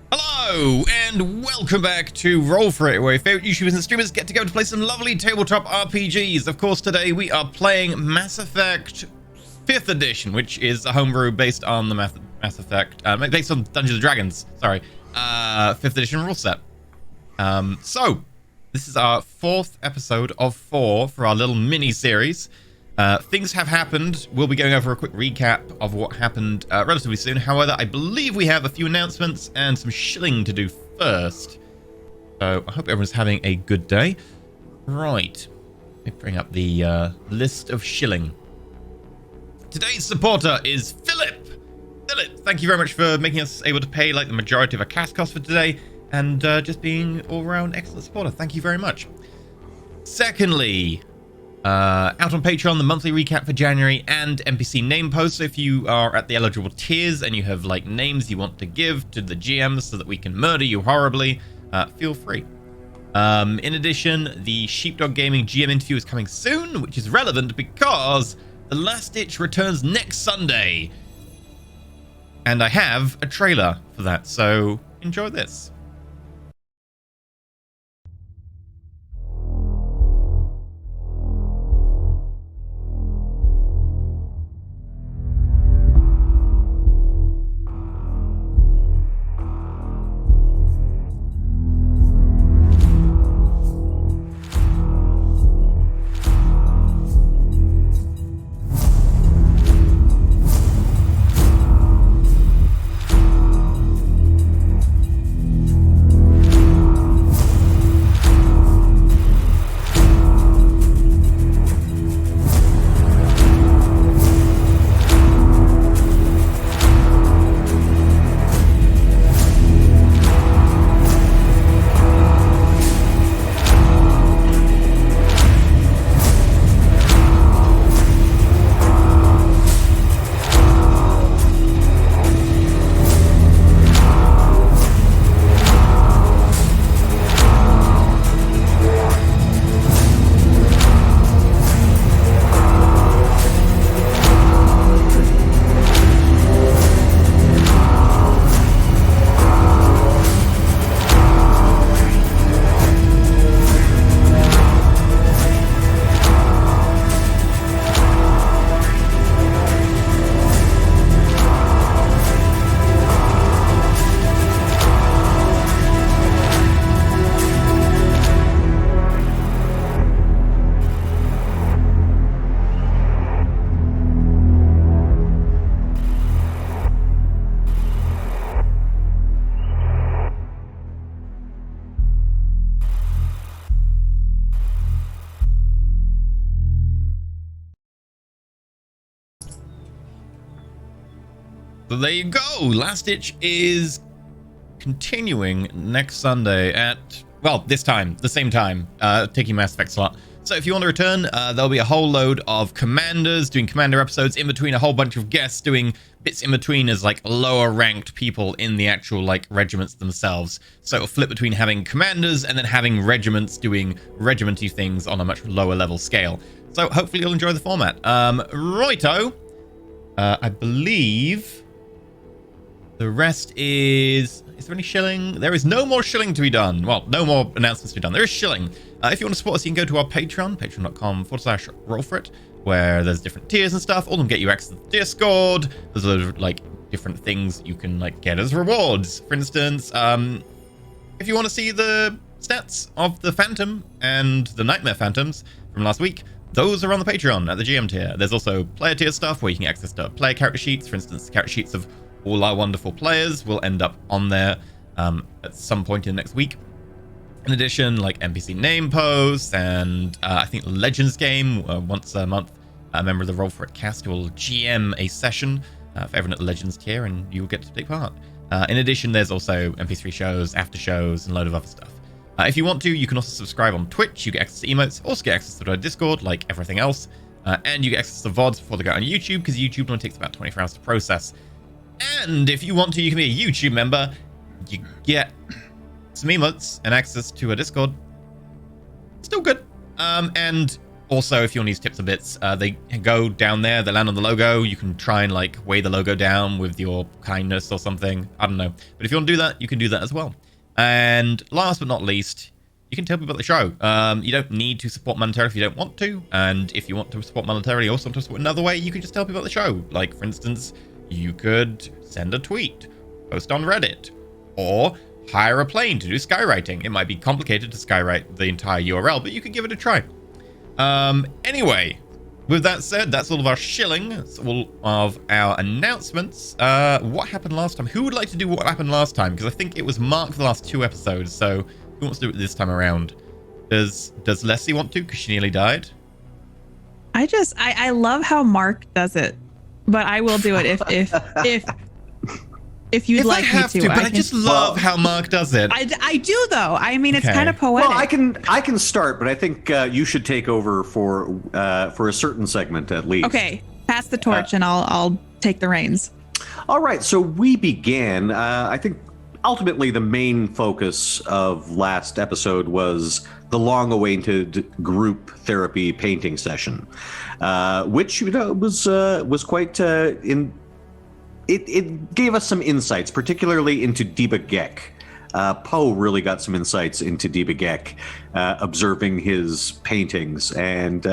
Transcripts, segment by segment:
Hello and welcome back to Roll For It, where your favorite YouTubers and streamers get together to play some lovely tabletop RPGs. Of course, today we are playing Mass Effect 5th Edition, which is a homebrew based on the Mass Effect, based on Dungeons and Dragons, sorry, 5th Edition rule set. So, this is our 4th episode of 4 for our little mini-series. Things have happened. We'll be going over a quick recap of what happened relatively soon. However, I believe we have a few announcements and some shilling to do first. So I hope everyone's having a good day. Right. Let me bring up the list of shilling. Today's supporter is Philip. Philip, thank you very much for making us able to pay like the majority of our cast costs for today and just being all-around excellent supporter. Thank you very much. Secondly, out on Patreon, the monthly recap for January and NPC name posts. So if you are at the eligible tiers and you have like names you want to give to the GMs so that we can murder you horribly, feel free. In addition, the Sheepdog Gaming GM interview is coming soon, which is relevant because The Last Ditch returns next Sunday. And I have a trailer for that, so enjoy this. So there you go. Last Ditch is continuing next Sunday at, well, this time, the same time, taking Mass Effect slot. So if you want to return, there'll be a whole load of commanders doing commander episodes in between, a whole bunch of guests doing bits in between as like lower ranked people in the actual like regiments themselves. So it'll flip between having commanders and then having regiments doing regimenty things on a much lower level scale. So hopefully you'll enjoy the format. Righto. I believe the rest is there any shilling? There is no more shilling to be done. Well, no more announcements to be done. There is shilling. If you want to support us, you can go to our Patreon, patreon.com/rollforit, where there's different tiers and stuff. All of them get you access to the Discord. There's a load of like different things you can like get as rewards. For instance, if you want to see the stats of the Phantom and the Nightmare Phantoms from last week, those are on the Patreon at the GM tier. There's also player tier stuff where you can get access to player character sheets. For instance, the character sheets of all our wonderful players will end up on there at some point in the next week. In addition, like NPC name posts and I think Legends game, once a month, a member of the Roll For It cast will GM a session for everyone at the Legends tier, and you'll get to take part. In addition, there's also MP3 shows, after shows, and a load of other stuff. If you want to, you can also subscribe on Twitch. You get access to emotes, also get access to our Discord, like everything else, and you get access to VODs before they go on YouTube, because YouTube only takes about 24 hours to process. And if you want to, you can be a YouTube member. You get some emotes and access to a Discord. Still good. And Also, if you want these tips or bits, they go down there, they land on the logo. You can try and like weigh the logo down with your kindness or something. I don't know. But if you want to do that, you can do that as well. And last but not least, you can tell people about the show. You don't need to support monetarily if you don't want to. And if you want to support monetarily or sometimes support another way, you can just tell people about the show. Like, for instance, you could send a tweet, post on Reddit, or hire a plane to do skywriting. It might be complicated to skywrite the entire URL, but you can give it a try. Anyway, with that said, that's all of our shilling. That's all of our announcements. What happened last time? Who would like to do what happened last time? Because I think it was Mark for the last 2 episodes, so who wants to do it this time around? Does Leslie want to? Because she nearly died. I love how Mark does it, but I will do it if you'd like me to. But I just love how Mark does it. I do though. I mean, it's kind of poetic. Well, I can start, but I think you should take over for a certain segment at least. Okay, pass the torch, and I'll take the reins. All right. So we began. I think ultimately the main focus of last episode was the long-awaited group therapy painting session, which was quite It gave us some insights, particularly into Deba Gek. Poe really got some insights into Deba Gek, observing his paintings, and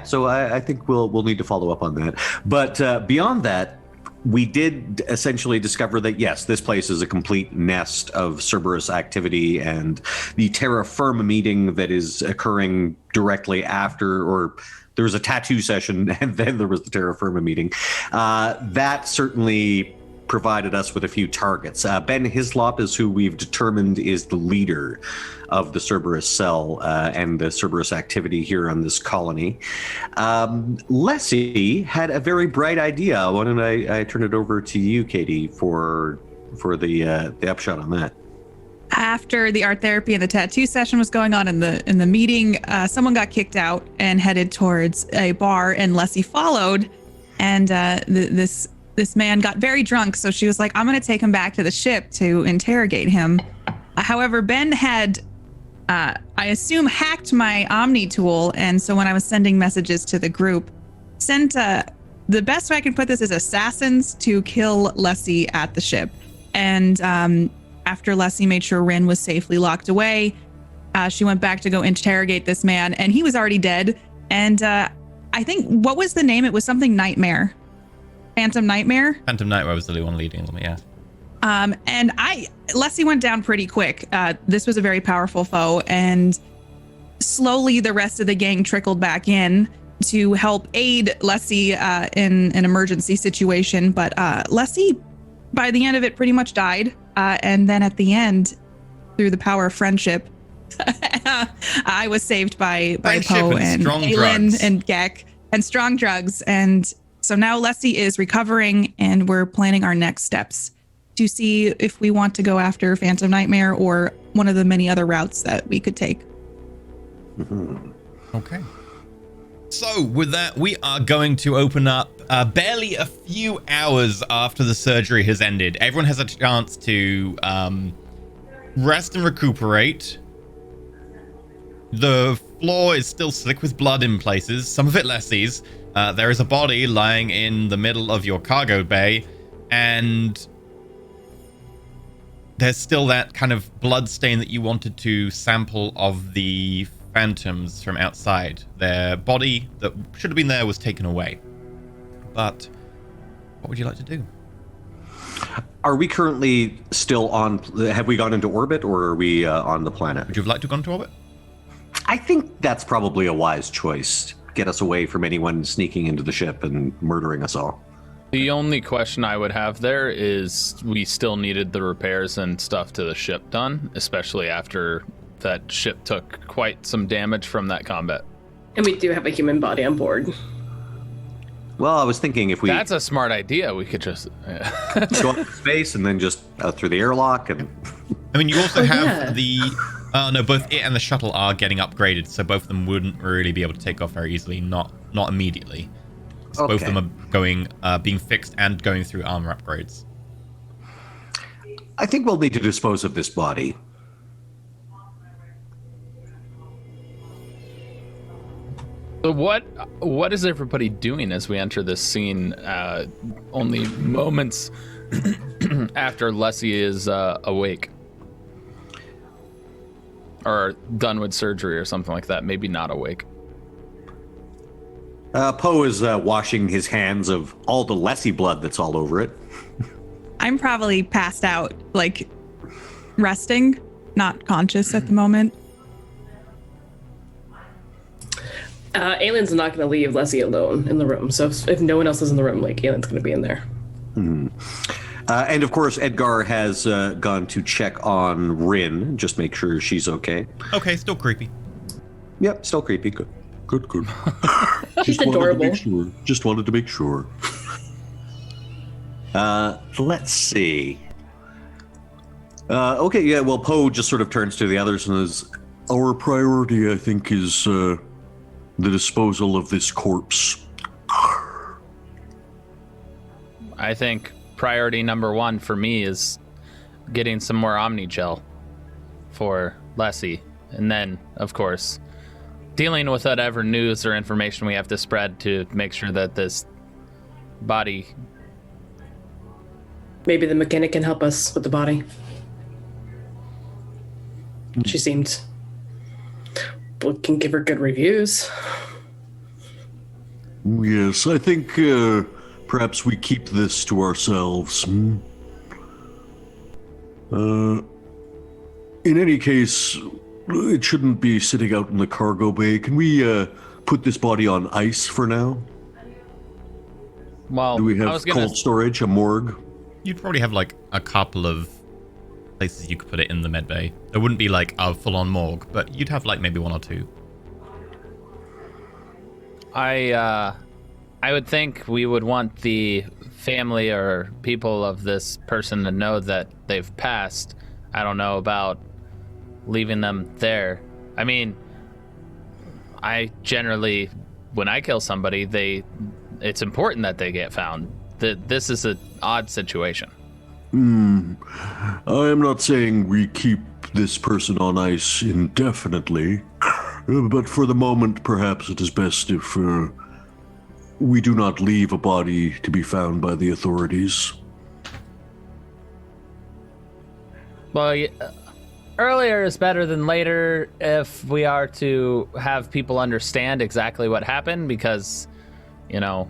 so I think we'll need to follow up on that. But beyond that, we did essentially discover that yes, this place is a complete nest of Cerberus activity, and the Terra Firma meeting that is occurring directly after, or there was a tattoo session, and then there was the Terra Firma meeting. That certainly provided us with a few targets. Ben Hislop is who we've determined is the leader of the Cerberus cell and the Cerberus activity here on this colony. Leslie had a very bright idea. Why don't I turn it over to you, Katie, for the upshot on that? After the art therapy and the tattoo session was going on in the meeting, someone got kicked out and headed towards a bar, and Leslie followed. And this man got very drunk, so she was like, "I'm going to take him back to the ship to interrogate him." However, Ben had, I assume, hacked my Omni tool, and so when I was sending messages to the group, sent the best way I can put this is assassins to kill Leslie at the ship. And after Leslie made sure Rin was safely locked away, she went back to go interrogate this man, and he was already dead. And I think, what was the name? It was something Nightmare. Phantom Nightmare? Phantom Nightmare was the one leading them, yeah. And Leslie went down pretty quick. This was a very powerful foe, and slowly the rest of the gang trickled back in to help aid Leslie in an emergency situation. But Leslie, by the end of it, pretty much died. And then at the end, through the power of friendship, I was saved by Poe and Aelin and Gek and strong drugs. And so now Leslie is recovering, and we're planning our next steps to see if we want to go after Phantom Nightmare or one of the many other routes that we could take. Mm-hmm. Okay. So with that, we are going to open up barely a few hours after the surgery has ended. Everyone has a chance to rest and recuperate. The floor is still slick with blood in places, some of it Leslie's. There is a body lying in the middle of your cargo bay, and there's still that kind of blood stain that you wanted to sample of the phantoms from outside. Their body that should have been there was taken away. But what would you like to do? Are we currently still on? Have we gone into orbit, or are we on the planet? Would you have liked to have gone to orbit? I think that's probably a wise choice. Get us away from anyone sneaking into the ship and murdering us all. The only question I would have there is we still needed the repairs and stuff to the ship done, especially after that ship took quite some damage from that combat. And we do have a human body on board. Well, I was thinking if we... That's a smart idea. We could just... go up to space and then just through the airlock and... I mean, you also have the... no, both it and the shuttle are getting upgraded, so both of them wouldn't really be able to take off very easily, not immediately. So both of them are going, being fixed and going through armor upgrades. I think we'll need to dispose of this body. So what is everybody doing as we enter this scene? Only moments after Leslie is awake, or done with surgery, or something like that. Maybe not awake. Poe is washing his hands of all the Lessie blood that's all over it. I'm probably passed out, like resting, not conscious at the moment. Aylin's not going to leave Leslie alone in the room. So if no one else is in the room, like, Aylin's going to be in there. And of course, Edgar has gone to check on Rin, just make sure she's okay. Okay, still creepy. Yep, still creepy. Good. She's adorable. Just wanted to make sure. Let's see. Okay, yeah, well, Poe just sort of turns to the others and says, our priority, I think, is the disposal of this corpse. I think priority number one for me is getting some more Omni Gel for Leslie. And then, of course, dealing with whatever news or information we have to spread to make sure that this body... Maybe the mechanic can help us with the body. She seemed... We can give her good reviews. Yes, I think perhaps we keep this to ourselves. In any case, it shouldn't be sitting out in the cargo bay. Can we put this body on ice for now? Well, do we have cold storage, a morgue? You'd probably have like a couple of places you could put it in the med bay. There wouldn't be like a full-on morgue, but you'd have like maybe one or two. I would think we would want the family or people of this person to know that they've passed. I don't know about leaving them there. I mean, I generally, when I kill somebody, it's important that they get found. This is an odd situation. I am not saying we keep this person on ice indefinitely, but for the moment, perhaps it is best if we do not leave a body to be found by the authorities. Well, earlier is better than later if we are to have people understand exactly what happened, because, you know,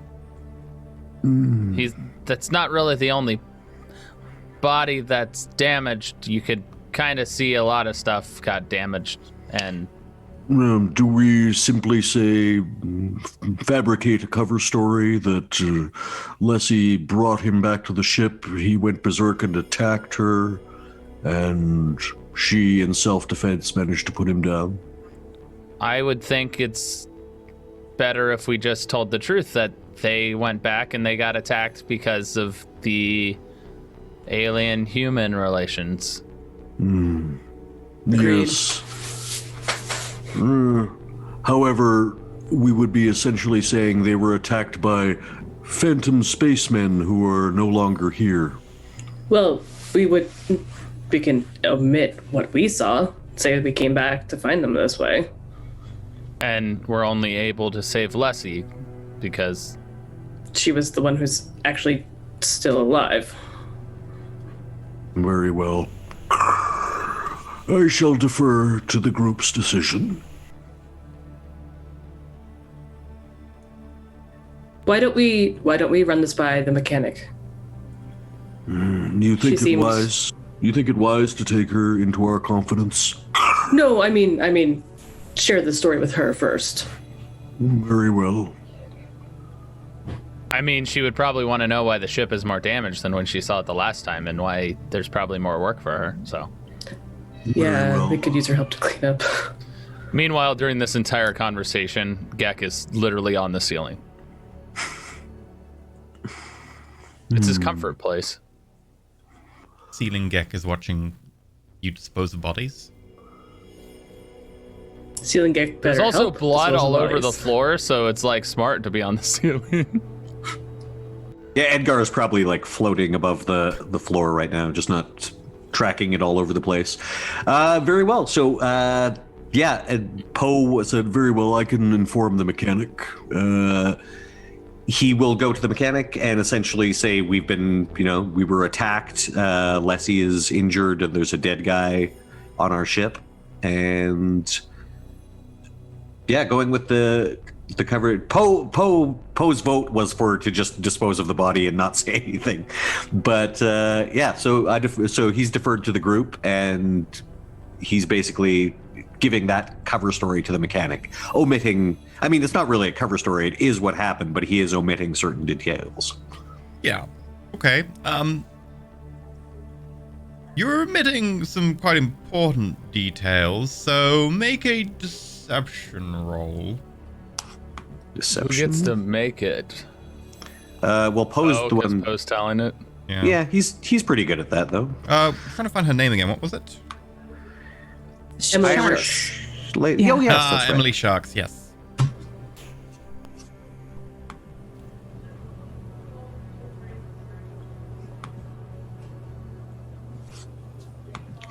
that's not really the only body that's damaged. You could kind of see a lot of stuff got damaged. And do we simply say, fabricate a cover story that Leslie brought him back to the ship, he went berserk and attacked her, and she, in self-defense, managed to put him down? I would think it's better if we just told the truth, that they went back and they got attacked because of the alien-human relations. Yes. However, we would be essentially saying they were attacked by phantom spacemen who are no longer here. Well, we can omit what we saw, say we came back to find them this way. And we're only able to save Leslie because she was the one who's actually still alive. Very well. I shall defer to the group's decision. Why don't we run this by the mechanic? You think it wise to take her into our confidence? No, I mean, share the story with her first. Very well. I mean, she would probably want to know why the ship is more damaged than when she saw it the last time, and why there's probably more work for her, so. Yeah, well. We could use her help to clean up. Meanwhile, during this entire conversation, Gek is literally on the ceiling. It's his comfort place. Ceiling Gek is watching you dispose of bodies. Ceiling Gek better. There's also blood all over the floor, so it's like smart to be on the ceiling. Yeah, Edgar is probably like floating above the floor right now, just not tracking it all over the place. Very well. So Yeah, and Poe said, very well, I can inform the mechanic. He will go to the mechanic and essentially say, we were attacked. Lessie is injured and there's a dead guy on our ship. And yeah, going with the cover. Poe's vote was to just dispose of the body and not say anything. But so he's deferred to the group, and he's basically giving that cover story to the mechanic, omitting. I mean, it's not really a cover story; it is what happened, but he is omitting certain details. Yeah. Okay. You're omitting some quite important details, so make a deception roll. Deception. Who gets to make it? Well, Poe's the one. Poe's telling it. Yeah, he's pretty good at that, though. I'm trying to find her name again. What was it? Emily Irish. Shark. Yeah. Oh, yes, that's right. Emily Sharks. Yes.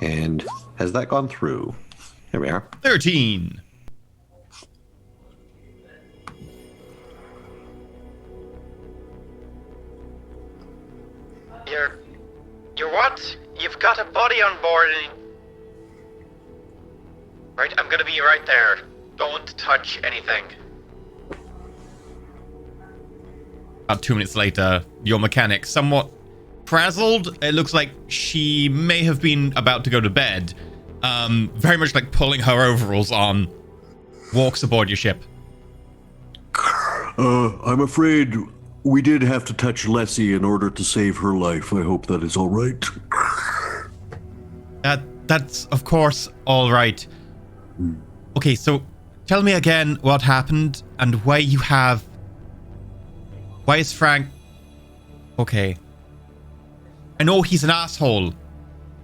And has that gone through? There we are. 13. You're what? You've got a body on board and... Right, I'm gonna be right there. Don't touch anything. About 2 minutes later, your mechanic, somewhat frazzled. It looks like she may have been about to go to bed. Very much like pulling her overalls on, walks aboard your ship. I'm afraid we did have to touch Lessie in order to save her life. I hope that is all right. That's of course all right. Okay, so tell me again what happened and why is Frank... Okay. I know he's an asshole,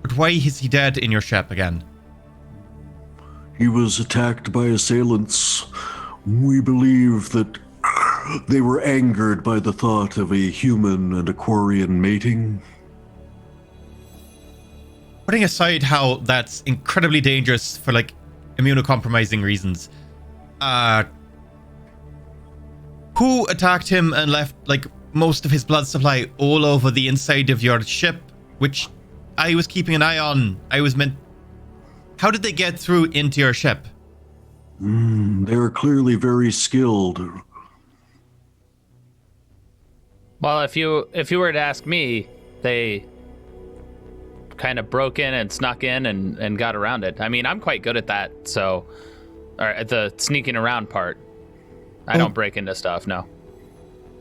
but why is he dead in your ship again? He was attacked by assailants. We believe that they were angered by the thought of a human and Aquarian mating. Putting aside how that's incredibly dangerous for, like, immunocompromising reasons, who attacked him and left, like, most of his blood supply all over the inside of your ship, which I was keeping an eye on? How did they get through into your ship? They are clearly very skilled. Well, if you were to ask me, they kind of broke in and snuck in and got around it. I mean, I'm quite good at that, so... Or at the sneaking around part. I don't break into stuff, no.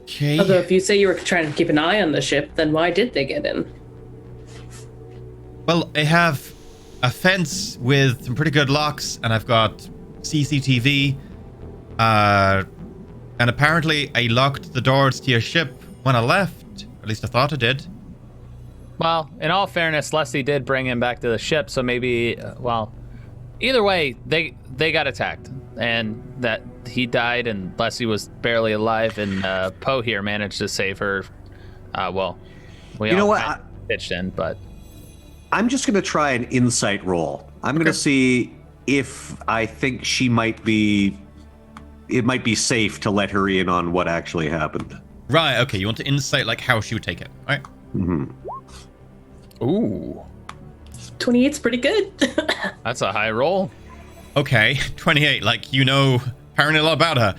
Okay. Although if you say you were trying to keep an eye on the ship, then why did they get in? Well, I have a fence with some pretty good locks, and I've got CCTV. And apparently I locked the doors to your ship when I left. At least I thought I did. Well, in all fairness, Leslie did bring him back to the ship, so maybe, either way, they got attacked, and that he died, and Leslie was barely alive, and Poe here managed to save her. We You know all what? kind of pitched in, but I'm just going to try an insight roll. I'm going to see if I think it might be safe to let her in on what actually happened. Right, okay, you want to insight, like, how she would take it, right? Mm-hmm. ooh, 28's pretty good. that's a high roll. Okay, 28, like, apparently a lot about her.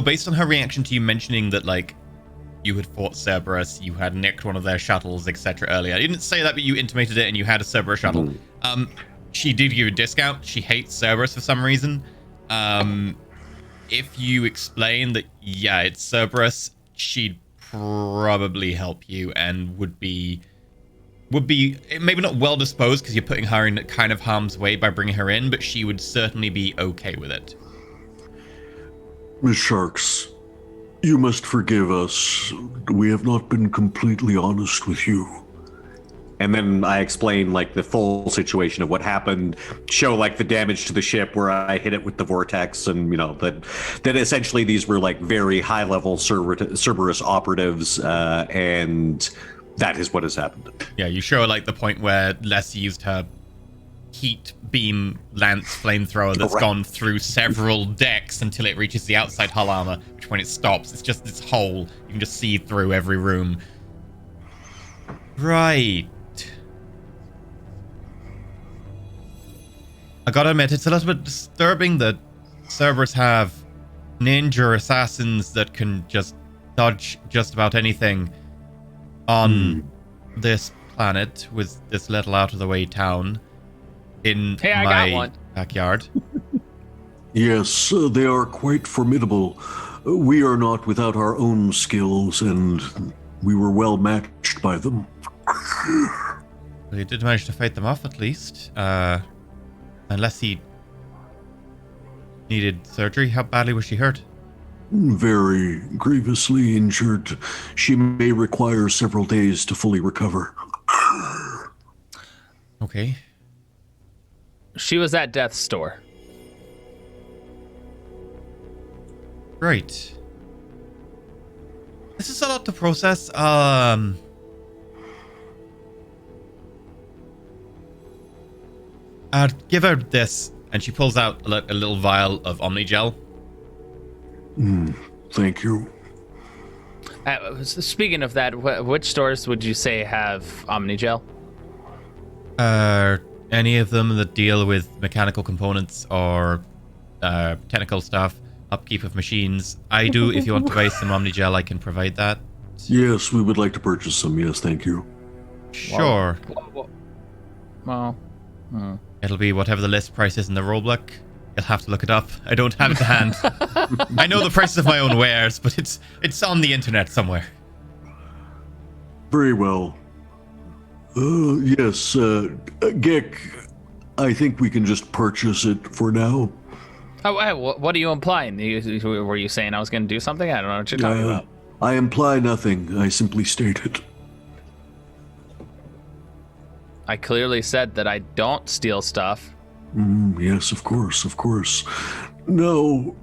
Based on her reaction to you mentioning that, like, you had fought Cerberus, you had nicked one of their shuttles, etc. earlier. You didn't say that, but you intimated it, and you had a Cerberus shuttle. Mm. She did give you a discount. She hates Cerberus for some reason. If you explain that, yeah, it's Cerberus, she'd probably help you and would be maybe not well disposed because you're putting her in kind of harm's way by bringing her in, but she would certainly be okay with it. Miss Sharks, you must forgive us. We have not been completely honest with you. And then I explain, like, the full situation of what happened, show, like, the damage to the ship where I hit it with the vortex, and, that essentially these were, like, very high-level Cerberus operatives, and that is what has happened. Yeah, you show like the point where Les used her heat beam lance flamethrower that's gone through several decks until it reaches the outside hull armor, which when it stops, it's just this hole. You can just see through every room. Right. I gotta admit, it's a little bit disturbing that Cerberus have ninja assassins that can just dodge just about anything on this planet with this little out-of-the-way town in my backyard. Yes, they are quite formidable. We are not without our own skills, and we were well matched by them. Well, you did manage to fight them off, at least. Unless he needed surgery. How badly was she hurt? Very grievously injured. She may require several days to fully recover. Okay. She was at death's door. Right. This is a lot to process. I'd give her this, and she pulls out a little vial of Omnigel. Thank you. Speaking of that, which stores would you say have Omnigel? Any of them that deal with mechanical components or technical stuff, upkeep of machines. I do. If you want to buy some Omnigel, I can provide that. Yes, we would like to purchase some. Yes, thank you. Sure. Well, It'll be whatever the list price is in the rulebook. You'll have to look it up. I don't have it to hand. I know the prices of my own wares, but it's on the internet somewhere. Very well. Yes, Gek, I think we can just purchase it for now. Oh, what are you implying? Were you saying I was going to do something? I don't know what you're talking about. I imply nothing. I simply state it. I clearly said that I don't steal stuff. Yes, of course, of course. No,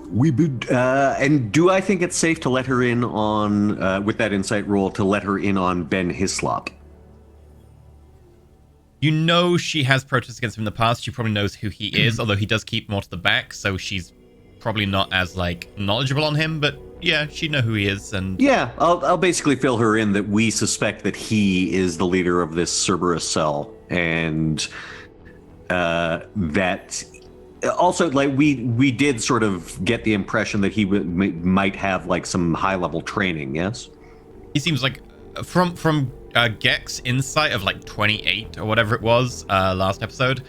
we would... and do I think it's safe to let her in on, with that insight roll, to let her in on Ben Hislop? You know she has protests against him in the past. She probably knows who he is, although he does keep more to the back, so she's probably not as, knowledgeable on him, but yeah, she'd know who he is, and... Yeah, I'll basically fill her in that we suspect that he is the leader of this Cerberus cell, and that... Also, we did sort of get the impression that he might have, some high-level training, yes? He seems like, from Gek's insight of, 28 or whatever it was last episode,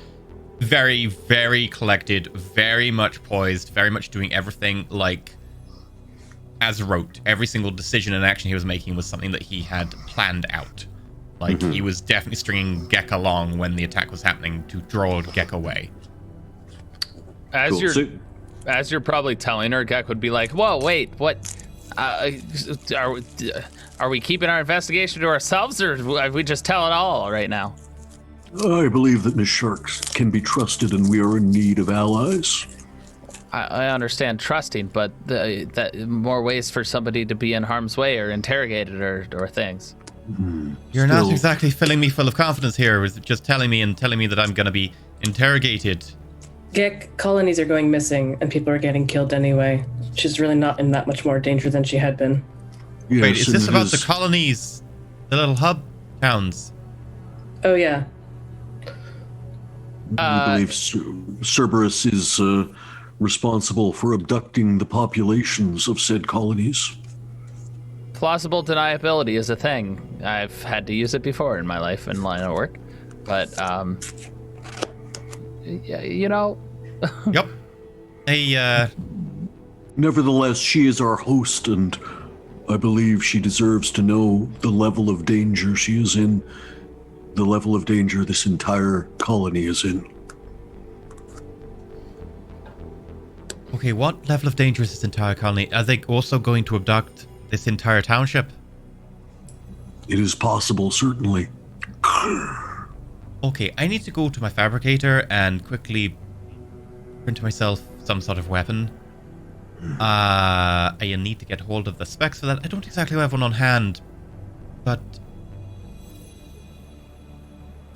very, very collected, very much poised, very much doing everything, as wrote. Every single decision and action he was making was something that he had planned out. He was definitely stringing Gek along when the attack was happening to draw Gek away. As you're probably telling her, Gek would be like, "Whoa, wait, what? Are we keeping our investigation to ourselves, or are we just telling all right now?" I believe that Miss Sharks can be trusted, and we are in need of allies. I understand trusting, but that more ways for somebody to be in harm's way or interrogated or things. You're not exactly filling me full of confidence here. Is just telling me that I'm going to be interrogated. Gek, colonies are going missing, and people are getting killed anyway. She's really not in that much more danger than she had been. Yes, wait, is this about the colonies? The little hub towns? Oh, yeah. I believe Cerberus is responsible for abducting the populations of said colonies. Plausible deniability is a thing. I've had to use it before in my life and line of work. But, Yep. Nevertheless, she is our host, and I believe she deserves to know the level of danger she is in, the level of danger this entire colony is in. Okay, what level of danger is this entire colony? Are they also going to abduct this entire township? It is possible, certainly. Okay, I need to go to my fabricator and quickly print myself some sort of weapon. I need to get hold of the specs for that. I don't exactly have one on hand, but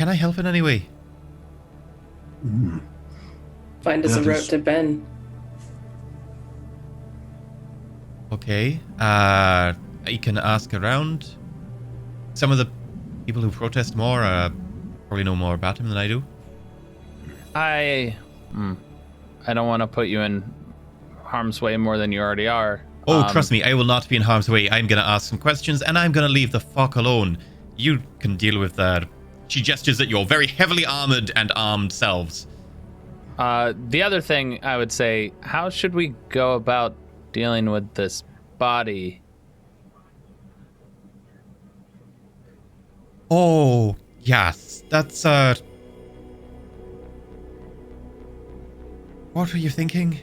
Can I help in any way? Find us a That route is- to Ben. Okay. You can ask around. Some of the people who protest more probably know more about him than I do. I don't want to put you in harm's way more than you already are. Oh, trust me, I will not be in harm's way. I'm going to ask some questions, and I'm going to leave the fuck alone. You can deal with that. She gestures at your very heavily armored and armed selves. The other thing I would say, how should we go about dealing with this body? Oh, yes. That's, What were you thinking?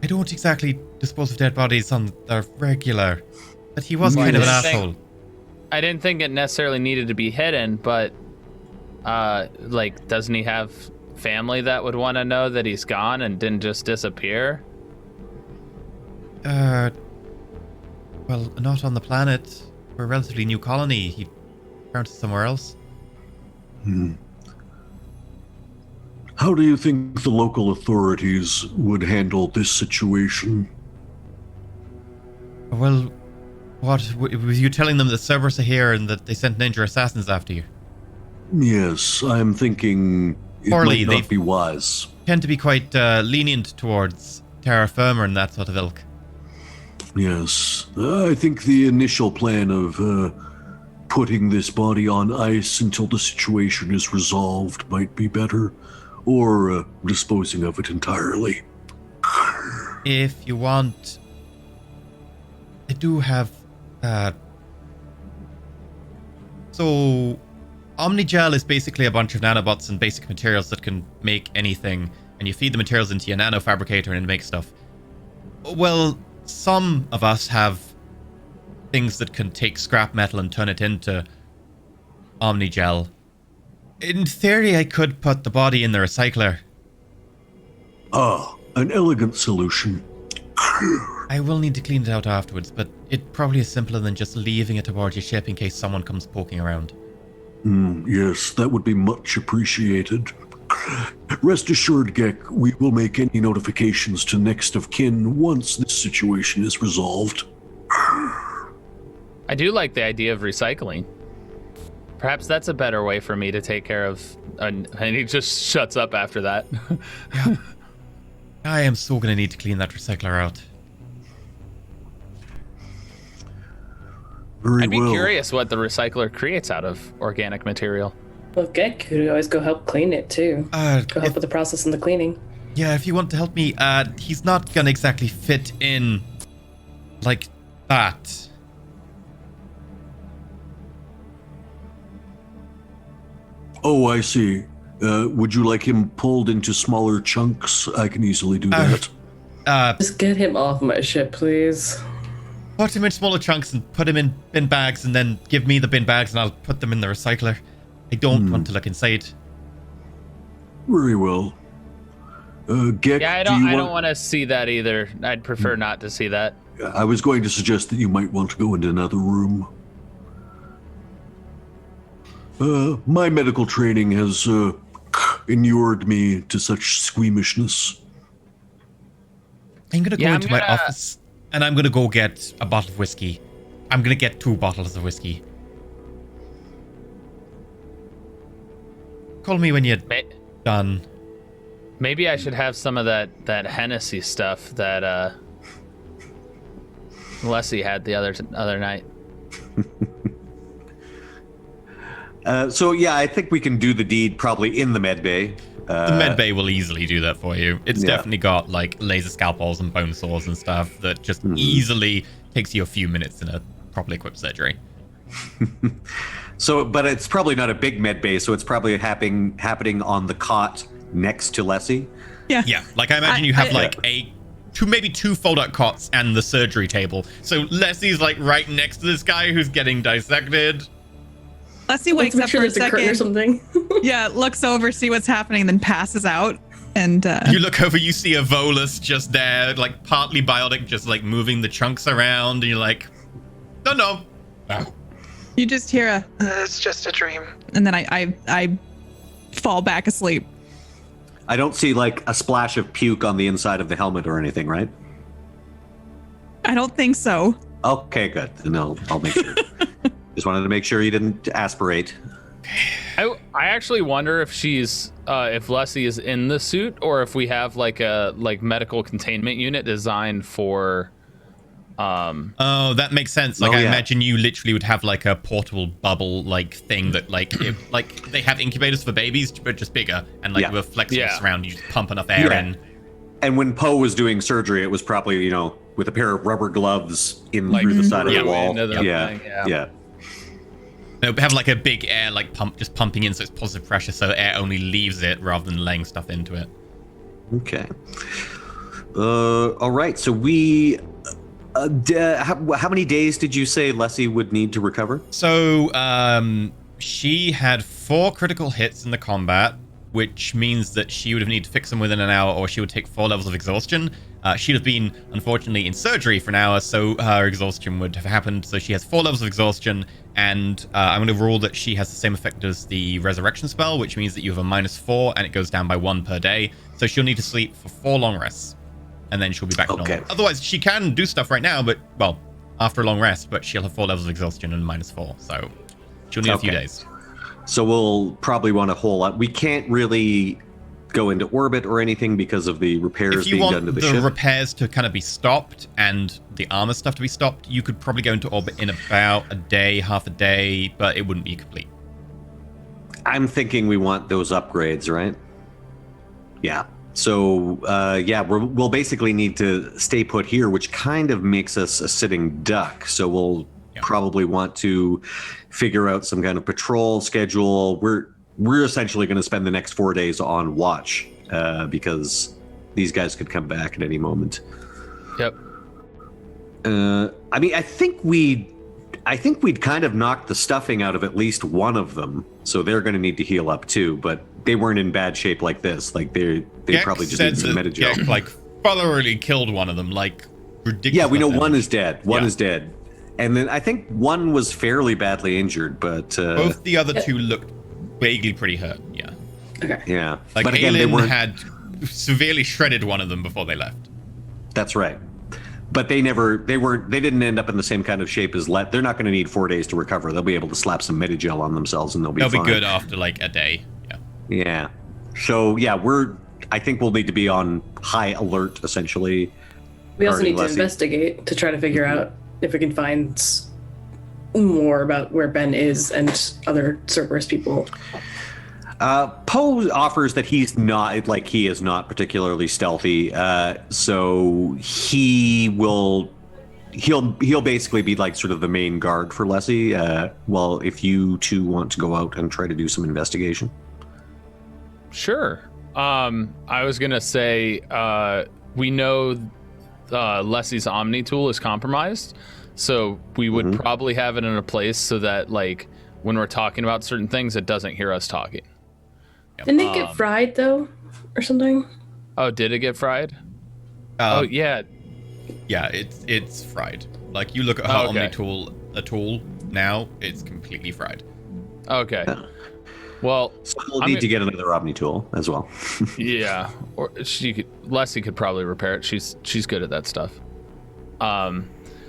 I don't exactly dispose of dead bodies on the regular, but he was kind of an asshole. I didn't think it necessarily needed to be hidden, but, like, doesn't he have family that would want to know that he's gone and didn't just disappear? Well, not on the planet. We're a relatively new colony. He turned somewhere else. How do you think the local authorities would handle this situation? Well, what? Was you telling them that Cerberus are here and that they sent ninja assassins after you? Yes, I'm thinking it Poorly, might not they've- be wise. Tend to be quite lenient towards terra firma and that sort of ilk. Yes, I think the initial plan of putting this body on ice until the situation is resolved might be better, or disposing of it entirely. If you want, I do have. So, Omnigel is basically a bunch of nanobots and basic materials that can make anything, and you feed the materials into your nanofabricator and it makes stuff. Well, some of us have things that can take scrap metal and turn it into Omnigel. In theory, I could put the body in the recycler. Ah, an elegant solution. I will need to clean it out afterwards, but it probably is simpler than just leaving it aboard your ship in case someone comes poking around. Yes, that would be much appreciated. Rest assured, Gek, we will make any notifications to next of kin once this situation is resolved. I do like the idea of recycling. Perhaps that's a better way for me to take care of... and he just shuts up after that. Yeah. I am so going to need to clean that recycler out. Very I'd be well. curious what the recycler creates out of organic material. Well, Gek could always go help clean it too. Go help with the process and the cleaning. Yeah, if you want to help me, he's not going to exactly fit in like that. Oh, I see. Would you like him pulled into smaller chunks? I can easily do that. Just get him off my ship, please. Put him in smaller chunks and put him in bin bags and then give me the bin bags and I'll put them in the recycler. I don't want to look inside. Very well. Gek, Yeah, I don't want to see that either. I'd prefer not to see that. I was going to suggest that you might want to go into another room. My medical training has inured me to such squeamishness. I'm going to go Yeah, into my office and I'm going to go get a bottle of whiskey. I'm going to get 2 bottles of whiskey. Call me when you're done. Maybe I should have some of that Hennessy stuff that Leslie had the other night. So yeah, I think we can do the deed probably in the med bay. The med bay will easily do that for you. It's Yeah. definitely got like laser scalpels and bone saws and stuff that just easily takes you a few minutes in a properly equipped surgery. So, but it's probably not a big med bay, so it's probably happening on the cot next to Leslie. Yeah. Yeah, like I imagine you have like maybe two fold-out cots and the surgery table. So Leslie's like right next to this guy who's getting dissected. Leslie Let's wakes make up sure for a there's a curtain or second. something. Yeah, looks over, see what's happening, then passes out. And You look over, you see a Volus just there, like partly biotic, just like moving the chunks around, and you're like, no. you just hear It's just a dream. and then I fall back asleep. I don't see like a splash of puke on the inside of the helmet or anything, right? I don't think so. Okay, good. No, I'll make sure. Just wanted to make sure you didn't aspirate. I actually wonder if she's if Leslie is in the suit, or if we have like a medical containment unit designed for. Oh, that makes sense. Like, I imagine you literally would have like a portable bubble like thing that like like they have incubators for babies, but just bigger, and like with a flexible surround, you just pump enough air in. And when Poe was doing surgery, it was probably, you know, with a pair of rubber gloves in through the side of the wall. Yeah. No, have like a big air like pump just pumping in, so it's positive pressure, so air only leaves it rather than laying stuff into it. Okay. All right. So we. How many days did you say Leslie would need to recover? So she had 4 critical hits in the combat, which means that she would have needed to fix them within an hour, or she would take 4 levels of exhaustion. She'd have been, unfortunately, in surgery for an hour, so her exhaustion would have happened. So she has 4 levels of exhaustion, and I'm going to rule that she has the same effect as the resurrection spell, which means that you have a -4, and it goes down by 1 per day. So she'll need to sleep for 4 long rests, and then she'll be back to normal. Otherwise, she can do stuff right now, but, well, after a long rest, but she'll have 4 levels of exhaustion and -4, so she'll need a few days. So we'll probably want to hold up. We can't really go into orbit or anything because of the repairs being done to the ship. If you want the repairs to kind of be stopped and the armor stuff to be stopped, you could probably go into orbit in about a day, half a day, but it wouldn't be complete. I'm thinking we want those upgrades, right? Yeah. So, we'll basically need to stay put here, which kind of makes us a sitting duck. So we'll probably want to figure out some kind of patrol schedule. We're essentially going to spend the next 4 days on watch because these guys could come back at any moment. Yep. I mean, I think we'd kind of knocked the stuffing out of at least one of them, so they're going to need to heal up too. But they weren't in bad shape like this. Like they probably just need some Metagel. Gek, like, thoroughly killed one of them. Like, ridiculous. Yeah, we know one is dead. One is dead. And then I think one was fairly badly injured, but both the other 2 looked vaguely pretty hurt. Yeah. Okay. Yeah. Like, but again, they had severely shredded one of them before they left. That's right. But they didn't end up in the same kind of shape as They're not going to need 4 days to recover. They'll be able to slap some Metagel on themselves and they'll be fine. They'll be good after like a day. Yeah. Yeah. So I think we'll need to be on high alert essentially. We also need to investigate to try to figure out if we can find more about where Ben is and other Cerberus people. Poe offers that he is not particularly stealthy, so he'll basically be like sort of the main guard for Leslie. Well, if you 2 want to go out and try to do some investigation. Sure. I was gonna say we know Leslie's Omni tool is compromised, so we would probably have it in a place so that like when we're talking about certain things, it doesn't hear us talking. Didn't it get fried though, or something? Oh, did it get fried? Yeah. Yeah, it's fried. Like, you look at her Omni tool, a tool now, it's completely fried. Okay. Well, so we'll need to get another Omni tool as well. Yeah, or Leslie could probably repair it. She's good at that stuff.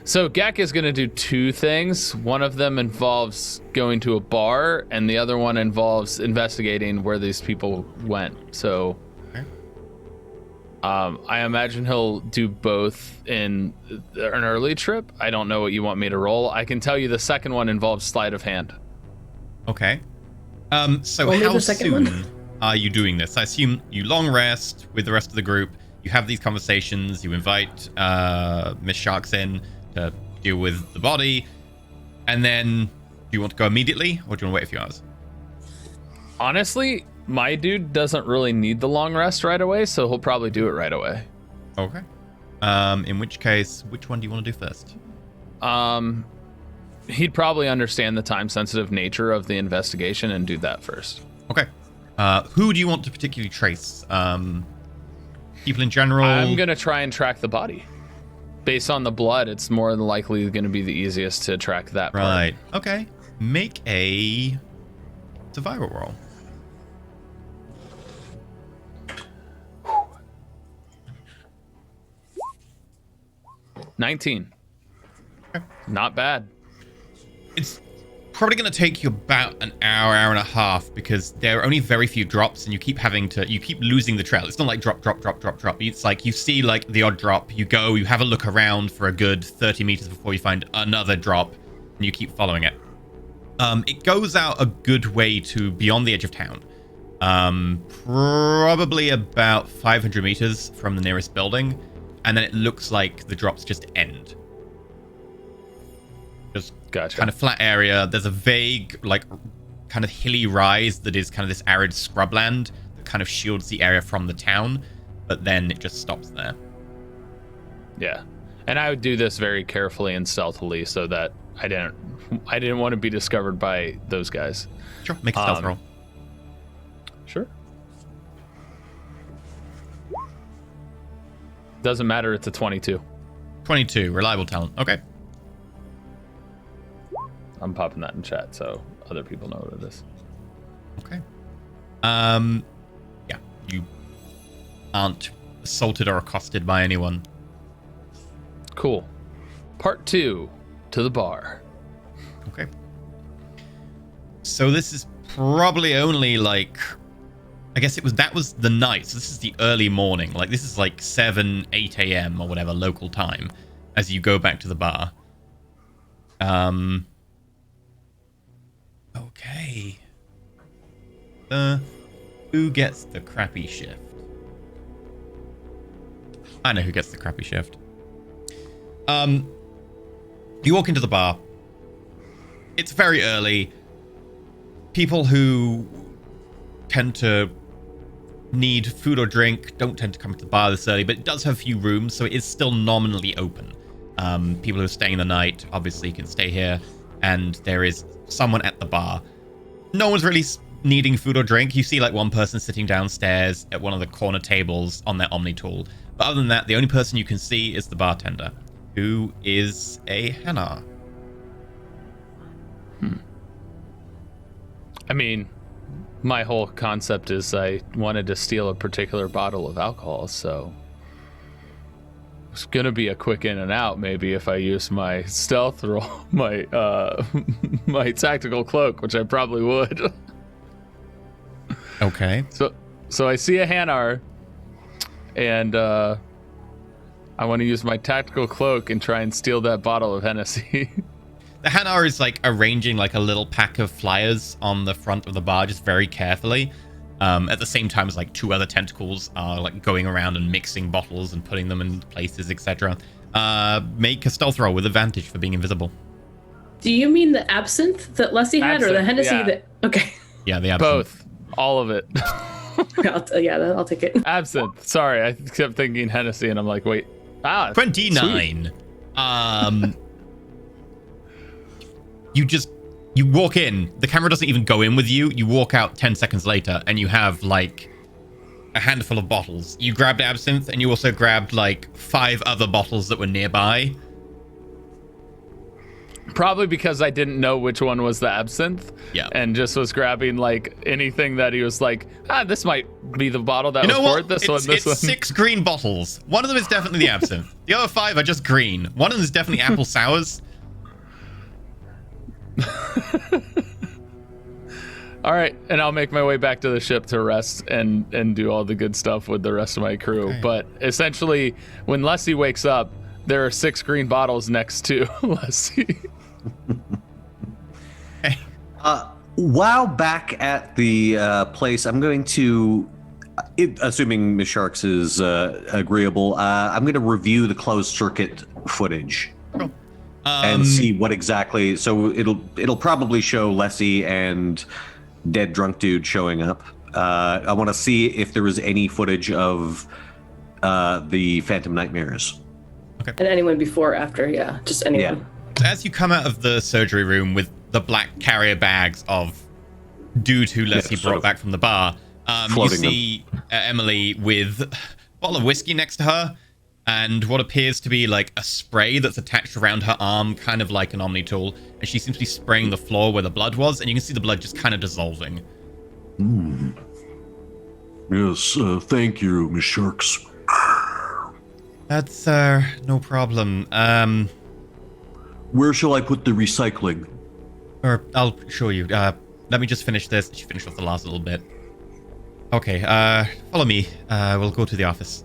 So Gek is going to do 2 things. One of them involves going to a bar, and the other one involves investigating where these people went. So I imagine he'll do both in an early trip. I don't know what you want me to roll. I can tell you the second one involves sleight of hand. Okay. So Only how the second soon one? are you doing this? I assume you long rest with the rest of the group. You have these conversations. You invite Miss Sharks in to deal with the body, and then do you want to go immediately, or do you want to wait a few hours? Honestly, my dude doesn't really need the long rest right away, so he'll probably do it right away. Okay. In which case, which one do you want to do first? He'd probably understand the time-sensitive nature of the investigation and do that first. Okay. Who do you want to particularly trace? People in general? I'm going to try and track the body. Based on the blood, it's more than likely going to be the easiest to track that part. Right. Okay. Make a survival roll. 19. Okay. Not bad. It's probably going to take you about an hour and a half because there are only very few drops and you keep losing the trail. It's not like drop. It's like you see like the odd drop, you go, you have a look around for a good 30 meters before you find another drop and you keep following it. It goes out a good way to beyond the edge of town. Probably about 500 meters from the nearest building. And then it looks like the drops just end. Just Gotcha. kind of flat area. There's a vague, like, kind of hilly rise that is kind of this arid scrubland that kind of shields the area from the town, but then it just stops there. Yeah. And I would do this very carefully and stealthily so that I didn't want to be discovered by those guys. Sure, make a stealth roll. Sure. Doesn't matter, it's a 22. 22, reliable talent. Okay. I'm popping that in chat so other people know what it is. Okay. Yeah, you aren't assaulted or accosted by anyone. Cool. Part 2, to the bar. Okay. So this is probably only like, I guess that was the night. So this is the early morning. Like this is like 7, 8 a.m. or whatever local time as you go back to the bar. Okay. Who gets the crappy shift? I know who gets the crappy shift. You walk into the bar. It's very early. People who tend to need food or drink don't tend to come to the bar this early, but it does have a few rooms, so it is still nominally open. People who are staying the night obviously can stay here, and there is someone at the bar. No one's really needing food or drink. You see like one person sitting downstairs at one of the corner tables on their Omni tool. But other than that, the only person you can see is the bartender, who is a Hanar. I mean, my whole concept is I wanted to steal a particular bottle of alcohol, so it's gonna be a quick in and out maybe if I use my stealth roll, my my tactical cloak, which I probably would. Okay. So I see a Hanar, and I want to use my tactical cloak and try and steal that bottle of Hennessy. The Hanar is like arranging like a little pack of flyers on the front of the bar just very carefully. At the same time as like two other tentacles are like going around and mixing bottles and putting them in places, etc. Make a stealth roll with advantage for being invisible. Do you mean the absinthe that Leslie had, or the Hennessy that? Okay. Yeah, the absinthe. Both. All of it. I'll take it. Absinthe. Sorry, I kept thinking Hennessy, and I'm like, wait. 29. Sweet. You walk in, the camera doesn't even go in with you. You walk out 10 seconds later and you have like a handful of bottles. You grabbed absinthe and you also grabbed like 5 other bottles that were nearby. Probably because I didn't know which one was the absinthe. Yeah. And just was grabbing like anything that he was like, this might be the bottle that was poured. This one. It's 6 green bottles. One of them is definitely the absinthe. The other 5 are just green. One of them is definitely apple sours. All right, and I'll make my way back to the ship to rest and do all the good stuff with the rest of my crew. Okay. But essentially, when Leslie wakes up, there are 6 green bottles next to Leslie. Hey. While back at the place, I'm going to, assuming Ms. Sharks is agreeable, I'm going to review the closed circuit footage. Cool. And see what exactly. So it'll probably show Leslie and dead drunk dude showing up. I want to see if there was any footage of the Phantom Nightmares. Okay. And anyone before or after, just anyone. Yeah. As you come out of the surgery room with the black carrier bags of dude who Leslie brought back from the bar, you see Emily with a bottle of whiskey next to her. And what appears to be like a spray that's attached around her arm, kind of like an Omni tool. And she seems to be spraying the floor where the blood was, and you can see the blood just kind of dissolving. Yes, thank you, Miss Sharks. That's no problem. Where shall I put the recycling? Or I'll show you. Let me just finish this. She finished off the last little bit. Okay, follow me. We'll go to the office.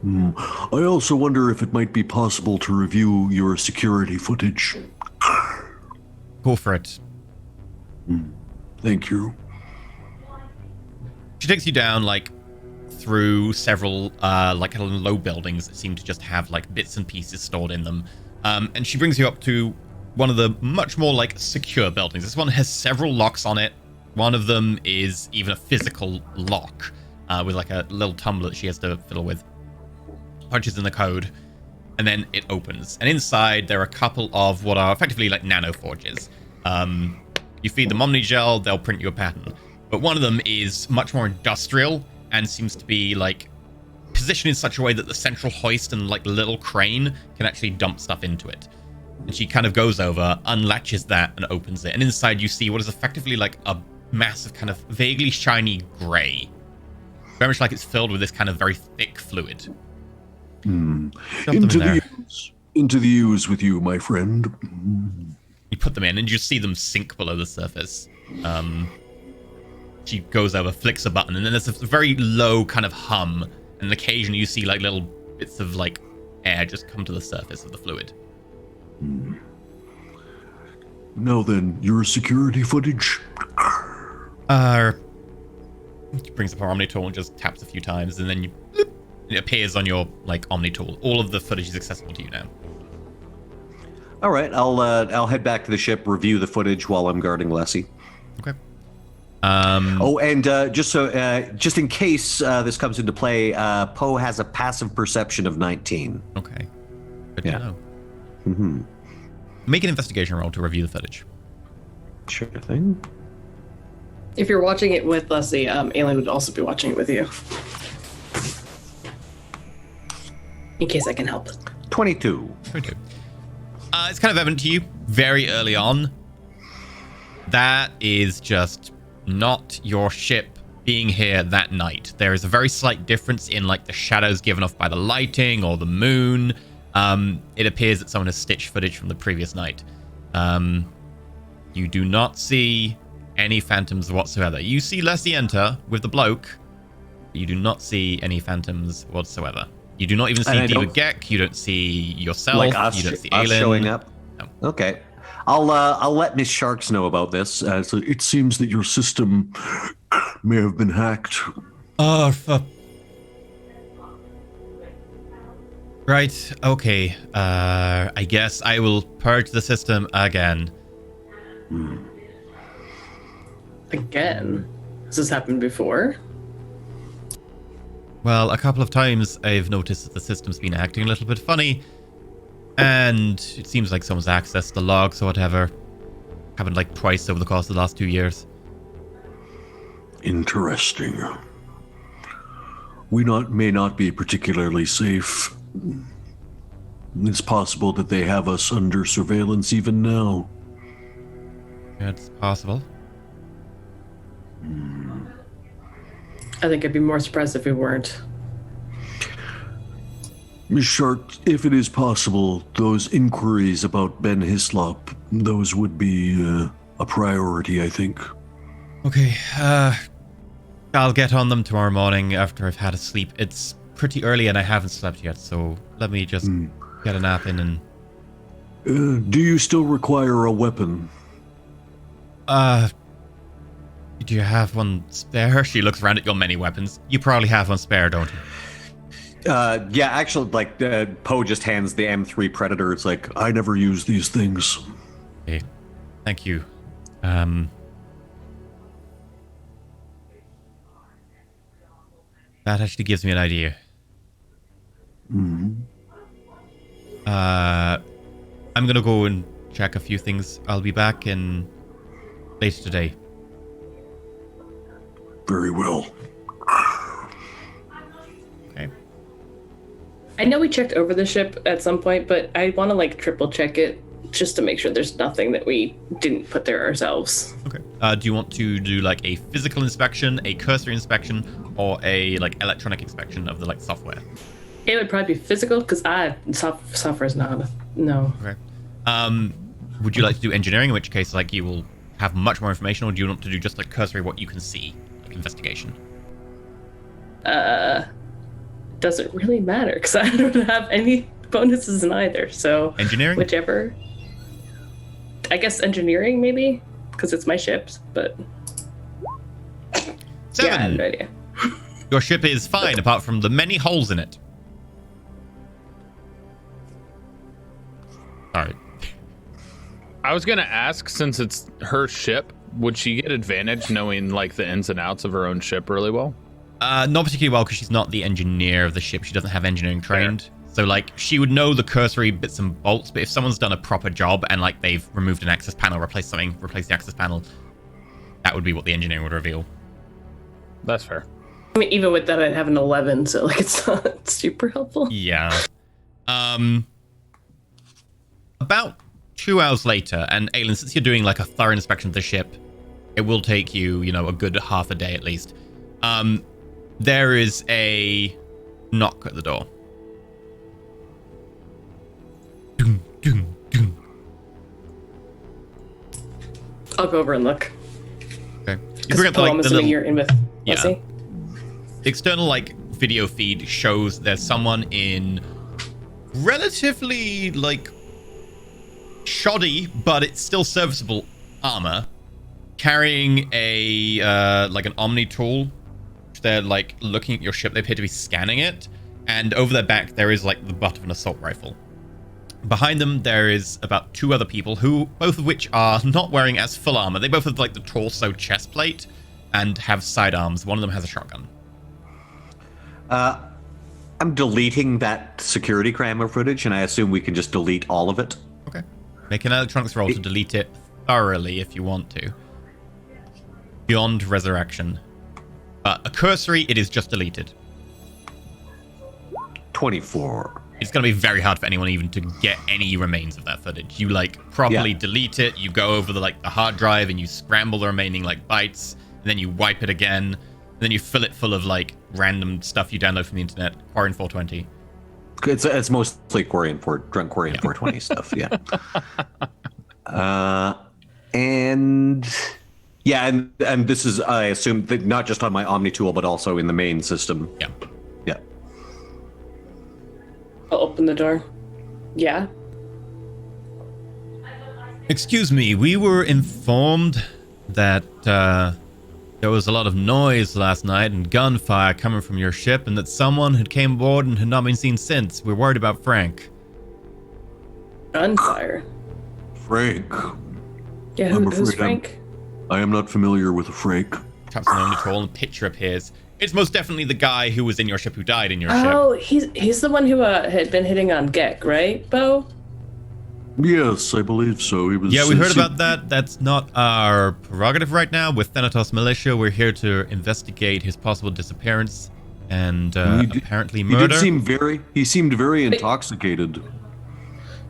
I also wonder if it might be possible to review your security footage. Go for it. Thank you. She takes you down, like, through several, like, low buildings that seem to just have, like, bits and pieces stored in them. And she brings you up to one of the much more, like, secure buildings. This one has several locks on it. One of them is even a physical lock, with, like, a little tumbler that she has to fiddle with. Punches in the code, and then it opens. And inside, there are a couple of what are effectively, like, nanoforges. You feed them Omnigel, they'll print you a pattern. But one of them is much more industrial and seems to be, like, positioned in such a way that the central hoist and, like, the little crane can actually dump stuff into it. And she kind of goes over, unlatches that, and opens it. And inside you see what is effectively, like, a massive kind of vaguely shiny gray. Very much like it's filled with this kind of very thick fluid. Into the ooze with you, my friend. You put them in, and you see them sink below the surface. She goes over, flicks a button, and then there's a very low kind of hum, and occasionally you see like little bits of like air just come to the surface of the fluid. Now then, your security footage? She brings up her Omni tool and just taps a few times, and then it appears on your like Omni tool. All of the footage is accessible to you now. All right, I'll head back to the ship, review the footage while I'm guarding Lessie. Okay. Just in case this comes into play, Poe has a passive perception of 19. Okay. Good to know. Mm-hmm. Make an investigation roll to review the footage. Sure thing. If you're watching it with Leslie, Aelin would also be watching it with you. In case I can help. 22. 22. It's kind of evident to you very early on. That is just not your ship being here that night. There is a very slight difference in like the shadows given off by the lighting or the moon. It appears that someone has stitched footage from the previous night. You do not see any phantoms whatsoever. You see Leslie enter with the bloke. You do not see any phantoms whatsoever. You do not even see Diva Gek. You don't see yourself. Like us, you don't see us Aelin. showing up? No. Okay. I'll let Miss Sharks know about this. So it seems that your system may have been hacked. Oh, fuck. Right, okay. I guess I will purge the system again. Again? Has this happened before? Well, a couple of times I've noticed that the system's been acting a little bit funny. And it seems like someone's accessed the logs or whatever. Happened like twice over the course of the last 2 years. Interesting. We may not be particularly safe. It's possible that they have us under surveillance even now. Yeah, it's possible. I think I'd be more surprised if we weren't. Miss Shark, if it is possible, those inquiries about Ben Hislop, those would be a priority, I think. Okay, I'll get on them tomorrow morning after I've had a sleep. It's pretty early and I haven't slept yet, so let me just get a nap in and... do you still require a weapon? Do you have one spare? She looks around at your many weapons. You probably have one spare, don't you? Yeah, actually, like, Poe just hands the M3 Predator. It's like, I never use these things. Okay, thank you. That actually gives me an idea. I'm gonna go and check a few things. I'll be back in later today. Very well. Okay. I know we checked over the ship at some point, but I want to like triple check it just to make sure there's nothing that we didn't put there ourselves. Okay. Do you want to do like a physical inspection, a cursory inspection, or a like electronic inspection of the like software? It would probably be physical because software is not. No. Okay. Would you like to do engineering, in which case, like, you will have much more information, or do you want to do just like cursory what you can see, like investigation? Doesn't really matter because I don't have any bonuses in either. So Engineering? whichever. I guess engineering maybe because it's my ship, but 7. yeah, I have no idea. Your ship is fine, apart from the many holes in it. Sorry. I was gonna ask, since it's her ship, would she get advantage knowing like the ins and outs of her own ship really well? Not particularly well, because she's not the engineer of the ship. She doesn't have engineering trained. So, like, she would know the cursory bits and bolts, but if someone's done a proper job and, like, they've removed an access panel, replaced the access panel, that would be what the engineering would reveal. That's fair. I mean, even with that, I'd have an 11, so like it's not super helpful. Yeah. About 2 hours later, and Aelin, since you're doing, like, a thorough inspection of the ship, it will take you, you know, a good half a day at least. There is a knock at the door. Dun, dun, dun. I'll go over and look. Okay. You forget Paul, I'm assuming you're in with Leslie? The external, like, video feed shows there's someone in relatively, like, shoddy, but it's still serviceable armor, carrying a, like, an Omni tool. They're, like, looking at your ship. They appear to be scanning it. And over their back, there is, like, the butt of an assault rifle. Behind them, there is about 2 other people, who both of which are not wearing as full armor. They both have, like, the torso chest plate and have sidearms. One of them has a shotgun. I'm deleting that security camera footage, and I assume we can just delete all of it. Okay. Make an electronics roll to delete it thoroughly if you want to. Beyond resurrection. A cursory, it is just deleted. 24. It's going to be very hard for anyone even to get any remains of that footage. You, like, properly delete it, you go over the, like, the hard drive, and you scramble the remaining, like, bytes, and then you wipe it again, and then you fill it full of, like, random stuff you download from the internet. Quarian 420. It's mostly Quarian 420 stuff, yeah. And this is, I assume, that not just on my Omni tool, but also in the main system. Yeah. Yeah. I'll open the door. Yeah. Excuse me, we were informed that there was a lot of noise last night and gunfire coming from your ship, and that someone had came aboard and had not been seen since. We're worried about Frank. Gunfire. Frank. Yeah, who's Frank? I am not familiar with a Frank. Taps on the Omni tool and a picture appears. It's most definitely the guy who was in your ship who died in your ship. Oh, he's the one who had been hitting on Gek, right, Bo? Yes, I believe so. He was. Yeah, we heard about that. That's not our prerogative right now. With Thanatos Militia, we're here to investigate his possible disappearance and apparently murder. He seemed very intoxicated.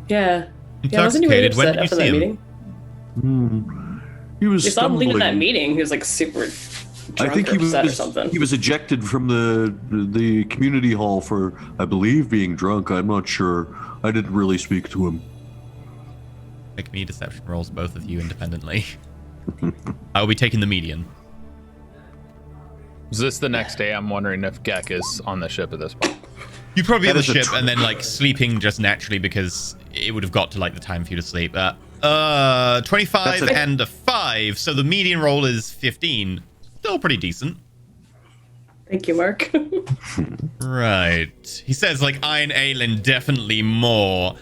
Yeah. Intoxicated? When did you see him? He was. We saw him leaving that meeting. He was like super drunk, I think or upset or something. He was ejected from the community hall for, I believe, being drunk. I'm not sure. I didn't really speak to him. Make me deception rolls, both of you independently. I will be taking the median. Is this the next day? I'm wondering if Gek is on the ship at this point. You'd probably be on the ship and then, like, sleeping just naturally because it would have got to, like, the time for you to sleep. 25 and a 5, so the median roll is 15. Still pretty decent. Thank you, Mark. Right. He says, like, I and Aelin definitely more.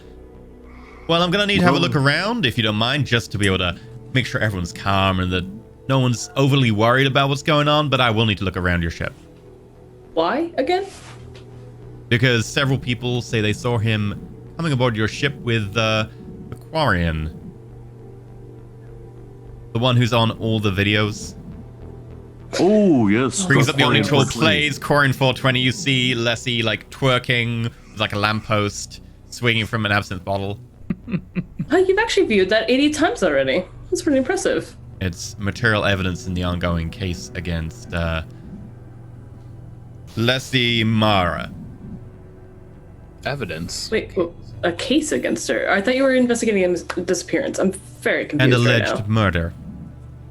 Well, I'm going to need to have a look around, if you don't mind, just to be able to make sure everyone's calm and that no one's overly worried about what's going on, but I will need to look around your ship. Why, again? Because several people say they saw him coming aboard your ship with the Quarian. The one who's on all the videos. Oh, yes. Brings up the Omni tool, plays Quarian 420. You see Leslie, like, twerking with, like, a lamppost, swinging from an absinthe bottle. Oh, you've actually viewed that 80 times already. That's pretty impressive. It's material evidence in the ongoing case against Leslie Mara. Evidence. Wait, a case against her? I thought you were investigating a disappearance. I'm very confused And right alleged now. murder.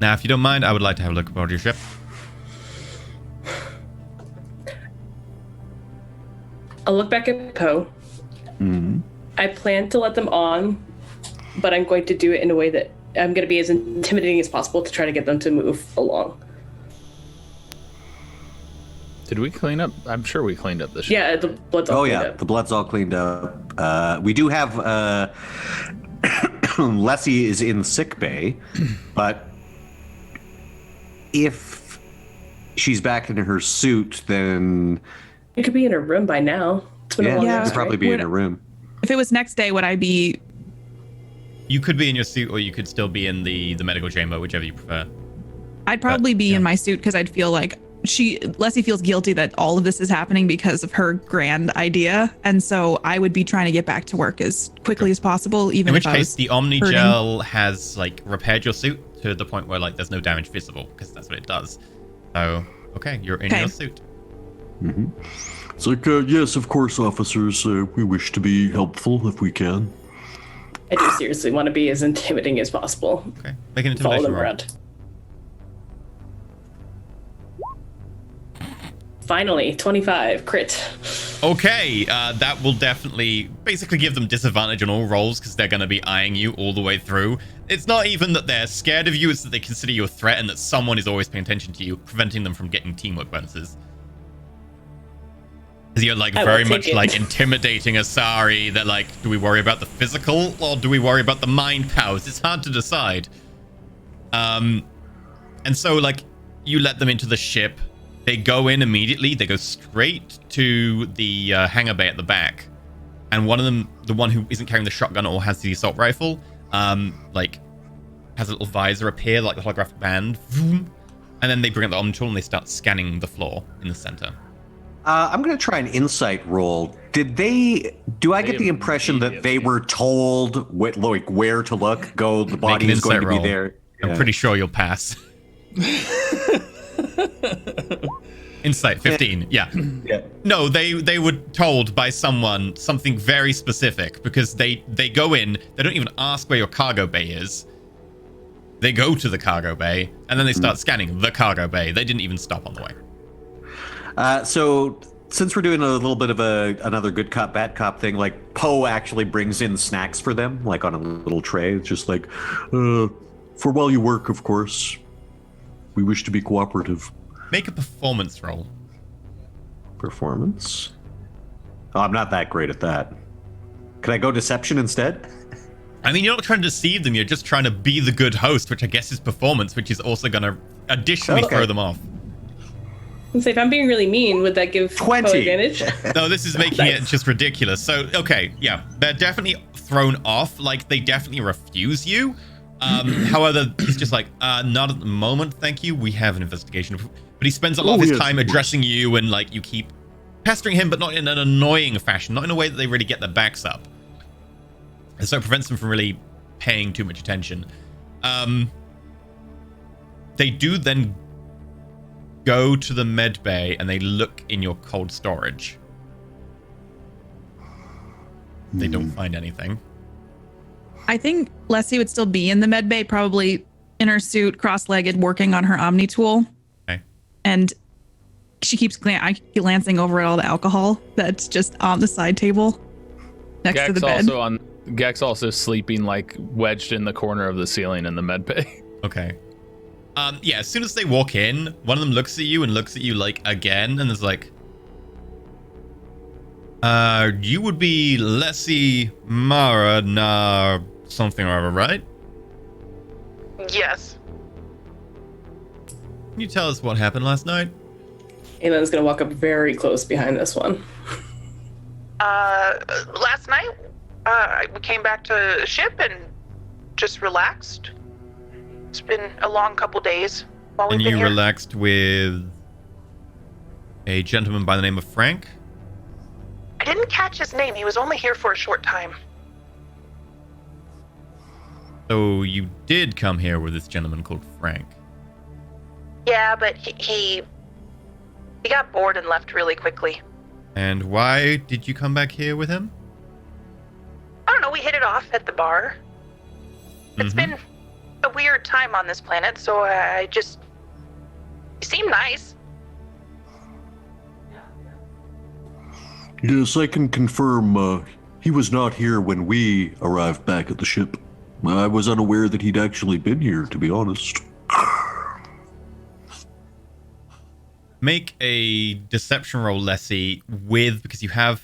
Now, if you don't mind, I would like to have a look aboard your ship. I'll look back at Poe. Mhm. I plan to let them on, but I'm going to do it in a way that I'm going to be as intimidating as possible to try to get them to move along. Did we clean up? I'm sure we cleaned up the ship. Yeah, the blood's all Oh cleaned yeah, up. the blood's all cleaned up. We do have Lessie is in sick bay, but if she's back in her suit, then It could be in her room by now. It's been a long Yeah. she'd day. probably be in Would- her room. If it was next day, would I be? You could be in your suit, or you could still be in the medical chamber, whichever you prefer. I'd probably be yeah. in my suit because I'd feel like Leslie feels guilty that all of this is happening because of her grand idea, and so I would be trying to get back to work as quickly as possible, even In which if I case, was the Omni Gel has like repaired your suit to the point where like there's no damage visible, because that's what it does. So, okay, you're in Okay. your suit. It's like, yes, of course, officers. We wish to be helpful if we can. I do seriously want to be as intimidating as possible. Okay, make an Follow intimidation them roll. around. Finally, 25 crit. Okay, that will definitely basically give them disadvantage on all rolls because they're going to be eyeing you all the way through. It's not even that they're scared of you, it's that they consider you a threat and that someone is always paying attention to you, preventing them from getting teamwork bonuses. Because you're like I will very take much it. like intimidating Asari. They're like, do we worry about the physical or do we worry about the mind powers? It's hard to decide. And so like you let them into the ship. They go in immediately. They go straight to the hangar bay at the back. And one of them, the one who isn't carrying the shotgun or has the assault rifle, like has a little visor appear, like the holographic band. Vroom, and then they bring out the Omni tool and they start scanning the floor in the center. I'm going to try an insight roll. Do I get the impression that they were told where to look? Go, the body an is going insight to roll. be there. I'm Yeah. pretty sure you'll pass. Insight 15. Yeah. Yeah. No, they were told by someone something very specific because they go in, they don't even ask where your cargo bay is. They go to the cargo bay and then they start scanning the cargo bay. They didn't even stop on the way. So since we're doing a little bit of another good cop, bad cop thing, like Poe actually brings in snacks for them, like on a little tray. It's just like, for while you work, of course. We wish to be cooperative. Make a performance roll. Performance? Oh, I'm not that great at that. Could I go deception instead? I mean, you're not trying to deceive them. You're just trying to be the good host, which I guess is performance, which is also going to additionally Okay. throw them off. Let's say if I'm being really mean, would that give 20. Poe advantage? No, this is making it just ridiculous. So, okay, yeah, they're definitely thrown off. Like, they definitely refuse you. However, he's just like, not at the moment, thank you. We have an investigation. But he spends a lot of his yes, time of course. addressing you, and like you keep pestering him, but not in an annoying fashion, not in a way that they really get their backs up. And so it prevents them from really paying too much attention. They do then go to the med bay and they look in your cold storage. They don't find anything. I think Leslie would still be in the med bay, probably in her suit, cross-legged, working on her Omni tool. Okay. And she keeps glancing over at all the alcohol that's just on the side table next to the bed. Gek's also sleeping like wedged in the corner of the ceiling in the med bay. Okay. Yeah, as soon as they walk in, one of them looks at you and looks at you like again and is like, you would be Leslie Mara na something or other, right? Yes. Can you tell us what happened last night? Aylan's gonna walk up very close behind this one. Last night, we came back to ship and just relaxed. It's been a long couple days while we've And been you here. relaxed with a gentleman by the name of Frank? I didn't catch his name. He was only here for a short time. So you did come here with this gentleman called Frank. Yeah, but he got bored and left really quickly. And why did you come back here with him? I don't know, we hit it off at the bar. It's been a weird time on this planet, so you seem nice. Yes, I can confirm he was not here when we arrived back at the ship. I was unaware that he'd actually been here, to be honest. Make a deception roll, Leslie, because you have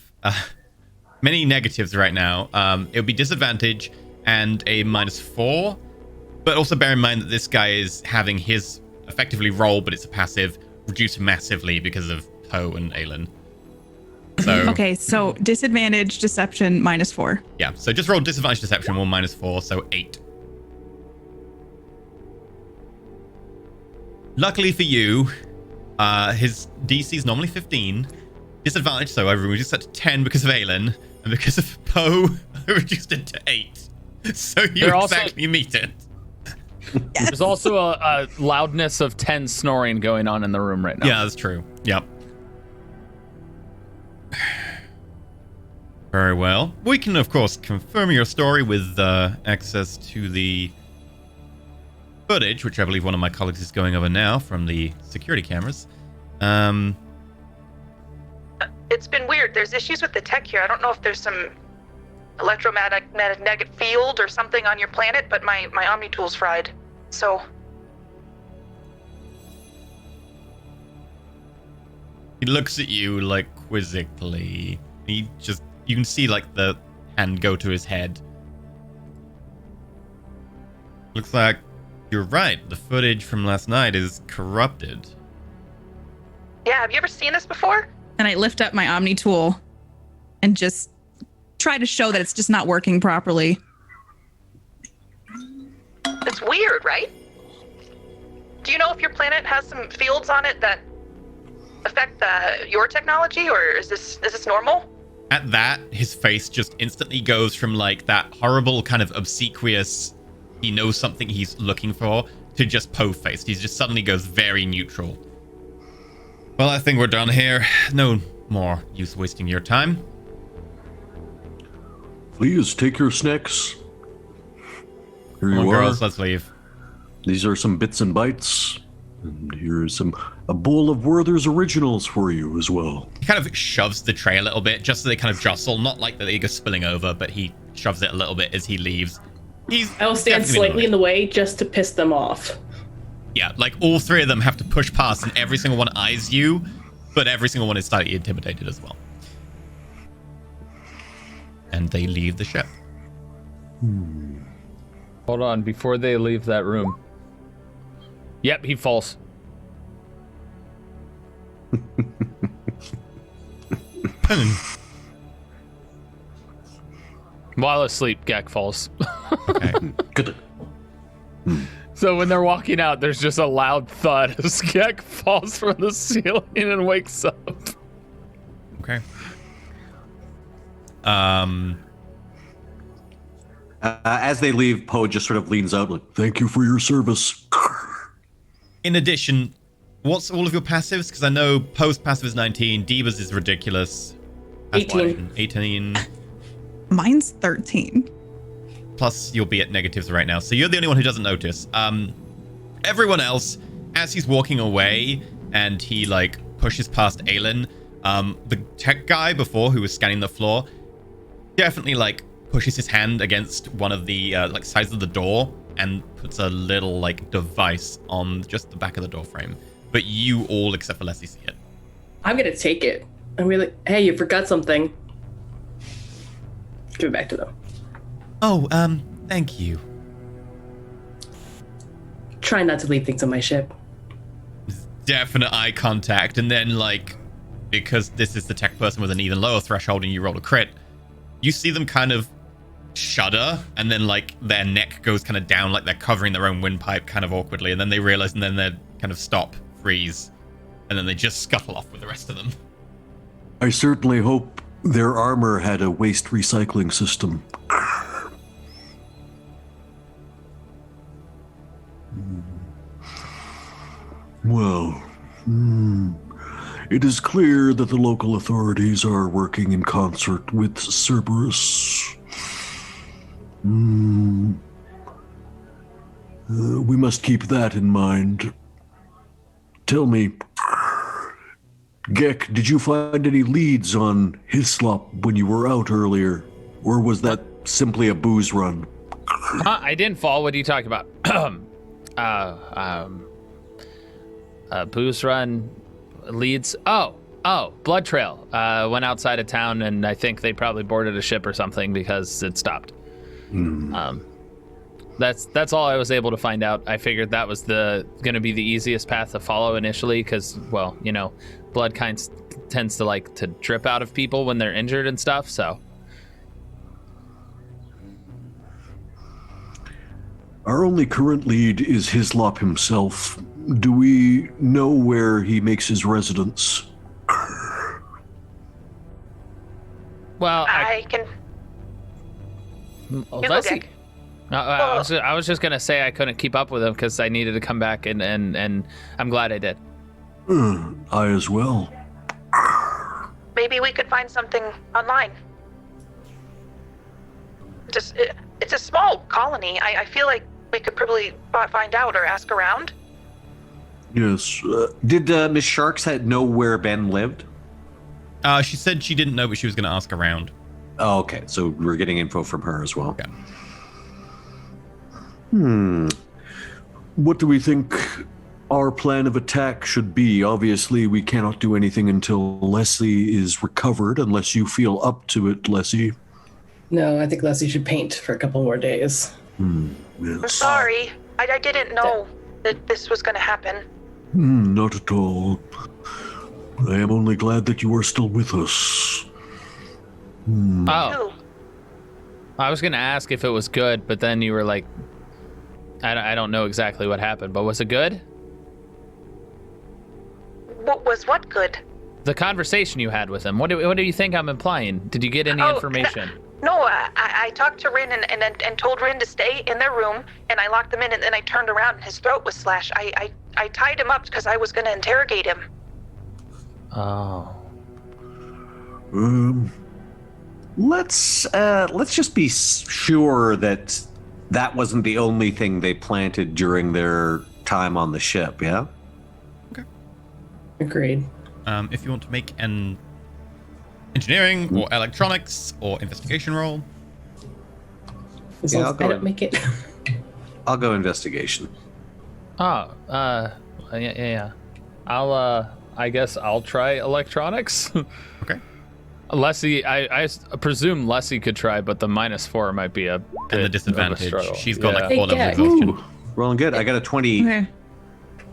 many negatives right now. It would be disadvantage and a -4. But also bear in mind that this guy is having his effectively roll, but it's a passive, reduced massively because of Poe and Aelin. So Okay, so disadvantage, deception, -4. yeah, so just roll disadvantage deception, roll -4, so 8. Luckily for you, his DC is normally 15. Disadvantage, so I reduced that to 10 because of Aelin, and because of Poe, I reduced it to 8. So you exactly meet it. Yes. There's also a loudness of 10 snoring going on in the room right now. Yeah, that's true. Yep. Very well. We can, of course, confirm your story with access to the footage, which I believe one of my colleagues is going over now from the security cameras. It's been weird. There's issues with the tech here. I don't know if there's some electromagnetic field or something on your planet, but my Omni tool's fried. So he looks at you like quizzically. You can see like the hand go to his head. Looks like you're right. The footage from last night is corrupted. yeah, have you ever seen this before? And I lift up my Omni tool and just try to show that it's just not working properly. It's weird, right? Do you know if your planet has some fields on it that affect your technology, or is this normal? At that, his face just instantly goes from like that horrible kind of obsequious, he knows something he's looking for, to just Poe-faced. He just suddenly goes very neutral. Well, I think we're done here. No more use wasting your time. Please take your snacks. Here Come on, you are. girls, let's leave. These are some bits and bites. And here's a bowl of Werther's Originals for you as well. He kind of shoves the tray a little bit, just so they kind of jostle. Not like that they go spilling over, but he shoves it a little bit as he leaves. I will stand slightly in the way just to piss them off. Yeah, like all three of them have to push past, and every single one eyes you, but every single one is slightly intimidated as well. And they leave the ship. Hold on, before they leave that room. Yep, he falls. While asleep, Gek falls. Okay. Good. So when they're walking out, there's just a loud thud as Gek falls from the ceiling and wakes up. Okay. As they leave, Poe just sort of leans out like, Thank you for your service. In addition, what's all of your passives? Because I know Poe's passive is 19, Diva's is ridiculous. 18. 18. Mine's 13. Plus, you'll be at negatives right now, so you're the only one who doesn't notice. Everyone else, as he's walking away and he like pushes past Aelin, the tech guy before who was scanning the floor definitely like pushes his hand against one of the like sides of the door and puts a little like device on just the back of the door frame. But you all, except for Leslie, see it. I'm gonna take it. I'm gonna be like, hey, you forgot something. Give it back to them. Oh, thank you. Try not to leave things on my ship. Definite eye contact, and then like, because this is the tech person with an even lower threshold and you roll a crit, you see them kind of shudder, and then like their neck goes kind of down like they're covering their own windpipe kind of awkwardly, and then they realize, and then they kind of stop, freeze, and then they just scuttle off with the rest of them. I certainly hope their armor had a waste recycling system. Well, It is clear that the local authorities are working in concert with Cerberus. We must keep that in mind. Tell me, Gek, did you find any leads on Hislop when you were out earlier? Or was that simply a booze run? I didn't fall. What are you talking about? Booze run leads. Oh, blood trail. Went outside of town, and I think they probably boarded a ship or something because it stopped. That's all I was able to find out. I figured that was going to be the easiest path to follow initially, because, well, you know, blood tends to like to drip out of people when they're injured and stuff. So. Our only current lead is Hislop himself. Do we know where he makes his residence? Well, I can. Let's see. I was just gonna say I couldn't keep up with him because I needed to come back, and I'm glad I did. I as well. Maybe we could find something online. It's a small colony. I feel like we could probably find out or ask around. Yes. Did Miss Sharks know where Ben lived? She said she didn't know, but she was going to ask around. Oh, okay. So we're getting info from her as well. Yeah. What do we think our plan of attack should be? Obviously, we cannot do anything until Leslie is recovered, unless you feel up to it, Leslie. No, I think Leslie should paint for a couple more days. Yes. I'm sorry. I didn't know that this was going to happen. Not at all. I am only glad that you are still with us. Oh. I was going to ask if it was good, but then you were like, I don't know exactly what happened, but was it good? What good? The conversation you had with him. What do you think I'm implying? Did you get any information? No, I talked to Rin and told Rin to stay in their room, and I locked them in, and then I turned around and his throat was slashed. I tied him up because I was going to interrogate him. Oh. Let's just be sure that that wasn't the only thing they planted during their time on the ship, yeah? Okay. Agreed. If you want to make an engineering or electronics or investigation roll. As long as I don't make it. I'll go investigation. Yeah. I guess I'll try electronics. Okay. Leslie, I presume Leslie could try, but the -4 might be a bit And the disadvantage. of a struggle. She's got Yeah. like 4 levels of Ooh, exhaustion. rolling good. I got a 20. Okay.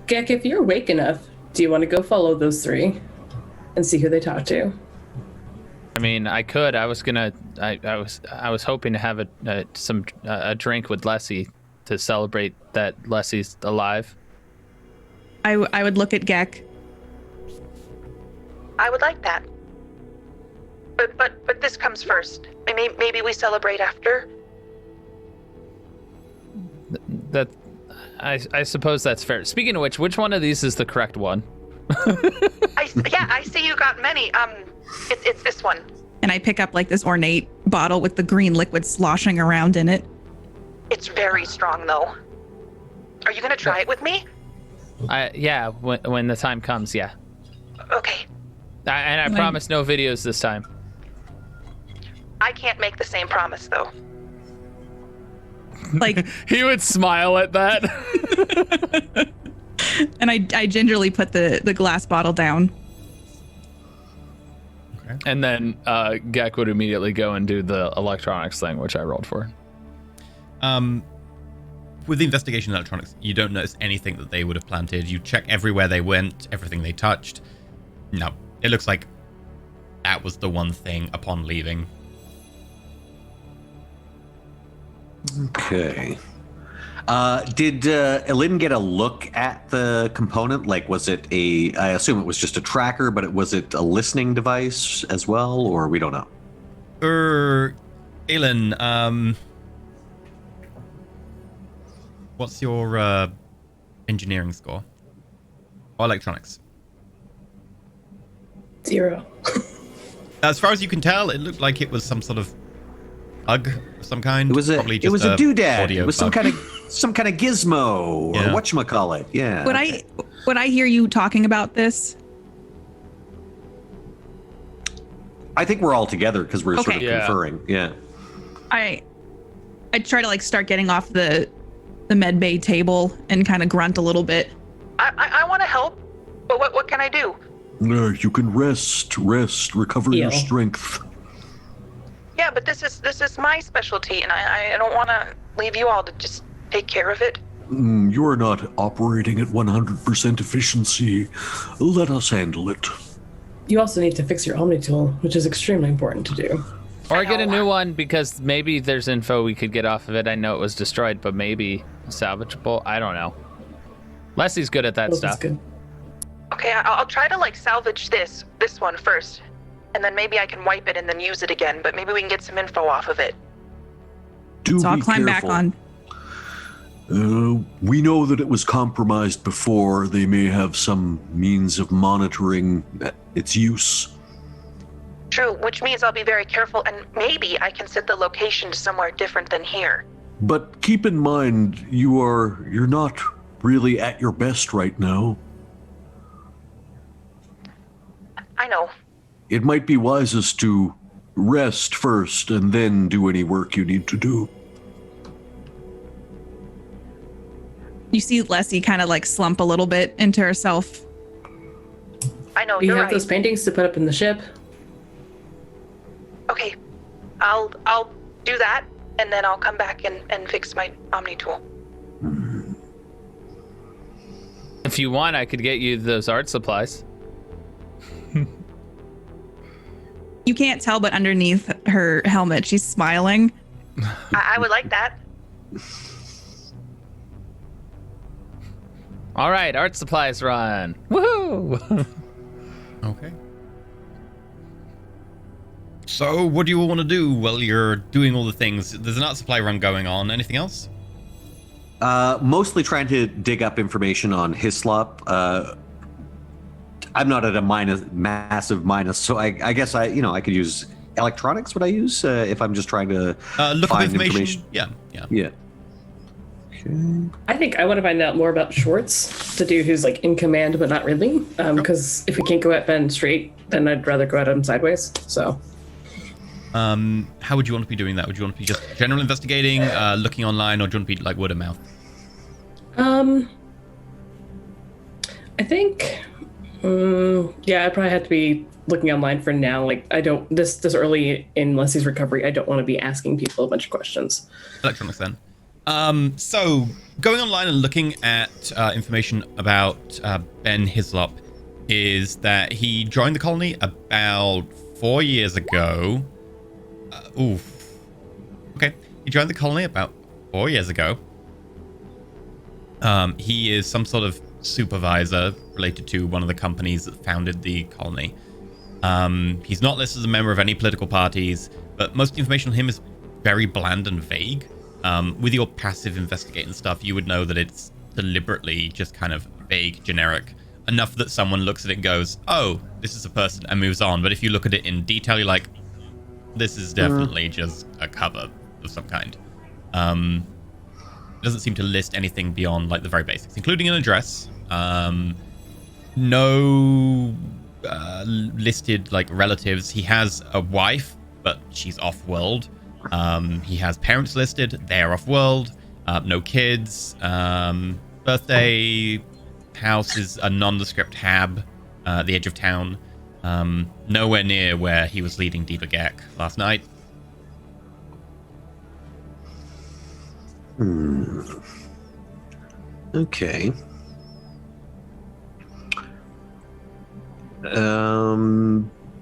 Gek, if you're awake enough, do you want to go follow those three and see who they talk to? I mean, I could. I was gonna. I was hoping to have a drink with Leslie to celebrate that Leslie's alive. I would look at Gek. I would like that. But this comes first. Maybe we celebrate after. That I suppose that's fair. Speaking of which one of these is the correct one? I see you got many. It's this one. And I pick up like this ornate bottle with the green liquid sloshing around in it. It's very strong, though. Are you gonna try it with me? Yeah. When the time comes, yeah. Okay. I promise no videos this time. I can't make the same promise, though. Like He would smile at that. and I gingerly put the glass bottle down. Okay. And then Gek would immediately go and do the electronics thing, which I rolled for. With the investigation electronics, you don't notice anything that they would have planted. You check everywhere they went, everything they touched. No, it looks like that was the one thing upon leaving. Okay. Did Elin get a look at the component? Like, was it I assume it was just a tracker, but was it a listening device as well, or we don't know? Elin, what's your engineering score? Or electronics? 0. As far as you can tell, it looked like it was some sort of bug of some kind. It was a Probably it just was a doodad. audio It was bug. some kind of gizmo Yeah. or whatchamacallit. Yeah. Would I hear you talking about this? I think we're all together because we're sort of Okay. Yeah. conferring. Yeah. I try to like start getting off the med bay table and kind of grunt a little bit. I want to help, but what can I do? You can rest, recover your Heal. strength. Yeah, but this is my specialty, and I don't want to leave you all to just take care of it. You are not operating at 100% efficiency. Let us handle it. You also need to fix your Omni tool, which is extremely important to do. Or get a new one, because maybe there's info we could get off of it. I know it was destroyed, but maybe salvageable. I don't know. Leslie's good at that Both is stuff. good. Okay, I'll try to like salvage this one first, and then maybe I can wipe it and then use it again. But maybe we can get some info off of it. Do So I'll be climb careful. back on. We know that it was compromised before. They may have some means of monitoring its use. True, which means I'll be very careful, and maybe I can set the location to somewhere different than here. But keep in mind, you're not really at your best right now. I know. It might be wisest to rest first and then do any work you need to do. You see Leslie kind of like slump a little bit into herself. I know. We You're have right. those paintings to put up in the ship. Okay, I'll do that, and then I'll come back and fix my Omni tool. If you want, I could get you those art supplies. You can't tell, but underneath her helmet, she's smiling. I would like that. All right, art supplies run. Woohoo! Okay. So, what do you all want to do while you're doing all the things? There's an art supply run going on. Anything else? Mostly trying to dig up information on Hislop. I'm not at a massive minus, so I guess I could use electronics. Would I use if I'm just trying to Look up find information. Yeah. Yeah. I think I want to find out more about Schwartz, the dude who's like in command but not really. Because if we can't go at Ben straight, then I'd rather go at him sideways. So. How would you want to be doing that? Would you want to be just general investigating, looking online, or do you want to be like word of mouth? I think, I'd probably have to be looking online for now. Like, I don't, this early in Leslie's recovery, I don't want to be asking people a bunch of questions. Electronics then. So going online and looking at information about Ben Hislop is that he joined the colony about 4 years ago. Okay. He joined the colony about 4 years ago. He is some sort of supervisor related to one of the companies that founded the colony. He's not listed as a member of any political parties, but most information on him is very bland and vague. With your passive investigating stuff, you would know that it's deliberately just kind of vague, generic, enough that someone looks at it and goes, oh, this is a person, and moves on. But if you look at it in detail, you're like, this is definitely just a cover of some kind. It doesn't seem to list anything beyond like the very basics, including an address. No listed like relatives. He has a wife, but she's off-world. He has parents listed. They're off-world. No kids. Birthday house is a nondescript hab at the edge of town. Nowhere near where he was leading Deepa Gek last night. Okay.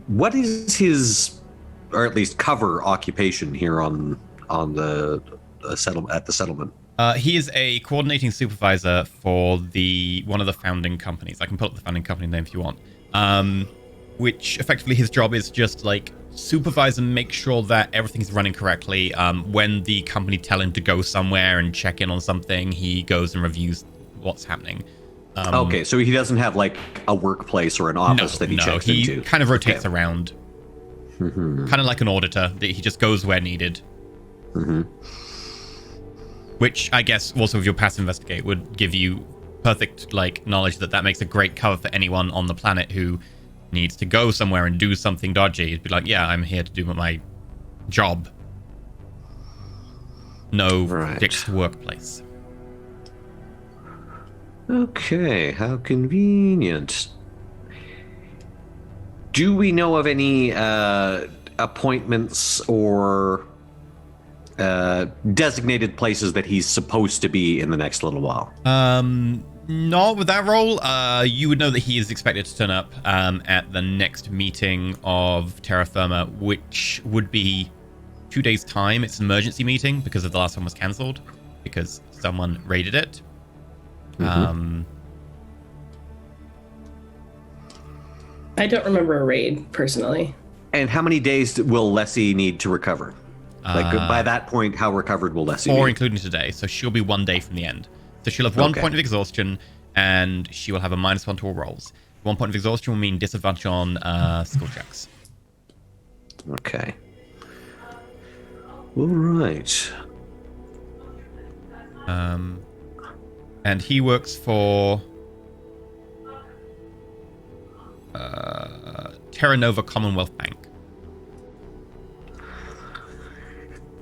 What is his, or at least cover occupation here on the settlement at the settlement? He is a coordinating supervisor for one of the founding companies. I can pull up the founding company name if you want. Which effectively his job is just like supervise and make sure that everything's running correctly. When the company tell him to go somewhere and check in on something, he goes and reviews what's happening. Okay, so he doesn't have like a workplace or an office that he checks into. He kind of rotates around. Kind of like an auditor, that he just goes where needed. Which I guess also with your passive investigate would give you perfect like knowledge that makes a great cover for anyone on the planet who needs to go somewhere and do something dodgy. It'd be like, yeah, I'm here to do my job. No fixed workplace. Okay, how convenient. Do we know of any appointments or designated places that he's supposed to be in the next little while? Not with that role. You would know that he is expected to turn up at the next meeting of Terra Firma, which would be 2 days' time. It's an emergency meeting because of the last one was cancelled because someone raided it. I don't remember a raid personally. And how many days will Lessie need to recover? Like by that point, how recovered will Lessie be? 4 including today, so she'll be 1 day from the end. So she'll have 1 point of exhaustion, and she will have a -1 to all rolls. 1 point of exhaustion will mean disadvantage on skill checks. Okay. All right. And he works for Terra Nova Commonwealth Bank.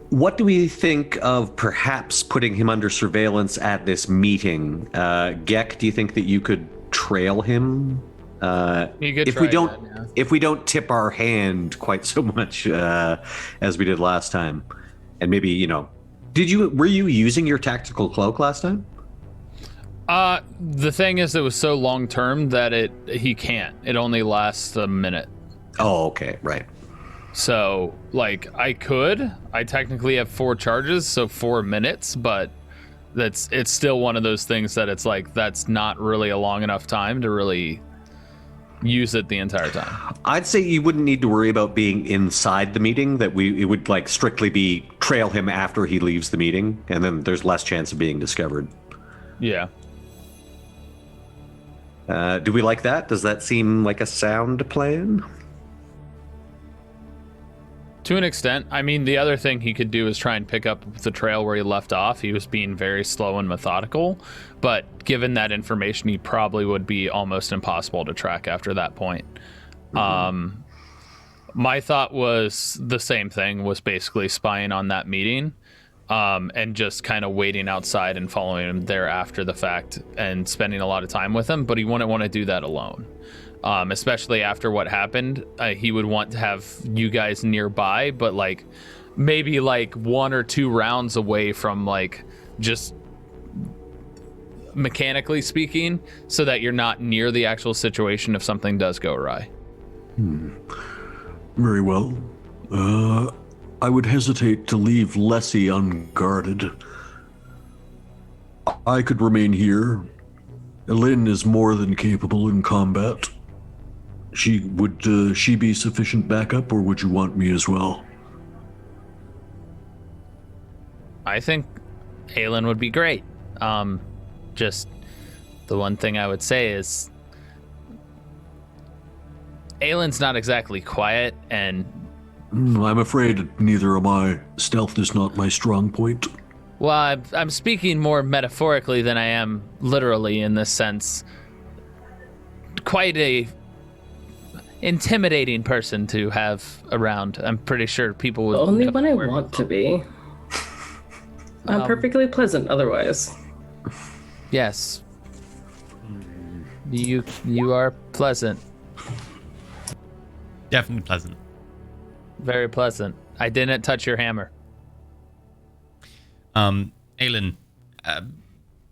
What do we think of perhaps putting him under surveillance at this meeting? Gek, do you think that you could trail him? You could if try we don't, that, yeah. if we don't tip our hand quite so much as we did last time, and maybe were you using your tactical cloak last time? The thing is, it was so long term that he can't. It only lasts a minute. Oh, okay, right. So, like, I technically have 4 charges, so 4 minutes, but it's still one of those things that it's like, that's not really a long enough time to really use it the entire time. I'd say you wouldn't need to worry about being inside the meeting, that it would like strictly be trail him after he leaves the meeting, and then there's less chance of being discovered. Yeah. Do we like that? Does that seem like a sound plan? To an extent. I mean, the other thing he could do is try and pick up the trail where he left off. He was being very slow and methodical, but given that information, he probably would be almost impossible to track after that point. My thought was the same thing, was basically spying on that meeting, and just kind of waiting outside and following him there after the fact and spending a lot of time with him, but he wouldn't want to do that alone. Especially after what happened, he would want to have you guys nearby, but like maybe like 1 or 2 rounds away from like just mechanically speaking, so that you're not near the actual situation if something does go awry. Very well. I would hesitate to leave Lessie unguarded. I could remain here. Elin is more than capable in combat. Would she be sufficient backup, or would you want me as well? I think Aelin would be great. Just the one thing I would say is Aelin's not exactly quiet, and I'm afraid neither am I. Stealth is not my strong point. well, I'm speaking more metaphorically than I am literally in this sense. Quite a intimidating person to have around. I'm pretty sure people would Only when I want to be. I'm perfectly pleasant otherwise. Yes. You are pleasant. Definitely pleasant. Very pleasant. I didn't touch your hammer. Aelin,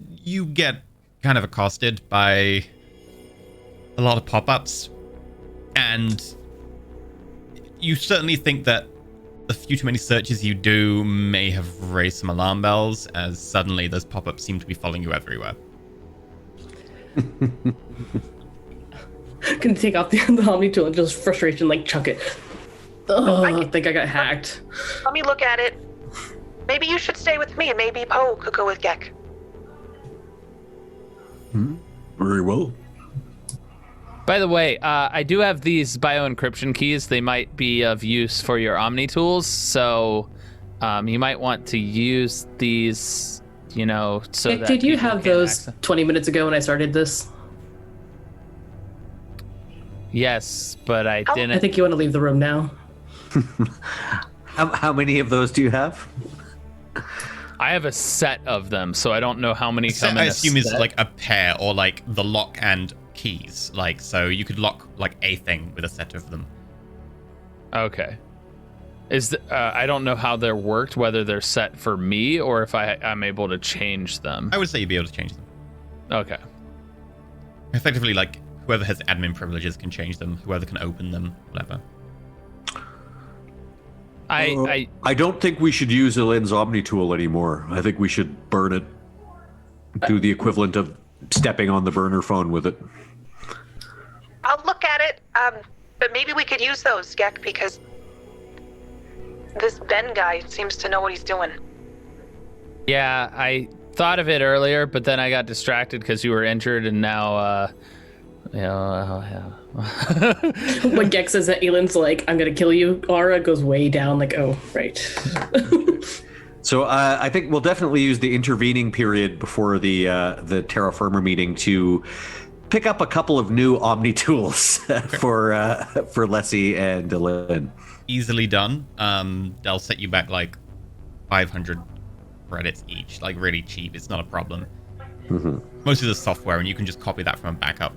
you get kind of accosted by a lot of pop-ups, and you certainly think that the few too many searches you do may have raised some alarm bells, as suddenly those pop-ups seem to be following you everywhere. Can take off the Omni tool and just frustration, like chuck it. Oh, I think I got hacked. Let me look at it. Maybe you should stay with me, and maybe Poe could go with Gek. Very well. By the way, I do have these bio-encryption keys. They might be of use for your Omni tools, so you might want to use these, so that Did you people have can those access- 20 20 minutes ago when I started this? Yes, but I I didn't. think you want to leave the room now. How many of those do you have? I have a set of them, so I don't know how many So come I in a assume is set. like a pair or like the lock and keys. Like, so you could lock like a thing with a set of them. Okay. I don't know how they're worked, whether they're set for me or if I'm able to change them. I would say you'd be able to change them. Okay. Effectively, like whoever has admin privileges can change them. Whoever can open them, whatever. I I don't think we should use Elin's Omni tool anymore. I think we should burn it. Do the equivalent of stepping on the burner phone with it. I'll look at it. But maybe we could use those, Gek, because this Ben guy seems to know what he's doing. Yeah, I thought of it earlier, but then I got distracted because you were injured, and now, When Gex says that Elin's like, I'm going to kill you, aura goes way down, like, oh, right. So I think we'll definitely use the intervening period before the Terra Firma meeting to pick up a couple of new Omni tools for Lessie and Elin. Easily done. They'll set you back like 500 credits each, like really cheap. It's not a problem. Mm-hmm. Most of the software, and you can just copy that from a backup.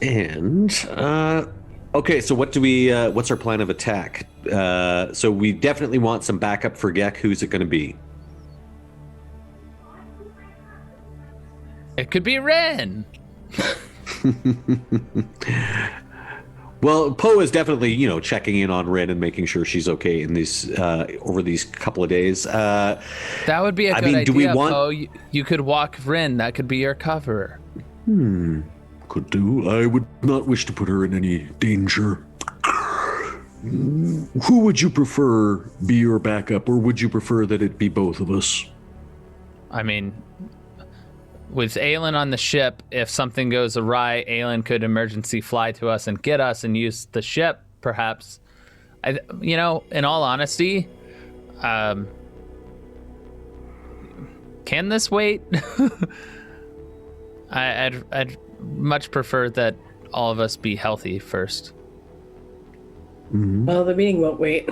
And okay, so what do we? What's our plan of attack? So we definitely want some backup for Gek. Who's it going to be? it could be Ren. Well, Poe is definitely, checking in on Rin and making sure she's okay in these over these couple of days. That would be a good idea. Do we want? Poe. You could walk Ren. That could be your cover. Could do. I would not wish to put her in any danger. Who would you prefer be your backup, or would you prefer that it be both of us? I mean, with Aelin on the ship, if something goes awry, Aelin could emergency fly to us and get us and use the ship, perhaps. In all honesty, can this wait? I'd much prefer that all of us be healthy first. Well, the meeting won't wait.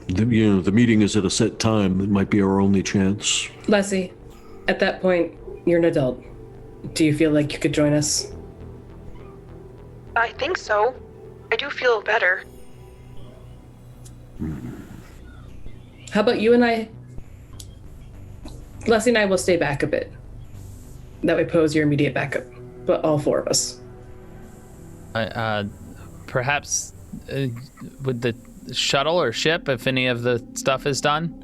The meeting is at a set time. It might be our only chance. Leslie, at that point, you're an adult. Do you feel like you could join us? I think so. I do feel better. How about you and I? Leslie and I will stay back a bit. That way Poe's your immediate backup. But all four of us. Perhaps with the shuttle or ship, if any of the stuff is done?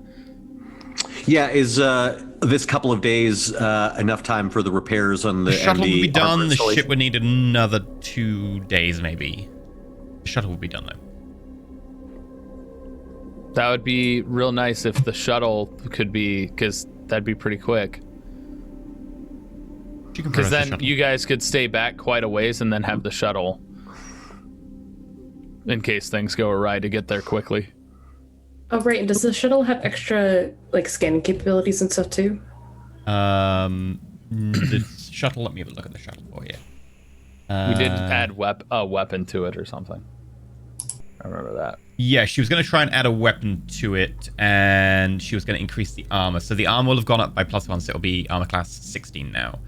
Yeah, is this couple of days enough time for the repairs on the shuttle and would be the armor done. The installation? ship would need another 2 days, maybe. The shuttle would be done though. That would be real nice if the shuttle could be, because that'd be pretty quick. Because then you guys could stay back quite a ways and then have the shuttle in case things go awry to get there quickly. Oh, right. And does the shuttle have extra, scanning capabilities and stuff, too? The shuttle. Let me have a look at the shuttle for you. We did add a weapon to it or something. I remember that. Yeah, she was going to try and add a weapon to it, and she was going to increase the armor. So the armor will have gone up by +1, so it'll be armor class 16 now.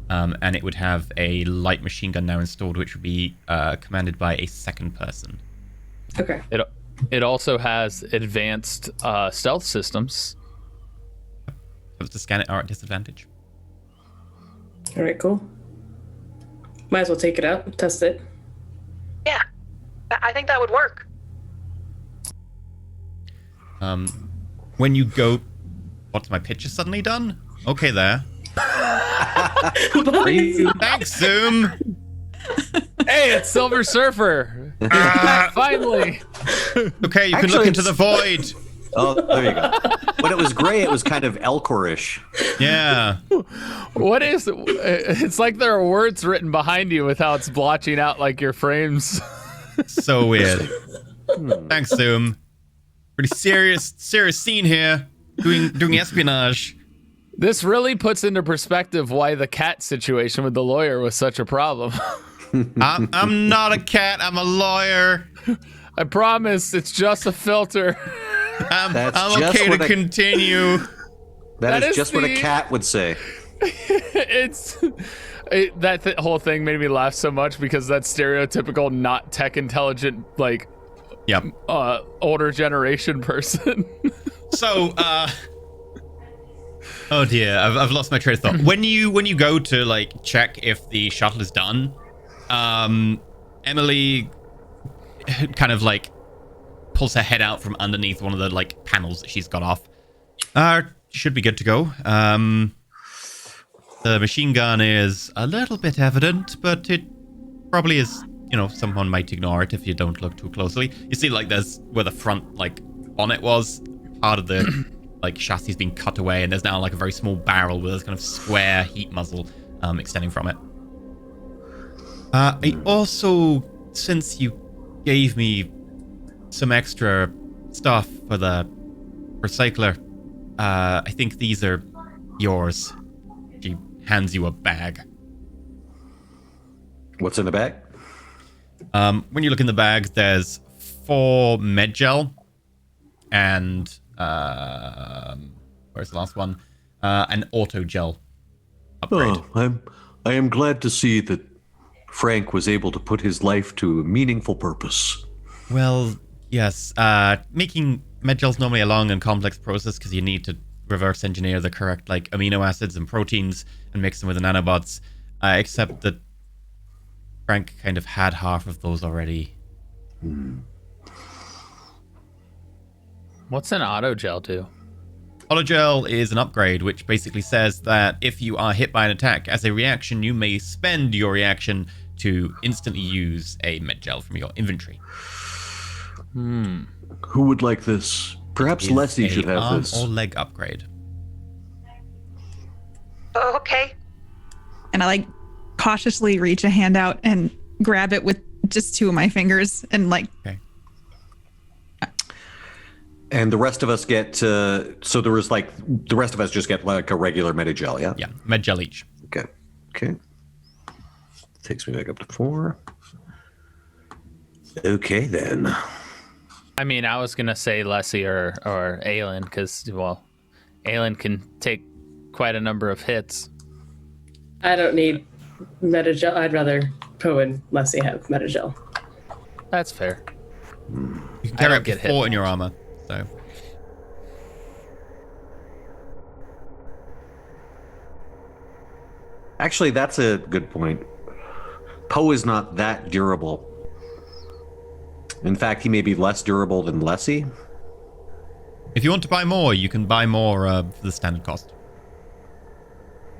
And it would have a light machine gun now installed, which would be commanded by a second person. Okay. It also has advanced stealth systems. So to scan it are at disadvantage. All right, cool. Might as well take it out, test it. Yeah, I think that would work. When you go... What's my picture suddenly done? Okay, there. Thanks, Zoom. Hey, it's Silver Surfer. Finally. Okay, you can Actually, look into the void. Oh, there you go. When it was gray, it was kind of Elcorish. Yeah. What is it? It's like there are words written behind you with how it's blotching out like your frames. So weird. Thanks, Zoom. Pretty serious scene here. Doing espionage. This really puts into perspective why the cat situation with the lawyer was such a problem. I'm not a cat. I'm a lawyer. I promise, it's just a filter. I'm just okay what to continue. That is just what a the- cat would say. Whole thing made me laugh so much because that stereotypical not tech intelligent like Yep. older generation person. So, oh dear, I've lost my train of thought. When you go to like check if the shuttle is done, Emily kind of like pulls her head out from underneath one of the like panels that she's got off. Should be good to go. The machine gun is a little bit evident, but it probably is. You know, someone might ignore it if you don't look too closely. You see, like, there's where the front, like, bonnet was, part of the, like, chassis being cut away, and there's now, like, a very small barrel with this kind of square heat muzzle extending from it. I also, since you gave me some extra stuff for the recycler, I think these are yours. She hands you a bag. What's in the bag? When you look in the bag, there's 4 med gel and where's the last one? An auto gel upgrade. Oh, I am glad to see that Frank was able to put his life to a meaningful purpose. Well, yes. Making med gel's normally a long and complex process because you need to reverse engineer the correct like amino acids and proteins and mix them with the nanobots. Except that Frank kind of had half of those already. What's an autogel do? Autogel is an upgrade which basically says that if you are hit by an attack, as a reaction, you may spend your reaction to instantly use a med gel from your inventory. Who would like this? Perhaps Leslie should have arm this. or leg upgrade. Okay. And I like cautiously reach a hand out and grab it with just 2 of my fingers and like. Okay. And the rest of us get, so there was like, the rest of us just get like a regular Medigel, yeah? Yeah, med gel each. Okay. Takes me back up to 4. Okay, then. I mean, I was gonna say Leslie or Aelin because, well, Aelin can take quite a number of hits. I don't need Medigel. I'd rather Poe and Leslie have Medigel. That's fair. You can I carry don't up get to hit 4 in your much. armor. So Actually, that's a good point. Poe is not that durable. In fact, he may be less durable than Leslie. if you want to buy more, you can buy more for the standard cost.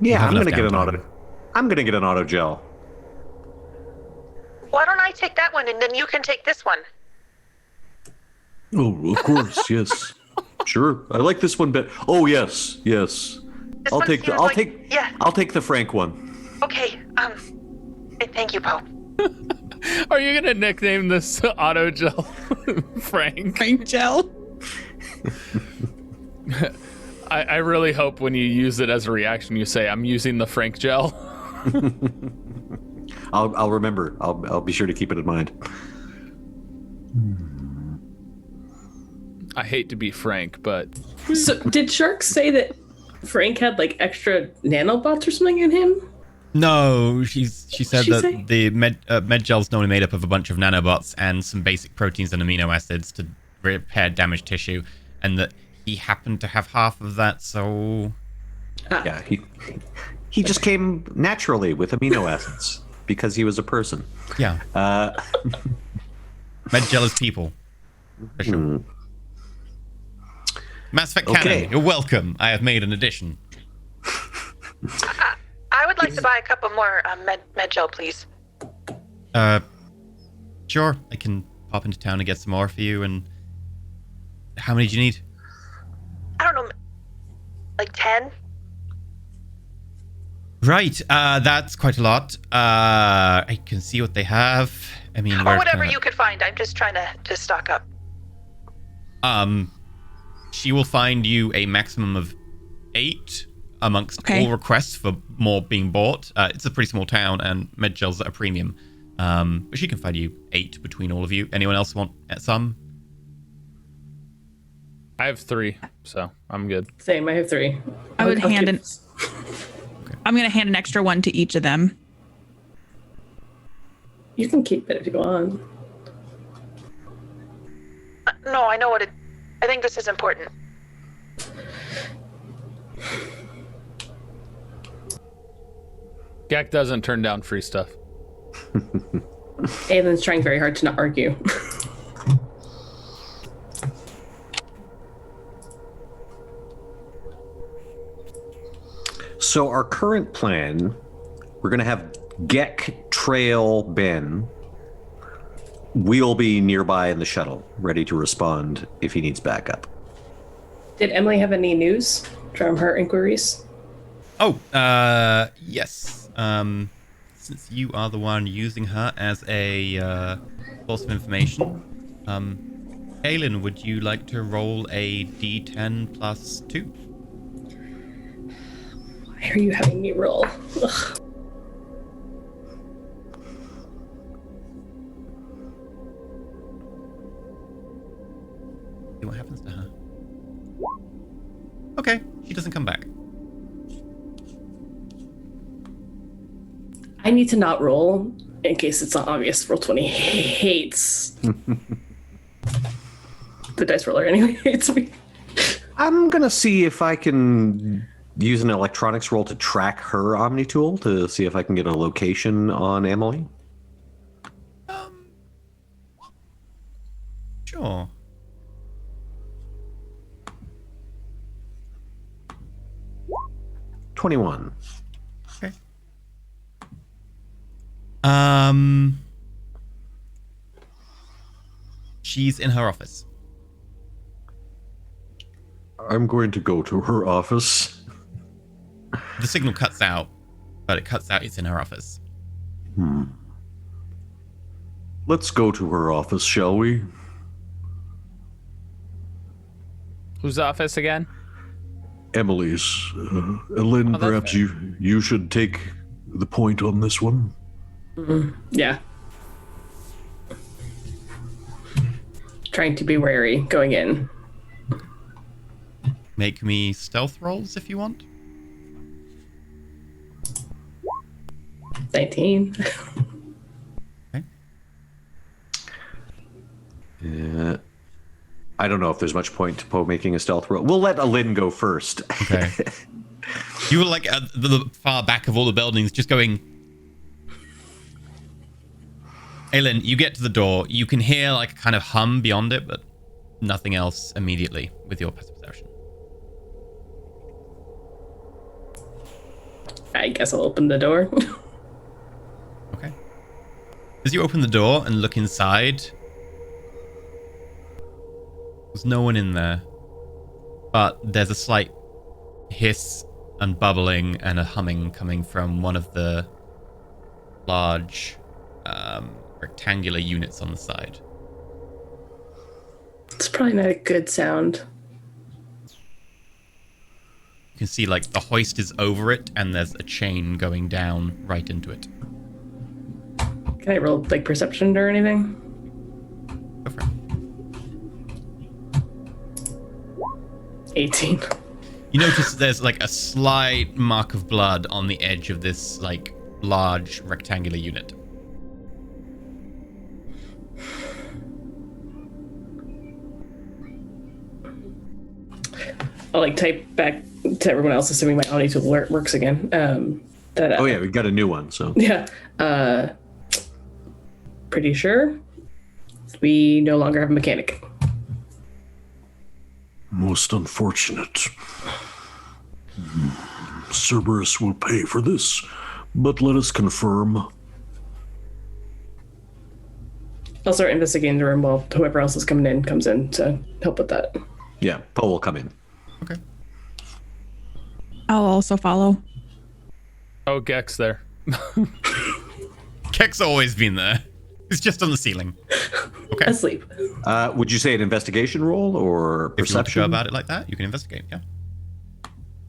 Yeah, have I'm enough gonna get an downtime. I'm gonna get an auto gel. Why don't I take that one and then you can take this one? Oh, of course, yes. Sure. I like this one better. Oh, yes. This I'll one take the seems like- Yeah. I'll take the Frank one. Okay. Thank you, Poe. Are you gonna nickname this autogel Frank? Frank gel. I really hope when you use it as a reaction, you say, "I'm using the Frank gel." I'll remember. I'll be sure to keep it in mind. I hate to be frank, but So, did Shark say that Frank had like extra nanobots or something in him? No, she said She that say? the med gel's normally made up of a bunch of nanobots and some basic proteins and amino acids to repair damaged tissue, and that he happened to have half of that, so Yeah, he just came naturally with amino acids because he was a person. yeah. Med gel is people. For sure. Mass Effect Okay. Canon, you're welcome. I have made an addition. I would like to buy a couple more med gel, please. Sure, I can pop into town and get some more for you. And how many do you need? Like 10? Right, that's quite a lot. I can see what they have. I mean, Or whatever you could find. I'm just trying to stock up. She will find you a maximum of 8 amongst Okay. all requests for more being bought. It's a pretty small town, and med gels at a premium. But she can find you 8 between all of you. Anyone else want some? I have 3, so I'm good. Same. I have 3. I would I'll hand keep- I'm going to hand an extra one to each of them. You can keep it if you want. No, I know what it... I think this is important. Gak doesn't turn down free stuff. Aylin's trying very hard to not argue. So our current plan, we're going to have Gek trail Ben. We'll be nearby in the shuttle, ready to respond if he needs backup. Did Emily have any news from her inquiries? Oh, yes. Since you are the one using her as a source of information, Aylin, would you like to roll a D10 plus 2? Why are you having me roll? Ugh. See what happens to her. Okay, she doesn't come back. I need to not roll in case it's not obvious. Roll20 hates the dice roller anyway. Hates me. I'm going to see if I can use an electronics roll to track her Omni tool to see if I can get a location on Emily. Sure. $21. Okay. She's in her office. I'm going to go to her office. The signal cuts out, but it cuts out. It's in her office. Let's go to her office, shall we? Whose office again? Emily's. Lynn, that's perhaps fair. you should take the point on this one. Yeah. Trying to be wary going in. Make me stealth rolls if you want. 19. Yeah. I don't know if there's much point to Poe making a stealth roll. We'll let Lynn go first. Okay. You were like at the far back of all the buildings, just going. Aylin, you get to the door. You can hear like a kind of hum beyond it, but nothing else immediately with your perception. I guess I'll open the door. Okay. As you open the door and look inside, there's no one in there, but there's a slight hiss and bubbling and a humming coming from one of the large rectangular units on the side. It's probably not a good sound. You can see like the hoist is over it and there's a chain going down right into it. Can I roll like perception or anything? Go for it. 18. You notice there's like a slight mark of blood on the edge of this like large rectangular unit. I'll like type back to everyone else, assuming my Omni tool works again. Oh yeah, we got a new one, so. Yeah. Pretty sure we no longer have a mechanic. Most unfortunate. Cerberus will pay for this, but let us confirm. I'll start investigating the room while whoever else is coming in comes in to help with that. Yeah, Poe will come in. Okay. I'll also follow. Oh, Gek's there. Kek's always been there. It's just on the ceiling. Okay. Asleep. Would you say an investigation roll or If you want to perception? go about it like that, you can investigate, yeah.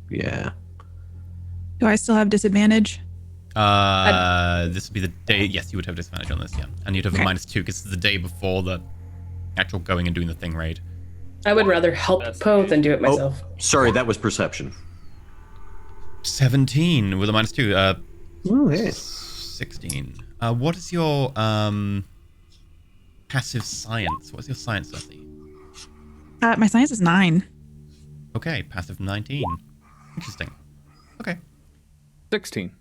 Yeah. Do I still have disadvantage? This would be the day. Yes, you would have disadvantage on this, yeah. And you'd have a Okay. -2 because it's the day before the actual going and doing the thing raid. I would rather help Poe than do it myself. Sorry, that was perception. 17 with a -2. Oh, hey. 16. What is your passive science? What's your science, Leslie? My science is 9. Okay, passive 19. Interesting. Okay. 16.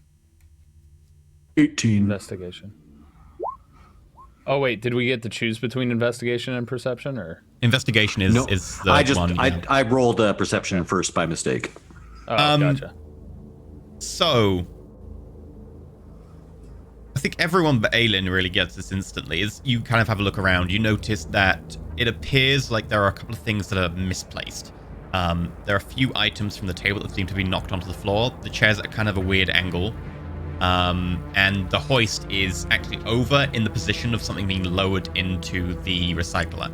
18. Investigation. Oh wait, did we get to choose between investigation and perception, or? Investigation is No, is the I just one. yeah. I rolled perception first by mistake. Oh, gotcha. So, I think everyone but Aelin really gets this instantly. Is you kind of have a look around, you notice that it appears like there are a couple of things that are misplaced. There are a few items from the table that seem to be knocked onto the floor. The chairs are at kind of a weird angle. And the hoist is actually over in the position of something being lowered into the recycler.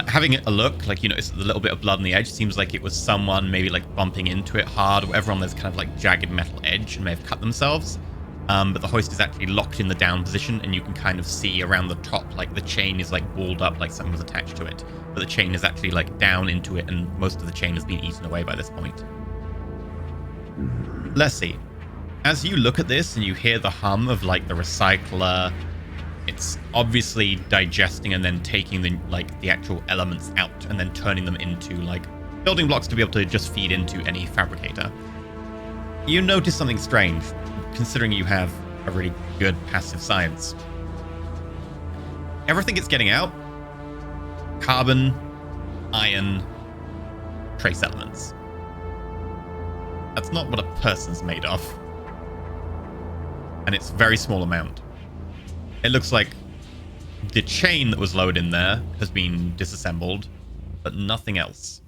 Having a look, like, you notice the little bit of blood on the edge, seems like it was someone maybe like bumping into it hard or whatever on this kind of like jagged metal edge and may have cut themselves. But the hoist is actually locked in the down position, and you can kind of see around the top, like the chain is like walled up like something was attached to it. But the chain is actually like down into it, and most of the chain has been eaten away by this point. Leslie, as you look at this and you hear the hum of like the recycler, it's obviously digesting and then taking the actual elements out and then turning them into like building blocks to be able to just feed into any fabricator. You notice something strange, considering you have a really good passive science. Everything it's getting out: carbon, iron, trace elements. That's not what a person's made of. And it's a very small amount. It looks like the chain that was lowered in there has been disassembled, but nothing else.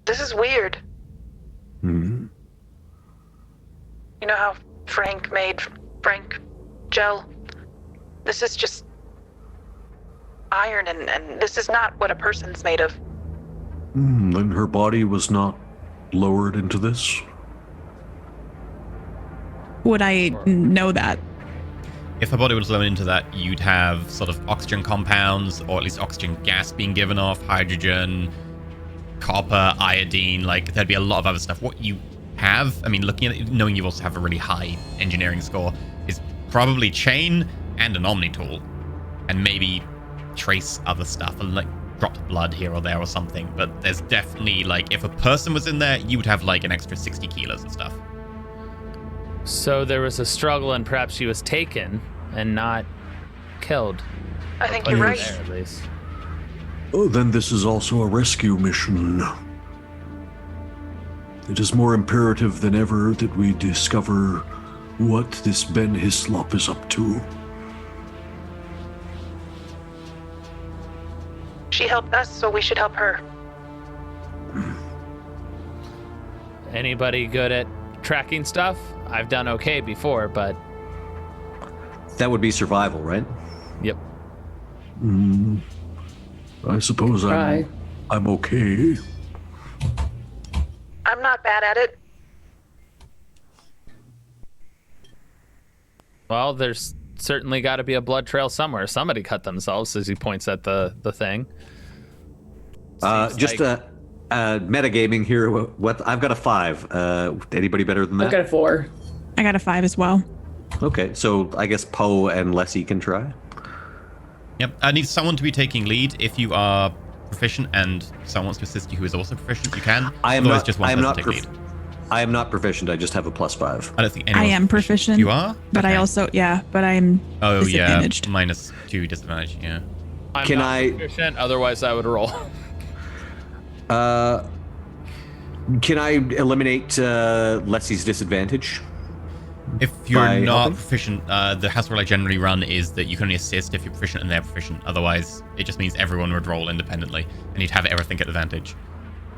This is weird. Hmm. You know how Frank made Frank gel? This is just iron, and this is not what a person's made of. Then her body was not lowered into this? Would I know that? If her body was lowered into that, you'd have sort of oxygen compounds, or at least oxygen gas being given off, hydrogen, copper, iodine, like there'd be a lot of other stuff. What you have, I mean, looking at it, knowing you also have a really high engineering score, is probably chain and an omni tool, and maybe trace other stuff, and like dropped blood here or there or something. But there's definitely, like, if a person was in there, you would have like an extra 60 kilos and stuff. So there was a struggle, and perhaps she was taken and not killed. I think Put you're her right. there, at least. Oh, then this is also a rescue mission. It is more imperative than ever that we discover what this Ben Hislop is up to. She helped us, so we should help her. Anybody good at tracking stuff? I've done okay before, but That would be survival, right? yep. I suppose Try. I'm okay. I'm not bad at it. Well, there's certainly got to be a blood trail somewhere. Somebody cut themselves, as he points at the thing. Seems Just like- metagaming here. What I've got a 5. Anybody better than that? I've got a 4. I got a 5 as well. Okay, so I guess Poe and Leslie can try. Yep, I need someone to be taking lead. If you are proficient and someone wants to assist you who is also proficient, you can. I am Otherwise, not. just one I am person not. take lead. I am not proficient. I just have a +5. I don't think I anyone's am proficient. You are? But I Okay. also, but I'm Oh, yeah. disadvantaged. -2 disadvantage, yeah. I'm Can not I- proficient, otherwise I would roll. Can I eliminate Leslie's disadvantage? If you're By not helping? proficient, the house rule I generally run is that you can only assist if you're proficient and they're proficient. Otherwise, it just means everyone would roll independently, and you'd have everything at advantage.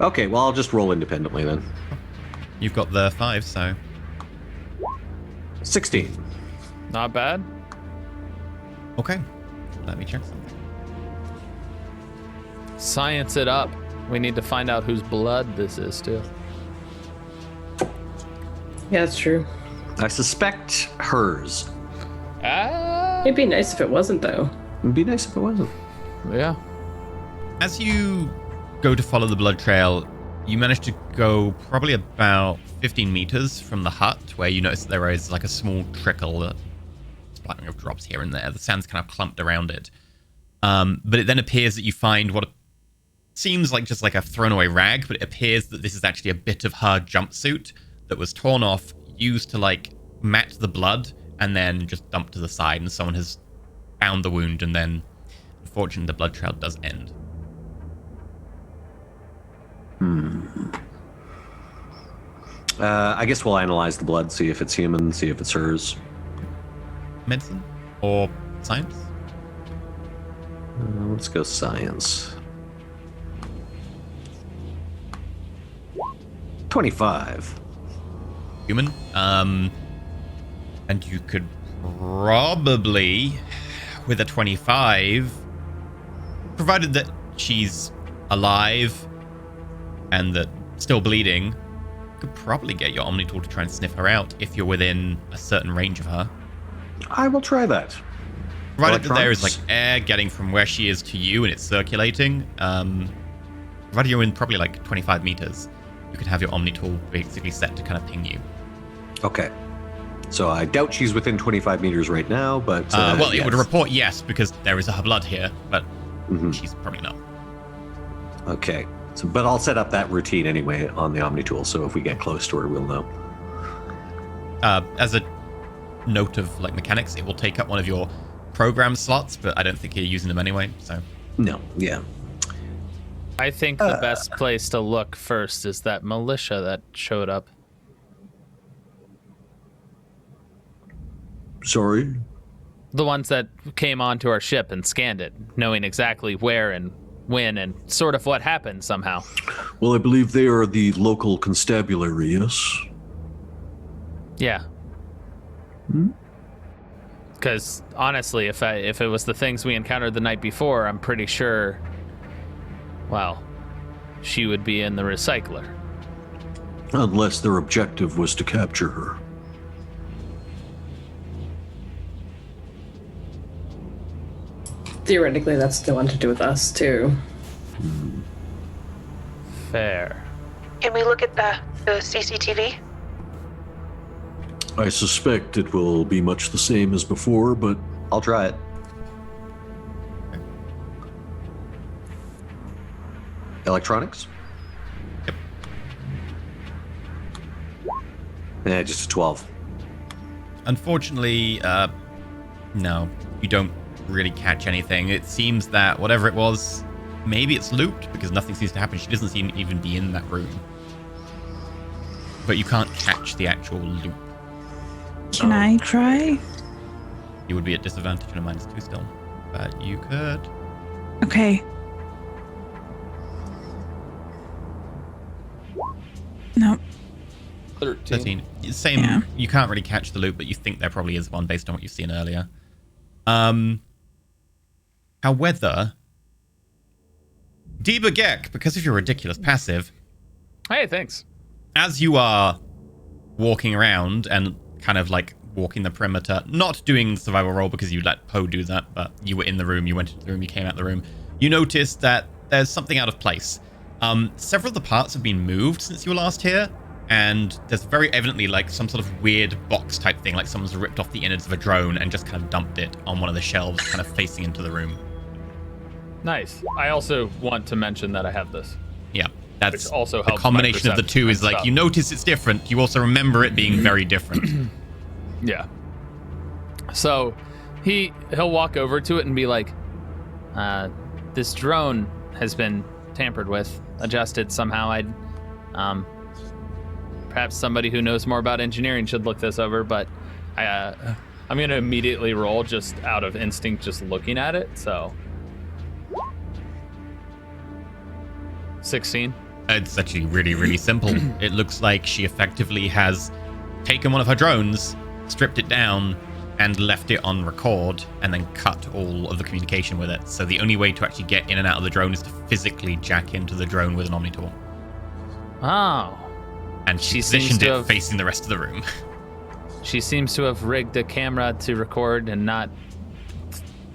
Okay, well, I'll just roll independently then. You've got the 5, so 16. Not bad. okay. Let me check something. Science it up. We need to find out whose blood this is, too. Yeah, that's true. I suspect hers. It'd be nice if it wasn't, though. It'd be nice if it wasn't. Yeah. As you go to follow the blood trail, you manage to go probably about 15 meters from the hut, where you notice that there is like a small trickle, splattering of drops here and there. The sand's kind of clumped around it. But it then appears that you find what seems like just like a thrown away rag, but it appears that this is actually a bit of her jumpsuit that was torn off, used to like match the blood, and then just dumped to the side, and someone has found the wound, and then unfortunately the blood trail does end. I guess we'll analyze the blood, see if it's human, see if it's hers. Medicine or science? Let's go science. 25. Human. And you could probably, with a 25, provided that she's alive and that still bleeding, you could probably get your Omni tool to try and sniff her out if you're within a certain range of her. I will try that. Provided that there is like Electronics? air getting from where she is to you and it's circulating, provided you're in probably like 25 meters, you could have your Omni tool basically set to kind of ping you. Okay. So I doubt she's within 25 meters right now, but... Well, it yes. would report yes, because there is her blood here, but Mhm. she's probably not. Okay. So, but I'll set up that routine anyway on the Omni tool, so if we get close to her, we'll know. As a note of like mechanics, it will take up one of your program slots, but I don't think you're using them anyway, so... No, yeah. I think the best place to look first is that militia that showed up. Sorry? The ones that came onto our ship and scanned it, knowing exactly where and when and sort of what happened somehow. Well, I believe they are the local constabulary, yes? Yeah. Because honestly, if it was the things we encountered the night before, I'm pretty sure, well, she would be in the recycler. Unless their objective was to capture her. Theoretically, that's the one to do with us, too. Fair. Can we look at the CCTV? I suspect it will be much the same as before, but I'll try it. Electronics? Yep. Yeah, just a 12. Unfortunately, no, you don't really catch anything. It seems that whatever it was, maybe it's looped because nothing seems to happen. She doesn't seem to even be in that room. But you can't catch the actual loop. Can I try? You would be at disadvantage and a -2 still. But you could. Okay. No. 13. Same. Yeah. You can't really catch the loop, but you think there probably is one based on what you've seen earlier. However, Debugek, because of your ridiculous passive, Hey, thanks. as you are walking around and kind of like walking the perimeter, not doing the survival roll because you let Poe do that, but you were in the room, you went into the room, you came out the room, you noticed that there's something out of place. Several of the parts have been moved since you were last here, and there's very evidently like some sort of weird box type thing, like someone's ripped off the innards of a drone and just kind of dumped it on one of the shelves kind of facing into the room. Nice. I also want to mention that I have this. Yeah, that's Which also the helps combination my of the two is perception like and you stuff. notice it's different, you also remember it being very different. Yeah. So he'll walk over to it and be like, this drone has been tampered with, adjusted somehow. Perhaps somebody who knows more about engineering should look this over, but I'm gonna immediately roll just out of instinct, just looking at it. So 16. It's actually really, really simple. It looks like she effectively has taken one of her drones, stripped it down, and left it on record, and then cut all of the communication with it. So the only way to actually get in and out of the drone is to physically jack into the drone with an Omni tool. Oh. And she She seems positioned to it have- facing the rest of the room. She seems to have rigged a camera to record and not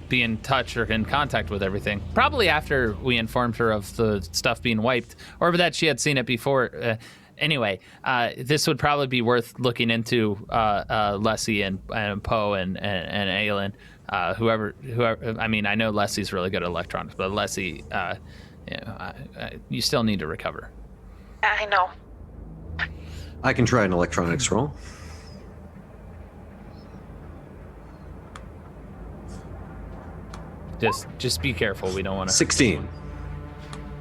be in touch or in contact with everything. Probably after we informed her of the stuff being wiped, or that she had seen it before. Anyway, this would probably be worth looking into. Leslie and Poe and Aelin, whoever. I mean, I know Leslie's really good at electronics, but Leslie, you still need to recover. I know. I can try an electronics roll. Just be careful. We don't want to. 16.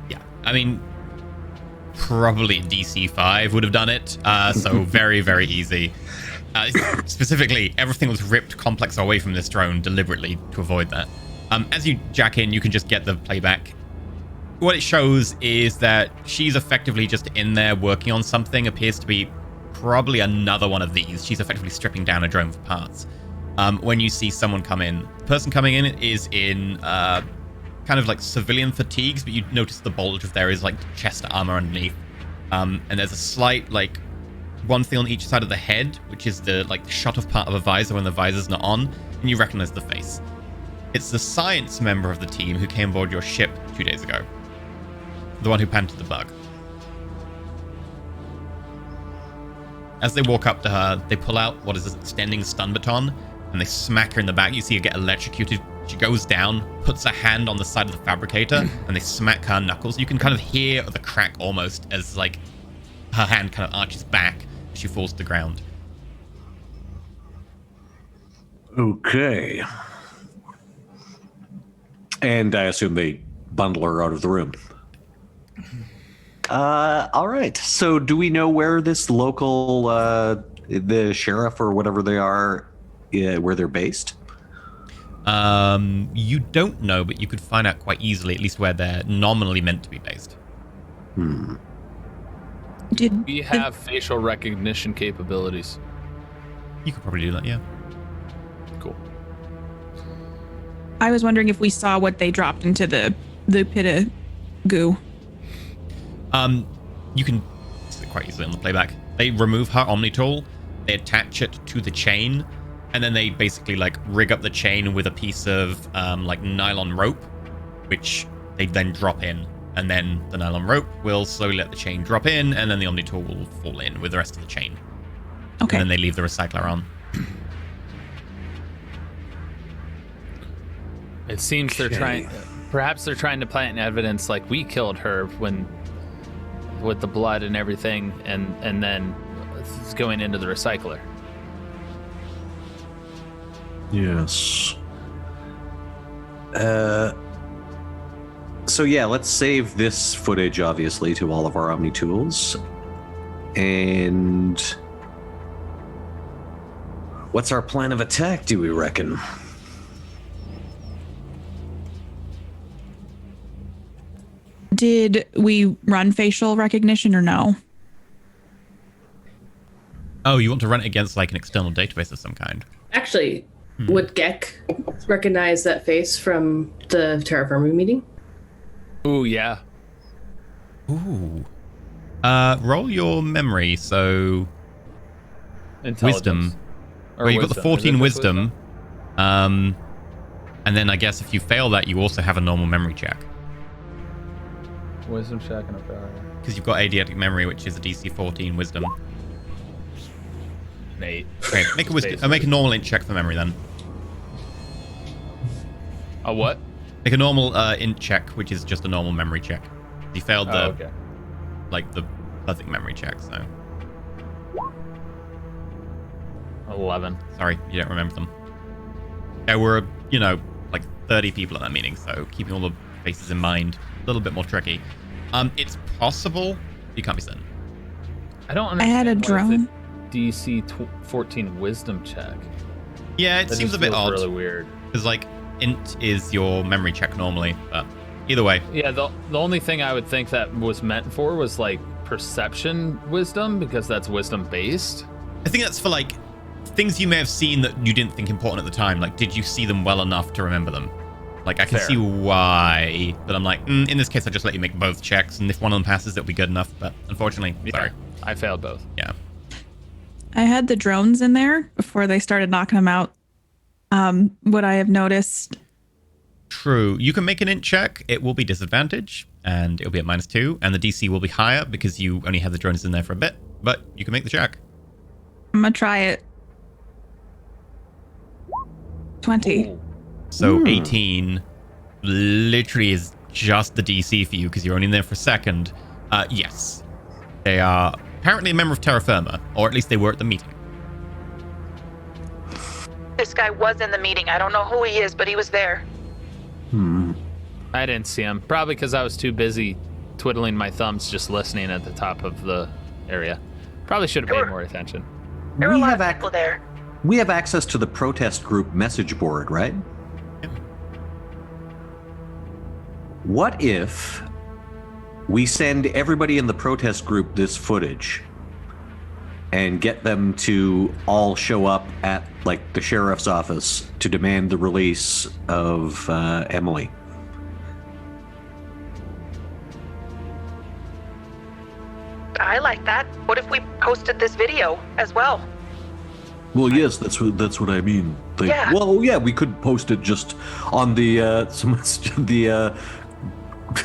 Yeah, I mean, probably DC 5 would have done it. So very, very easy. Specifically, everything was ripped complex away from this drone deliberately to avoid that. As you jack in, you can just get the playback. What it shows is that she's effectively just in there working on something. Appears to be probably another one of these. She's effectively stripping down a drone for parts. When you see someone come in, the person coming in is in kind of like civilian fatigues, but you notice the bulge of there is like chest armor underneath. And there's a slight like one thing on each side of the head, which is the like the shut off part of a visor when the visor's not on, and you recognize the face. It's the science member of the team who came aboard your ship 2 days ago. The one who planted the bug. As they walk up to her, they pull out what is an extending stun baton, and they smack her in the back. You see her get electrocuted. She goes down, puts her hand on the side of the fabricator, and they smack her knuckles. You can kind of hear the crack almost as like her hand kind of arches back as she falls to the ground. Okay. And I assume they bundle her out of the room. All right. So do we know where this local, the sheriff or whatever they are, where they're based? You don't know, but you could find out quite easily, at least where they're nominally meant to be based. Did We have facial recognition capabilities. You could probably do that, yeah. Cool. I was wondering if we saw what they dropped into the pit of goo. You can see it quite easily on the playback. They remove her Omni tool, they attach it to the chain, and then they basically like rig up the chain with a piece of like nylon rope, which they then drop in, and then the nylon rope will slowly let the chain drop in, and then the Omni tool will fall in with the rest of the chain. Okay. And then they leave the recycler on. It seems they're trying. Perhaps they're trying to plant evidence like we killed her with the blood and everything, and then it's going into the recycler. Yes. So yeah, let's save this footage obviously to all of our Omni tools. And what's our plan of attack, do we reckon? Did we run facial recognition or no? Oh, you want to run it against like an external database of some kind? Actually, would Gek recognize that face from the terraforming meeting? Ooh, yeah. Ooh. Roll your memory, so wisdom. Or Well, you've got the wisdom. Is it 14 just wisdom. And then I guess if you fail that, you also have a normal memory check. Wisdom check and a power. Because you've got eidetic memory, which is a DC 14 wisdom. Nate. Okay, make a normal int check for memory then. A what? Make a normal int check, which is just a normal memory check. You failed the Okay. like the perfect memory check, so 11. sorry, you don't remember them. There were, like 30 people at that meeting, so keeping all the faces in mind a little bit more tricky. It's possible, you can't be certain. I don't I had understand. a drone. DC 14 wisdom check. Yeah, it That seems just a bit feels odd. really weird. Because, like, int is your memory check normally, but either way. Yeah, the only thing I would think that was meant for was like perception wisdom, because that's wisdom based. I think that's for, like, things you may have seen that you didn't think important at the time. Like, did you see them well enough to remember them? Like, I can Fair. see why, but I'm like, in this case, I just let you make both checks, and if one of them passes, it'll be good enough. But unfortunately, sorry. I failed both. Yeah. I had the drones in there before they started knocking them out. What I have noticed. True. You can make an int check. It will be disadvantage, and it'll be at -2, and the DC will be higher because you only have the drones in there for a bit. But you can make the check. I'm gonna try it. 20. So 18 literally is just the DC for you because you're only in there for a second. Yes. They are apparently a member of Terra Firma, or at least they were at the meeting. This guy was in the meeting. I don't know who he is, but he was there. I didn't see him. Probably because I was too busy twiddling my thumbs just listening at the top of the area. Probably should have paid more attention. There were a We lot have of people there. We have access to the protest group message board, right? What if we send everybody in the protest group this footage and get them to all show up at, like, the sheriff's office to demand the release of Emily? I like that. What if we posted this video as well? Well, yes, that's what I mean. Like, Yeah. Well, yeah, we could post it just on the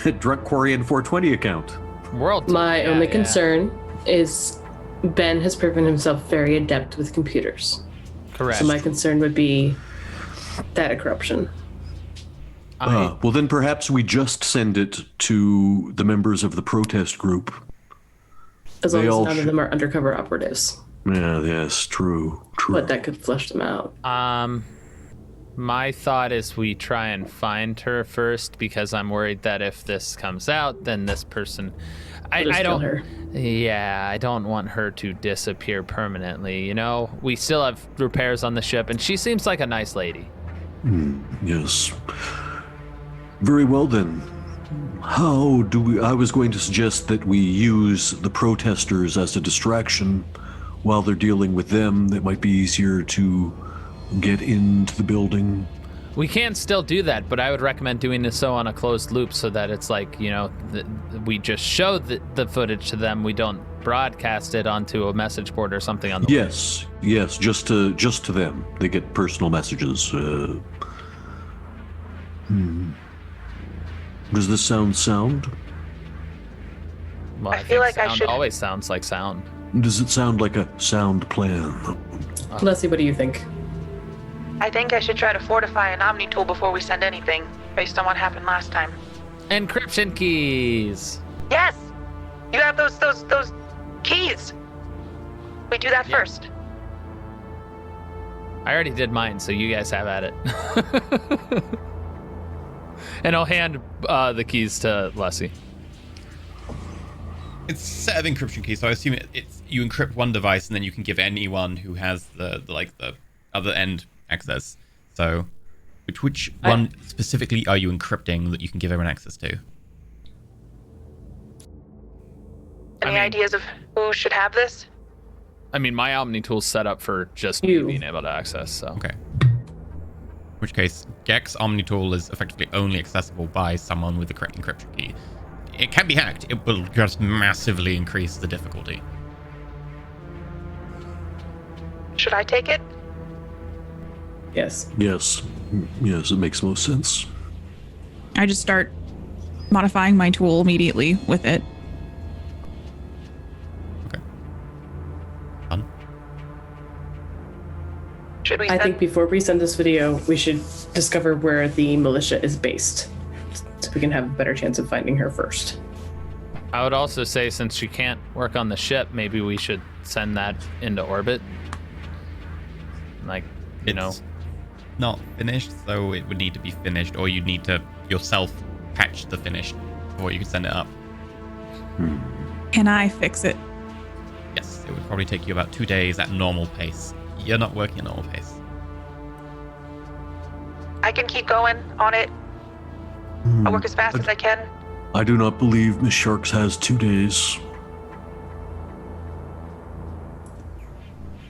the Drunk Quarian 420 account. World. My yeah, only yeah. concern is Ben has proven himself very adept with computers. Correct. So my concern would be data corruption. well, then perhaps we just send it to the members of the protest group. As long They as all none of should- them are undercover operatives. Yeah, yes, true. But that could flush them out. My thought is we try and find her first, because I'm worried that if this comes out, then this person, We'll just I kill don't. her. Yeah, I don't want her to disappear permanently. You know, we still have repairs on the ship, and she seems like a nice lady. Yes. Very well then. How do we... I was going to suggest that we use the protesters as a distraction while they're dealing with them. That might be easier to get into the building. We can still do that, but I would recommend doing this so on a closed loop, so that it's like, you know, we just show the footage to them. We don't broadcast it onto a message board or something on the Yes, just to them. They get personal messages. Does this sound sound? Well, I feel think like I sound should- always sounds like sound. Does it sound like a sound plan? Leslie, what do you think? I think I should try to fortify an Omni tool before we send anything, based on what happened last time. Encryption keys. Yes! You have those keys! We do that first. I already did mine, so you guys have at it. And I'll hand the keys to Leslie. It's a set of encryption keys, so I assume it's you encrypt one device and then you can give anyone who has the other end access. So, which one specifically are you encrypting that you can give everyone access to? Any ideas of who should have this? I mean, my Omni tool's set up for just You. me being able to access, so. Okay. In which case, Gex Omni tool is effectively only accessible by someone with the correct encryption key. It can be hacked. It will just massively increase the difficulty. Should I take it? Yes. Yes, it makes most sense. I just start modifying my tool immediately with it. Okay. Done. Should we I send... think before we send this video, we should discover where the militia is based, so we can have a better chance of finding her first. I would also say, since she can't work on the ship, maybe we should send that into orbit. Like, you know. It's not finished, so it would need to be finished, or you'd need to yourself patch the finished before you can send it up. Can I fix it? Yes. It would probably take you about 2 days at normal pace. You're not working at normal pace. I can keep going on it. I'll work as fast as I can. I do not believe Miss Sharks has 2 days.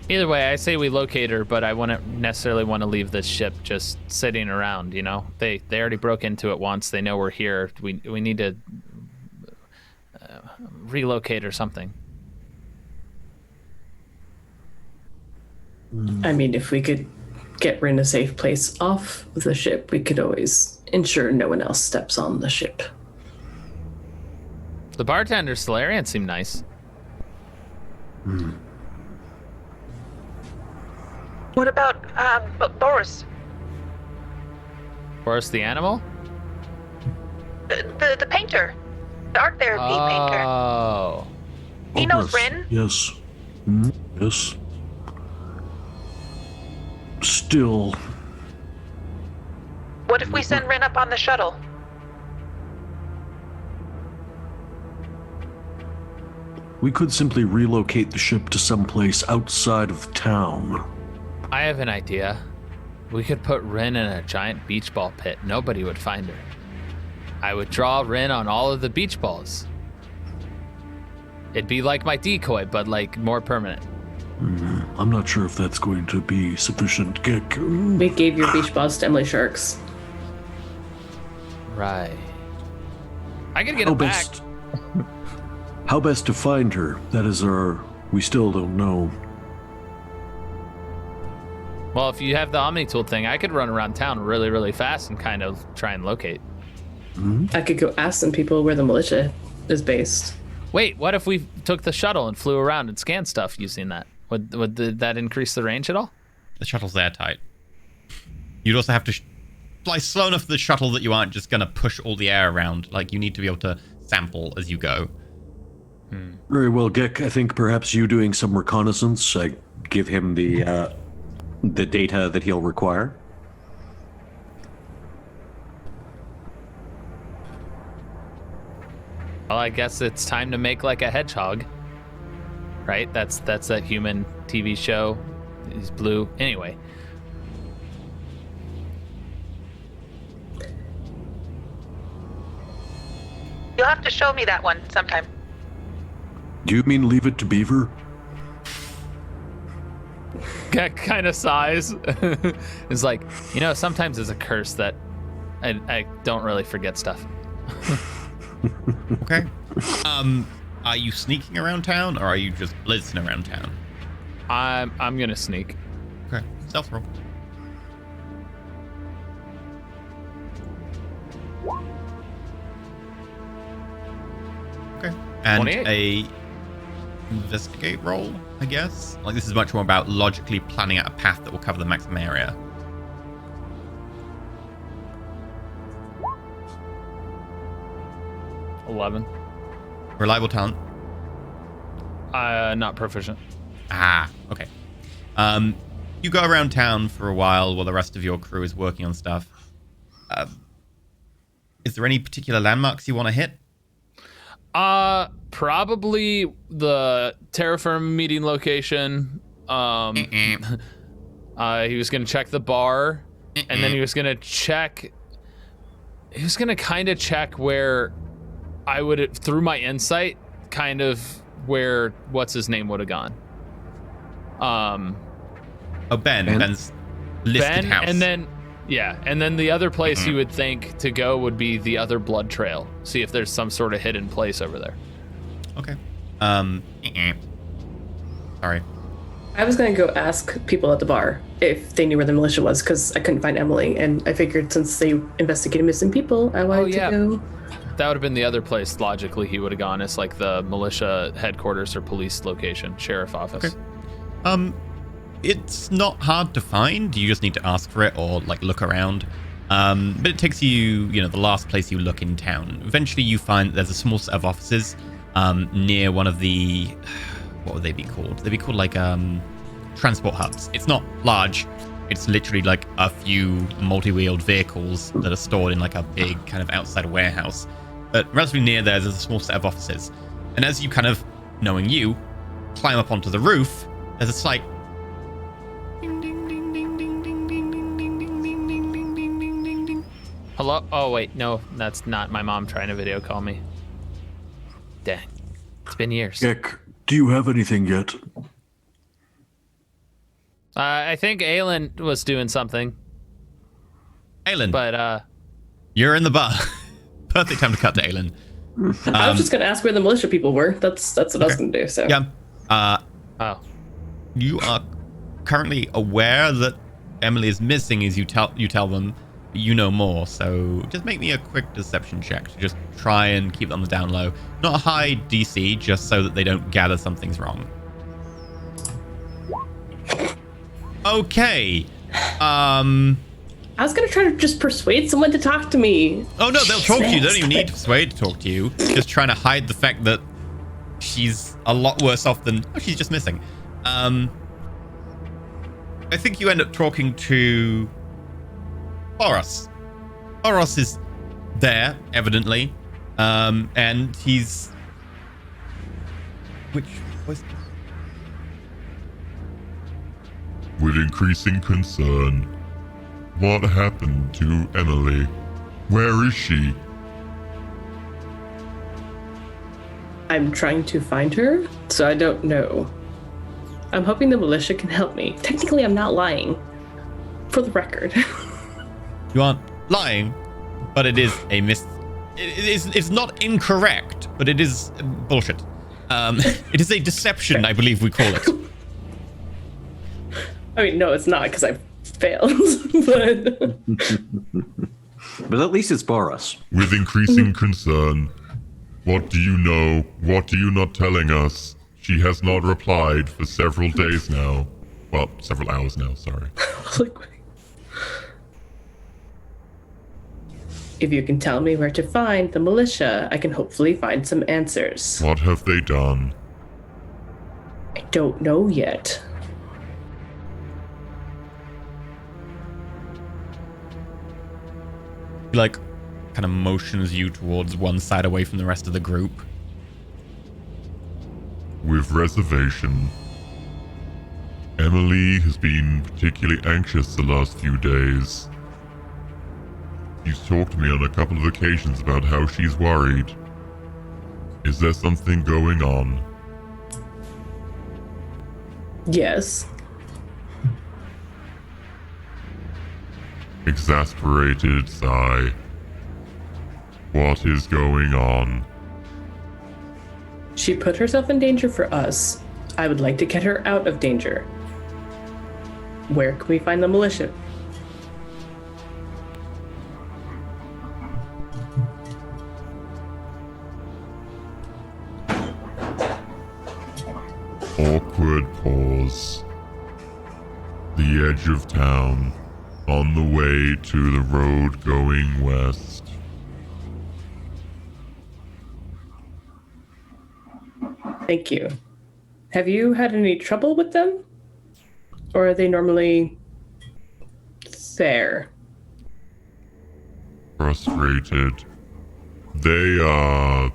Either way, I say we locate her, but I wouldn't necessarily want to leave this ship just sitting around, you know? They already broke into it once. They know we're here. We need to relocate or something. I mean, if we could get Rin a safe place off the ship, we could always ensure no one else steps on the ship. The bartender Solarian seemed nice. What about Boris? Boris the animal? The painter. The art therapy painter. Oh. He knows Rin. Yes. Yes. Still, What if we send Rin up on the shuttle? we could simply relocate the ship to someplace outside of town. I have an idea. We could put Rin in a giant beach ball pit. Nobody would find her. I would draw Rin on all of the beach balls. It'd be like my decoy, but like more permanent. I'm not sure if that's going to be sufficient. We gave your beach balls to Emily Sharks. Right. I could get it back. How best to find her? That is we still don't know. Well, if you have the Omni tool thing, I could run around town really, really fast and kind of try and locate. I could go ask some people where the militia is based. Wait, what if we took the shuttle and flew around and scanned stuff using that? Would that increase the range at all? The shuttle's airtight. You'd also have to fly slow enough for the shuttle that you aren't just going to push all the air around. Like, you need to be able to sample as you go. Very well, Gek. I think perhaps you doing some reconnaissance. Give him the data that he'll require. Well, I guess it's time to make like a hedgehog. Right? That's that human TV show. He's blue. Anyway. You'll have to show me that one sometime. Do you mean Leave It to Beaver? That kind of sighs. It's like, sometimes it's a curse that I don't really forget stuff. Okay. Are you sneaking around town, or are you just blitzing around town? I'm gonna sneak. Okay. Stealth roll. Okay. And 28. a investigate roll, I guess. Like, this is much more about logically planning out a path that will cover the maximum area. $11. Reliable talent. Not proficient. Ah, okay. You go around town for a while the rest of your crew is working on stuff. Is there any particular landmarks you want to hit? Probably the Terra Firma meeting location. He was gonna check the bar, and then he was gonna check. He was gonna kind of check where I would, through my insight, kind of where what's his name would have gone. Ben's listed house. And then the other place you would think to go would be the other blood trail. See if there's some sort of hidden place over there. Okay. Sorry. I was going to go ask people at the bar if they knew where the militia was, because I couldn't find Emily, and I figured since they investigated missing people, I wanted to go. That would have been the other place, logically, he would have gone. It's like the militia headquarters or police location, sheriff office. Okay. It's not hard to find. You just need to ask for it or, look around. But it takes you, the last place you look in town. Eventually you find there's a small set of offices near one of the... What would they be called? They'd be called, transport hubs. It's not large. It's literally, a few multi-wheeled vehicles that are stored in, a big kind of outside warehouse. But relatively near there's a small set of offices. And as you kind of, knowing you, climb up onto the roof, there's a slight Hello? Oh, wait. No, that's not my mom trying to video call me. Dang. It's been years. Gek, do you have anything yet? I think Aelin was doing something, Aelin, but you're in the bar. Perfect time to cut to Aelin. I was just gonna ask where the militia people were. That's what I was gonna do. So Yeah. oh, You are currently aware that Emily is missing as you tell them you know more, so just make me a quick deception check to just try and keep it on the down low. Not a high DC, just so that they don't gather something's wrong. Okay. I was gonna try to just persuade someone to talk to me. Oh no, they'll talk to you. They don't even need to persuade to talk to you. Just trying to hide the fact that she's a lot worse off than... Oh, she's just missing. I think you end up talking to Boros. Boros is there, evidently. And he's... Which was... With increasing concern, what happened to Emily? Where is she? I'm trying to find her, so I don't know. I'm hoping the militia can help me. Technically, I'm not lying. For the record. You aren't lying, but it is a it's not incorrect, but it is bullshit. It is a deception, I believe we call it. I mean, no, it's not because I failed. But But at least it's Boros. With increasing concern, what do you know? What are you not telling us? She has not replied for several days now. Well, several hours now, sorry. like, if you can tell me where to find the militia, I can hopefully find some answers. What have they done? I don't know yet. He, like, kind of motions you towards one side away from the rest of the group. With reservation. Emily has been particularly anxious the last few days. She's talked to me on a couple of occasions about how she's worried. Is there something going on? Yes. Exasperated sigh. What is going on? She put herself in danger for us. I would like to get her out of danger. Where can we find the militia? Awkward pause. The edge of town. On the way to the road going west. Thank you. Have you had any trouble with them? Or are they normally fair? Frustrated. They are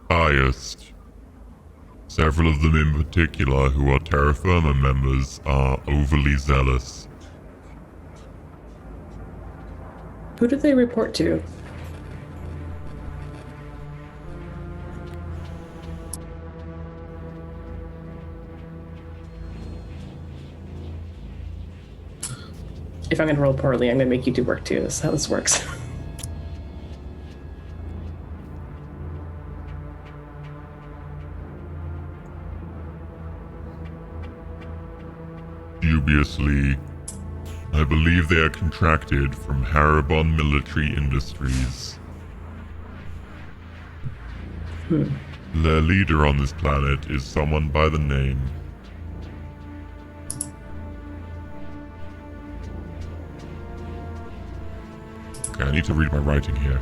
biased. Several of them in particular who are Terra Firma members are overly zealous. Who do they report to? If I'm going to roll poorly, I'm going to make you do work too. That's how this works. Dubiously, I believe they are contracted from Haribon Military Industries. Their leader on this planet is someone by the name. Okay, I need to read my writing here.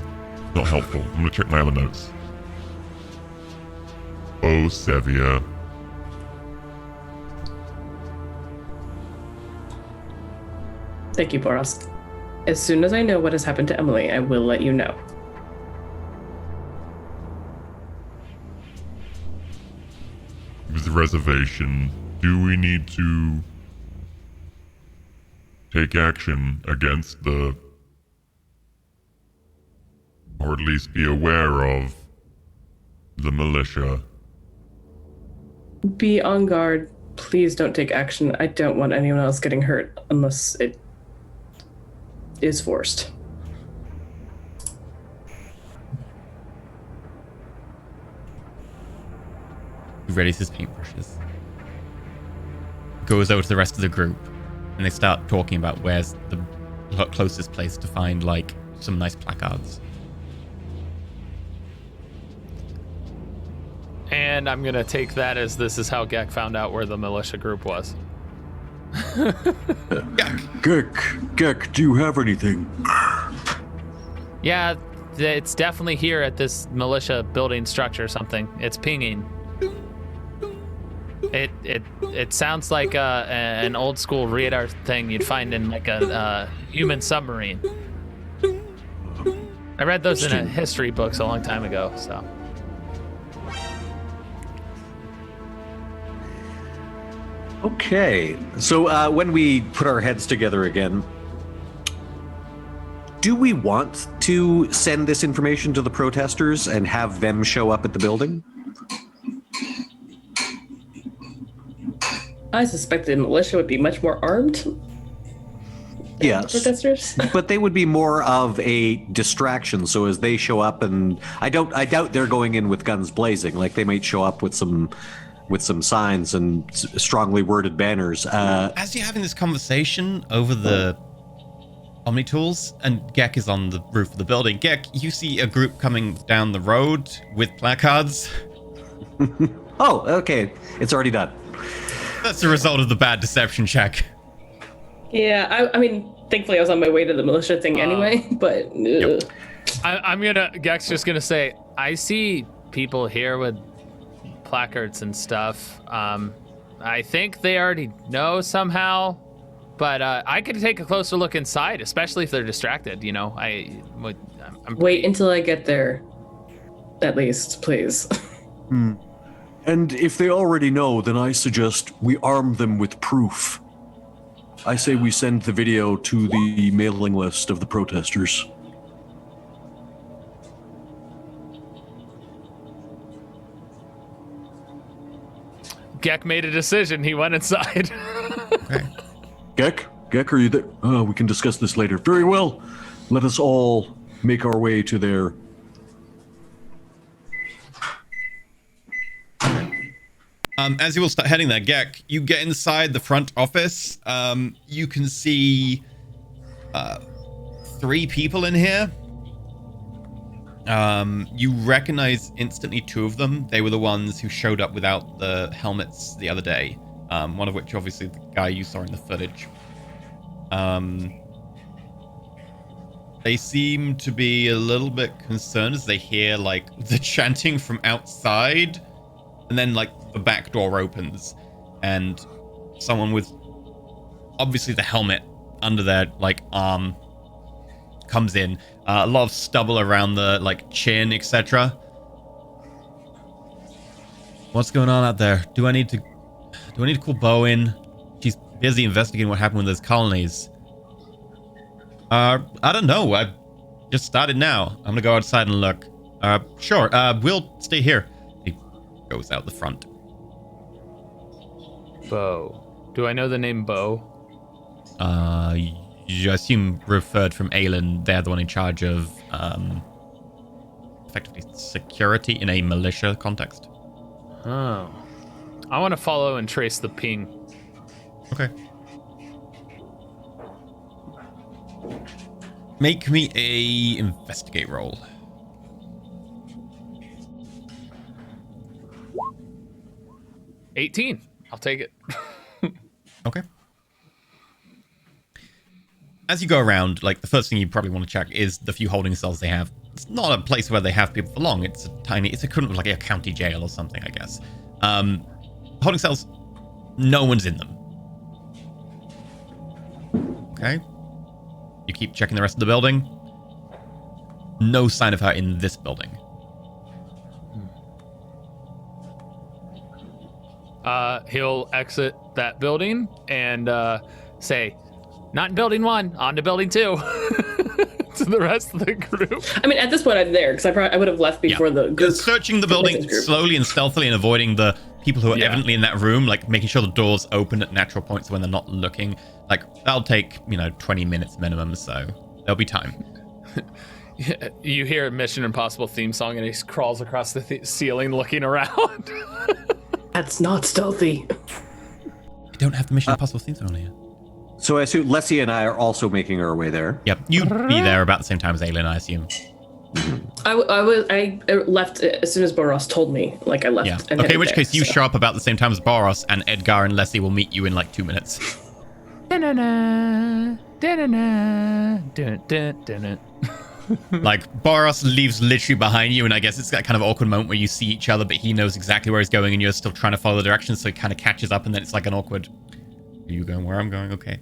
Not helpful. I'm gonna check my other notes. Oh, Sevia. Thank you, Boros. As soon as I know what has happened to Emily, I will let you know. With a reservation, do we need to take action against the, or at least be aware of, the militia? Be on guard. Please don't take action. I don't want anyone else getting hurt unless it is forced. He readies his paintbrushes. Goes over to the rest of the group, and they start talking about where's the closest place to find, like, some nice placards. And I'm gonna take that as this is how Gek found out where the militia group was. Gek, do you have anything? Yeah, it's definitely here at this militia building structure or something. It's pinging. It sounds like an old school radar thing you'd find in like a human submarine. I read those in a history books a long time ago, so. Okay, so when we put our heads together again, do we want to send this information to the protesters and have them show up at the building? I suspect the militia would be much more armed than Yes, protesters. but they would be more of a distraction. So as they show up, and I doubt they're going in with guns blazing. Like they might show up with some signs and strongly worded banners. As you're having this conversation over the Omni tools, and Gek is on the roof of the building, Gek, you see a group coming down the road with placards. Oh, okay, it's already done. That's the result of the bad deception check. Yeah, I mean, thankfully I was on my way to the militia thing anyway, but... Yep. Gek's just gonna say, I see people here with placards and stuff. I think they already know somehow, but I could take a closer look inside, especially if they're distracted, you know. I'm Wait until I get there, at least, please. And if they already know, then I suggest we arm them with proof. I say we send the video to the mailing list of the protesters. Gek made a decision. He went inside. Okay. Gek, are you there? We can discuss this later. Very well. Let us all make our way to their... As you will start heading there, Gek, you get inside the front office. You can see 3 people in here. You recognize instantly 2 of them. They were the ones who showed up without the helmets the other day. One of which, obviously, the guy you saw in the footage. They seem to be a little bit concerned as they hear, like, the chanting from outside. And then, like, the back door opens. And someone with, obviously, the helmet under their, like, arm comes in. A lot of stubble around the, like, chin, etc. What's going on out there? Do I need to call Bo in? She's busy investigating what happened with those colonies. I don't know. I just started now. I'm gonna go outside and look. Sure. We'll stay here. He goes out the front. Bo. Do I know the name Bo? You assume referred from Aelin. They're the one in charge of, effectively security in a militia context. Oh. I want to follow and trace the ping. Okay. Make me a investigate roll. $18. I'll take it. Okay. As you go around, like, the first thing you probably want to check is the few holding cells they have. It's not a place where they have people for long. It's equivalent of like a county jail or something, I guess. Holding cells, no one's in them. Okay. You keep checking the rest of the building. No sign of her in this building. he'll exit that building and say, "Not in building 1, on to building 2." To the rest of the group. I mean, at this point, I'm there because I would have left before the group. Searching the building slowly and stealthily and avoiding the people who are evidently in that room, like making sure the doors open at natural points when they're not looking. Like, that'll take, 20 minutes minimum, so there'll be time. You hear a Mission Impossible theme song and he crawls across the ceiling looking around. That's not stealthy. I don't have the Mission Impossible theme song on here. So I assume Leslie and I are also making our way there. Yep, you'd be there about the same time as Aelin, I assume. I left as soon as Boros told me. Like I left. Yeah. And Okay, in which there, case you show up about the same time as Boros, and Edgar and Leslie will meet you in like 2 minutes. Like, Boros leaves literally behind you, and I guess it's that kind of awkward moment where you see each other, but he knows exactly where he's going, and you're still trying to follow the directions, so he kind of catches up, and then it's like an awkward... Are you going where I'm going? Okay.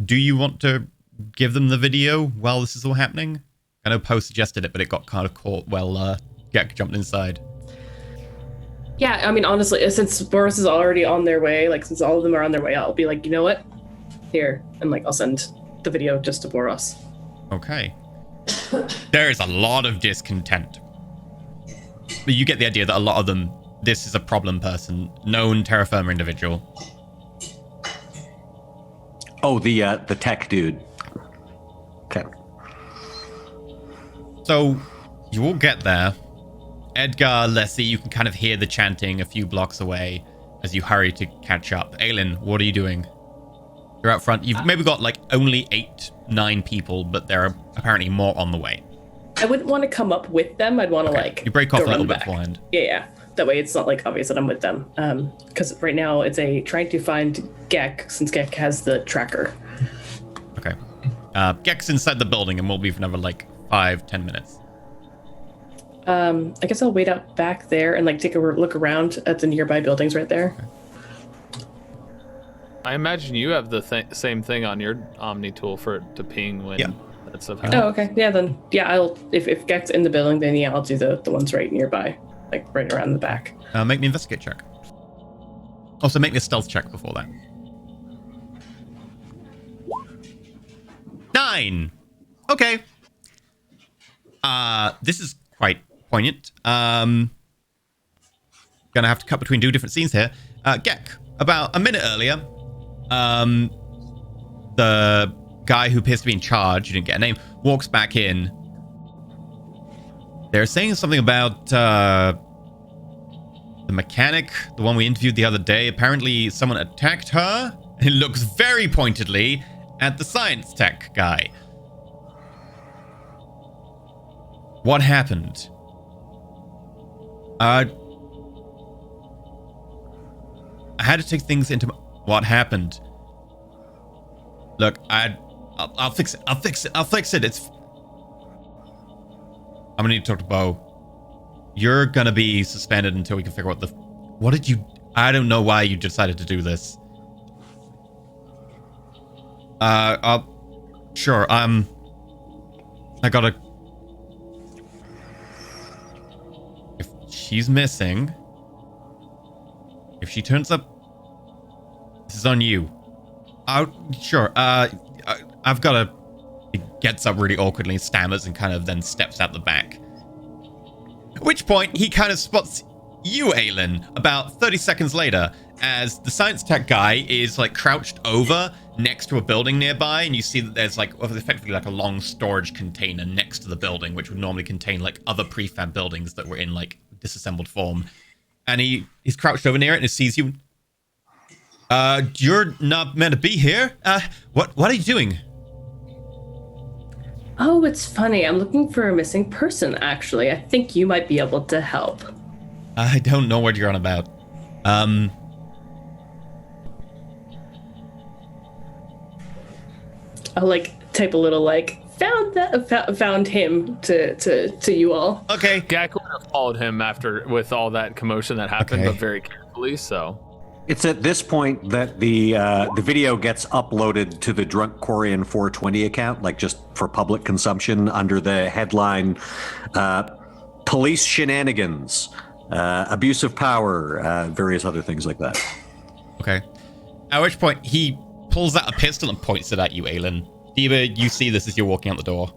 Do you want to give them the video while this is all happening? I know Poe suggested it, but it got kind of caught while Gek jumped inside. Yeah, I mean, honestly, since Boris is already on their way, like, since all of them are on their way, I'll be like, you know what? Here. And, like, I'll send the video just to Boros. Okay. There is a lot of discontent. But you get the idea that a lot of them, this is a problem person, known terra firma individual. Oh, the tech dude. Okay. So, you all get there. Edgar, Leslie, you can kind of hear the chanting a few blocks away as you hurry to catch up. Aelin, what are you doing? You're out front. You've maybe got like only 8-9 people, but there are apparently more on the way. I wouldn't want to come up with them. I'd want to You break off a little bit back. beforehand. Yeah. That way it's not like obvious that I'm with them. Because right now it's trying to find Gek, since Gek has the tracker. Okay. Gek's inside the building and we'll be for another like 5-10 minutes. I guess I'll wait out back there and like take a look around at the nearby buildings right there. Okay. I imagine you have the same thing on your Omni tool for it to ping when that stuff happens. Oh, okay. Yeah, then I'll if Gek's in the building, then I'll do the ones right nearby, like right around the back. Make me an investigate check. Also, make me a stealth check before that. 9. Okay. This is quite poignant. Gonna have to cut between 2 different scenes here. Gek, about a minute earlier, the guy who appears to be in charge, you didn't get a name, walks back in. They're saying something about the mechanic, the one we interviewed the other day. Apparently someone attacked her. It looks very pointedly at the science tech guy. What happened? I had to take things into... What happened? Look, I'll fix it. I'll fix it. It's... I'm gonna need to talk to Bo. You're gonna be suspended until we can figure out the... What did you... I don't know why you decided to do this. Sure, I gotta... If she's missing... If she turns up... This is on you. Sure, I've gotta... He gets up really awkwardly, stammers, and kind of then steps out the back. At which point, he kind of spots you, Aelin, about 30 seconds later, as the science tech guy is like crouched over next to a building nearby, and you see that there's like effectively like a long storage container next to the building, which would normally contain like other prefab buildings that were in like disassembled form. And he's crouched over near it and he sees you. You're not meant to be here. What are you doing? Oh, it's funny. I'm looking for a missing person, actually. I think you might be able to help. I don't know what you're on about. I'll like type a little like found him to you all. Okay. Gak would have followed him after with all that commotion that happened, Okay. but very carefully. So It's at this point that the video gets uploaded to the Drunk Quarian 420 account, like just for public consumption, under the headline "Police Shenanigans." abuse of power, various other things like that. Okay. At which point, he pulls out a pistol and points it at you, Aelin. Diva, you see this as you're walking out the door.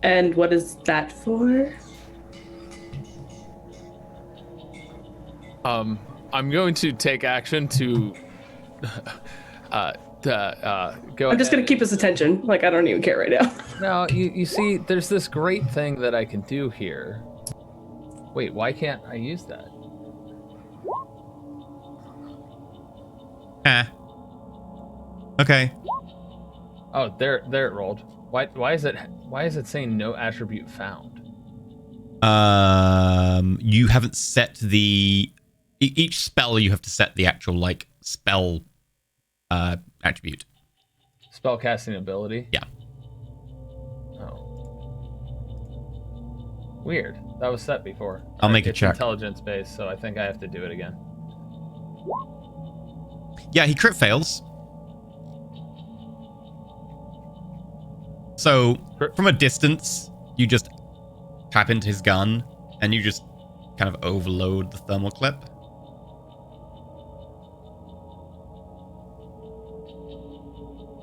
And what is that for? I'm going to take action to go. I'm just going to keep his attention. Like, I don't even care right now. No, you see, there's this great thing that I can do here. Wait, why can't I use that? Okay. Oh, there it rolled. Why is it saying no attribute found? You haven't set the each spell. You have to set the actual like spell attribute. Spell casting ability. Yeah. Oh. Weird. That was set before. I'll make a it's check. Intelligence based, so I think I have to do it again. Yeah, he crit fails. So, from a distance, you just tap into his gun, and you just kind of overload the thermal clip.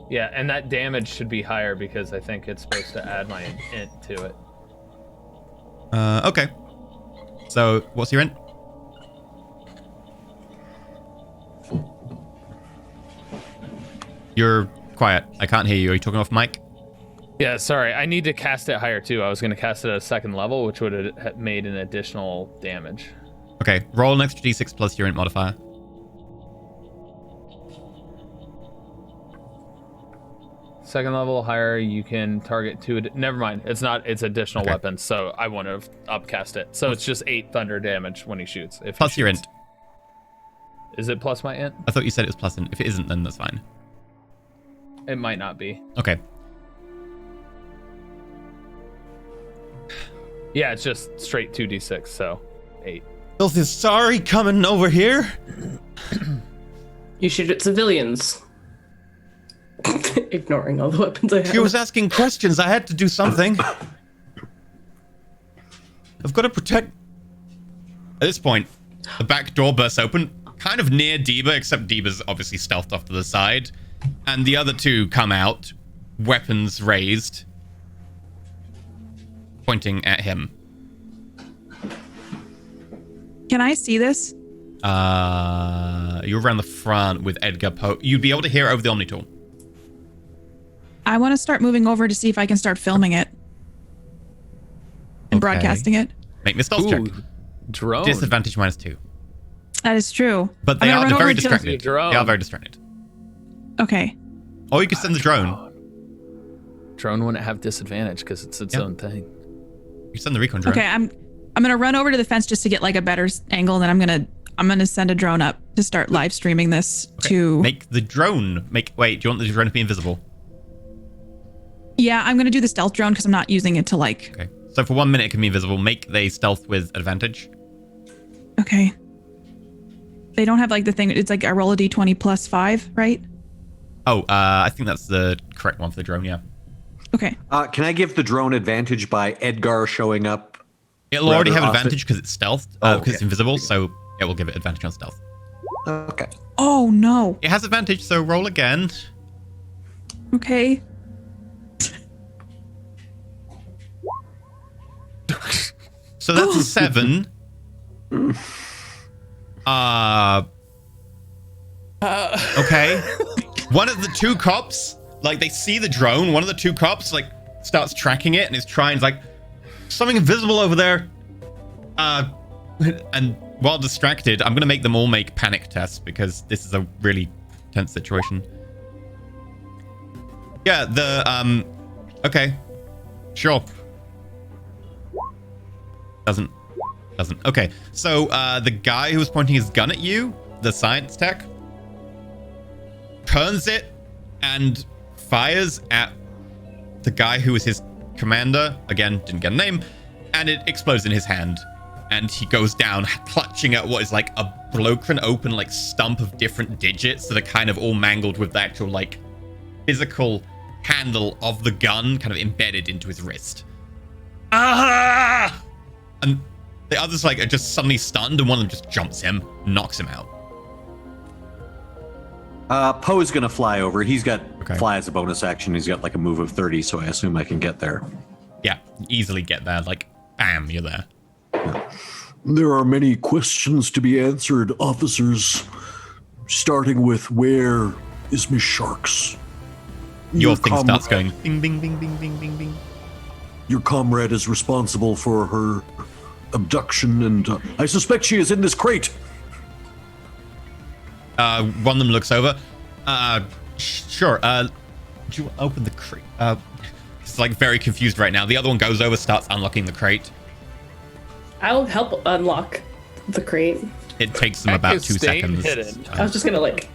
Yeah, and that damage should be higher because I think it's supposed to add my int to it. Okay. So, what's your int? You're quiet. I can't hear you. Are you talking off mic? Yeah, sorry. I need to cast it higher too. I was going to cast it at a second level, which would have made an additional damage. Okay, roll an extra d6 plus your int modifier. Second level higher, you can target two. Never mind. It's not. It's additional Okay. weapons, so I wouldn't have upcast it. So it's just 8 thunder damage when he shoots. If he Plus your shoots. int. Is it plus my int? I thought you said it was plus int. If it isn't, then that's fine. It might not be. Okay. Yeah, it's just straight 2d6, so 8. Filth is sorry coming over here. You shoot at civilians. Ignoring all the weapons I have. She was asking questions. I had to do something. I've got to protect... At this point, the back door bursts open, kind of near Deba, except Deba's obviously stealthed off to the side. And the other two come out, weapons raised, pointing at him. Can I see this? You're around the front with Edgar Poe. You'd be able to hear it over the Omnitool. I want to start moving over to see if I can start filming it and Okay. broadcasting it. Make me a stealth check. Drone. Disadvantage -2. That is true. But they I'm gonna are run very over to- distracted. They Drone. are very distracted. Okay. Or you could send the drone. Drone wouldn't have disadvantage because it's its Yeah. own thing. You can send the recon drone. Okay, I'm gonna run over to the fence just to get like a better angle, and then I'm gonna send a drone up to start live streaming this to. Make the drone. Wait, do you want the drone to be invisible? Yeah, I'm gonna do the stealth drone because I'm not using it to like. Okay. So for 1 minute it can be invisible. Make they stealth with advantage. Okay. They don't have like the thing. It's like I roll a d20 plus 5, right? Oh, I think that's the correct one for the drone, yeah. Okay. Can I give the drone advantage by Edgar showing up? It'll already have Rather advantage because it's stealth, Oh, because it's okay. invisible, so it will give it advantage on stealth. Okay. Oh no. It has advantage, so roll again. Okay. So that's a 7. Okay. One of the two cops, like they see the drone, one of the two cops like starts tracking it and is trying like something invisible over there. And while distracted, I'm gonna make them all make panic tests because this is a really tense situation. Yeah, okay. Sure. Doesn't. Okay, so the guy who was pointing his gun at you, the science tech, turns it and fires at the guy who was his commander. Again, didn't get a name, and it explodes in his hand. And he goes down, clutching at what is like a broken open like stump of different digits that are kind of all mangled with the actual like physical handle of the gun kind of embedded into his wrist. Ah! And the others like are just suddenly stunned, and one of them just jumps him, knocks him out. Poe's gonna fly over. He's got Okay. fly as a bonus action. He's got like a move of 30, so I assume I can get there. Yeah, easily get there. Like, bam, you're there. There are many questions to be answered, officers. Starting with, where is Miss Sharks? Your thing starts going ding, ding, ding, ding, ding, ding, ding. Your comrade is responsible for her abduction, and I suspect she is in this crate. One of them looks over. Sure. Do you open the crate? It's like very confused right now. The other one goes over, starts unlocking the crate. I'll help unlock the crate. It takes them about 2 seconds. I was just gonna like.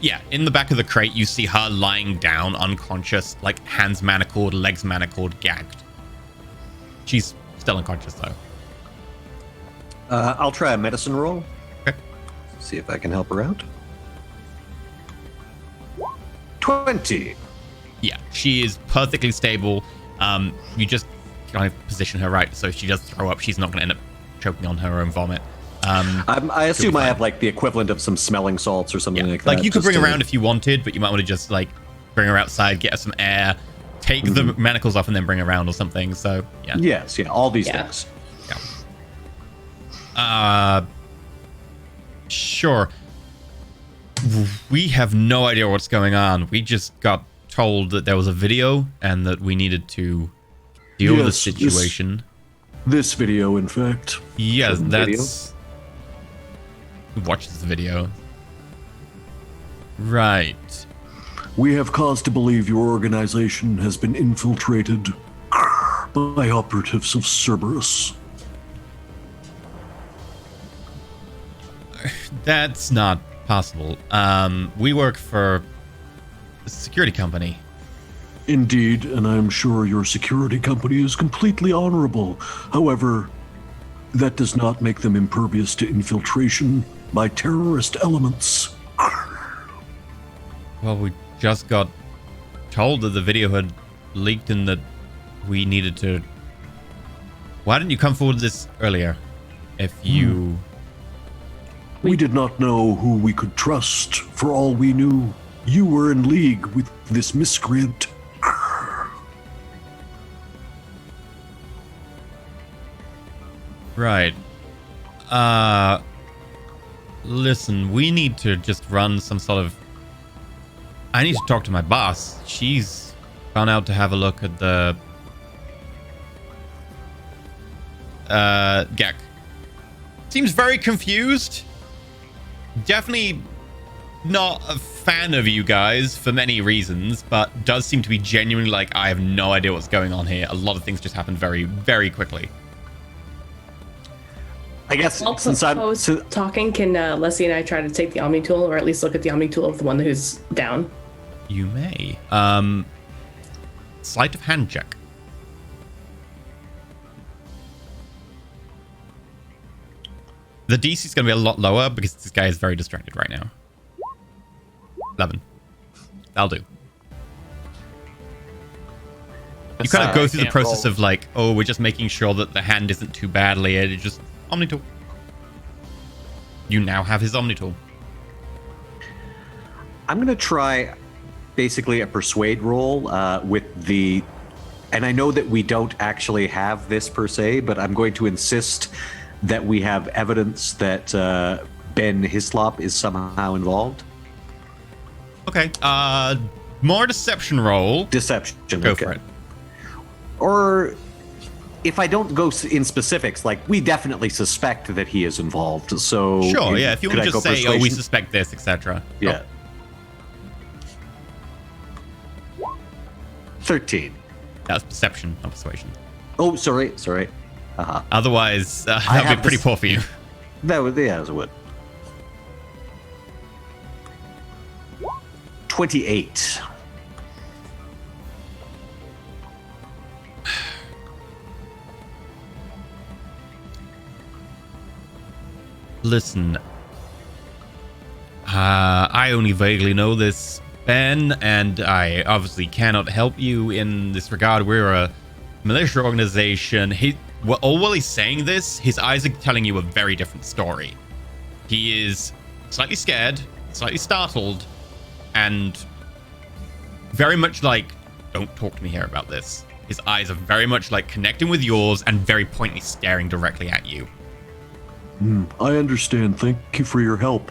Yeah, in the back of the crate, you see her lying down, unconscious, like hands manacled, legs manacled, gagged. She's still unconscious though. I'll try a medicine roll. Okay. See if I can help her out. 20. Yeah, she is perfectly stable. You just kind of position her right, so if she does throw up, she's not going to end up choking on her own vomit. I assume I have like the equivalent of some smelling salts or something like that. Like you could just bring her to- around if you wanted, but you might want to just like bring her outside, get her some air, take the manacles off, and then bring her around or something. So yeah. Yes, yeah, all these things. Sure. We have no idea what's going on. We just got told that there was a video and that we needed to deal with the Yes, situation. This video, in fact. Yes, Video? that's... Who watches the video? Right. We have cause to believe your organization has been infiltrated by operatives of Cerberus. That's not possible. We work for a security company. Indeed, and I'm sure your security company is completely honorable. However, that does not make them impervious to infiltration by terrorist elements. Well, we just got told that the video had leaked and that we needed to... Why didn't you come forward with this earlier? If you... We did not know who we could trust. For all we knew, you were in league with this miscreant. Right. Listen, we need to just run some sort of... I need to talk to my boss. She's gone out to have a look at the... Gek. Seems very confused. Definitely not a fan of you guys for many reasons, but does seem to be genuinely like, I have no idea what's going on here. A lot of things just happened very, very quickly. I guess While since I'm Poe's talking, can Leslie and I try to take the Omni tool, or at least look at the Omni tool of the one who's down? You may. Sleight of hand check. The DC is going to be a lot lower because this guy is very distracted right now. 11. That'll do. You kind of go through the process of like, oh, we're just making sure that the hand isn't too badly. It just Omni tool. You now have his Omni tool. I'm going to try basically a persuade roll with the... And I know that we don't actually have this per se, but I'm going to insist that we have evidence that Ben Hislop is somehow involved. Okay. More deception roll. Deception. Go for it. Or if I don't go in specifics, like we definitely suspect that he is involved. So Sure, yeah. If you want to could I just go say, oh, we persuasion? suspect this, etc. Yeah. 13. That was perception, not persuasion. Oh, sorry. Otherwise, that would have be pretty this- poor for you. That would, yeah, it would. 28. Listen, I only vaguely know this, Ben, and I obviously cannot help you in this regard. We're a militia organization. While he's saying this, his eyes are telling you a very different story. He is slightly scared, slightly startled, and very much like, don't talk to me here about this. His eyes are very much like connecting with yours and very pointedly staring directly at you. I understand. Thank you for your help.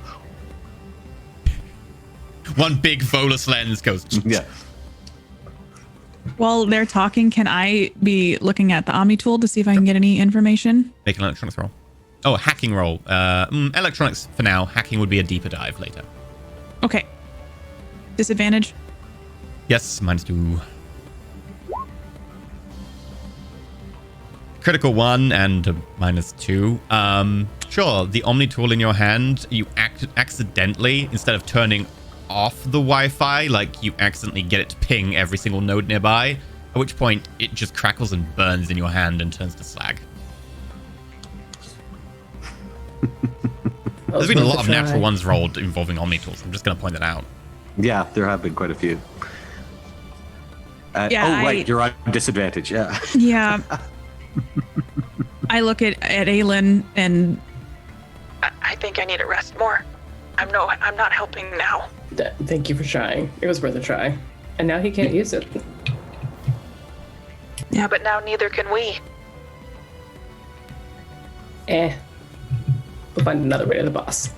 One big Volus lens goes. Yeah. While they're talking, can I be looking at the Omni tool to see if I can get any information? Make an electronics roll. Oh, a hacking roll. Electronics for now. Hacking would be a deeper dive later. Okay. Disadvantage? Yes, -2. Critical 1 and a -2. Sure, the Omni tool in your hand, you accidentally, instead of turning off the Wi-Fi, like you accidentally get it to ping every single node nearby, at which point it just crackles and burns in your hand and turns to slag. There's been a lot of natural ones rolled involving Omni tools. I'm just going to point that out. Yeah, there have been quite a few. Right, you're on disadvantage. Yeah. Yeah. I look at Aelin and I think I need to rest more. I'm not helping now. Thank you for trying. It was worth a try. And now he can't use it. Yeah, but now neither can we. We'll find another way to the boss.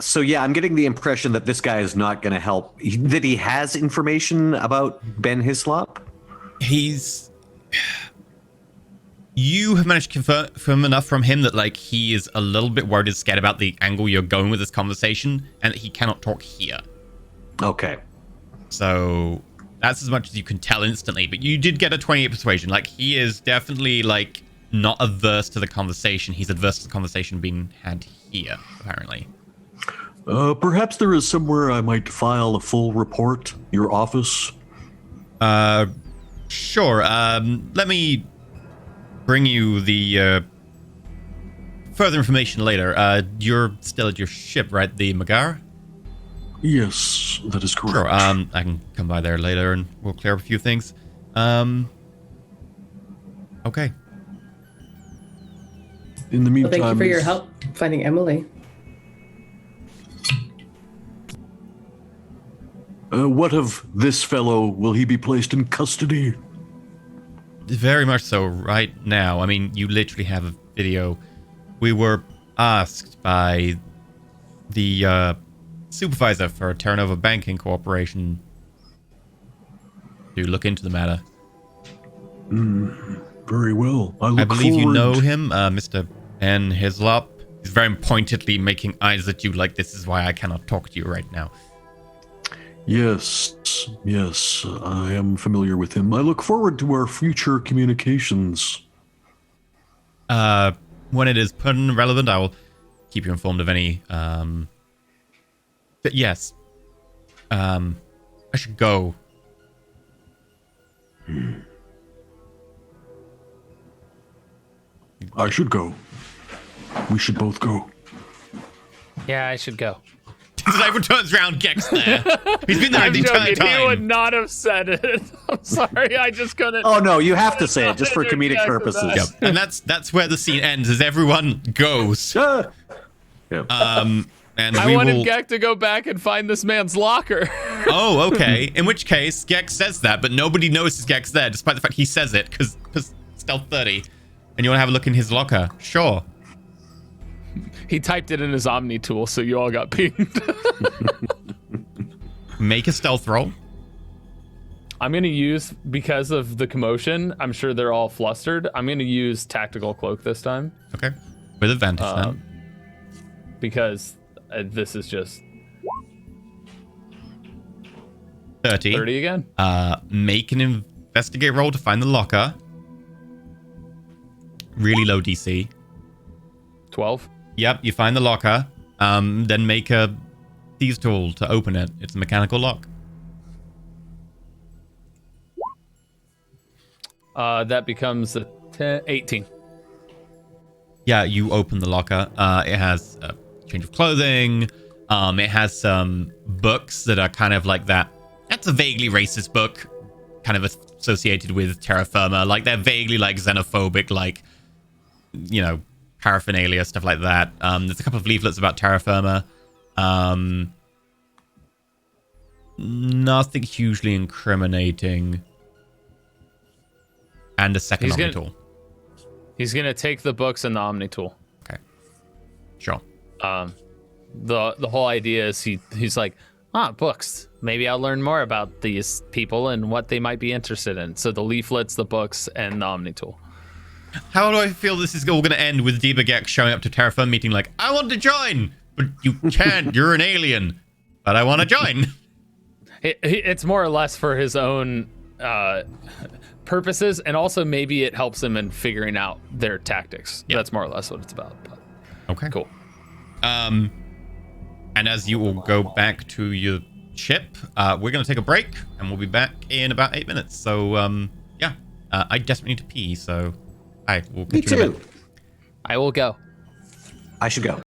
So yeah, I'm getting the impression that this guy is not going to help. That he has information about Ben Hislop? You have managed to confirm enough from him that, like, he is a little bit worried and scared about the angle you're going with this conversation, and that he cannot talk here. Okay. So that's as much as you can tell instantly, but you did get a 28 persuasion. Like, he is definitely, like, not averse to the conversation. He's adverse to the conversation being had here, apparently. Perhaps there is somewhere I might file a full report. Your office? Sure. Let me bring you the further information later. You're still at your ship, right? The Magar? Yes, that is correct. Sure. I can come by there later and we'll clear up a few things. Okay. In the meantime, Well, thank you for your help finding Emily. What of this fellow? Will he be placed in custody? Very much so right now. I mean, you literally have a video. We were asked by the supervisor for Terra Nova Banking Corporation to look into the matter. Very well. I believe you know him, Mr. Ben Hislop. He's very pointedly making eyes at you like, this is why I cannot talk to you right now. Yes, I am familiar with him. I look forward to our future communications. When it is pertinent and relevant, I will keep you informed of any, but yes. I should go. I should go. We should both go. Yeah, I should go. Sniper turns around, Gex there. He's been there the entire time. He would not have said it. I'm sorry, I just couldn't. Oh no, you have to say it just for comedic purposes. Yep. And that's where the scene ends, as everyone goes. Yep. And I wanted Gek to go back and find this man's locker. Oh, okay. In which case, Gex says that, but nobody notices Gex there, despite the fact he says it, because stealth 30. And you want to have a look in his locker? Sure. He typed it in his Omni tool, so you all got pinged. Make a stealth roll. I'm going to use, because of the commotion, I'm sure they're all flustered. I'm going to use Tactical Cloak this time. Okay. With advantage then. Because this is just 30. 30 again. Make an investigate roll to find the locker. Really low DC. 12. Yep, you find the locker. Then make a thieves tool to open it. It's a mechanical lock. That becomes a 18. Yeah, you open the locker. It has a change of clothing, It has some books that are kind of like that. That's a vaguely racist book, kind of associated with terra firma. Like they're vaguely like xenophobic, like, you know, paraphernalia, stuff like that. There's a couple of leaflets about terra firma. Nothing hugely incriminating. And a second Omni tool. He's gonna take the books and the Omni tool. Okay. Sure. The whole idea is he's like, books. Maybe I'll learn more about these people and what they might be interested in. So the leaflets, the books, and the Omni tool. How do I feel this is all going to end with Debagek showing up to Terra Firma meeting like, I want to join, but you can't. You're an alien, but I want to join. It's more or less for his own purposes, and also maybe it helps him in figuring out their tactics. Yep. That's more or less what it's about. But. Okay. Cool. And as you all go back to your ship, we're going to take a break, and we'll be back in about 8 minutes. So, yeah, I desperately need to pee, so we'll Me catch you in a too. bit. I will go. I should go.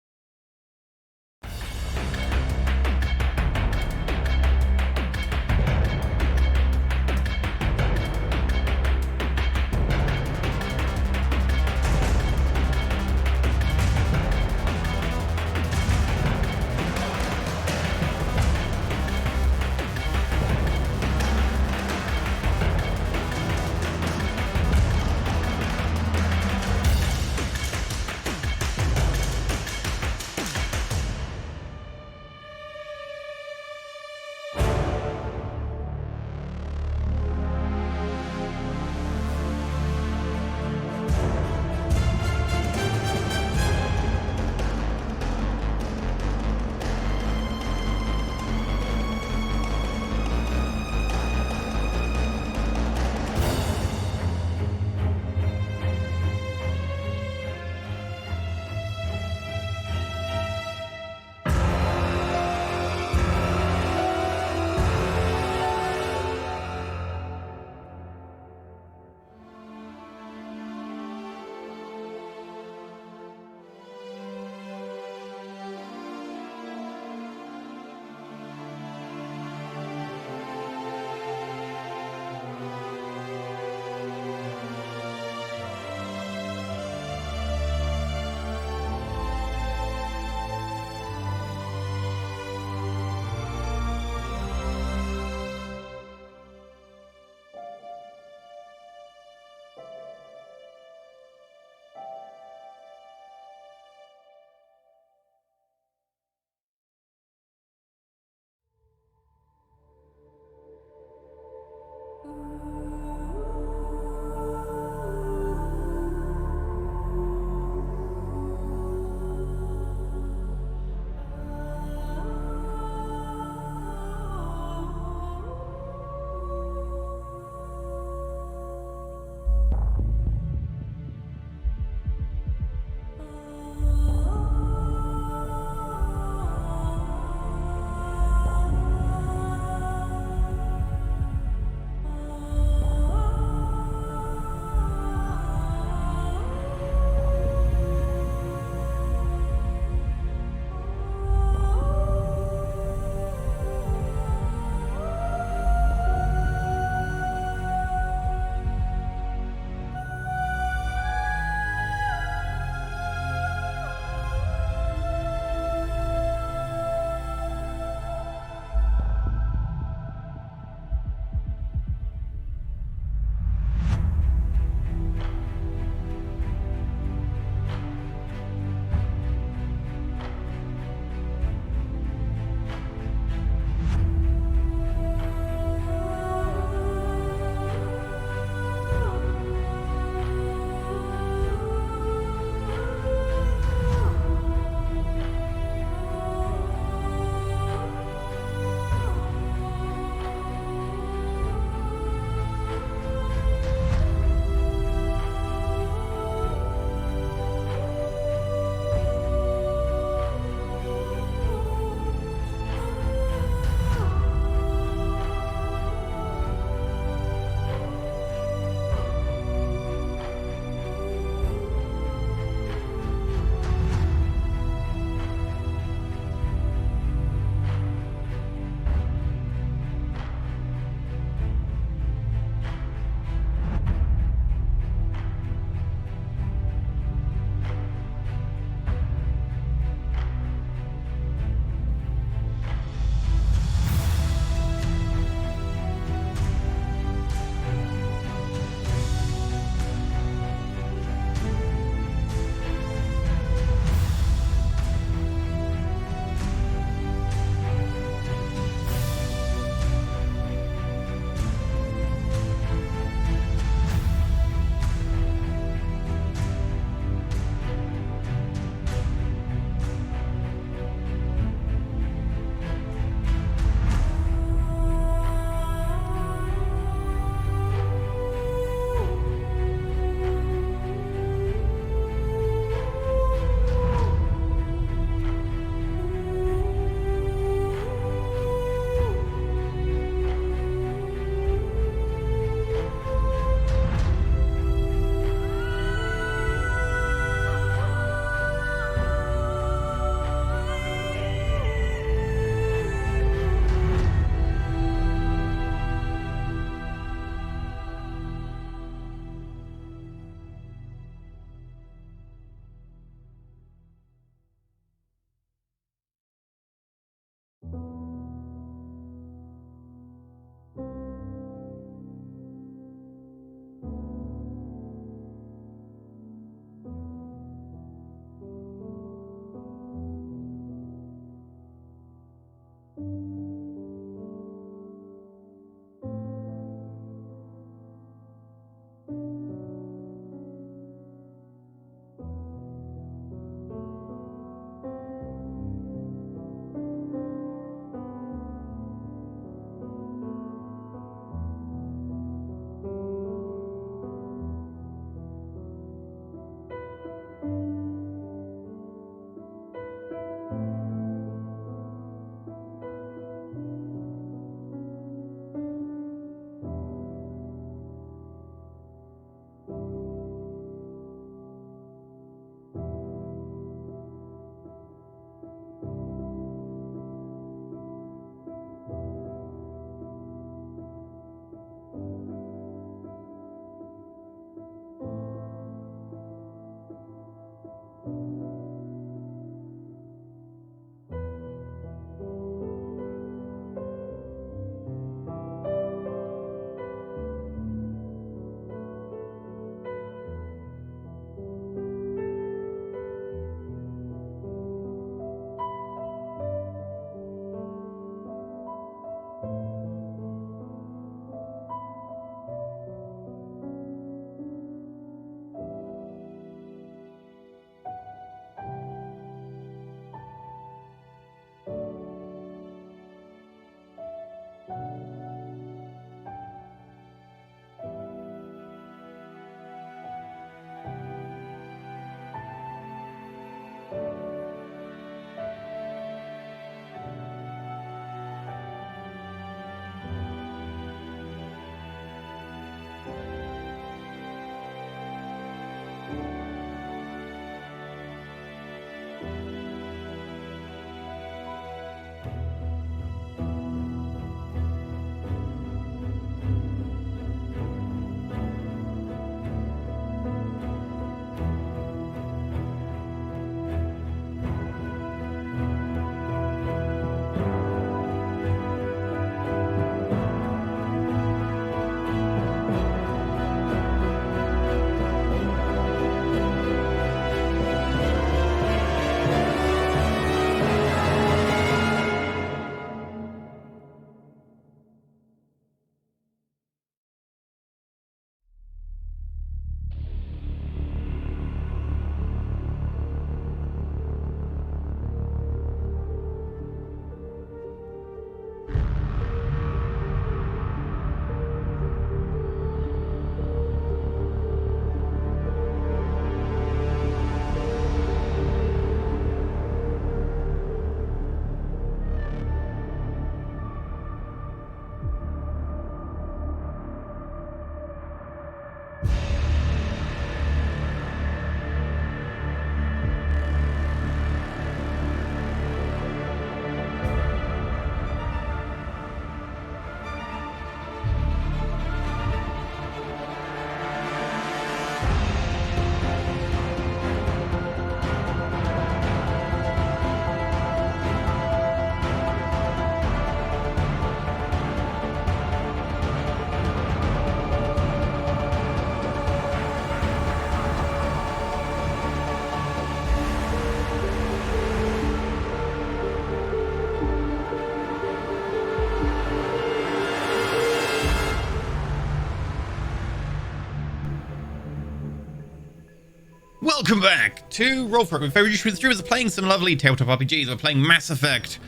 Welcome back to Roll For It. With very true streamers are playing some lovely tabletop RPGs. We're playing Mass Effect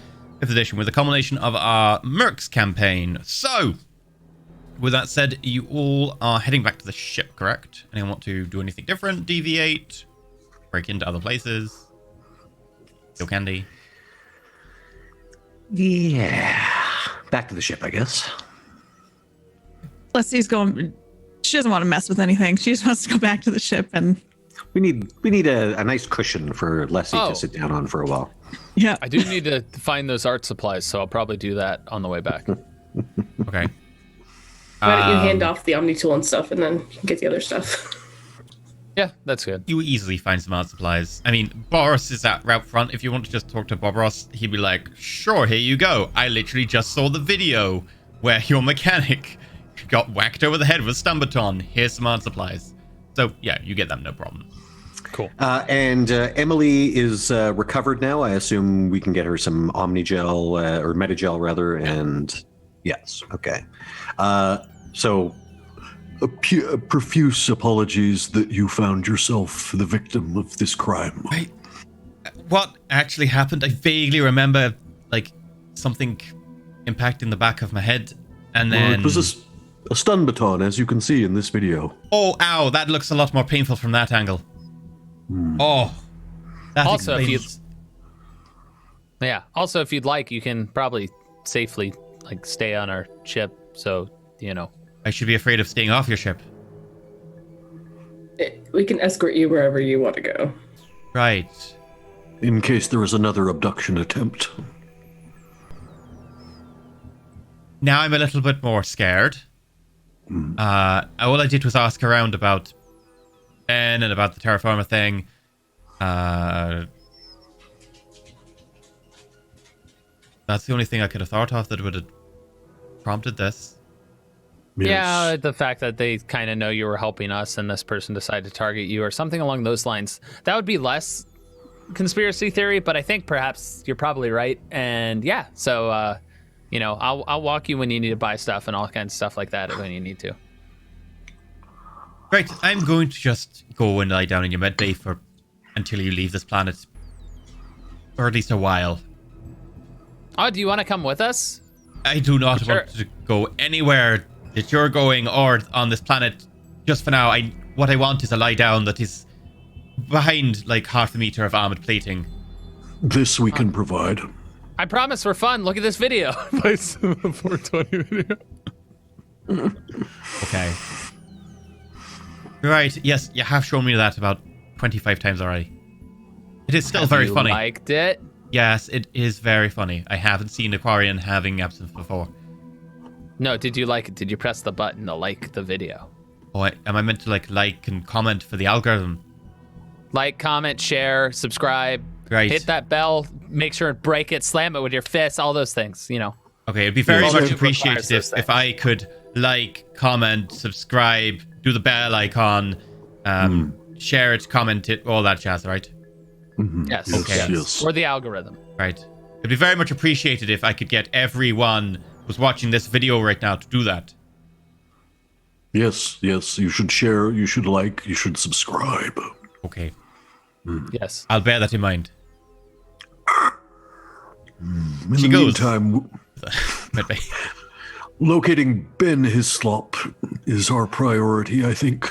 5th edition with a culmination of our MERCS campaign. So, with that said, you all are heading back to the ship, correct? Anyone want to do anything different? Deviate? Break into other places? Steal candy? Yeah. Back to the ship, I guess. Leslie's going. She doesn't want to mess with anything. She just wants to go back to the ship and. We need a nice cushion for Leslie Oh. to sit down on for a while. Yeah. I do need to find those art supplies, so I'll probably do that on the way back. Okay. Why don't you hand off the Omni tool and stuff, and then you can get the other stuff. Yeah, that's good. You easily find some art supplies. I mean, Boris is out front. If you want to just talk to Bob Ross, he'd be like, sure, here you go. I literally just saw the video where your mechanic got whacked over the head with a stun baton. Here's some art supplies. So, yeah, you get them, no problem. Cool. And Emily is recovered now. I assume we can get her some Omnigel or Metagel rather. And yes, okay. So Profuse apologies that you found yourself the victim of this crime. What actually happened? I vaguely remember, like, something impacting the back of my head, and then... Well, it was a stun baton, as you can see in this video. Oh, ow, that looks a lot more painful from that angle. Oh. That Also, if you... explains- Yeah. Also, if you'd like, you can probably safely, like, stay on our ship, so, you know. I should be afraid of staying off your ship. We can escort you wherever you want to go. Right. In case there is another abduction attempt. Now I'm a little bit more scared. All I did was ask around about Ben and about the terraformer thing. That's the only thing I could have thought of that would have prompted this. Yes. Yeah, the fact that they kind of know you were helping us and this person decided to target you or something along those lines. That would be less conspiracy theory, but I think perhaps you're probably right. And yeah, so, you know, I'll walk you when you need to buy stuff and all kinds of stuff like that when you need to. Right, I'm going to just go and lie down in your med bay until you leave this planet. Or at least a while. Oh, do you want to come with us? I do not Sure. want to go anywhere that you're going or on this planet. Just for now, what I want is a lie down that is behind like half a meter of armored plating. This we can provide. I promise we're fun. Look at this video. 420 video. Okay. Right, yes, you have shown me that about 25 times already. It is still very funny. Liked it? Yes, it is very funny. I haven't seen Aquarian having absinthe before. No, did you like it? Did you press the button to like the video? Oh, am I meant to like and comment for the algorithm? Like, comment, share, subscribe. Right. Hit that bell. Make sure and break it. Slam it with your fist. All those things, you know. Okay, it'd be very Well, much it requires appreciated those if I could like, comment, subscribe, do the bell icon, share it, comment it, all that jazz, right? Mhm. Yes. Okay. Yes. Or the algorithm. Right. It'd be very much appreciated if I could get everyone who's watching this video right now to do that. Yes, yes. You should share, you should like, you should subscribe. Okay. Yes. I'll bear that in mind. In She the goes. meantime, Maybe. locating Ben Hislop is our priority, I think.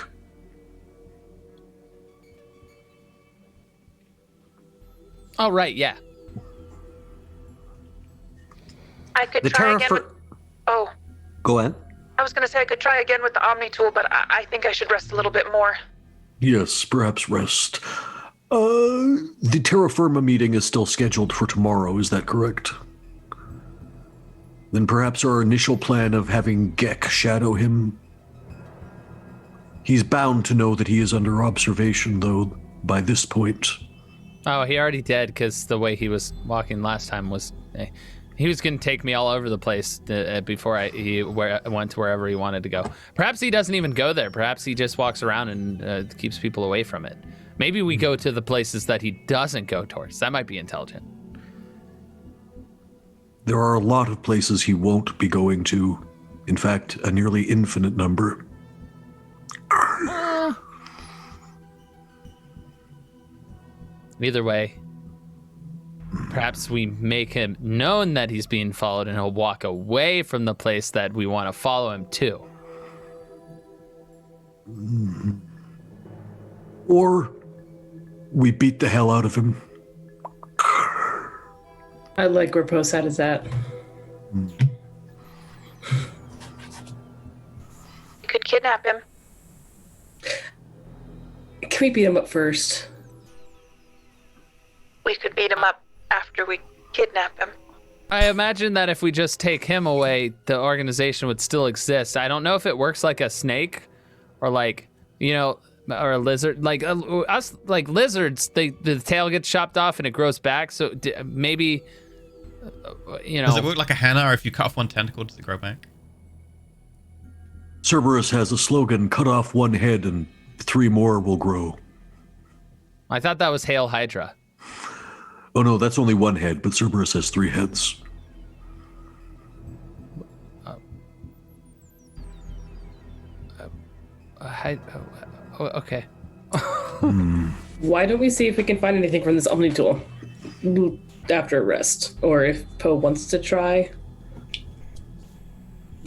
Oh, right. Yeah. I could the try again. terrafor- Oh, Go ahead. I was going to say I could try again with the Omni tool, but I think I should rest a little bit more. Yes, perhaps rest. The terra firma meeting is still scheduled for tomorrow, is that correct? Then perhaps our initial plan of having Gek shadow him. He's bound to know that he is under observation, though, by this point. Oh, he already did because the way he was walking last time was... he was going to take me all over the place before he went to wherever he wanted to go. Perhaps he doesn't even go there. Perhaps he just walks around and keeps people away from it. Maybe we go to the places that he doesn't go towards. That might be intelligent. There are a lot of places he won't be going to. In fact, a nearly infinite number. Either way, perhaps we make him known that he's being followed and he'll walk away from the place that we want to follow him to. Or we beat the hell out of him. I like where Poe's head is at. You could kidnap him. Can we beat him up first? We could beat him up after we kidnap him. I imagine that if we just take him away, the organization would still exist. I don't know if it works like a snake or like, or a lizard. Like us, like lizards, the tail gets chopped off and it grows back. So maybe, Does it work like a henna, or if you cut off one tentacle, does it grow back? Cerberus has a slogan, cut off one head and 3 more will grow. I thought that was Hail Hydra. Oh no, that's only 1 head, but Cerberus has 3 heads. Okay. Why don't we see if we can find anything from this Omni tool after a rest? Or if Poe wants to try.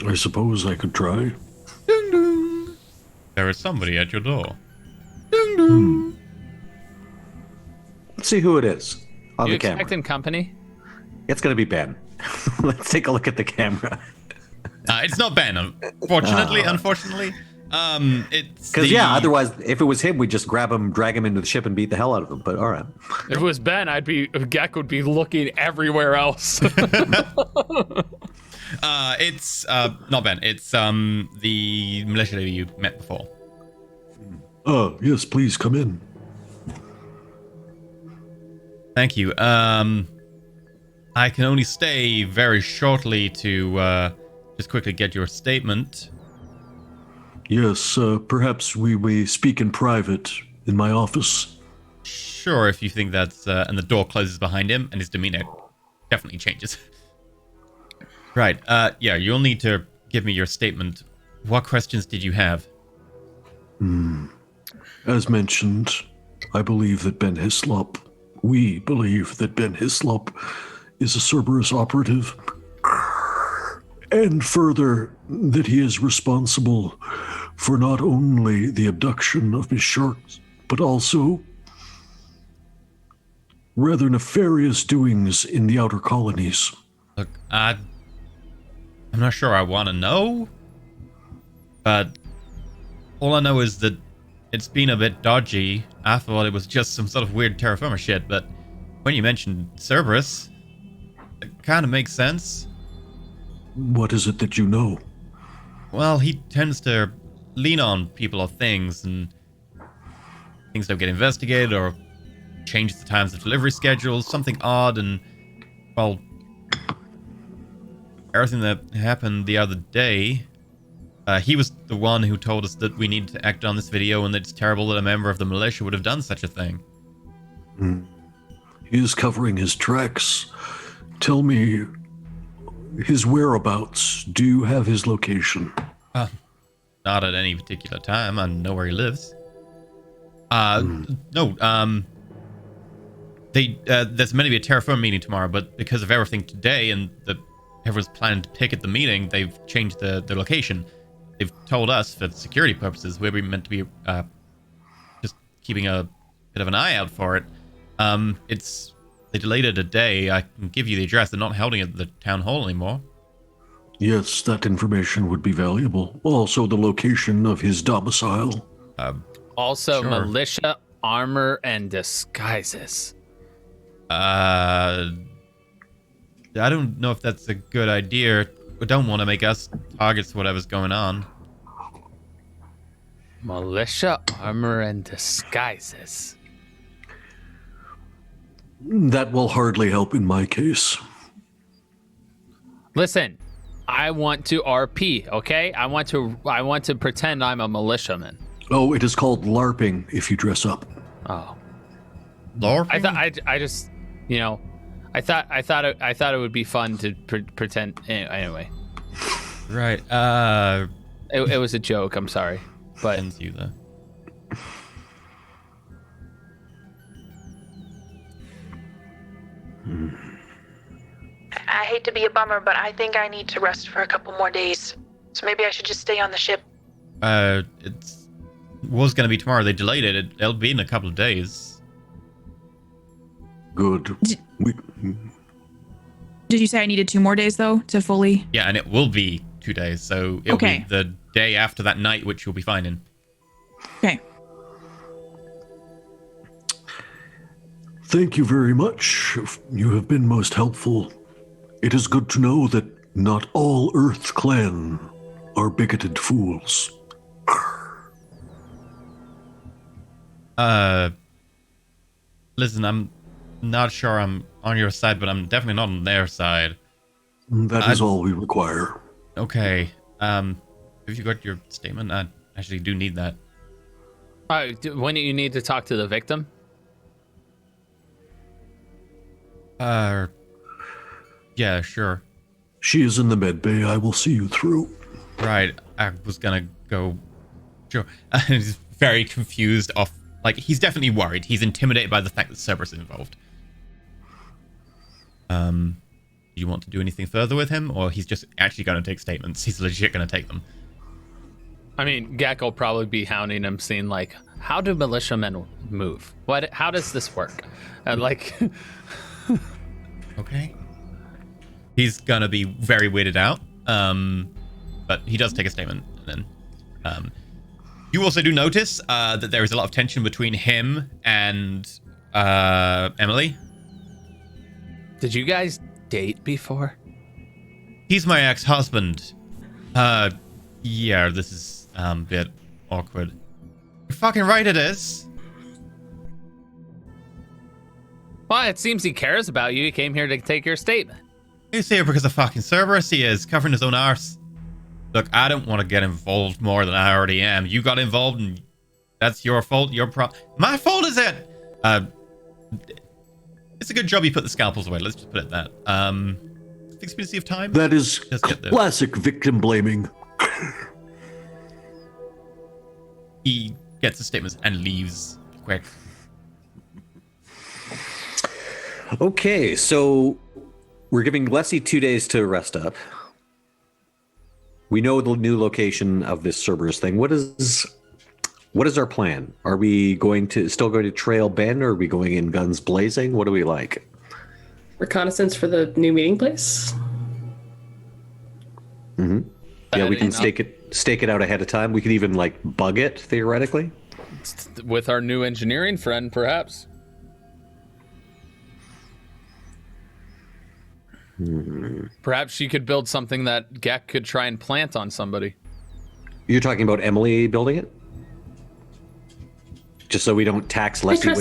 I suppose I could try. Ding dong. There is somebody at your door. Let's see who it is on You the camera. expecting company? It's going to be Ben. Let's take a look at the camera. It's not Ben, unfortunately. It's Because, otherwise, if it was him, we'd just grab him, drag him into the ship, and beat the hell out of him. But all right. If it was Ben, Gek would be looking everywhere else. It's not Ben. It's the militia lady you met before. Yes, please come in. Thank you. I can only stay very shortly to just quickly get your statement. Yes, perhaps we may speak in private in my office. Sure, if you think that's... and the door closes behind him, and his demeanor definitely changes. Right, you'll need to give me your statement. What questions did you have? As mentioned, I believe that we believe that Ben Hislop is a Cerberus operative. And further, that he is responsible for not only the abduction of Miss Sharks, but also rather nefarious doings in the outer colonies. Look, I'm not sure I want to know, but all I know is that it's been a bit dodgy. I thought it was just some sort of weird terra firma shit, but when you mentioned Cerberus, it kind of makes sense. What is it that you know? Well, he tends to lean on people or things, and things don't get investigated, or changes the times of delivery schedules, something odd, and, well, everything that happened the other day, he was the one who told us that we needed to act on this video, and that it's terrible that a member of the militia would have done such a thing. He is covering his tracks. Tell me his whereabouts. Do you have his location? Not at any particular time. I know where he lives. No, there's meant to be a terra firma meeting tomorrow, but because of everything today and everyone's planning to pick at the meeting, they've changed the location. They've told us, for security purposes, we're meant to be just keeping a bit of an eye out for it. They delayed it a day. I can give you the address. They're not holding it at the town hall anymore. Yes, that information would be valuable. Also, the location of his domicile. Also, Sure. militia, armor, and disguises. I don't know if that's a good idea. We don't want to make us targets for whatever's going on. Militia, armor, and disguises. That will hardly help in my case. Listen, I want to RP, okay? I want to pretend I'm a militiaman. Oh, it is called LARPing if you dress up. Oh. Lord? I thought it would be fun to pretend. Anyway, Right. it was a joke. I'm sorry, but Ends you though. I hate to be a bummer, but I think I need to rest for a couple more days. So maybe I should just stay on the ship. It was going to be tomorrow. They delayed it. It'll be in a couple of days. Good. Did you say I needed 2 more days, though, to fully... Yeah, and it will be 2 days, so it'll be the day after that night, which you'll be fine in. Okay. Thank you very much. You have been most helpful. It is good to know that not all Earth clan are bigoted fools. Listen, I'm not sure I'm on your side, but I'm definitely not on their side. That is all we require. Okay. Have you got your statement? I actually do need that. When do you need to talk to the victim? Yeah, sure. She is in the med bay. I will see you through. Right. I was gonna go. Sure. He's very confused off. Like, he's definitely worried. He's intimidated by the fact that Cerberus is involved. Do you want to do anything further with him, or he's just actually going to take statements? He's legit going to take them. I mean, Gek will probably be hounding him, seeing like, how do militiamen move? How does this work? And like, okay. He's gonna be very weirded out. But he does take a statement, and then you also do notice that there is a lot of tension between him and Emily. Did you guys date before? He's my ex-husband. Yeah, this is a bit awkward. You're fucking right, it is. Well, it seems he cares about you. He came here to take your statement. He's here because of fucking Cerberus. He is covering his own arse. Look, I don't want to get involved more than I already am. You got involved, and that's your fault. My fault is it? It's a good job you put the scalpels away. Let's just put it that. Expediency of time. That is classic victim blaming. He gets the statements and leaves quick. Okay, so we're giving Leslie 2 days to rest up. We know the new location of this Cerberus thing. What is our plan? Are we still going to trail Ben, or are we going in guns blazing? What do we like? Reconnaissance for the new meeting place? Mm-hmm. Yeah, we can stake it out ahead of time. We could even like bug it theoretically. With our new engineering friend, perhaps. Perhaps she could build something that Gek could try and plant on somebody. You're talking about Emily building it? Just so we don't tax Leslie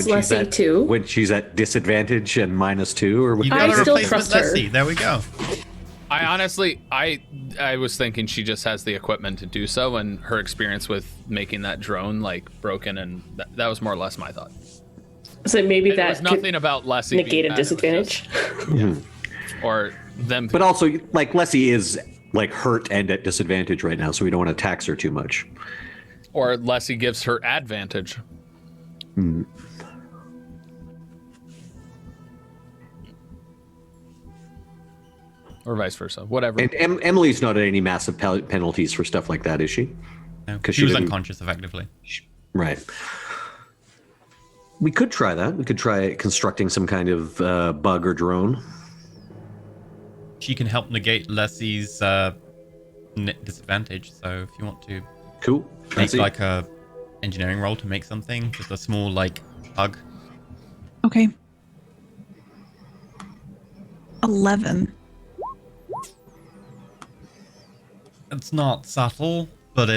when she's at disadvantage and -2, or you I still trust her. Leslie. There we go. I honestly, I was thinking she just has the equipment to do so, and her experience with making that drone like broken, and that was more or less my thought. So maybe There that was nothing about Leslie negate being a bad, it was disadvantage. just- or them. But also, like, Leslie is like hurt and at disadvantage right now, so we don't want to tax her too much. Or Leslie gives her advantage. Or vice versa, whatever. And Emily's not at any massive penalties for stuff like that, is she? No, she was unconscious, effectively. Right. We could try that. We could try constructing some kind of bug or drone. She can help negate Leslie's disadvantage. So if you want to Cool. make like a engineering roll to make something, just a small like bug. Okay. 11. It's not subtle, but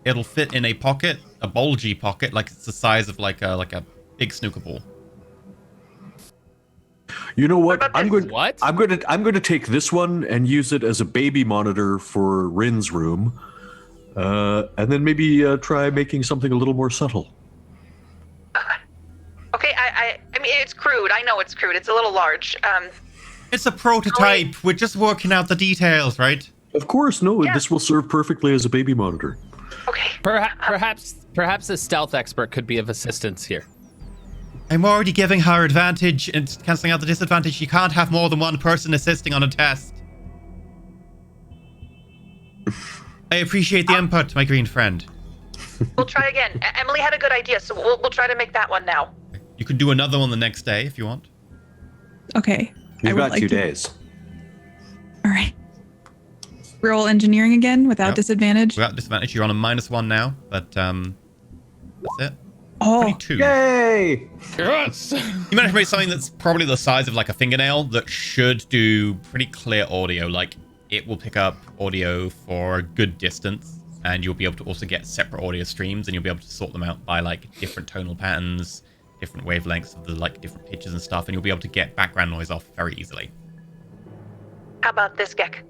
it'll fit in a pocket, a bulgy pocket, like it's the size of like a big snooker ball. You know what? I'm going What? to take this one and use it as a baby monitor for Rin's room, and then maybe try making something a little more subtle. Okay, I mean, it's crude. I know it's crude. It's a little large. It's a prototype. We're just working out the details, right? Of course, no. Yeah. This will serve perfectly as a baby monitor. Okay. Perhaps a stealth expert could be of assistance here. I'm already giving her advantage and cancelling out the disadvantage. You can't have more than one person assisting on a test. I appreciate the input, my green friend. We'll try again. Emily had a good idea, so we'll try to make that one now. You could do another one the next day if you want. Okay. You've got 2 days. All right. Roll engineering again without disadvantage. Without disadvantage, you're on a -1 now, but that's it. Oh. 22. Yay! Yes. You managed to make something that's probably the size of like a fingernail that should do pretty clear audio. Like it will pick up audio for a good distance, and you'll be able to also get separate audio streams, and you'll be able to sort them out by like different tonal patterns, different wavelengths of the like different pitches and stuff, and you'll be able to get background noise off very easily. How about this, Gek?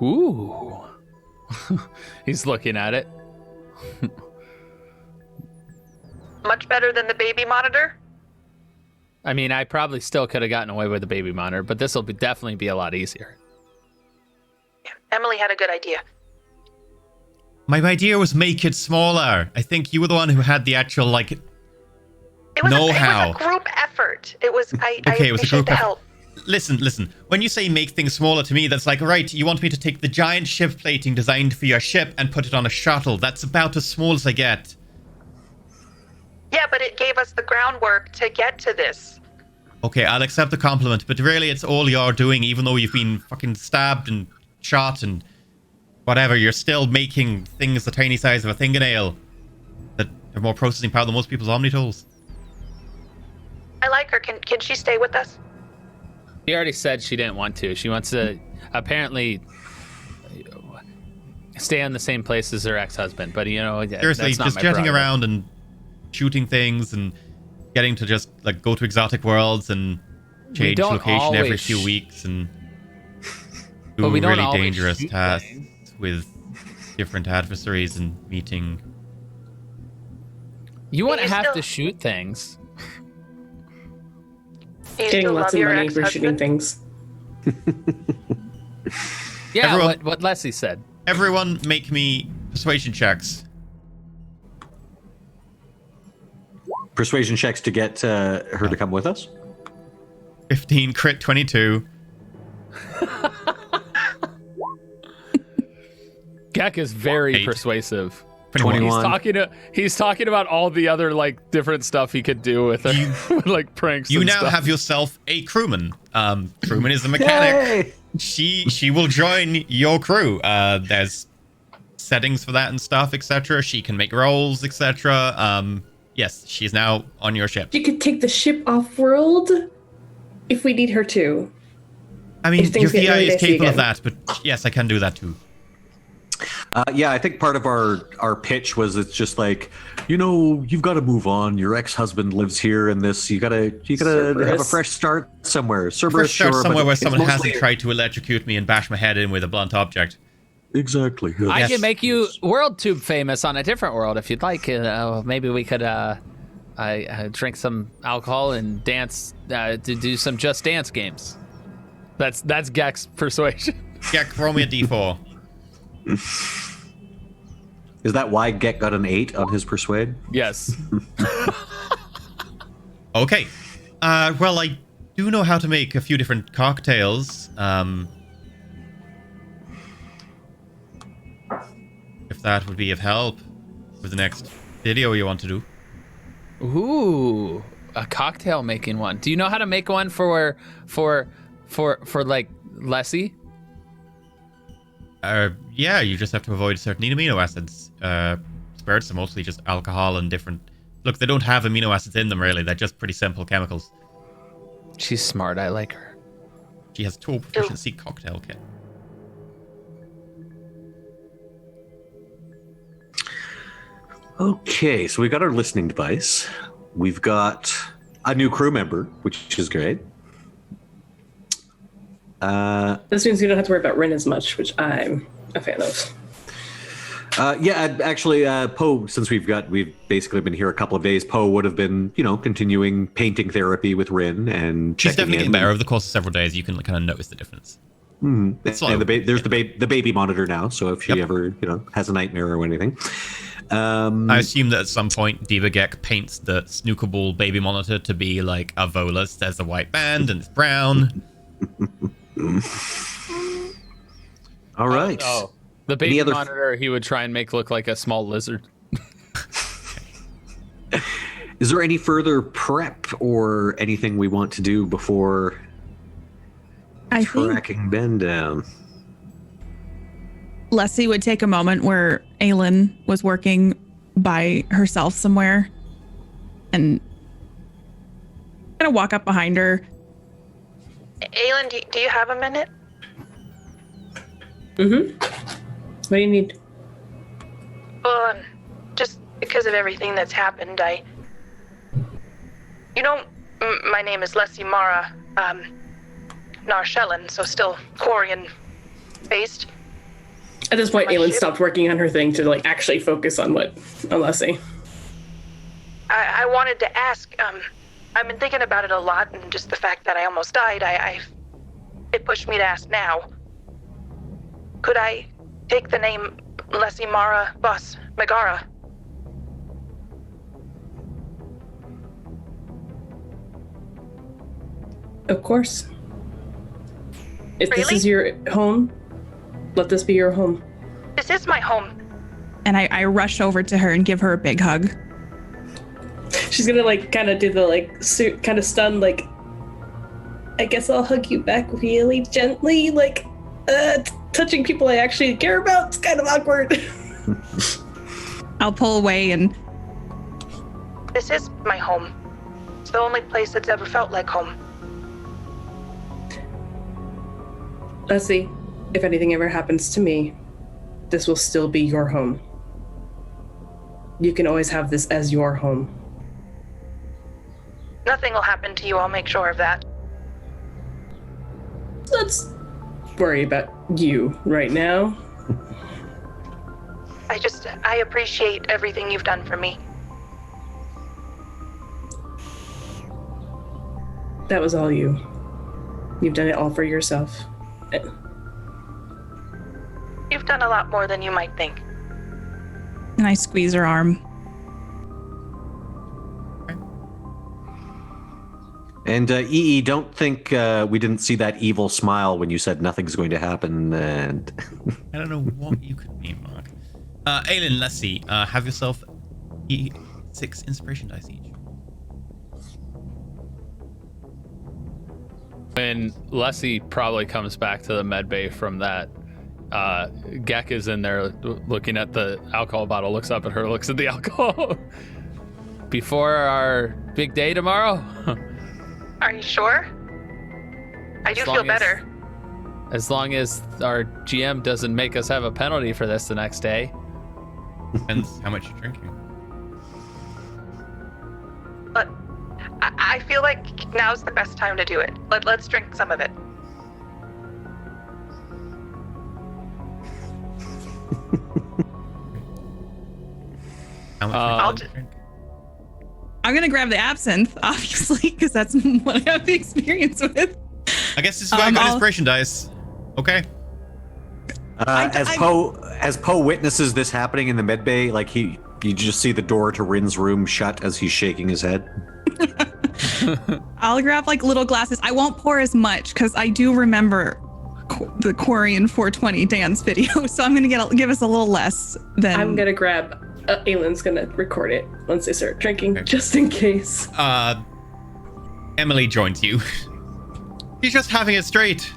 Ooh. He's looking at it. Much better than the baby monitor? I mean, I probably still could have gotten away with the baby monitor, but this will definitely be a lot easier. Yeah, Emily had a good idea. My idea was make it smaller. I think you were the one who had the actual like It was know-how. a group effort. It was. I Okay, it was a appreciate group the effort. help. Listen. When you say make things smaller to me, that's like, right, you want me to take the giant ship plating designed for your ship and put it on a shuttle. That's about as small as I get. Yeah, but it gave us the groundwork to get to this. Okay, I'll accept the compliment, but really it's all you're doing, even though you've been fucking stabbed and shot and whatever, you're still making things the tiny size of a fingernail that have more processing power than most people's Omni tools. I like her. Can she stay with us? She already said she didn't want to. She wants to apparently stay in the same place as her ex-husband, but Seriously, that's not just my jetting prerogative. around and shooting things and getting to just like go to exotic worlds and change don't location every always few weeks and do But we don't really always dangerous shoot tasks things. with different adversaries and meeting. You wouldn't You have still- to shoot things. You Getting still lots love of your money for shooting ex-husband? things. Yeah, Everyone- what Leslie said. Everyone make me persuasion checks. Persuasion checks to get her to come with us. 15 crit 22. Gek is very 8. persuasive. 21. He's talking about all the other like different stuff he could do with her, like pranks. You and now stuff. have yourself a crewman. Crewman is a mechanic. Yay! She will join your crew. There's settings for that and stuff, etc. She can make rolls, etc. Yes, she's now on your ship. You could take the ship off-world if we need her to. I mean, If things your get VI really is dicey capable of again. that, but yes, I can do that too. Yeah, I think part of our pitch was it's just like, you've got to move on. Your ex-husband lives here, and this you gotta have a Cerberus. fresh start somewhere. Cerberus, First start sure, somewhere but where it's someone mostly- hasn't tried to electrocute me and bash my head in with a blunt object. Exactly. yes. I Yes. can make you world tube famous on a different world if you'd like. Maybe we could drink some alcohol and dance to do some Just Dance games. That's Gek's persuasion. Yeah, roll me a d4. Is that why Gek got an 8 on his persuade? Yes. Okay. Well, I do know how to make a few different cocktails. If that would be of help for the next video you want to do. Ooh, a cocktail making one. Do you know how to make one for like Leslie? Yeah, you just have to avoid certain amino acids. Spirits are mostly just alcohol and different... Look, they don't have amino acids in them, really. They're just pretty simple chemicals. She's smart. I like her. She has tool proficiency cocktail kit. Okay, so we got our listening device. We've got a new crew member, which is great. This means you don't have to worry about Rin as much, which I'm a fan of. Actually, Poe, since we've basically been here a couple of days, Poe would have been, continuing painting therapy with Rin and She's checking definitely in. getting better over the course of several days. You can kind of notice the difference. And there's the baby monitor now, so if she ever, has a nightmare or anything. I assume that at some point Diva Gek paints the Snookable baby monitor to be like a Volus. There's a white band and it's brown. All right. The baby monitor he would try and make look like a small lizard. Is there any further prep or anything we want to do before tracking Ben down? Leslie would take a moment where Aylin was working by herself somewhere and kind of walk up behind her. Aylin, do you have a minute? Mm-hmm. What do you need? Well, just because of everything that's happened, my name is Leslie Mara, Narshellan, so still Quarian-based. At this point, Aylin stopped working on her thing to actually focus on Leslie. I wanted to ask, I've been thinking about it a lot, and just the fact that I almost died, it pushed me to ask now. Could I take the name Leslie Mara Bus Megara? Of course. If Really? this is your home, let this be your home. This is my home. And I rush over to her and give her a big hug. She's gonna kind of do the suit, kind of stunned, I guess I'll hug you back really gently, touching people I actually care about. It's kind of awkward. I'll pull away and... This is my home. It's the only place that's ever felt like home. Leslie, if anything ever happens to me, this will still be your home. You can always have this as your home. Nothing will happen to you, I'll make sure of that. Let's worry about you right now. I appreciate everything you've done for me. That was all you. You've done it all for yourself. You've done a lot more than you might think. And I squeeze her arm. And EE, don't think we didn't see that evil smile when you said nothing's going to happen. And I don't know what you could mean, Mark. Aylin, Leslie, have yourself E6 inspiration dice each. When Leslie probably comes back to the med bay from that, Gek is in there looking at the alcohol bottle, looks up at her, looks at the alcohol. Before our big day tomorrow? Are you sure? I do feel better. As long as our GM doesn't make us have a penalty for this the next day. Depends how much you're drinking. But I feel like now's the best time to do it. Let's drink some of it. How much I'll did you drink? I'm going to grab the absinthe, obviously, because that's what I have the experience with. I guess this is why I got inspiration dice. Okay. as Poe witnesses this happening in the medbay, you just see the door to Rin's room shut as he's shaking his head. I'll grab little glasses. I won't pour as much because I do remember the Quarian 420 dance video, so I'm gonna give us a little less than. I'm gonna grab. Aylin's gonna record it once they start drinking, just in case. Emily joins you. He's just having it straight.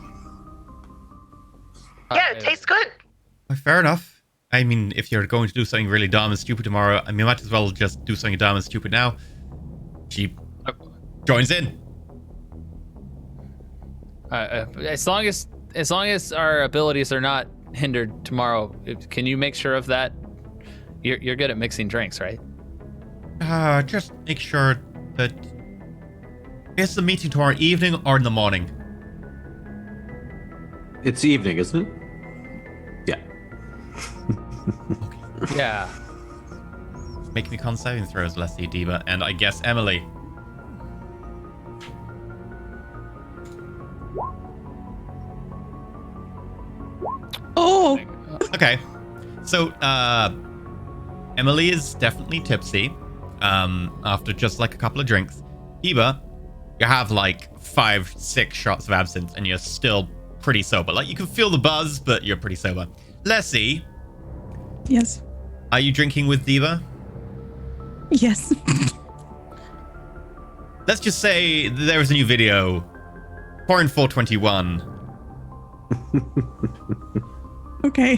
Yeah, it tastes good. Well, fair enough. I mean, if you're going to do something really dumb and stupid tomorrow, I mean, you might as well just do something dumb and stupid now. She joins in. As long as our abilities are not hindered tomorrow, can you make sure of that? You're good at mixing drinks, right? Just make sure that it's the meeting tomorrow evening or in the morning. It's evening, isn't it? Yeah. Okay. Yeah. Make me con saving throws, Leslie, Diva, and I guess Emily. Oh. Okay. So, Emily is definitely tipsy after just like a couple of drinks. Eva, you have like 5-6 shots of absinthe and you're still pretty sober. Like you can feel the buzz, but you're pretty sober. Leslie. Yes. Are you drinking with Diva? Yes. Let's just say there was a new video. Foreign 421. Okay.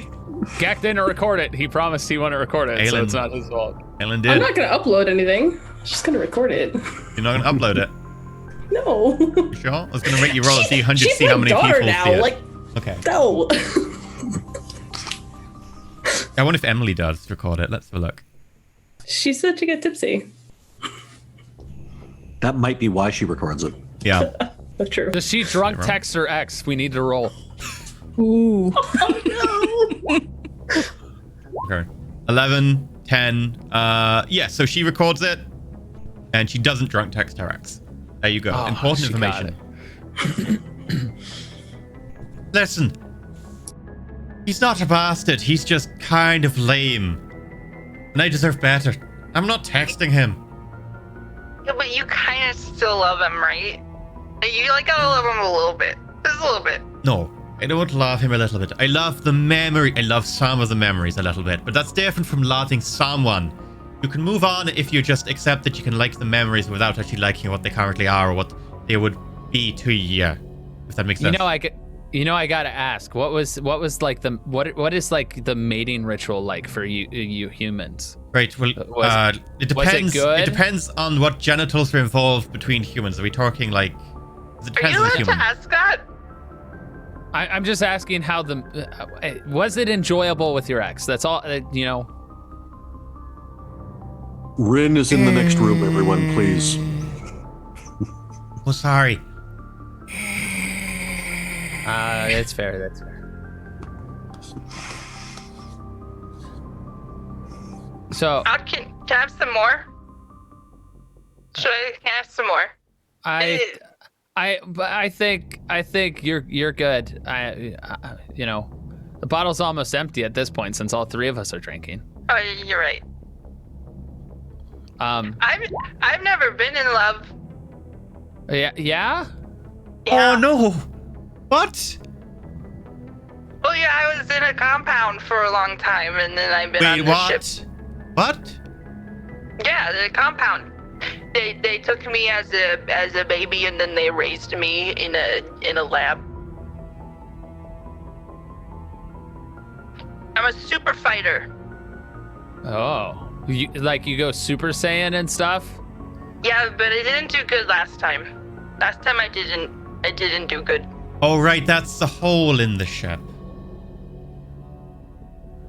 Gak didn't record it. He promised he wouldn't record it, so Aelin. it's not his fault. Ellen did. I'm not gonna upload anything. I'm just gonna record it. You're not going to upload it? No. You sure? I was going to make you roll a D100 to She's see my how many daughter people now. see it. Like, Okay. no. I wonder if Emily does record it. Let's have a look. She said to get tipsy. That might be why she records it. Yeah. That's true. Does she drunk Wrong. text her ex? We need to roll. Ooh. Okay. 11, 10. Yeah, so she records it, and she doesn't drunk text her ex. There you go. Oh, Important she got information. Listen. He's not a bastard. He's just kind of lame. And I deserve better. I'm not texting him. Yeah, but you kind of still love him, right? You like gotta love him a little bit. Just a little bit. No, I don't love him a little bit. I love the memory. I love some of the memories a little bit. But that's different from loving someone. You can move on if you just accept that you can like the memories without actually liking what they currently are or what they would be to you. If that makes sense. I gotta ask. What is like the mating ritual like for you humans? Right, well, it depends. was it good? It depends on what genitals are involved between humans. Are we talking like... It Are depends you on the allowed to human. ask that? I'm just asking how was it enjoyable with your ex? That's all. Rin is in the next room, everyone, please. Oh, sorry. It's fair. That's fair. So Can I have some more? Can I have some more? I think you're good. The bottle's almost empty at this point since all three of us are drinking. Oh, you're right. I've never been in love. Yeah. Yeah. Oh, no. What? Well, yeah, I was in a compound for a long time, and then I've been on Wait, the what? ship. What? Yeah, the compound. They took me as a baby, and then they raised me in a lab. I'm a super fighter. Oh, you go Super Saiyan and stuff? Yeah, but I didn't do good last time. Last time I didn't do good. Oh, right, that's the hole in the ship.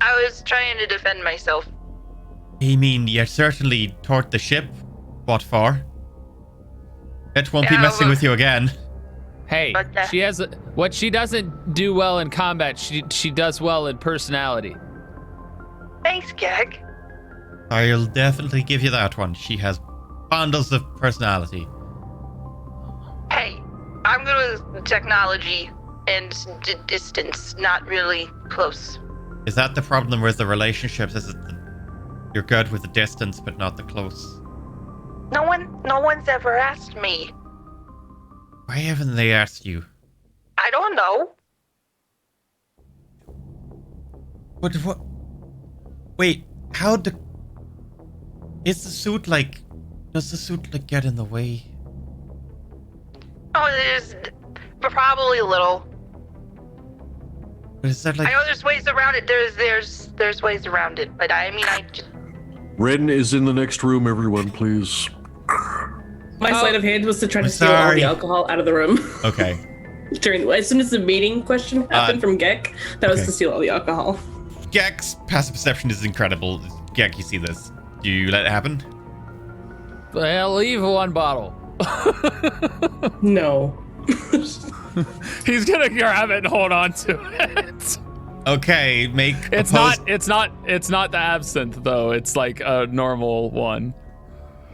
I was trying to defend myself. You mean you certainly torqued the ship? What for? It won't be Yeah, messing well- with you again. Hey, But, what she doesn't do well in combat, she does well in personality. Thanks, Gag. I'll definitely give you that one. She has bundles of personality. Hey, I'm good with technology and distance, not really close. Is that the problem with the relationships? Is it you're good with the distance, but not the close? No one's ever asked me. Why haven't they asked you? I don't know. What? Wait, is the suit like... Does the suit like get in the way? Oh, there's probably a little. But is that like... I know there's ways around it. There's ways around it, but I just... Rin is in the next room, everyone, please. My sleight of hand was to try to I'm steal all sorry. the alcohol out of the room. Okay. As soon as the meeting question happened from Gek, that was okay. to steal all the alcohol. Gek's passive perception is incredible. Gek, you see this. Do you let it happen? Well, leave one bottle. No. He's gonna grab it and hold on to it. Okay, make It's not the absinthe though. It's like a normal one.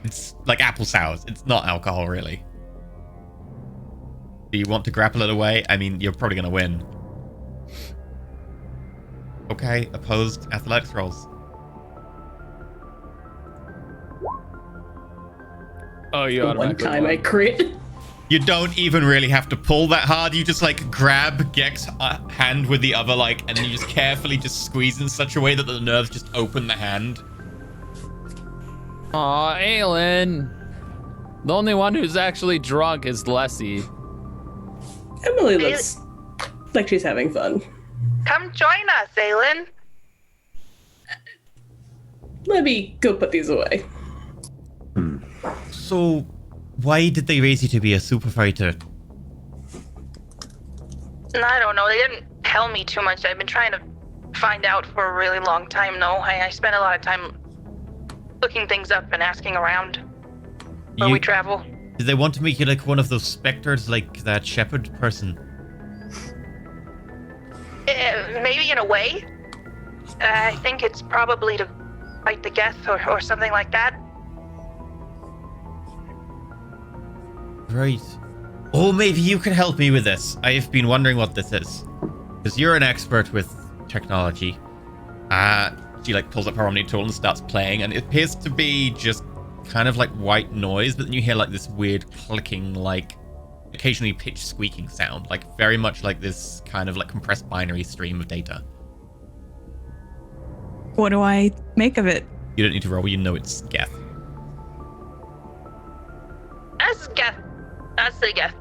It's like apple sours. It's not alcohol, really. Do you want to grapple it away? I mean, you're probably going to win. Okay, opposed athletics rolls. Oh, you The one automatically time I won. crit. You don't even really have to pull that hard. You just like grab Gek's hand with the other, like, and then you just carefully just squeeze in such a way that the nerves just open the hand. Aw, Aelin. The only one who's actually drunk is Leslie. Emily looks like she's having fun. Come join us, Aelin. Let me go put these away. So, why did they raise you to be a super fighter? I don't know. They didn't tell me too much. I've been trying to find out for a really long time, though. I spent a lot of time looking things up and asking around where we travel. Did they want to make you like one of those specters, like that shepherd person? Maybe in a way. I think it's probably to fight the Geth or something like that. Right. Oh, maybe you can help me with this. I've been wondering what this is. Because you're an expert with technology. She like pulls up her Omni tool and starts playing, and it appears to be just kind of like white noise, but then you hear like this weird clicking, like occasionally pitch squeaking sound, like very much like this kind of like compressed binary stream of data. What do I make of it? You don't need to roll, you know it's Geth. That's Geth. That's the Geth.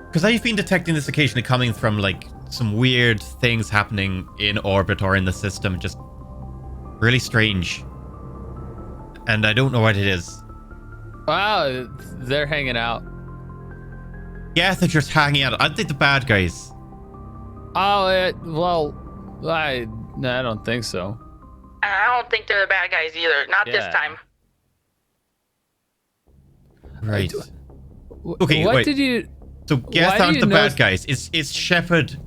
Because I've been detecting this occasionally coming from like some weird things happening in orbit or in the system, just really strange. And I don't know what it is. Wow, they're hanging out. Yeah, they're just hanging out. Aren't they the bad guys? Oh, well, I don't think so. I don't think they're the bad guys either. Not this Yeah. time. Right. Okay, what wait. did you? So why Geth do aren't you the know- bad guys. Is Shepard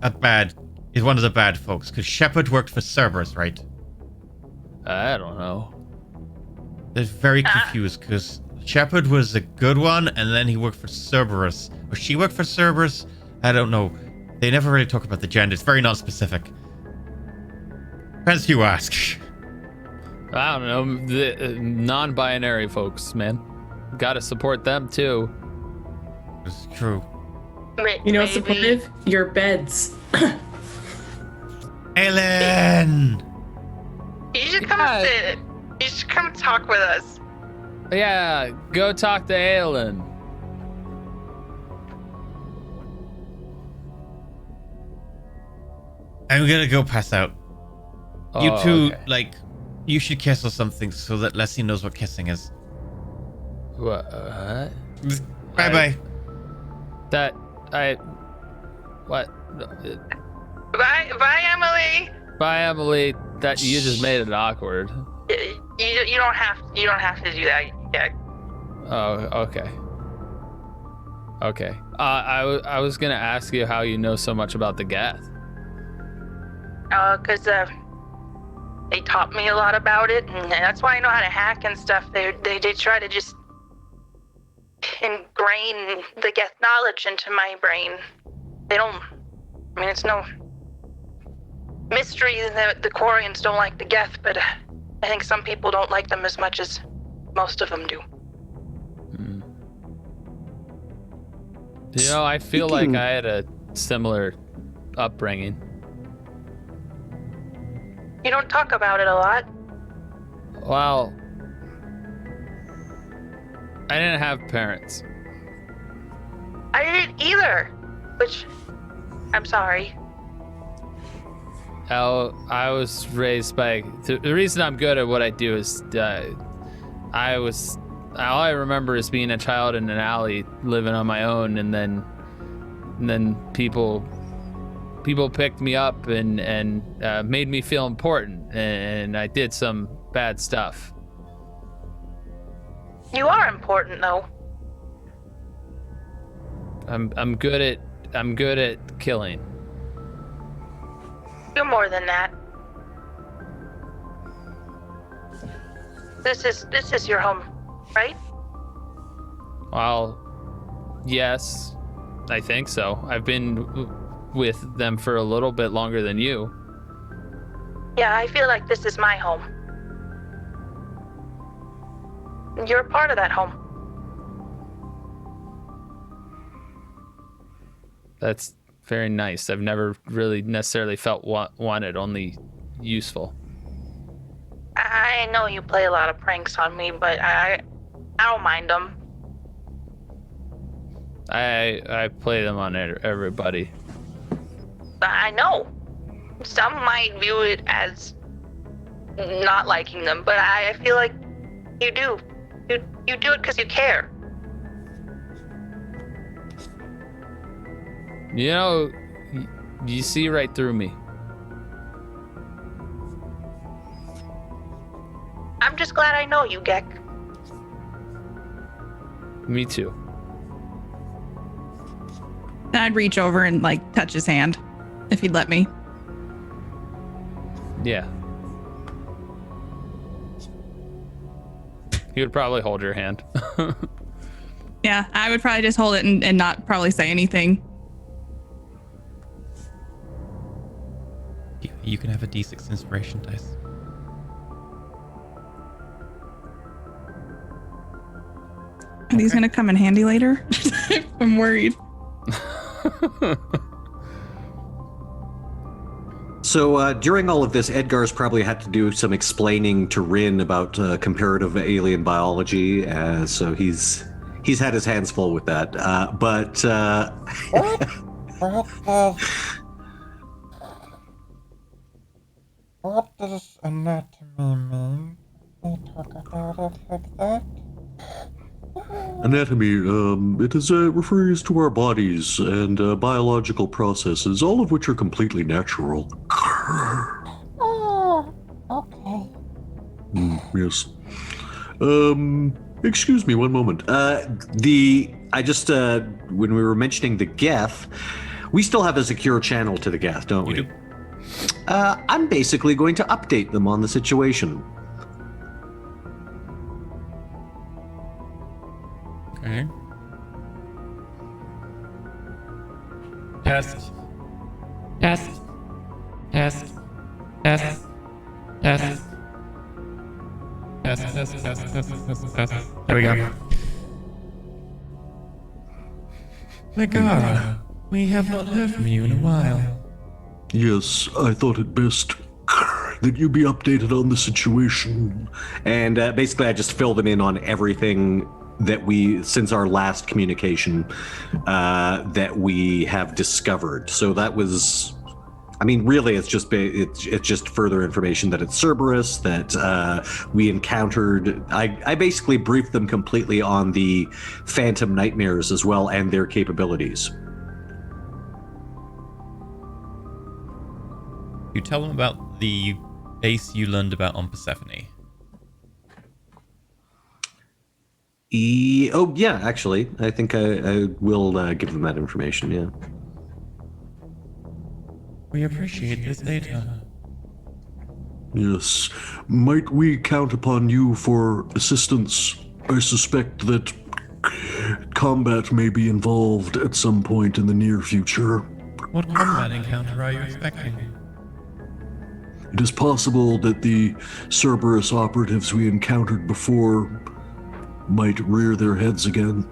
is one of the bad folks? Because Shepard worked for Cerberus, right? I don't know. They're very confused because Shepard was a good one, and then he worked for Cerberus. Or she worked for Cerberus? I don't know. They never really talk about the gender. It's very non-specific. Depends who you ask. I don't know. The non-binary folks, man. Gotta support them too. It's true. You know, Maybe. supportive? Your beds. Ellen! You should come Yeah. sit. You should come talk with us. Yeah, go talk to Aelin. I'm gonna go pass out. You Oh, two, okay. like, you should kiss or something so that Leslie knows what kissing is. What? Bye-bye. What? Bye, Emily. Bye, Emily. That you just made it awkward. You don't have to do that yet. Oh, okay. Okay. I was gonna ask you how you know so much about the Geth. Cause they taught me a lot about it, and that's why I know how to hack and stuff. They try to just ingrain the Geth knowledge into my brain. They don't. I mean, it's no mystery that the Quarians don't like the Geth, but I think some people don't like them as much as most of them do. You know, I feel like I had a similar upbringing. You don't talk about it a lot. Well, I didn't have parents. I didn't either, which I'm sorry. I was raised by. The reason I'm good at what I do is all I remember is being a child in an alley, living on my own, and then people picked me up and made me feel important, and I did some bad stuff. You are important, though. I'm good at killing. You're more than that. This is your home, right? Well, yes, I think so. I've been with them for a little bit longer than you. Yeah, I feel like this is my home. You're a part of that home. That's very nice. I've never really necessarily felt wanted, only useful. I know you play a lot of pranks on me, but I don't mind them. I play them on everybody. I know. Some might view it as not liking them, but I feel like you do. You do it because you care. You know, you see right through me. I'm just glad I know you, Gek. Me too. And I'd reach over and like touch his hand if he'd let me. Yeah. He would probably hold your hand. Yeah, I would probably just hold it and not probably say anything. You can have a D6 inspiration dice. Are these gonna come in handy later? I'm worried. So during all of this, Edgar's probably had to do some explaining to Rin about comparative alien biology. So he's had his hands full with that. What does anatomy mean? They talk about it like that? Anatomy, refers to our bodies and biological processes, all of which are completely natural. Oh, okay. Yes. Excuse me one moment. When we were mentioning the Geth, we still have a secure channel to the Geth, don't we? You do. I'm basically going to update them on the situation. Okay. Test. Test. Test. Test. Test. Test. There we go. Megara, we have not heard from you in a while. Yes, I thought it best that you be updated on the situation. And basically, I just fill them in on everything that since our last communication, that we have discovered. So that was, I mean, really, it's just further information that it's Cerberus, that we encountered. I basically briefed them completely on the Phantom Nightmares as well and their capabilities. You tell them about the base you learned about on Persephone. Oh, yeah, actually. I think I will give them that information, yeah. We appreciate this data. Yes. Might we count upon you for assistance? I suspect that combat may be involved at some point in the near future. What combat encounter are you expecting? It is possible that the Cerberus operatives we encountered before might rear their heads again.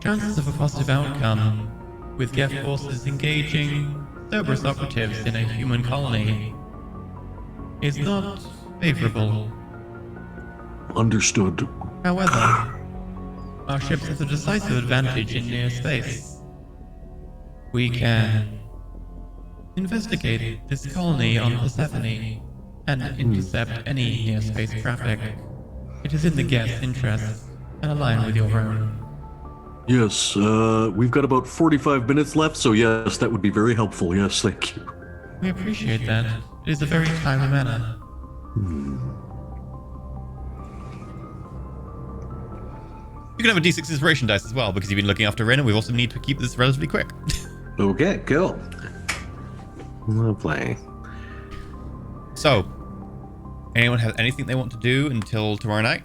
Chances of a positive outcome, with Geth forces engaging Cerberus operatives in a human colony, is not favorable. Understood. However, our ships have a decisive advantage in near space. We can investigate this colony on Persephone and intercept any near space traffic. It is in the Geth's interest and align with your own. Yes, we've got about 45 minutes left, so yes, that would be very helpful. Yes, thank you. We appreciate that. It is a very timely manner. You can have a D6 inspiration dice as well, because you've been looking after Ren, and we also need to keep this relatively quick. Okay, cool. Lovely. So, anyone have anything they want to do until tomorrow night?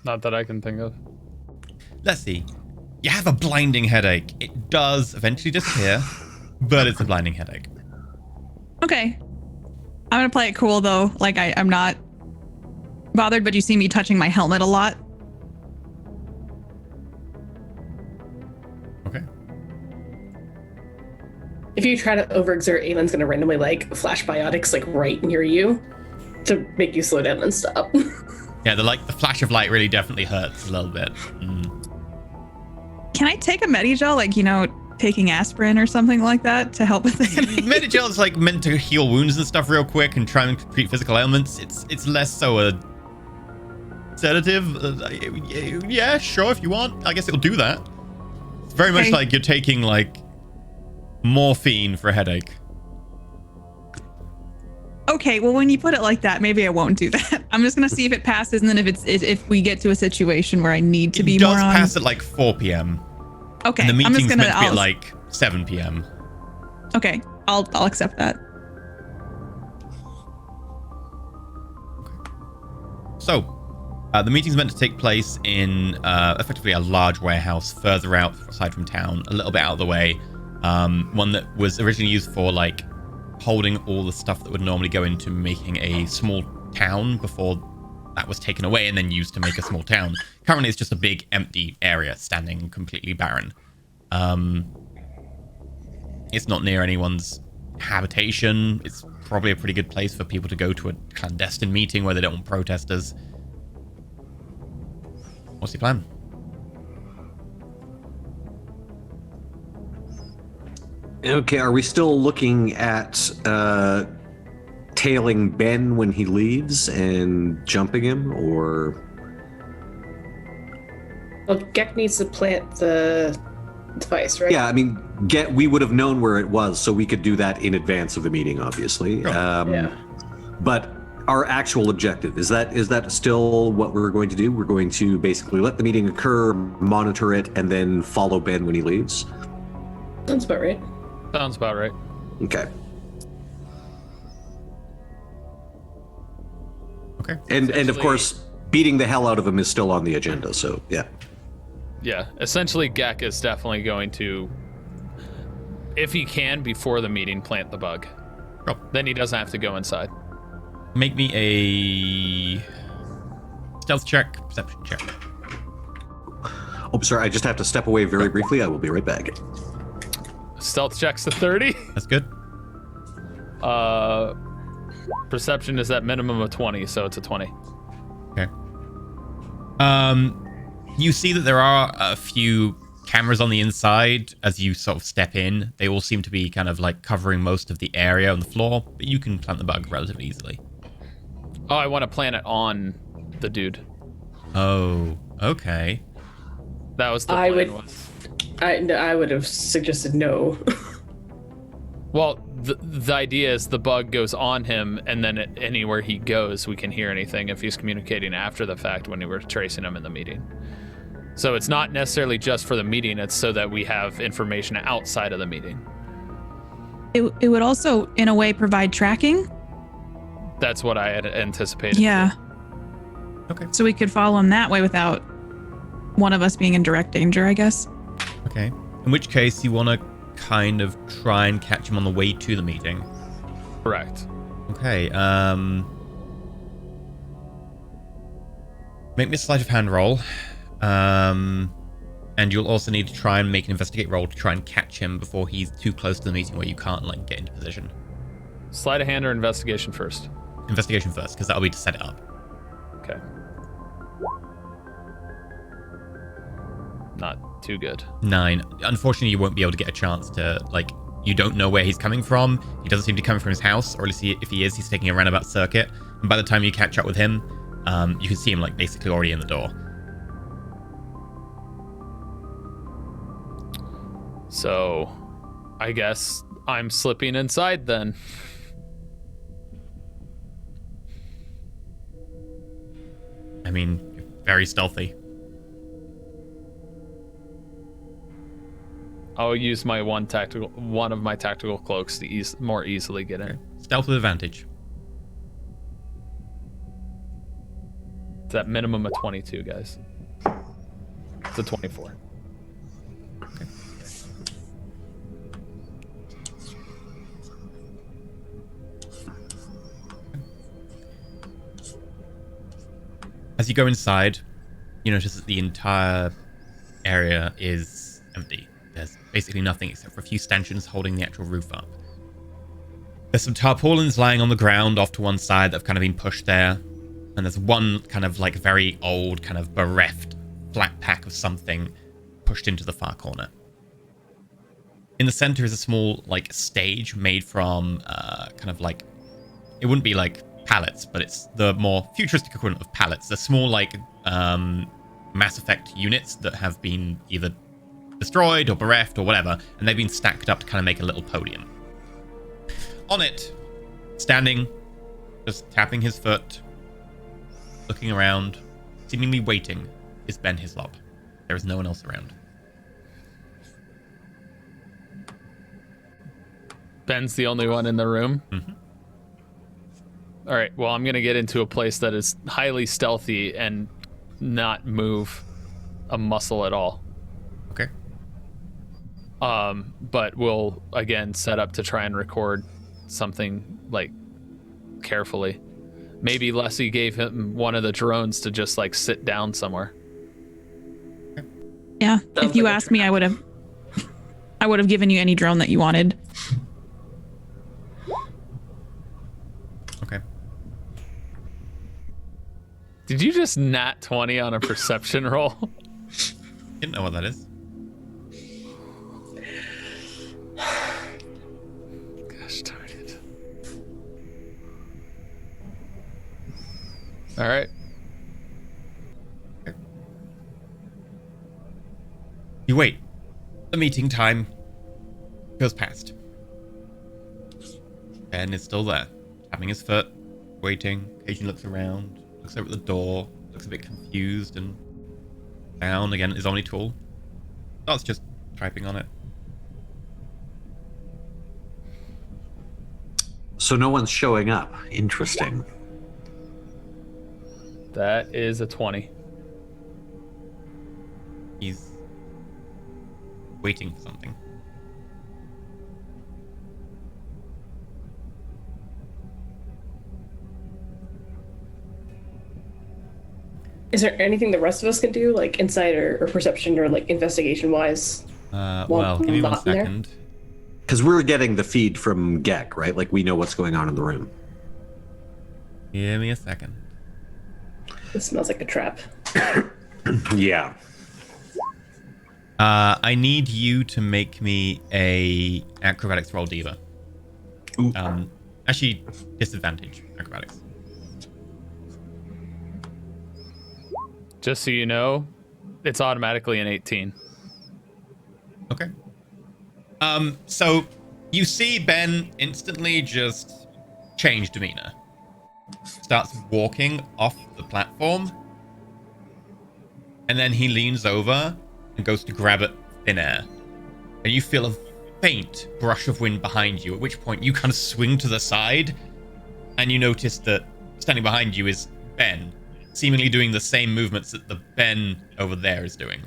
Not that I can think of. Let's see. You have a blinding headache. It does eventually disappear, but it's a blinding headache. Okay. I'm gonna play it cool though. Like I'm not bothered, but you see me touching my helmet a lot. if you try to overexert, Aylin's gonna randomly like flash biotics like right near you to make you slow down and stop. Yeah, the flash of light really definitely hurts a little bit. Can I take a Medigel, like, taking aspirin or something like that to help with the headache? Medigel is like meant to heal wounds and stuff real quick and try and treat physical ailments. It's less so a sedative. Yeah, sure, if you want. I guess it'll do that. It's very much like you're taking like morphine for a headache. Okay, well, when you put it like that, maybe I won't do that. I'm just gonna see if it passes, and then if we get to a situation where I need to be more on. It does pass at like 4 p.m. Okay, And the I'm meeting's just meant gonna. to be at like 7 p.m. Okay, I'll accept that. So, the meeting's meant to take place in effectively a large warehouse further outside from town, a little bit out of the way. One that was originally used for like holding all the stuff that would normally go into making a small town before that was taken away and then used to make a small town. Currently, it's just a big empty area standing completely barren. It's not near anyone's habitation. It's probably a pretty good place for people to go to a clandestine meeting where they don't want protesters. What's your plan? Okay, are we still looking at tailing Ben when he leaves and jumping him, or? Well, Gek needs to plant the device, right? Yeah, I mean, we would have known where it was, so we could do that in advance of the meeting, obviously. Sure. Yeah. But our actual objective, is that still what we're going to do? We're going to basically let the meeting occur, monitor it, and then follow Ben when he leaves? Sounds about right. Sounds about right. Okay. Okay. And of course, beating the hell out of him is still on the agenda, so yeah. Yeah, essentially Gek is definitely going to, if he can, before the meeting, plant the bug. Oh. Then he doesn't have to go inside. Make me a stealth check, perception check. Oh, sorry, I just have to step away very briefly. I will be right back. Stealth check's a 30. That's good. Perception is at minimum of 20, so it's a 20. Okay. You see that there are a few cameras on the inside as you sort of step in. They all seem to be kind of like covering most of the area on the floor, but you can plant the bug relatively easily. Oh, I want to plant it on the dude. Oh, okay. That was the plan. I would have suggested no. Well, the idea is the bug goes on him, and then anywhere he goes, we can hear anything if he's communicating after the fact when we were tracing him in the meeting. So it's not necessarily just for the meeting, it's so that we have information outside of the meeting. It would also, in a way, provide tracking. That's what I had anticipated. Yeah. Okay. So we could follow him that way without one of us being in direct danger, I guess. Okay. In which case, you want to kind of try and catch him on the way to the meeting. Correct. Okay. Make me a sleight of hand roll. And you'll also need to try and make an investigate roll to try and catch him before he's too close to the meeting where you can't like get into position. Sleight of hand or investigation first? Investigation first, because that'll be to set it up. Okay. Not too good. 9. Unfortunately, you won't be able to get a chance to, like, you don't know where he's coming from. He doesn't seem to be coming from his house, or at least if he is, he's taking a roundabout circuit. And by the time you catch up with him, you can see him, like, basically already in the door. So, I guess I'm slipping inside then. I mean, very stealthy. I'll use my one of my tactical cloaks to more easily get in. Okay. Stealth with advantage. It's at minimum of 22, guys. It's a 24. Okay. As you go inside, you notice that the entire area is empty. there's basically nothing except for a few stanchions holding the actual roof up. There's some tarpaulins lying on the ground off to one side that have kind of been pushed there. And there's one kind of like very old, kind of bereft flat pack of something pushed into the far corner. In the center is a small like stage made from kind of like, it wouldn't be like pallets, but it's the more futuristic equivalent of pallets. They're small like Mass Effect units that have been either destroyed or bereft or whatever, and they've been stacked up to kind of make a little podium. On it, standing, just tapping his foot, looking around, seemingly waiting, is Ben Hislop. There is no one else around. Ben's the only one in the room? Mm-hmm. All right, well, I'm going to get into a place that is highly stealthy and not move a muscle at all. Okay. But we'll, again, set up to try and record something, like, carefully. Maybe Leslie gave him one of the drones to just, like, sit down somewhere. Yeah, if you asked me, I would have given you any drone that you wanted. Okay. Did you just nat 20 on a perception roll? Didn't know what that is. Gosh darn it. All right. You wait. The meeting time goes past. Ben is still there, tapping his foot, waiting. Occasionally looks around, looks over at the door, looks a bit confused, and down again at his Omni tool. Starts just typing on it. So no one's showing up. Interesting. That is a 20. He's waiting for something. Is there anything the rest of us can do, like insight or perception or like investigation wise? Well, give me 1 second. Because we're getting the feed from Gek, right? Like we know what's going on in the room. Give me a second. This smells like a trap. Yeah. I need you to make me a acrobatics roll, Diva. Ooh. Actually, disadvantage acrobatics. Just so you know, it's automatically an 18. Okay. So you see Ben instantly just change demeanor. Starts walking off the platform. And then he leans over and goes to grab at thin air. And you feel a faint brush of wind behind you, at which point you kind of swing to the side. And you notice that standing behind you is Ben, seemingly doing the same movements that the Ben over there is doing.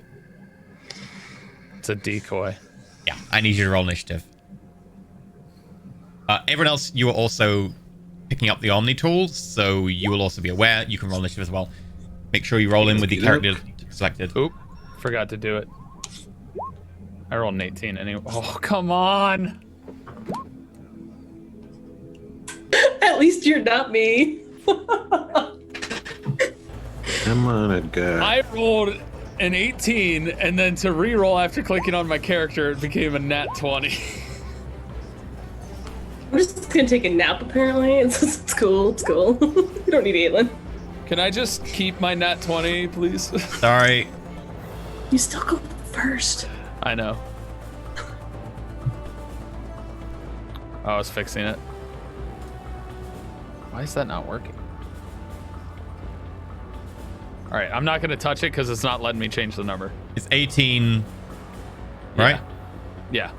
It's a decoy. Yeah, I need you to roll initiative. Everyone else, you are also picking up the Omni tools, so you will also be aware. You can roll initiative as well. Make sure you roll in with the character selected. Oop, forgot to do it. I rolled an 18 anyway. Oh, come on. At least you're not me. Come on, Edgar. I rolled an 18, and then to re-roll after clicking on my character, it became a nat 20. I'm just gonna take a nap. Apparently, it's cool. It's cool. We don't need Aelin. Can I just keep my nat 20, please? Sorry. You still go first. I know. Oh, I was fixing it. Why is that not working? All right, I'm not going to touch it because it's not letting me change the number. It's 18, right? Yeah.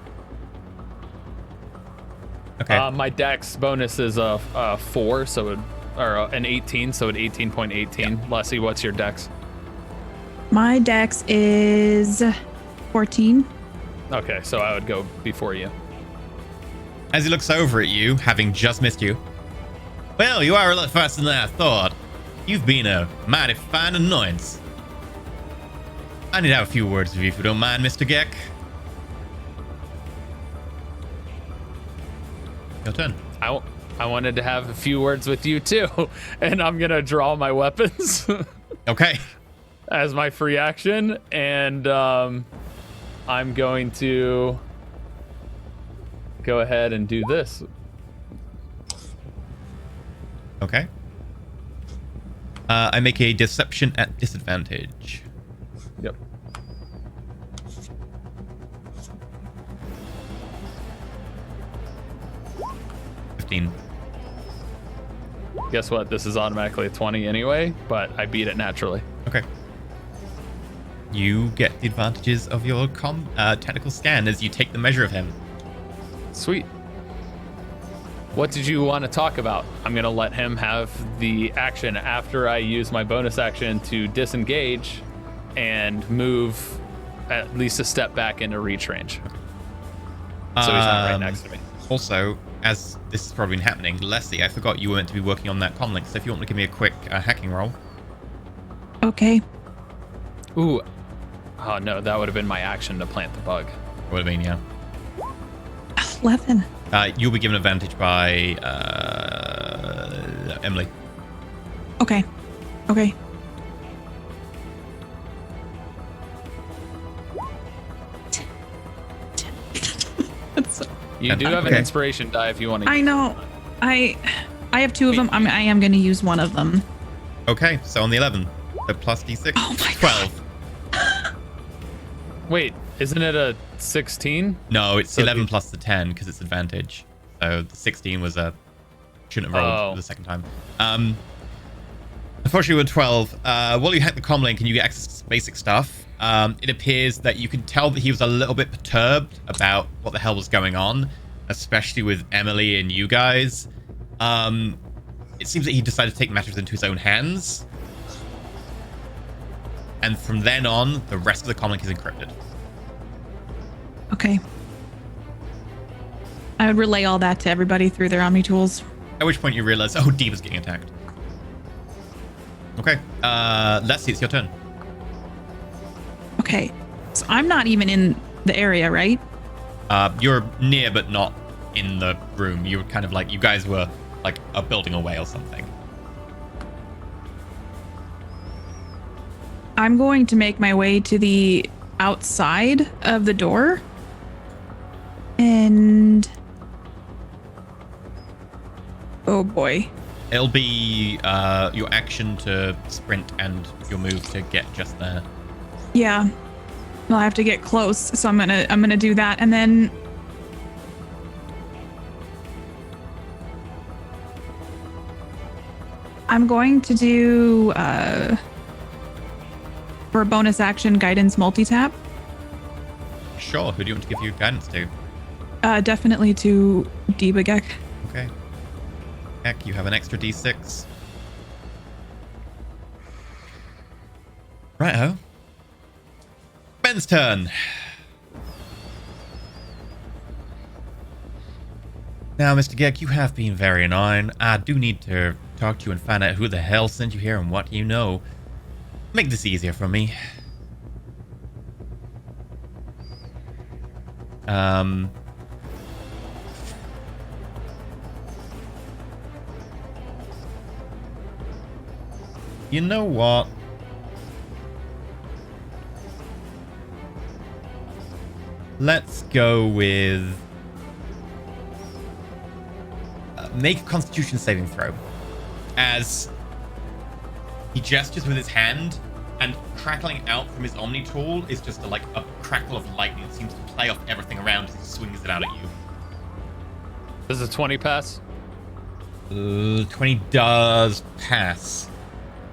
Okay. My dex bonus is a 4, so it, or an 18, so at 18.18. Yeah. Leslie, what's your dex? My dex is 14. Okay, so I would go before you. As he looks over at you, having just missed you. Well, you are a lot faster than I thought. You've been a mighty fine annoyance. I need to have a few words with you if you don't mind, Mr. Gek. Your turn. I wanted to have a few words with you too, and I'm gonna draw my weapons Okay. as my free action, and I'm going to go ahead and do this. Okay. I make a deception at disadvantage. Yep. Guess what? This is automatically a 20 anyway, but I beat it naturally. Okay. You get the advantages of your technical scan as you take the measure of him. Sweet. What did you want to talk about? I'm going to let him have the action after I use my bonus action to disengage and move at least a step back into reach range. So he's not right next to me. Also, as this has probably been happening, Leslie, I forgot you were meant to be working on that comlink, so if you want to give me a quick hacking roll. Okay. Ooh. Oh, no, that would have been my action to plant the bug. Would have been, yeah. 11. You'll be given advantage by Emily. Okay. Okay. You do have an inspiration die if you want to. I know. I have two of them. I am going to use one of them. Okay, so on the 11, the plus d6, Oh my 12. Wait, isn't it a 16? No, it's So 11 you- plus the 10 because it's advantage. So the 16 was a shouldn't have rolled Oh. the second time. Unfortunately, with 12, while you hack the comlink and you get access to basic stuff, it appears that you can tell that he was a little bit perturbed about what the hell was going on, especially with Emily and you guys. It seems that he decided to take matters into his own hands. And from then on, the rest of the comlink is encrypted. Okay. I would relay all that to everybody through their Omni tools. At which point you realize, oh, Diva's getting attacked. Okay, Leslie, it's your turn. Okay. So I'm not even in the area, right? You're near, but not in the room. You were kind of like, you guys were like a building away or something. I'm going to make my way to the outside of the door. And... oh boy. It'll be your action to sprint and your move to get just there. Yeah. Well, I have to get close, so I'm gonna do that, and then I'm going to do for a bonus action guidance multi-tap. Sure, who do you want to give you guidance to? Definitely to Debagek. Okay. Heck, you have an extra d6. Righto. Ben's turn. Now, Mr. Gek, you have been very annoying. I do need to talk to you and find out who the hell sent you here and what you know. Make this easier for me. You know what? Let's go with... make a Constitution saving throw. As he gestures with his hand, and crackling out from his Omni tool is just a crackle of lightning that seems to play off everything around as he swings it out at you. Does a 20 pass? 20 does pass.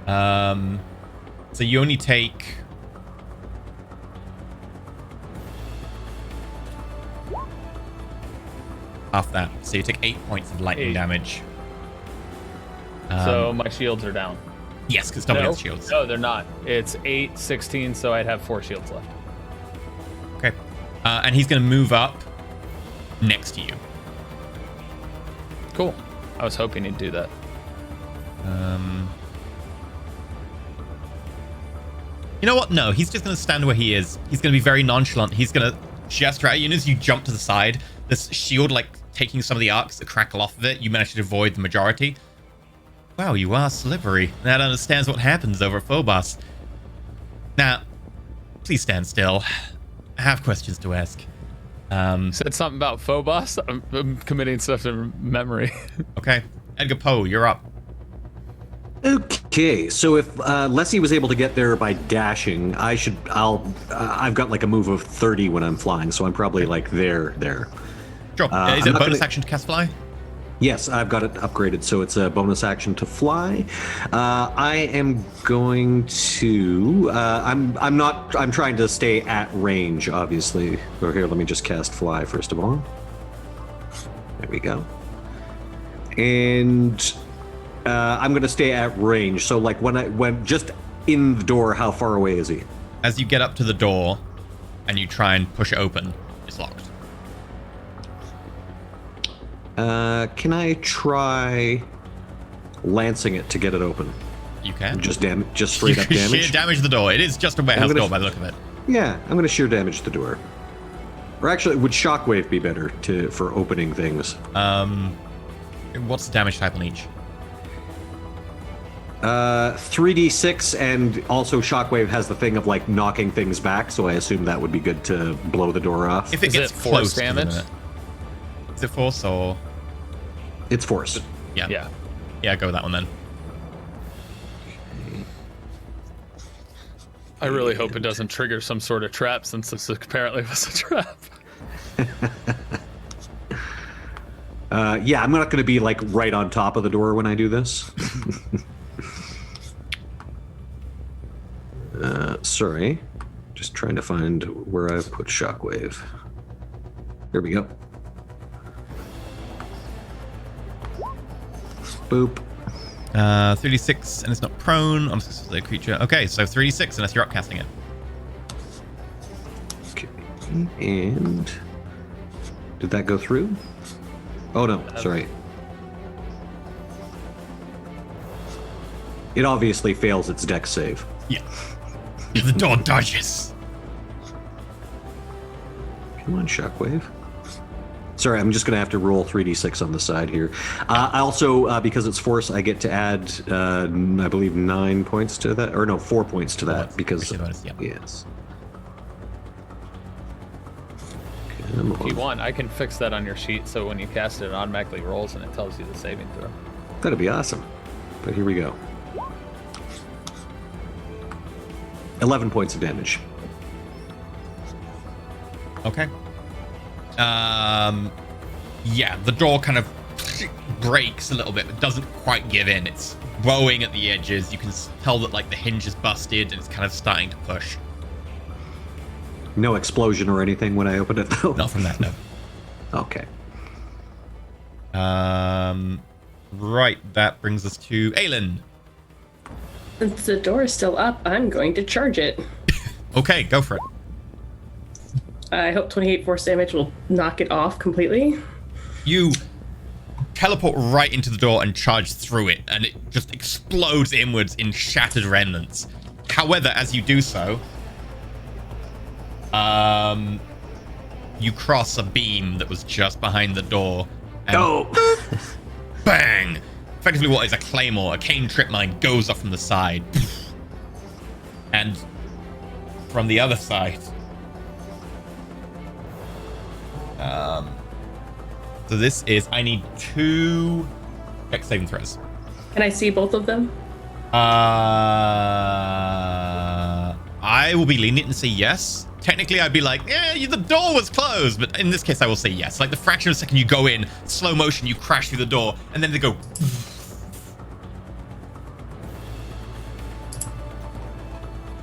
So you only take... half that. So you take 8 points of lightning damage. So my shields are down. Yes, because nobody has shields. No, they're not. It's 8, 16, so I'd have 4 shields left. Okay. And he's going to move up next to you. Cool. I was hoping he'd do that. You know what? No, he's just going to stand where he is. He's going to be very nonchalant. He's going to gesture at you, and as you jump to the side, this shield taking some of the arcs that crackle off of it, you manage to avoid the majority. Wow, you are slippery. That understands what happens over at Phobos. Now, please stand still. I have questions to ask. Said something about Phobos. I'm committing stuff to memory. Okay. Edgar Poe, you're up. Okay, so if Leslie was able to get there by dashing, I've got like a move of 30 when I'm flying, so I'm probably like there. Sure. Is it a bonus action to cast fly? Yes, I've got it upgraded, so it's a bonus action to fly. I am going to. I'm trying to stay at range, obviously. So here, let me just cast fly first of all. There we go. And I'm going to stay at range. So, like when just in the door, how far away is he? As you get up to the door, and you try and push it open, it's locked. Can I try lancing it to get it open? You can. Just straight up damage? Sheer damage the door. It is just a warehouse door by the look of it. Yeah, I'm going to sheer damage the door. Or actually, would shockwave be better for opening things? What's the damage type on each? 3d6, and also shockwave has the thing of like knocking things back, so I assume that would be good to blow the door off. If it gets it close force damage? Is it force or? It's force. Yeah. Yeah, go with that one then. I really hope it doesn't trigger some sort of trap, since this apparently was a trap. Yeah, I'm not going to be like right on top of the door when I do this. Sorry. Just trying to find where I've put shockwave. There we go. Boop. 3d6, and it's not prone. I'm just a creature. Okay, so 3d6 unless you're upcasting it. Okay. And did that go through? Oh no, sorry. It obviously fails its dex save. Yeah. The door dodges. Come on, shockwave. Sorry, I'm just going to have to roll 3d6 on the side here. I also, because it's force, I get to add, I believe, 9 points to that. Or no, 4 points to that. Because, bonus, yeah. Yes. If you want, I can fix that on your sheet, so when you cast it, it automatically rolls and it tells you the saving throw. That'd be awesome. But here we go. 11 points of damage. Okay. Yeah, the door kind of breaks a little bit, but doesn't quite give in. It's bowing at the edges. You can tell that like the hinge is busted and it's kind of starting to push. No explosion or anything when I open it, though? Not from that, no. Okay. Right, that brings us to Aelin. Since the door is still up, I'm going to charge it. Okay, go for it. I hope 28 force damage will knock it off completely. You teleport right into the door and charge through it, and it just explodes inwards in shattered remnants. However, as you do so, you cross a beam that was just behind the door. And bang! Effectively what is a claymore, a cane trip mine goes off from the side. And from the other side, so this is, I need 2 Dex saving throws. Can I see both of them? I will be lenient and say yes. Technically, I'd be like, yeah, the door was closed. But in this case, I will say yes. Like the fraction of a second you go in, slow motion, you crash through the door, and then they go.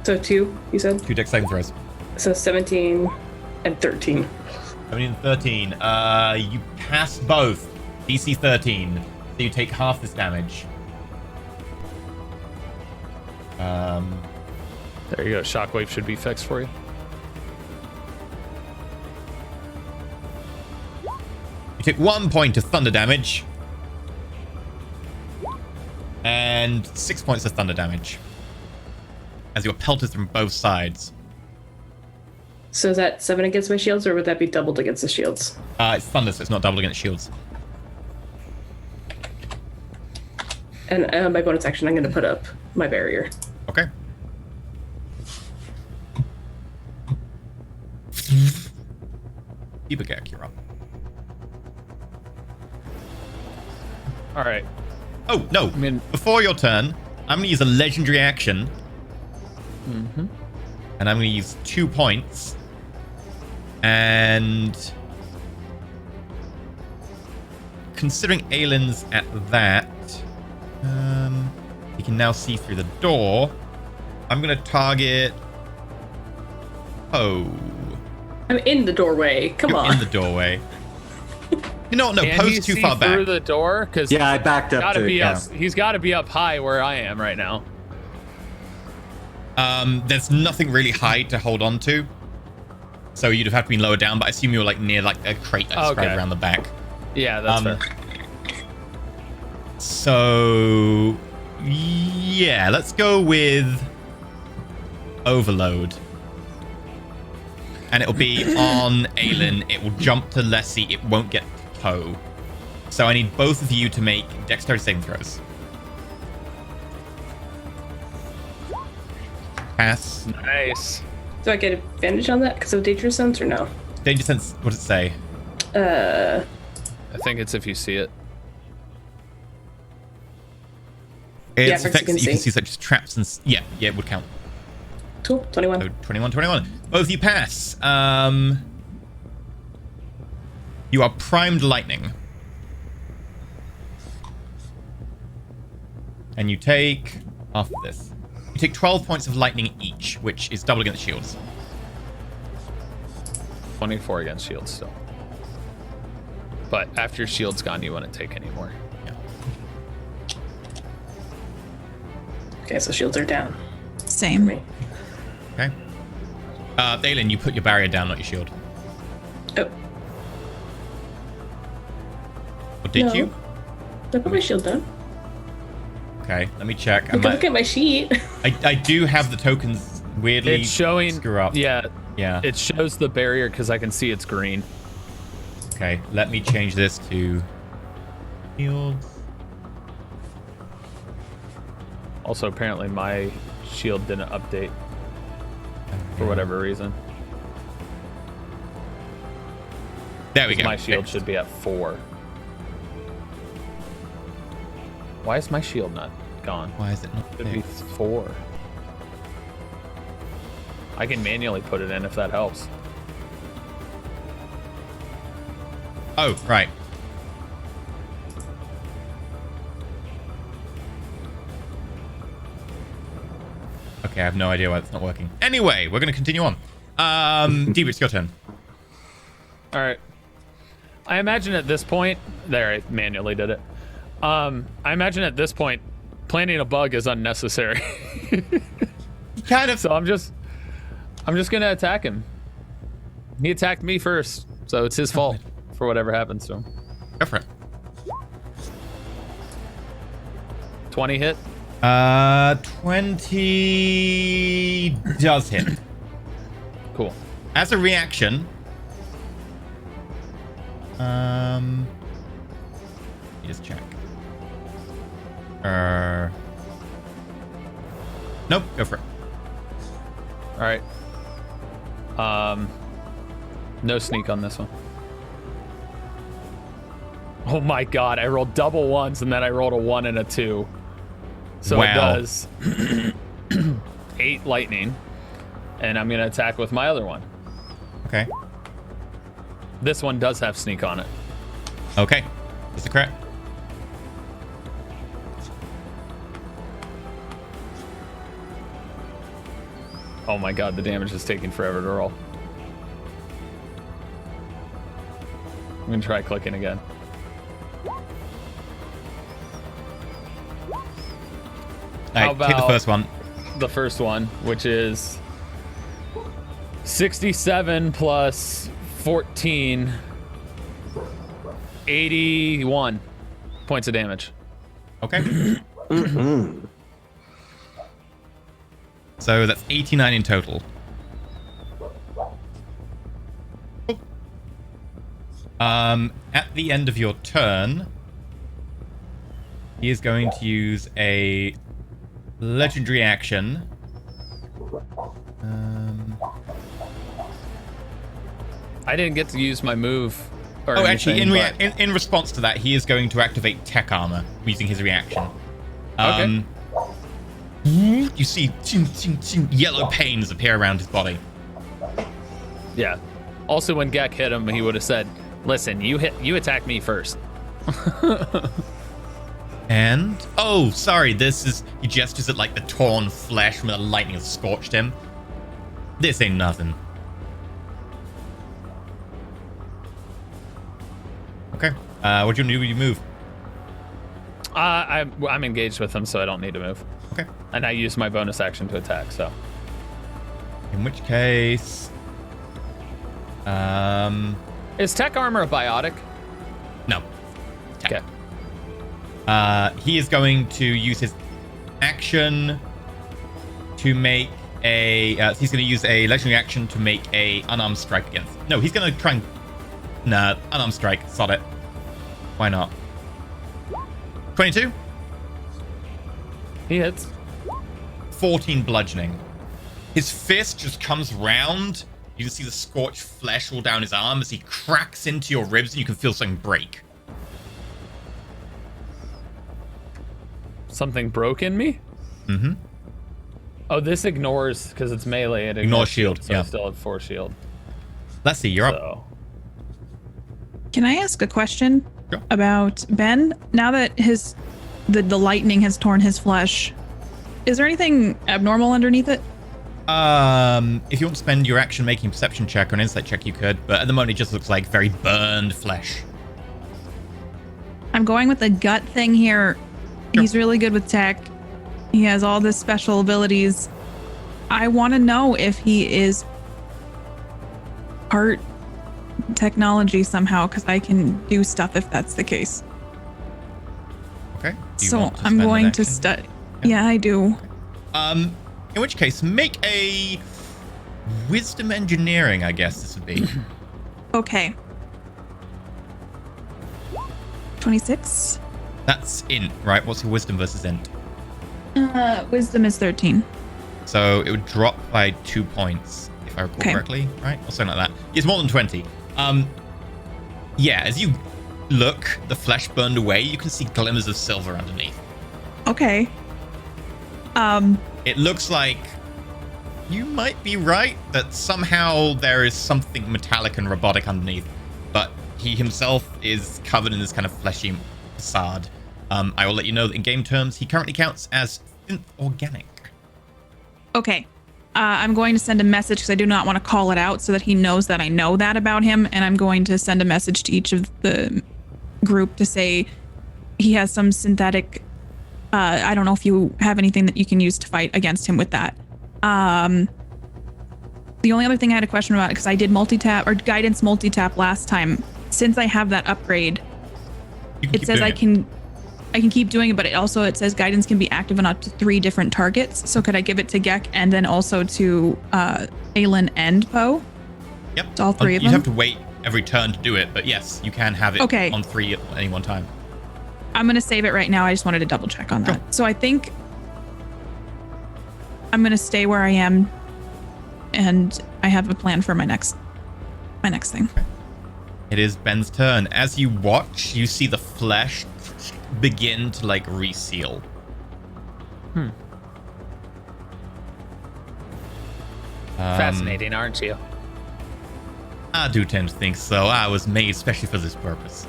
So 2, you said? 2 Dex saving throws. So 17 and 13. 17 and 13. You pass both. DC 13. So you take half this damage. There you go. Shockwave should be fixed for you. You take 1 point of thunder damage. And 6 points of thunder damage. As you're pelted from both sides. So is that 7 against my shields, or would that be doubled against the shields? It's thunder, so it's not double against shields. And my bonus action, I'm going to put up my barrier. Okay. Ibagak, you're up. All right. Oh, no. Before your turn, I'm going to use a legendary action. Mm-hmm. And I'm going to use 2 points. And considering Aylin's at that, he can now see through the door. I'm going to target... Oh. I'm in the doorway. Come on. In the doorway. You know what? No, Poe's too far back. Through the door? Because Yeah, I backed up to it. He's got to be up high where I am right now. There's nothing really high to hold on to. So you'd have had to be lower down, but I assume you were like near like a crate that's spread around the back. Yeah, that's fair. So yeah, let's go with Overload. And it'll be on Aylin. It will jump to Lessie. It won't get to Poe. So I need both of you to make dexterity saving throws. Pass. Nice. Do I get advantage on that because of danger sense or no? Danger sense, what does it say? I think it's if you see it. It's Yeah, effects that you can see. see such as traps and... Yeah, it would count. Cool, 21. So 21. Both of you pass. You are primed lightning. And you take... half of this. You take 12 points of lightning each, which is double against shields. 24 against shields still. But after your shield's gone, you wouldn't take any more. Yeah. Okay, so shields are down. Same. Me. Okay. Aylin, you put your barrier down, not your shield. Oh. Or did No. you? I put my shield down. Okay, let me check. Look at my sheet. I do have the tokens weirdly It's showing. screw up. Yeah. Yeah. It shows the barrier because I can see it's green. Okay, let me change this to shields. Also, apparently my shield didn't update for whatever reason. There we go. My shield should be at 4. Why is my shield not gone? Why is it not It should be fixed? 4. I can manually put it in if that helps. Oh, right. Okay, I have no idea why it's not working. Anyway, we're going to continue on. Deep, it's your turn. All right. I imagine at this point, there, I manually did it. I imagine at this point, planting a bug is unnecessary. Kind of. So I'm just gonna attack him. He attacked me first, so it's his fault for whatever happens to him. Go for it. 20 hit. 20 does hit. Cool. As a reaction, let me just check. Nope, go for it. All right. No sneak on this one. Oh my god, I rolled double ones and then I rolled a 1 and a 2. So Wow. it does 8 lightning. And I'm gonna attack with my other one. Okay. This one does have sneak on it. Okay. That's a crit. Oh my god, the damage is taking forever to roll. I'm gonna try clicking again. All right, take the first one. The first one, which is 67 plus 14, 81 points of damage. Okay. So that's 89 in total. At the end of your turn, he is going to use a legendary action. I didn't get to use my move. Or Oh, actually, anything, in response to that, he is going to activate tech armor using his reaction. Okay. You see yellow pains appear around his body. Yeah. Also, when Gek hit him, he would have said, "Listen, you attack me first." And oh, sorry, he gestures at like the torn flesh where the lightning has scorched him. This ain't nothing. Okay. What do you want to do with your move? I'm engaged with him, so I don't need to move. Okay. And I use my bonus action to attack, so. In which case, Is tech armor a biotic? no. Tech. Okay. He is going to use his action to make a. He's going to use a legendary action to make a unarmed strike against. No, he's going to try and. Nah, unarmed strike. Sod it. Why not? 22. He hits. 14 bludgeoning. His fist just comes round. You can see the scorched flesh all down his arm as he cracks into your ribs, and you can feel something break. Something broke in me? Mm-hmm. Oh, this ignores, because it's melee. It Ignore shield, so yeah. I still have 4 shield. Let's see, you're up. So. Can I ask a question Sure. about Ben? Now that the lightning has torn his flesh, is there anything abnormal underneath it? If you want to spend your action making a perception check or an insight check, you could, but at the moment it just looks like very burned flesh. I'm going with the gut thing here. Sure. He's really good with tech. He has all the special abilities. I want to know if he is part technology somehow, because I can do stuff if that's the case. Okay. Do you So want to I'm spend an going to action? study. Yeah, I do. In which case, make a wisdom engineering, I guess this would be. Okay. 26. That's int, right? What's your wisdom versus int? Wisdom is 13. So it would drop by 2 points, if I recall Okay. correctly, right? Or something like that. It's more than 20. Yeah, as you look, the flesh burned away, you can see glimmers of silver underneath. Okay. It looks like you might be right that somehow there is something metallic and robotic underneath, but he himself is covered in this kind of fleshy facade. I will let you know that in game terms, he currently counts as synth organic. Okay. I'm going to send a message because I do not want to call it out so that he knows that I know that about him. And I'm going to send a message to each of the group to say he has some synthetic. I don't know if you have anything that you can use to fight against him with that. The only other thing I had a question about, because I did multi-tap or guidance multi-tap last time. Since I have that upgrade, it says I can keep doing it, but it says guidance can be active on up to 3 different targets. So could I give it to Gek and then also to Aelin and Poe? Yep. It's all 3 of them? You'd have to wait every turn to do it, but yes, you can have it Okay. on 3 at any one time. I'm going to save it right now. I just wanted to double check on that. Sure. So I think I'm going to stay where I am, and I have a plan for my next thing. It is Ben's turn. As you watch, you see the flesh begin to like reseal. Fascinating, aren't you? I do tend to think so. I was made especially for this purpose.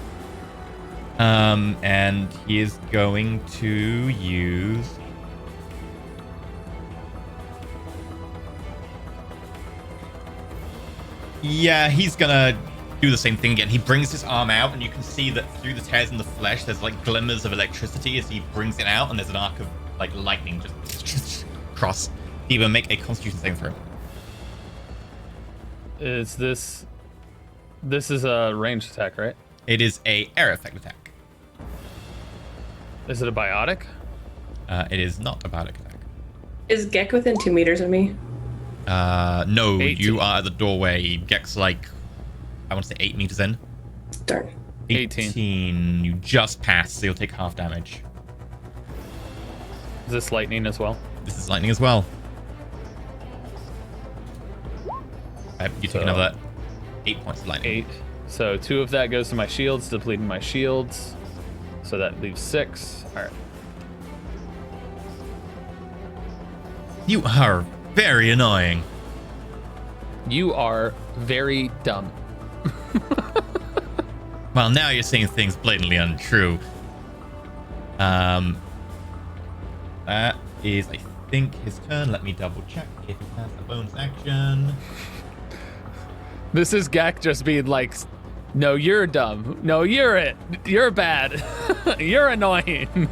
And he is going to use... Yeah, he's gonna do the same thing again. He brings his arm out, and you can see that through the tears in the flesh, there's like glimmers of electricity as he brings it out, and there's an arc of like lightning just across. Even make a Constitution saving throw. Is this is a ranged attack, right? It is a air effect attack. Is it a biotic? It is not a biotic attack. Is Gek within 2 meters of me? No, 18. you are at the doorway. Gek's like, I want to say 8 meters in. Darn. 18. You just passed, so you'll take half damage. Is this lightning as well? This is lightning as well. You take another 8 points of lightning. 8. So 2 of that goes to my shields, depleting my shields. So that leaves 6. All right. You are very annoying. You are very dumb. Well, now you're saying things blatantly untrue. That is, I think, his turn. Let me double check if he has a bonus action. This is Gak just being like, no, you're dumb. No, you're it. You're bad. You're annoying.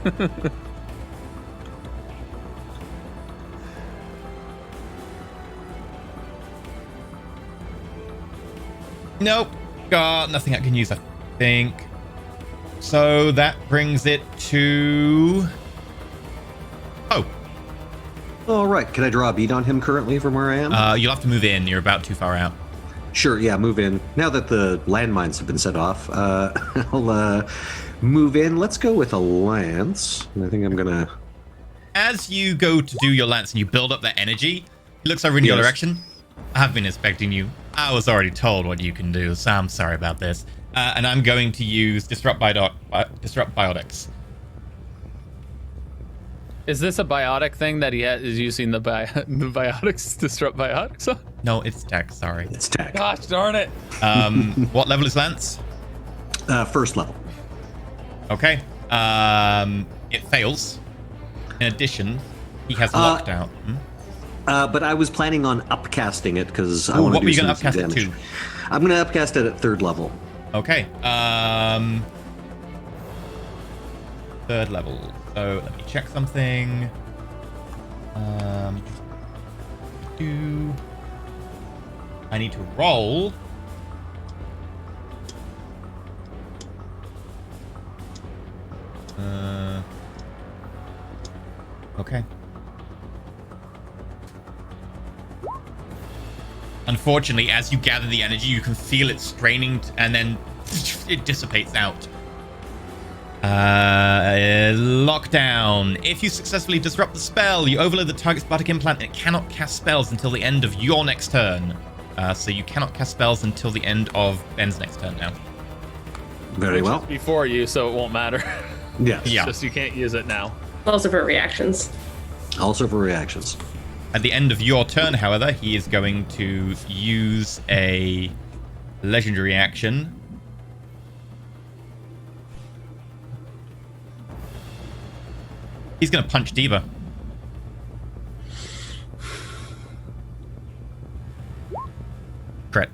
Nope. Got nothing I can use, I think. So that brings it to... Oh. All right. Can I draw a bead on him currently from where I am? You'll have to move in. You're about too far out. Sure, yeah, move in. Now that the landmines have been set off, I'll move in. Let's go with a lance. I think I'm gonna... As you go to do your lance and you build up that energy, he looks over in your direction. I've been inspecting you. I was already told what you can do, so I'm sorry about this. And I'm going to use Disrupt Biotics. Is this a biotic thing that he is using the biotics, disrupt biotics on? No, it's tech, sorry. It's tech. Gosh darn it. What level is Lance? First level. Okay. It fails. In addition, he has locked out. But I was planning on upcasting it because I want to do some damage. What were you going to upcast it to? I'm going to upcast it at 3rd level. Okay. 3rd level. So let me check something. I need to roll. Okay. Unfortunately, as you gather the energy, you can feel it straining, and then it dissipates out. Lockdown. If you successfully disrupt the spell, you overload the target's biotic implant, and it cannot cast spells until the end of your next turn. So you cannot cast spells until the end of Ben's next turn now. Very well. Before you, so it won't matter. Yes. Yeah. Just you can't use it now. Also for reactions. Also for reactions. At the end of your turn, however, he is going to use a legendary action. He's going to punch Diva. Crit.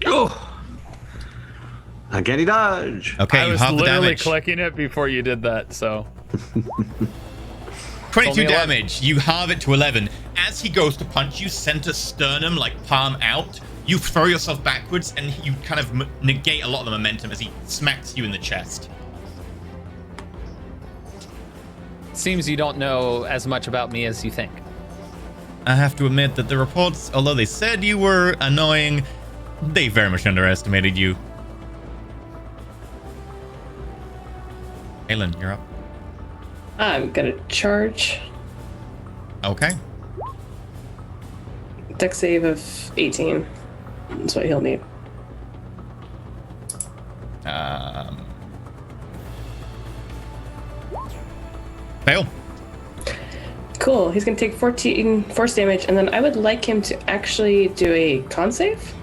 Oh! Uncanny dodge. Okay, I you was halve the literally damage. clicking it before you did that, so. 22 Only 11. damage. You halve it to 11. As he goes to punch you, center sternum, like palm out, you throw yourself backwards and you kind of negate a lot of the momentum as he smacks you in the chest. Seems you don't know as much about me as you think. I have to admit that the reports, although they said you were annoying, they very much underestimated you. Aelin, you're up. I'm gonna charge. Okay. Dex save of 18. That's what he'll need. Fail. Cool. He's gonna take 14 force damage, and then I would like him to actually do a con save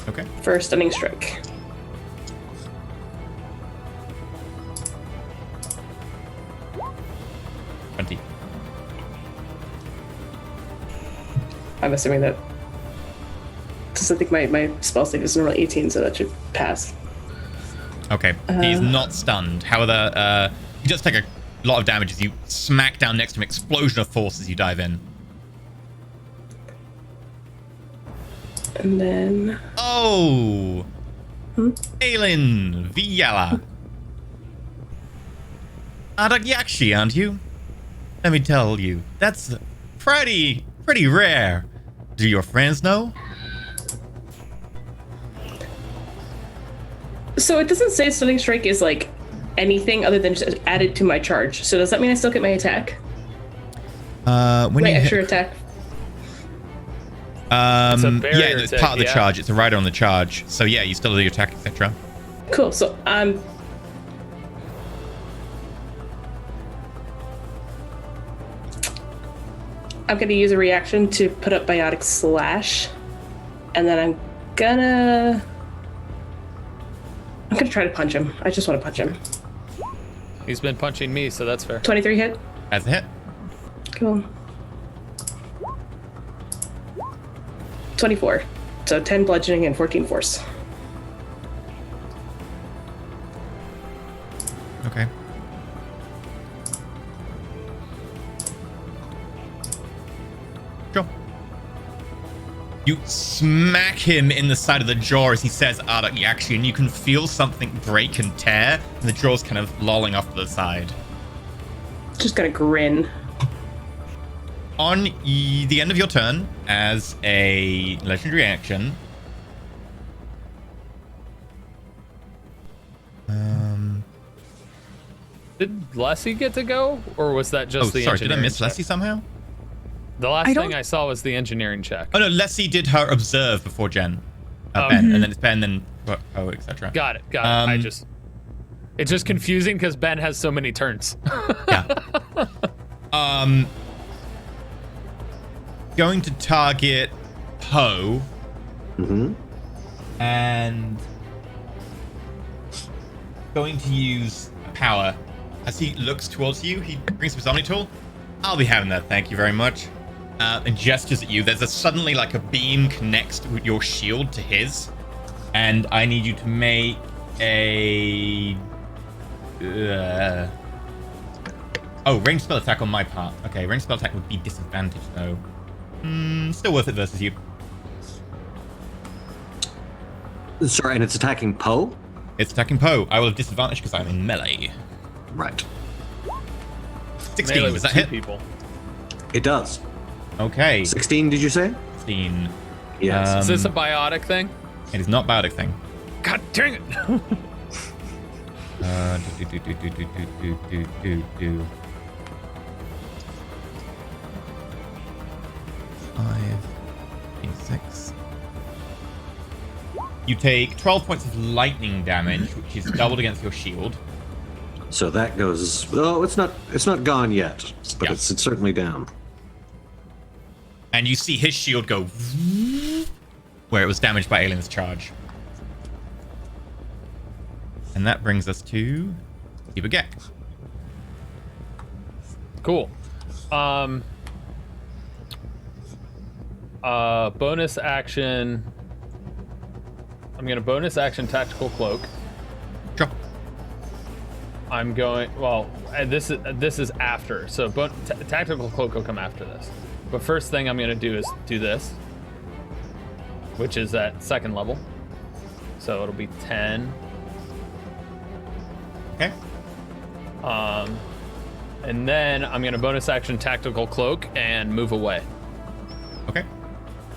Okay. for stunning strike. I'm assuming that. Because I think my spell save is normally 18, so that should pass. Okay. He's not stunned. However, he does take a lot of damage as you smack down next to him. Explosion of force as you dive in. And then. Oh! Aelin Viala. Adagyakshi, aren't you? Let me tell you, that's pretty rare. Do your friends know? So it doesn't say Stunning Strike is like anything other than just added to my charge. So does that mean I still get my attack? When My you extra hit, attack. yeah, it's part of the charge. It's a rider on the charge. So yeah, you still do your attack, etc. Cool. So I'm gonna use a reaction to put up Biotic Slash, and then I'm gonna try to punch him. I just want to punch him. He's been punching me, so that's fair. 23 hit. As a hit. Cool. 24. So 10 bludgeoning and 14 force. Okay. Sure. You smack him in the side of the jaw as he says Ardak Yakshi, and you can feel something break and tear, and the jaw's kind of lolling off to the side. Just gonna grin. On the end of your turn, as a legendary action, Did Lessie get to go, or was that just the sorry, did I engineering miss check? Lessie somehow? The last thing I saw was the engineering check. Oh no, Lessie did her observe before Ben, Okay. and then it's Ben, then etc. Got it. It's just confusing because Ben has so many turns. Yeah. Going to target Poe. Mm-hmm. And going to use power. As he looks towards you, he brings his Omni tool. I'll be having that, thank you very much. And gestures at you. There's suddenly like a beam connects with your shield to his. And I need you to make a... ranged spell attack on my part. Okay, ranged spell attack would be disadvantage though. Still worth it versus you. Sorry, and it's attacking Poe? It's attacking Poe. I will have disadvantage because I'm in melee. Right. 16, Melee does with that two hit? people. It does. Okay. 16, did you say? 16. Yes. Is this a biotic thing? It is not biotic thing. God dang it! Five, 6. You take 12 points of lightning damage, which is doubled against your shield. So that goes. Oh, it's not gone yet, but Yeah. it's certainly down. And you see his shield go where it was damaged by Alien's charge. And that brings us to Ibagek. Cool. Bonus action. I'm gonna bonus action tactical cloak. Sure. I'm going. Well, this is after. So tactical cloak will come after this. But first thing I'm gonna do is do this, which is at second level. So it'll be 10. Okay. And then I'm gonna bonus action tactical cloak and move away. Okay.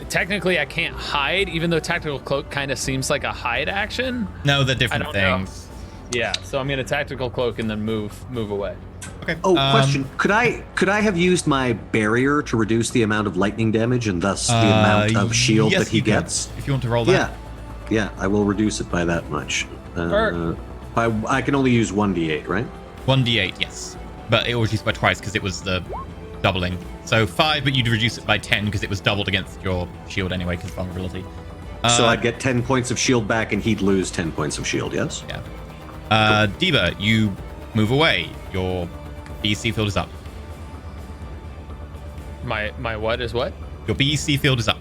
Technically, I can't hide, even though tactical cloak kind of seems like a hide action. No, they're different I don't know. things. Yeah, so I'm gonna tactical cloak and then move away. Okay. Oh, question. Could I have used my barrier to reduce the amount of lightning damage and thus the amount of shield yes, that he you can, gets? if you want to roll that. Yeah, I will reduce it by that much. Alright. I can only use 1d8, right? 1d8, yes. But it was reduced by twice because it was the doubling. So 5, but you'd reduce it by 10 because it was doubled against your shield anyway because of vulnerability. So I'd get 10 points of shield back and he'd lose 10 points of shield, yes? Yeah. Diva, you move away. Your BEC field is up. My what is what? Your BEC field is up.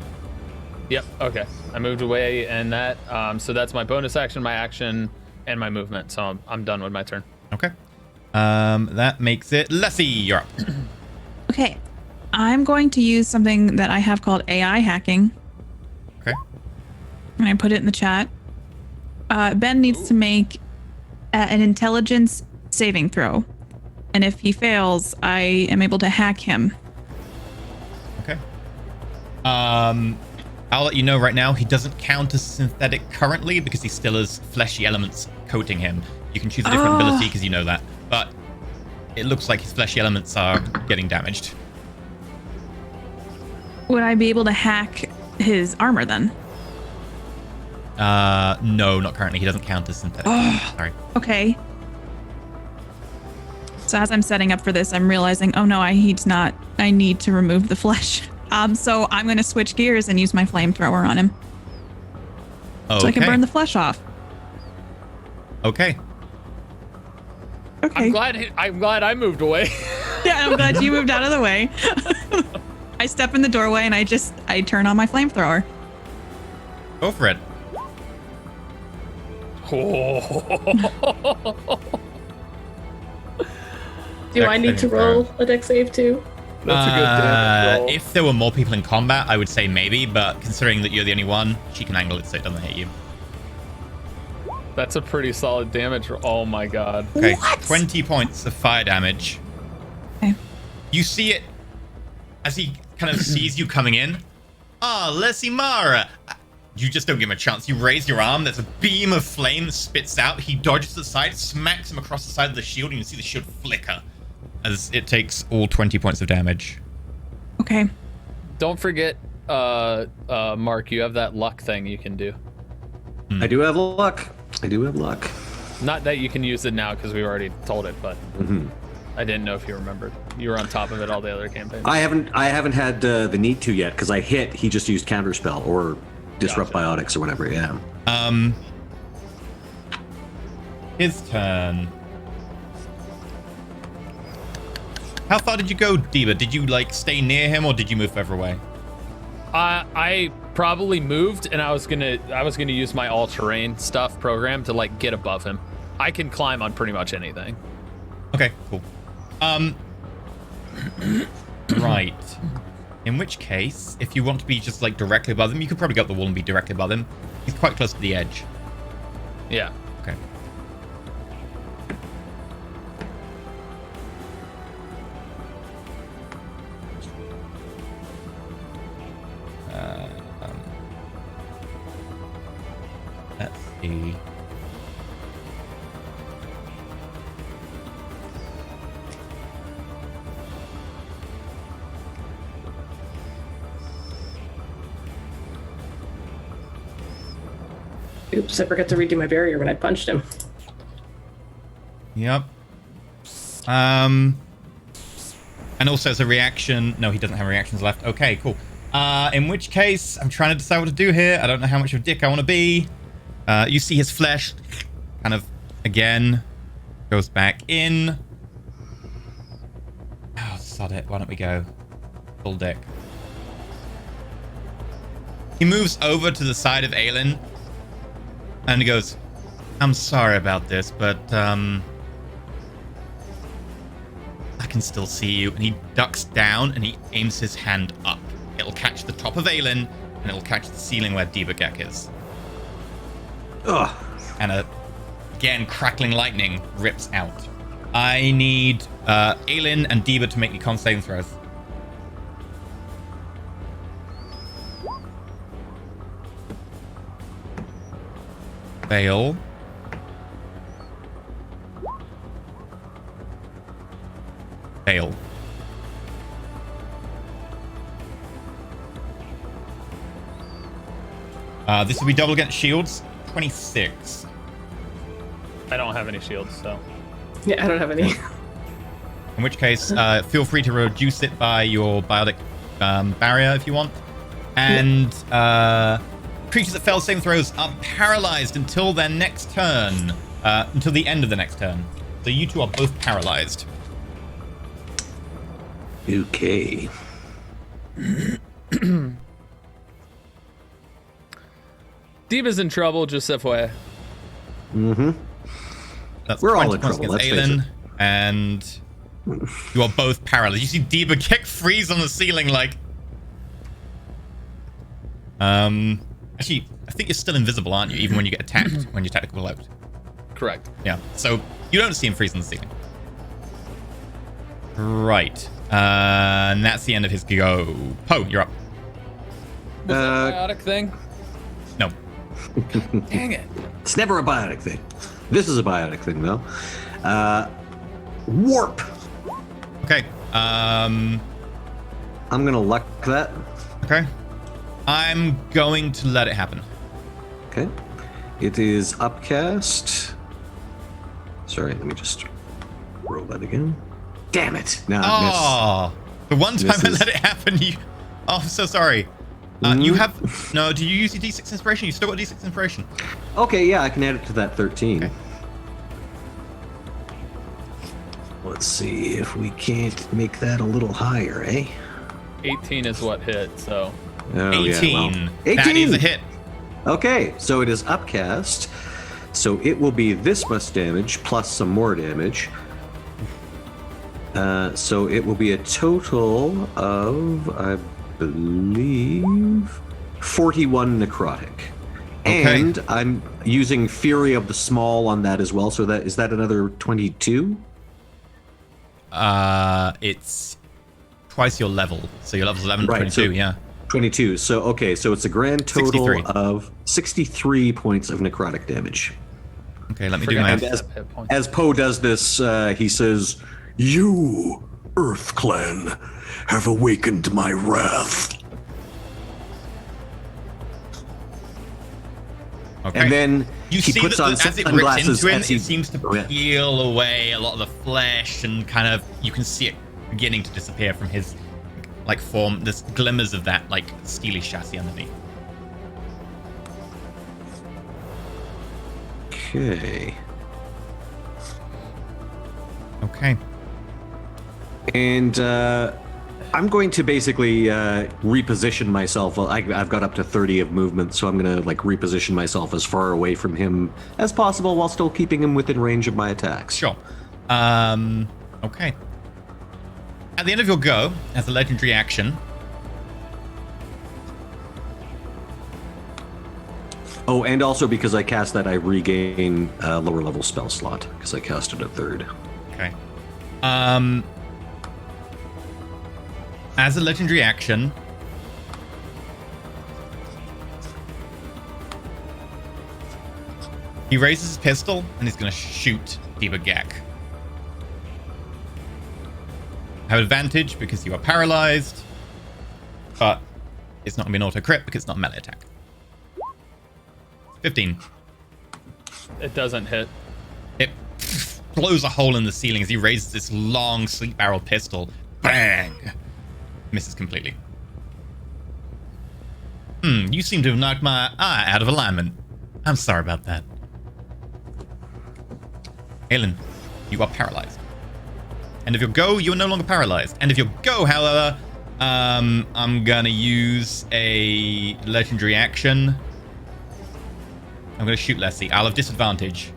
Yep. Okay. I moved away, and that. So that's my bonus action, my action, and my movement. So I'm done with my turn. Okay. That makes it Lessie, you're up. Okay. I'm going to use something that I have called AI hacking. Okay. And I put it in the chat. Ben needs to make an intelligence saving throw. And if he fails, I am able to hack him. Okay. I'll let you know right now, he doesn't count as synthetic currently because he still has fleshy elements coating him. You can choose a different ability because you know that. But it looks like his fleshy elements are getting damaged. Would I be able to hack his armor then? No, not currently. He doesn't count as synthetic. Sorry. Okay. So as I'm setting up for this, I'm realizing, oh no, I need to remove the flesh. So I'm going to switch gears and use my flamethrower on him. Okay. So I can burn the flesh off. Okay. Okay. I'm glad I moved away. Yeah, I'm glad you moved out of the way. I step in the doorway and I turn on my flamethrower. Go for it. Do I need to roll a dex save too? That's a good damage roll. If there were more people in combat, I would say maybe, but considering that you're the only one, she can angle it so it doesn't hit you. That's a pretty solid damage roll. Oh my god. Okay, 20 points of fire damage. Okay. You see it as he kind of sees you coming in. Lesimara! You just don't give him a chance. You raise your arm, there's a beam of flame that spits out. He dodges to the side, smacks him across the side of the shield, and you see the shield flicker as it takes all 20 points of damage. Okay. Don't forget, Mark, you have that luck thing you can do. I do have luck. Not that you can use it now because we already told it, but I didn't know if you remembered. You were on top of it all the other campaigns. I haven't had the need to yet because I hit. He just used counterspell or disrupt biotics or whatever. Yeah. His turn. How far did you go, Diva? Did you stay near him or did you move further away? I probably moved, and I was gonna use my all-terrain stuff program to get above him. I can climb on pretty much anything. Okay, cool. Right. In which case, if you want to be just directly above him, you could probably go up the wall and be directly above him. He's quite close to the edge. Yeah. Okay. Let's see. Oops, I forgot to redo my barrier when I punched him. Yep. And also as a reaction, no, he doesn't have reactions left. Okay, cool. In which case, I'm trying to decide what to do here. I don't know how much of a dick I want to be. You see his flesh kind of, again, goes back in. Oh, sod it. Why don't we go full dick? He moves over to the side of Aelin and he goes, I'm sorry about this, but I can still see you. And he ducks down and he aims his hand up. It'll catch the top of Aelin and it'll catch the ceiling where Dibagek is. Ugh. And again, crackling lightning rips out. I need Aelin and Diba to make me con saving throws. Fail. Fail. This will be double against shields. 26. I don't have any shields, so. Yeah, I don't have any. In which case, feel free to reduce it by your biotic barrier if you want. And creatures that fail saving throws are paralyzed until their next turn. Until the end of the next turn. So you two are both paralyzed. Okay. Diva's in trouble, just FYI. Mm-hmm. That's We're all 20 in points trouble, against let's face Aelin, and you are both paralyzed. You see Diba kick freeze on the ceiling Actually, I think you're still invisible, aren't you? Even when you get attacked, when you're tactical out. Correct. Yeah, so you don't see him freeze on the ceiling. Right. And that's the end of his go. Poe, you're up. Was that a biotic thing? No. Dang it. It's never a biotic thing. This is a biotic thing, though. Warp. Okay. I'm gonna luck that. Okay. I'm going to let it happen. Okay. It is upcast. Sorry, let me just roll that again. Damn it! No, I missed. Oh, the one time I Misses. let it happen, you. Oh, I'm so sorry. You have no. Do you use your D6 inspiration? You still got D6 inspiration. Okay, yeah, I can add it to that 13. Okay. Let's see if we can't make that a little higher, eh? 18 is what hit, so. Oh, 18. Yeah, well, That is a hit. Okay, so it is upcast. So it will be this much damage plus some more damage. So it will be a total of, I believe, 41 necrotic. Okay. And I'm using Fury of the Small on that as well. So that is that another 22? It's twice your level. So your level's 11, Right, 22, so- yeah. 22. So okay, so it's a grand total 63. of 63 points of necrotic damage. Okay, let me do Forgot my And to as, have hit points. as Poe does this, he says, You, Earth Clan, have awakened my wrath. Okay. and then you he see puts that on as it rips sunglasses into him, as he it seems to Oh, yeah. peel away a lot of the flesh and kind of, you can see it beginning to disappear from his like form. There's glimmers of that like steely chassis underneath. Okay. Okay. And I'm going to basically reposition myself. Well, I've got up to 30 of movement, so I'm going to like reposition myself as far away from him as possible while still keeping him within range of my attacks. Sure. Okay. At the end of your go, as a legendary action, Oh, and also because I cast that, I regain lower level spell slot because I cast it a third. okay. As a legendary action, he raises his pistol and he's going to shoot Diva Gek. Have advantage because you are paralyzed, but it's not going to be an auto crit because it's not a melee attack. 15. It doesn't hit. It blows a hole in the ceiling as he raises this long sleep barrel pistol. Bang! Misses completely. You seem to have knocked my eye out of alignment. I'm sorry about that. Aelin, you are paralyzed. End of your go, you are no longer paralyzed. End of your go, however, I'm gonna use a legendary action. I'm gonna shoot Leslie. I'll have disadvantage.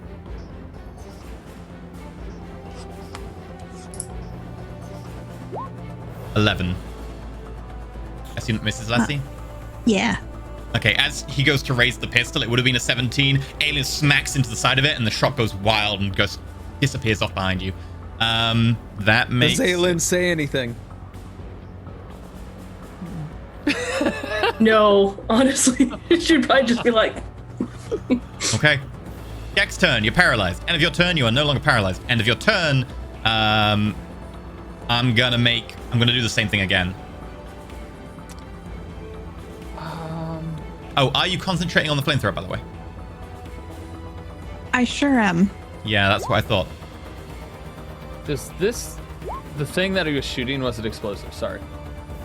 $11. Assume that misses Leslie. Yeah. Okay, as he goes to raise the pistol, it would have been a 17. Alien smacks into the side of it, and the shot goes wild and disappears off behind you. That makes... Does Aelin say anything? No, honestly, she'd probably just be like, Okay. Gek's turn, you're paralyzed. End of your turn, you are no longer paralyzed. End of your turn, I'm gonna do the same thing again. Oh, are you concentrating on the flamethrower, by the way? I sure am. Yeah, that's what I thought. Does this... The thing that he was shooting, was it explosive? Sorry.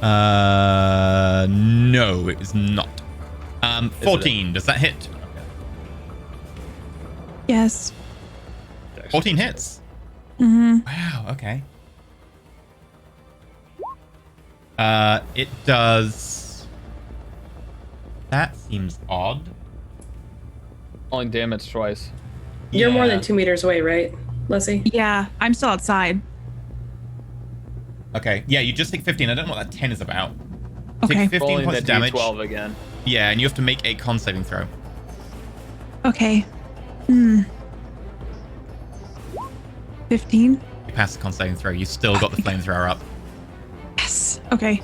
No, it is not. 14, does that hit? Yes. 14 hits. Mm-hmm. Wow, okay. It does... That seems odd. Only damage twice. you're more Yeah. than 2 meters away, right, Leslie? Yeah, I'm still outside. Okay, yeah, you just take 15. I don't know what that 10 is about. Okay. Take 15 Rolling points the of damage. D12 again. Yeah, and you have to make a con saving throw. Okay. 15? You pass the con saving throw. You still got the flamethrower up. Yes. Okay.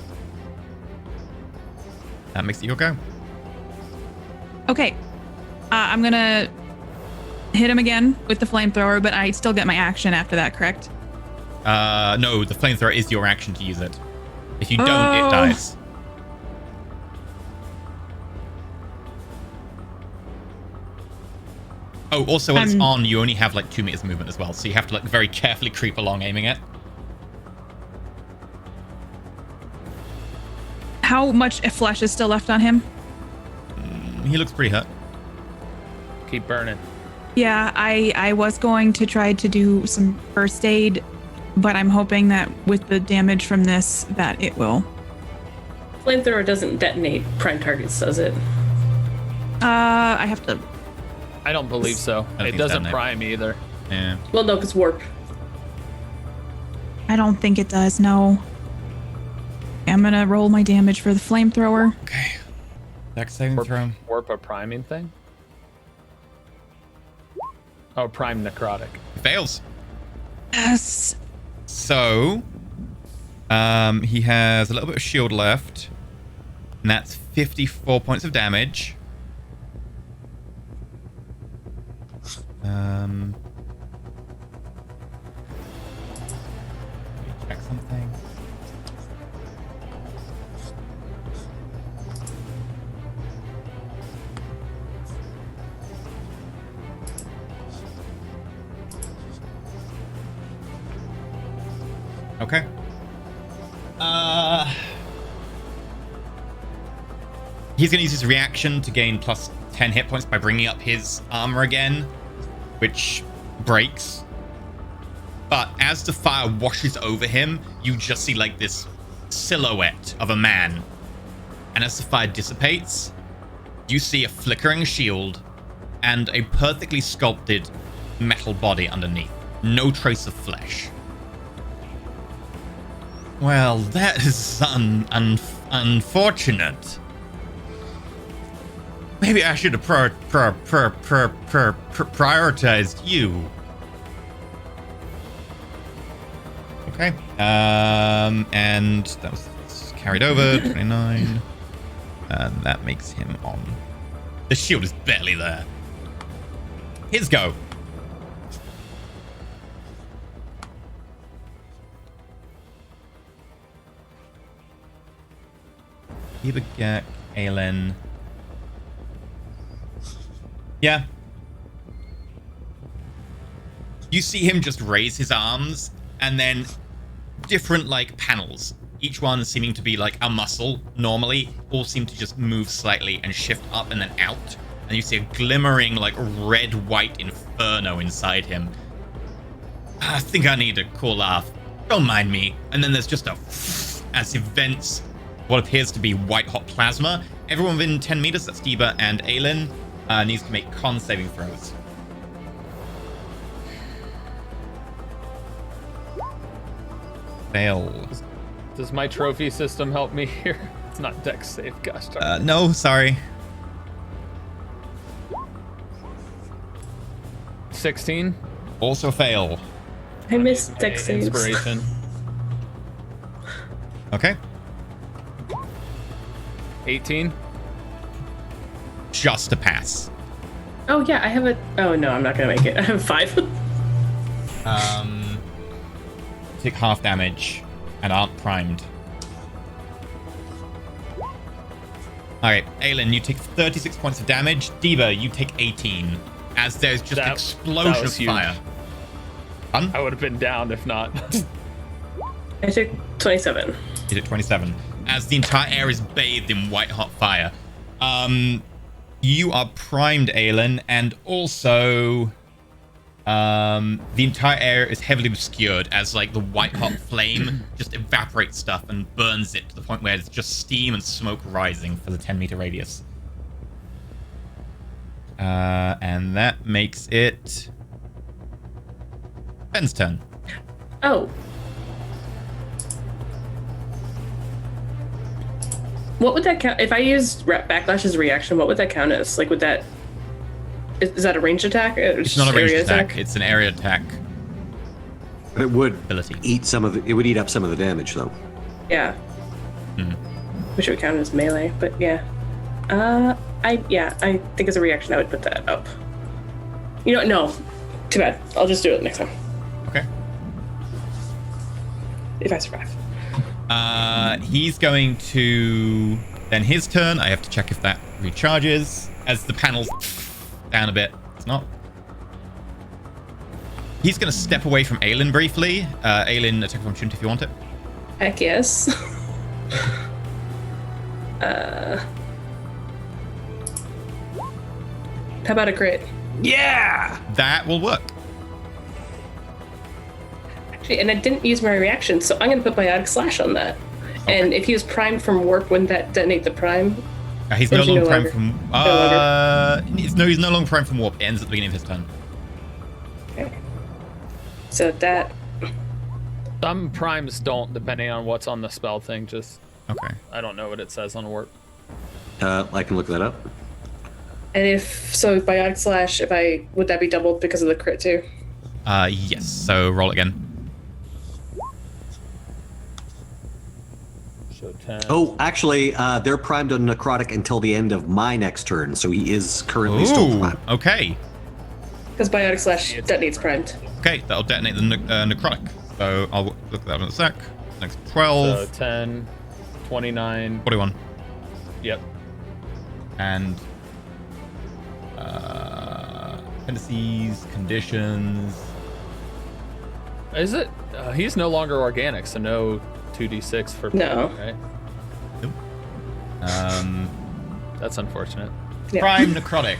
That makes it your go. Okay. I'm gonna hit him again with the flamethrower, but I still get my action after that, correct? No, the flamethrower is your action to use it. If you don't, it dies. Oh, also when it's on, you only have like 2 meters movement as well, so you have to like very carefully creep along aiming it. How much flesh is still left on him? He looks pretty hurt. Keep burning. Yeah, I was going to try to do some first aid, but I'm hoping that with the damage from this, that it will. Flamethrower doesn't detonate prime targets, does it? I have to. I don't believe so. It doesn't prime either. Yeah. Well, no, because warp. I don't think it does, no. I'm gonna roll my damage for the flamethrower. Okay. Dex saving throw. Warp a priming thing? Oh, prime necrotic. Fails. Yes. So, he has a little bit of shield left, and that's 54 points of damage. Let me check something. Okay. He's going to use his reaction to gain plus 10 hit points by bringing up his armor again, which breaks. But as the fire washes over him, you just see like this silhouette of a man. And as the fire dissipates, you see a flickering shield and a perfectly sculpted metal body underneath. No trace of flesh. Well, that is unfortunate. Maybe I should have prioritized you. Okay. And that was carried over. 29. And that makes him on. The shield is barely there. His go. Ibagak, Aelin. Yeah. You see him just raise his arms, and then different, like, panels. Each one seeming to be, like, a muscle, normally. All seem to just move slightly and shift up and then out. And you see a glimmering, like, red-white inferno inside him. I think I need to cool off. Don't mind me. And then there's just a as he vents what appears to be white-hot plasma. Everyone within 10 meters, that's Diba and Aelin, needs to make con saving throws. Fail. Does my trophy system help me here? It's not dex save, gosh darn. No, sorry. 16. Also fail. I missed dex saves. Inspiration. Okay. 18. Just a pass. Oh yeah, I have a. Oh no, I'm not gonna make it. I have 5. Take half damage and aren't primed. Alright, Aelin, you take 36 points of damage. Diba, you take 18. As there's just an explosion of fire. Fun? I would have been down if not. I took 27. You took 27. As the entire air is bathed in white-hot fire. You are primed, Aelin, and also the entire air is heavily obscured as like the white-hot flame just evaporates stuff and burns it to the point where it's just steam and smoke rising for the 10-meter radius. And that makes it Ben's turn. Oh. What would that count? If I used Backlash as a reaction, what would that count as? Like, would that... Is that a ranged attack? It's not a ranged attack. It's an area attack. But it would ability. eat some of the... It would eat up some of the damage, though. Yeah. Wish it would count as melee, but yeah. I think as a reaction I would put that up. You know what? No. Too bad. I'll just do it next time. Okay. If I survive. He's going to... Then his turn. I have to check if that recharges. As the panel's down a bit. It's not. He's going to step away from Aelin briefly. Aelin, attack of opportunity if you want it. Heck yes. How about a crit? Yeah! That will work. Actually, and I didn't use my reaction, so I'm going to put Biotic Slash on that. Okay. And if he was primed from warp, wouldn't that detonate the prime? He's Or no is he longer no primed longer? from... he's no longer primed from warp. It ends at the beginning of his turn. Okay. So that... Some primes don't, depending on what's on the spell thing. Just Okay. I don't know what it says on warp. I can look that up. And if Biotic Slash, would that be doubled because of the crit too? Yes. So roll again. So 10. Oh, actually, they're primed on necrotic until the end of my next turn, so he is currently still Ooh, primed. okay. Because Biotic Slash detonates primed. Okay, that'll detonate the necrotic. So I'll look at that in a sec. Next 12. So 10, 29. 41. Yep. And appendices, conditions. Is it? He's no longer organic, so no 2d6 for No. right? Nope. That's unfortunate. Yeah. Prime necrotic.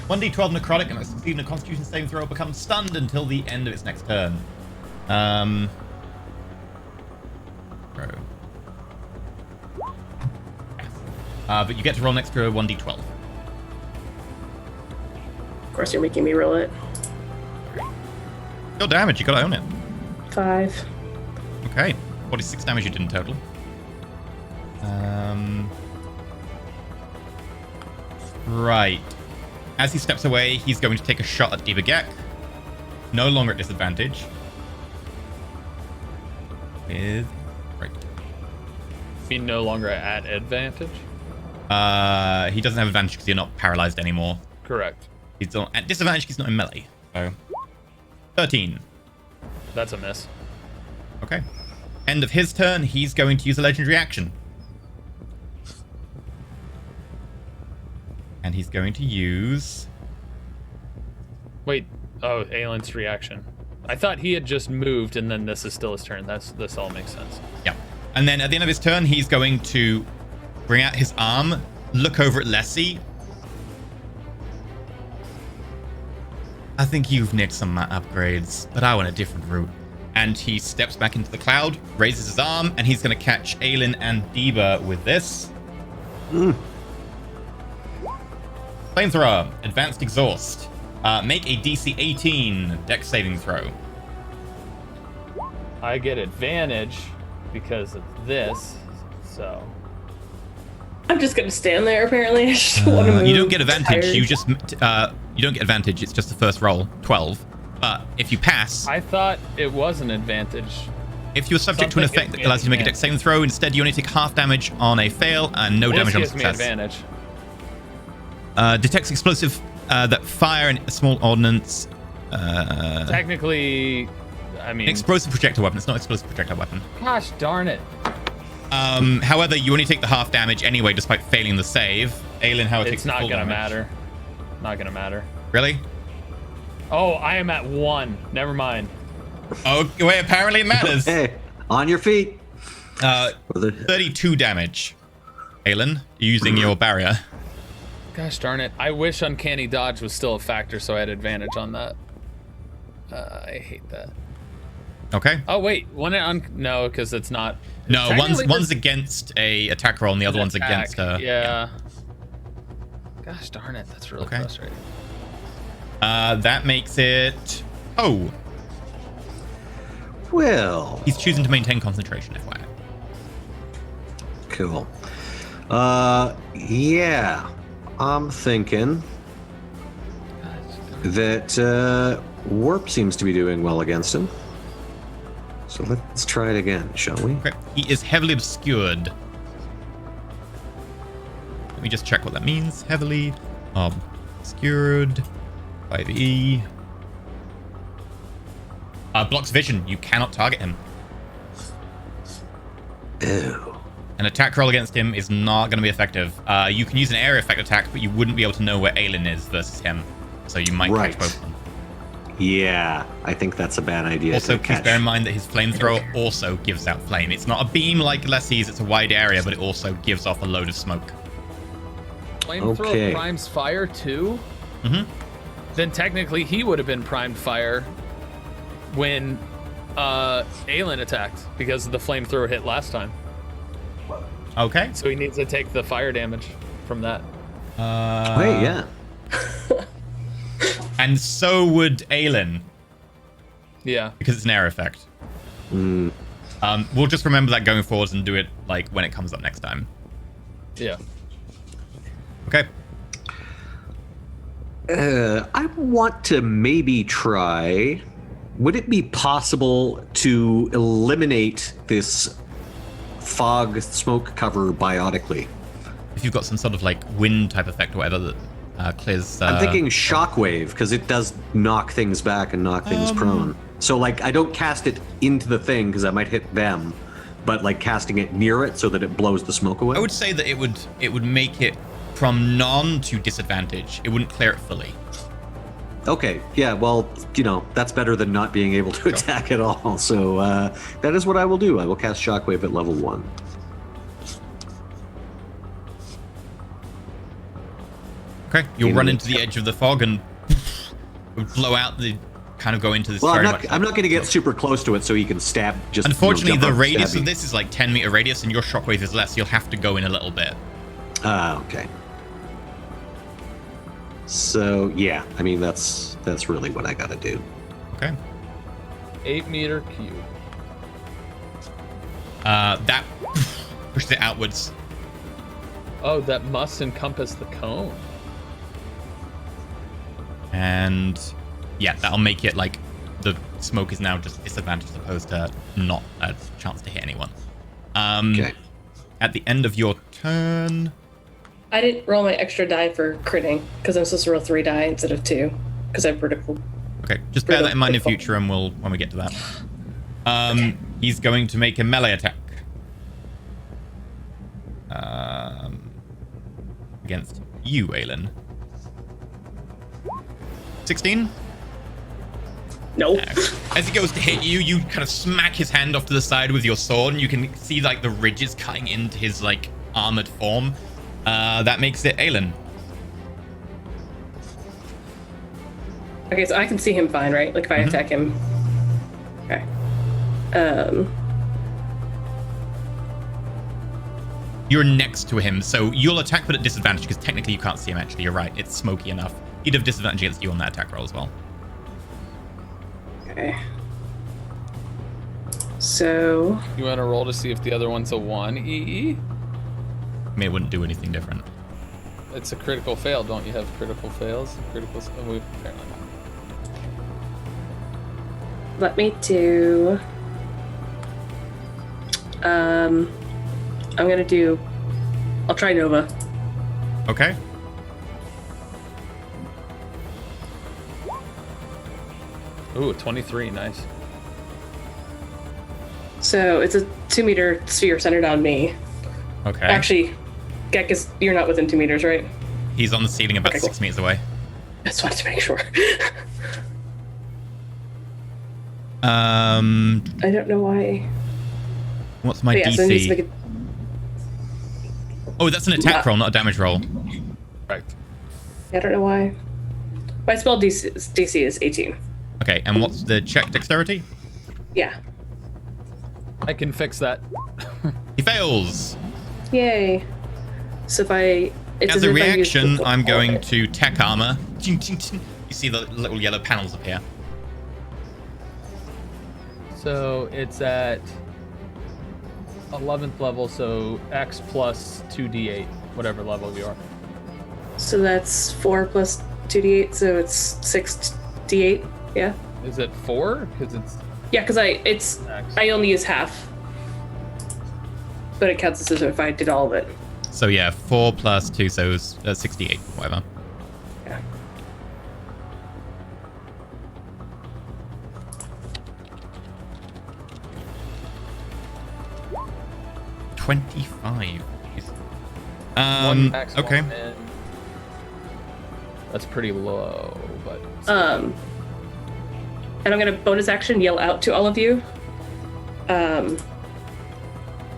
1d12 necrotic and a succeeding constitution saving throw becomes stunned until the end of its next turn. But you get to roll an extra 1d12. Of course, you're making me roll it. Your damage, you gotta own it. 5. Okay. 46 damage you did in total. Right. As he steps away, he's going to take a shot at Dibagek. No longer at disadvantage. Right. Be no longer at advantage? He doesn't have advantage because you're not paralyzed anymore. Correct. He's not, at disadvantage, he's not in melee. So 13. That's a miss. Okay. End of his turn, he's going to use a legendary action. And he's going to use... Wait. Oh, Aelin's reaction. I thought he had just moved and then this is still his turn. This all makes sense. Yeah. And then at the end of his turn, he's going to bring out his arm, look over at Lessie. I think you've nicked some upgrades, but I went a different route. And he steps back into the cloud, raises his arm, and he's going to catch Aelin and Deba with this. Flamethrower, Advanced Exhaust. Make a DC 18 Dex saving throw. I get advantage because of this, so... I'm just gonna stand there. Apparently, I just want to move. You don't get advantage. Tired. You just you don't get advantage. It's just the first roll, 12. But if you pass, I thought it was an advantage. if you're subject to an Something effect that gives me allows you to make a advantage. Dex saving throw, instead you only take half damage on a fail and no damage on a This gives me success. advantage. Detects explosive that fire and a small ordnance. Technically, I mean... Explosive projectile weapon. It's not explosive projectile weapon. Gosh darn it. However, you only take the half damage anyway, despite failing the save. Aelin, how it takes It's not full gonna damage. matter. Not gonna matter. Really? Oh, I am at 1. Never mind. Oh, wait, apparently it matters. Hey, on your feet. 32 damage. Aelin, using your barrier. Gosh darn it. I wish Uncanny Dodge was still a factor so I had advantage on that. I hate that. Okay. Oh, wait. No, because it's not... No, Technically, one's against a attack roll and the other one's attack. against a... Yeah. Gosh darn it. That's really Okay. frustrating. That makes it... Oh, Well, he's choosing to maintain concentration, FYI. cool. Yeah, I'm thinking that warp seems to be doing well against him. So let's try it again, shall we? Okay. He is heavily obscured. Let me just check what that means. Heavily obscured. 5E. Blocks vision. You cannot target him. Ew. An attack roll against him is not going to be effective. You can use an area effect attack, but you wouldn't be able to know where Aelin is versus him. So you might catch both of them. Yeah, I think that's a bad idea. Also, to please catch. bear in mind that his flamethrower also gives out flame. It's not a beam like Leslie's, it's a wide area, but it also gives off a load of smoke. Flamethrower primes fire too? Mm-hmm. Then technically he would have been primed fire when Aelin attacked because the flamethrower hit last time. Okay. So he needs to take the fire damage from that. Wait, yeah. And so would Aelin, Yeah. because it's an air effect. Mm. We'll just remember that going forward and do it like when it comes up next time. Yeah. Okay. I want to maybe try. Would it be possible to eliminate this fog smoke cover biotically? If you've got some sort of like wind type effect or whatever that clears. I'm thinking shockwave because it does knock things back and knock things prone. So like I don't cast it into the thing because I might hit them, but like casting it near it so that it blows the smoke away. I would say that it would make it from non to disadvantage. It wouldn't clear it fully. Okay, yeah, well, you know, that's better than not being able to attack at all. So that is what I will do. I will cast Shockwave at level 1. Okay, you'll run into the edge of the fog and blow out the kind of go into this. Well, very I'm not going to get super close to it so he can stab. Just unfortunately, jump the up and radius stab of me. this is like 10-meter radius, and your shockwave is less. You'll have to go in a little bit. Okay. So yeah, I mean that's really what I got to do. Okay. 8 meter cube. That pushes it outwards. Oh, that must encompass the cone. And yeah, that'll make it like the smoke is now just disadvantaged as opposed to not a chance to hit anyone. Okay. At the end of your turn. I didn't roll my extra die for critting because I'm supposed to roll 3 die instead of 2 because I have vertical. Okay, just bear that in mind in future, and we'll when we get to that. Okay. He's going to make a melee attack. Against you, Aelin. 16? No. As he goes to hit you, you kind of smack his hand off to the side with your sword, and you can see like the ridges cutting into his like armored form. That makes it Aelin. Okay, so I can see him fine, right? Like if I attack him. Okay. You're next to him, so you'll attack but at disadvantage because technically you can't see him. Actually, you're right. It's smoky enough. He'd have disadvantage against you on that attack roll as well. Okay. So You want to roll to see if the other one's a 1 EE? I mean, it wouldn't do anything different. It's a critical fail. Don't you have critical fails? Critical. Oh, we've apparently not. let me do. I'm gonna do. I'll try Nova. Okay. Ooh, 23. Nice. So it's a 2-meter sphere centered on me. Okay. Actually, Gek you're not within 2 meters, right? He's on the ceiling about Okay, cool. 6 meters away. I just wanted to make sure. I don't know why. What's my But yeah, so it needs to DC? make it- Oh, that's an attack roll, not a damage roll. Right. I don't know why. My spell DC is 18. Okay, and what's the check dexterity? Yeah. I can fix that. He fails. Yay. So if I... It's As a if I use reaction, the- I'm going to tech armor. You see the little yellow panels appear. So it's at 11th level, so X plus 2d8, whatever level you are. So that's 4 plus 2d8, so it's 6d8. Yeah. Is it 4? Because it's Yeah, because X. I only use half. But it counts as if I did all of it. So yeah, 4 plus 2, so 68, whatever. Yeah. $25. One max, okay. one min. That's pretty low, but And I'm gonna bonus action yell out to all of you.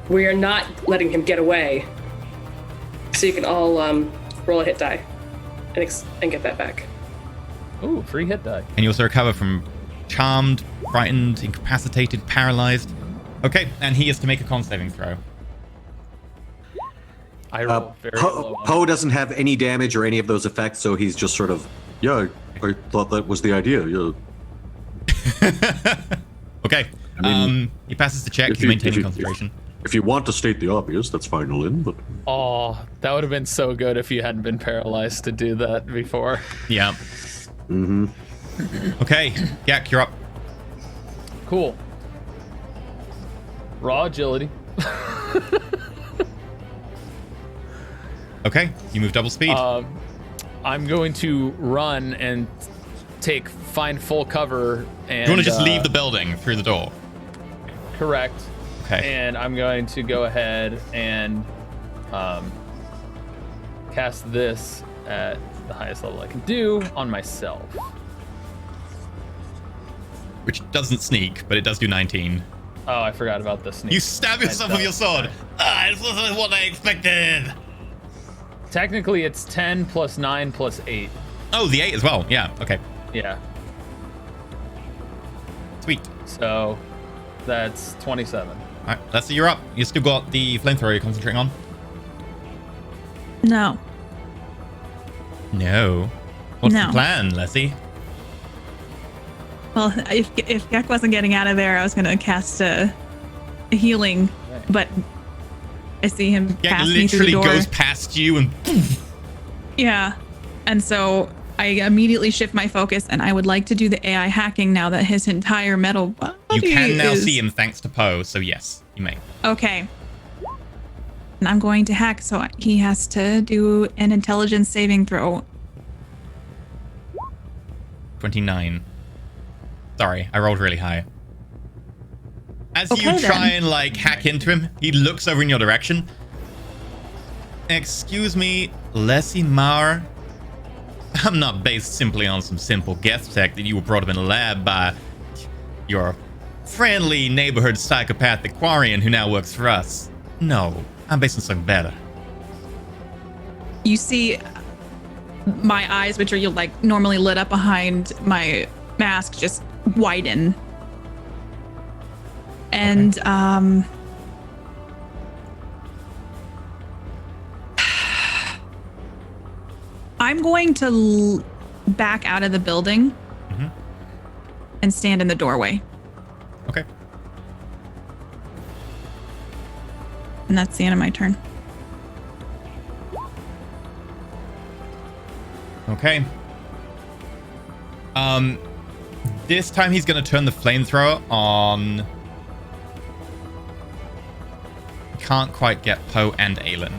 We are not letting him get away. So you can all roll a hit die and get that back. ooh, free hit die. And you also recover from charmed, frightened, incapacitated, paralyzed. Okay, and he is to make a con saving throw. I roll very low. Poe doesn't have any damage or any of those effects, so he's just sort of, yeah, I thought that was the idea. Yeah. Okay, I mean, he passes the check, if he's you- maintaining if you- concentration. If you want to state the obvious, that's fine, Lynn, but Oh, that would have been so good if you hadn't been paralyzed to do that before. Yeah. Okay, Yak, you're up. Cool. Raw agility. Okay, you move double speed. I'm going to run and find full cover. And you want to just leave the building through the door? Correct. Okay. And I'm going to go ahead and cast this at the highest level I can do on myself. Which doesn't sneak, but it does do 19. Oh, I forgot about the sneak. You stab yourself with your sword. Ah, this wasn't what I expected. Technically, it's 10 plus 9 plus 8. Oh, the 8 as well. Yeah, okay. Yeah. Sweet. So that's 27. All right, Leslie, you're up. You still got the flamethrower you're concentrating on? No. No. What's No. the plan, Leslie? Well, if Gek wasn't getting out of there, I was going to cast a healing, but I see him Yeah, pass he me through the literally door. goes past you and poof. Yeah. And so I immediately shift my focus, and I would like to do the AI hacking now that his entire metal body You can now is... see him thanks to Poe, so yes, you may. Okay. And I'm going to hack, so he has to do an intelligence saving throw. 29. Sorry, I rolled really high. As you Okay, try then. and like hack into him, he looks over in your direction. Excuse me, Leslie Maurer. I'm not based simply on some simple guess tech that you were brought up in a lab by your friendly neighborhood psychopathic Quarian who now works for us. No, I'm based on something better. You see my eyes, which are like normally lit up behind my mask, just widen. And I'm going to back out of the building and stand in the doorway. Okay. And that's the end of my turn. Okay. This time he's going to turn the flamethrower on. Can't quite get Poe and Aelin.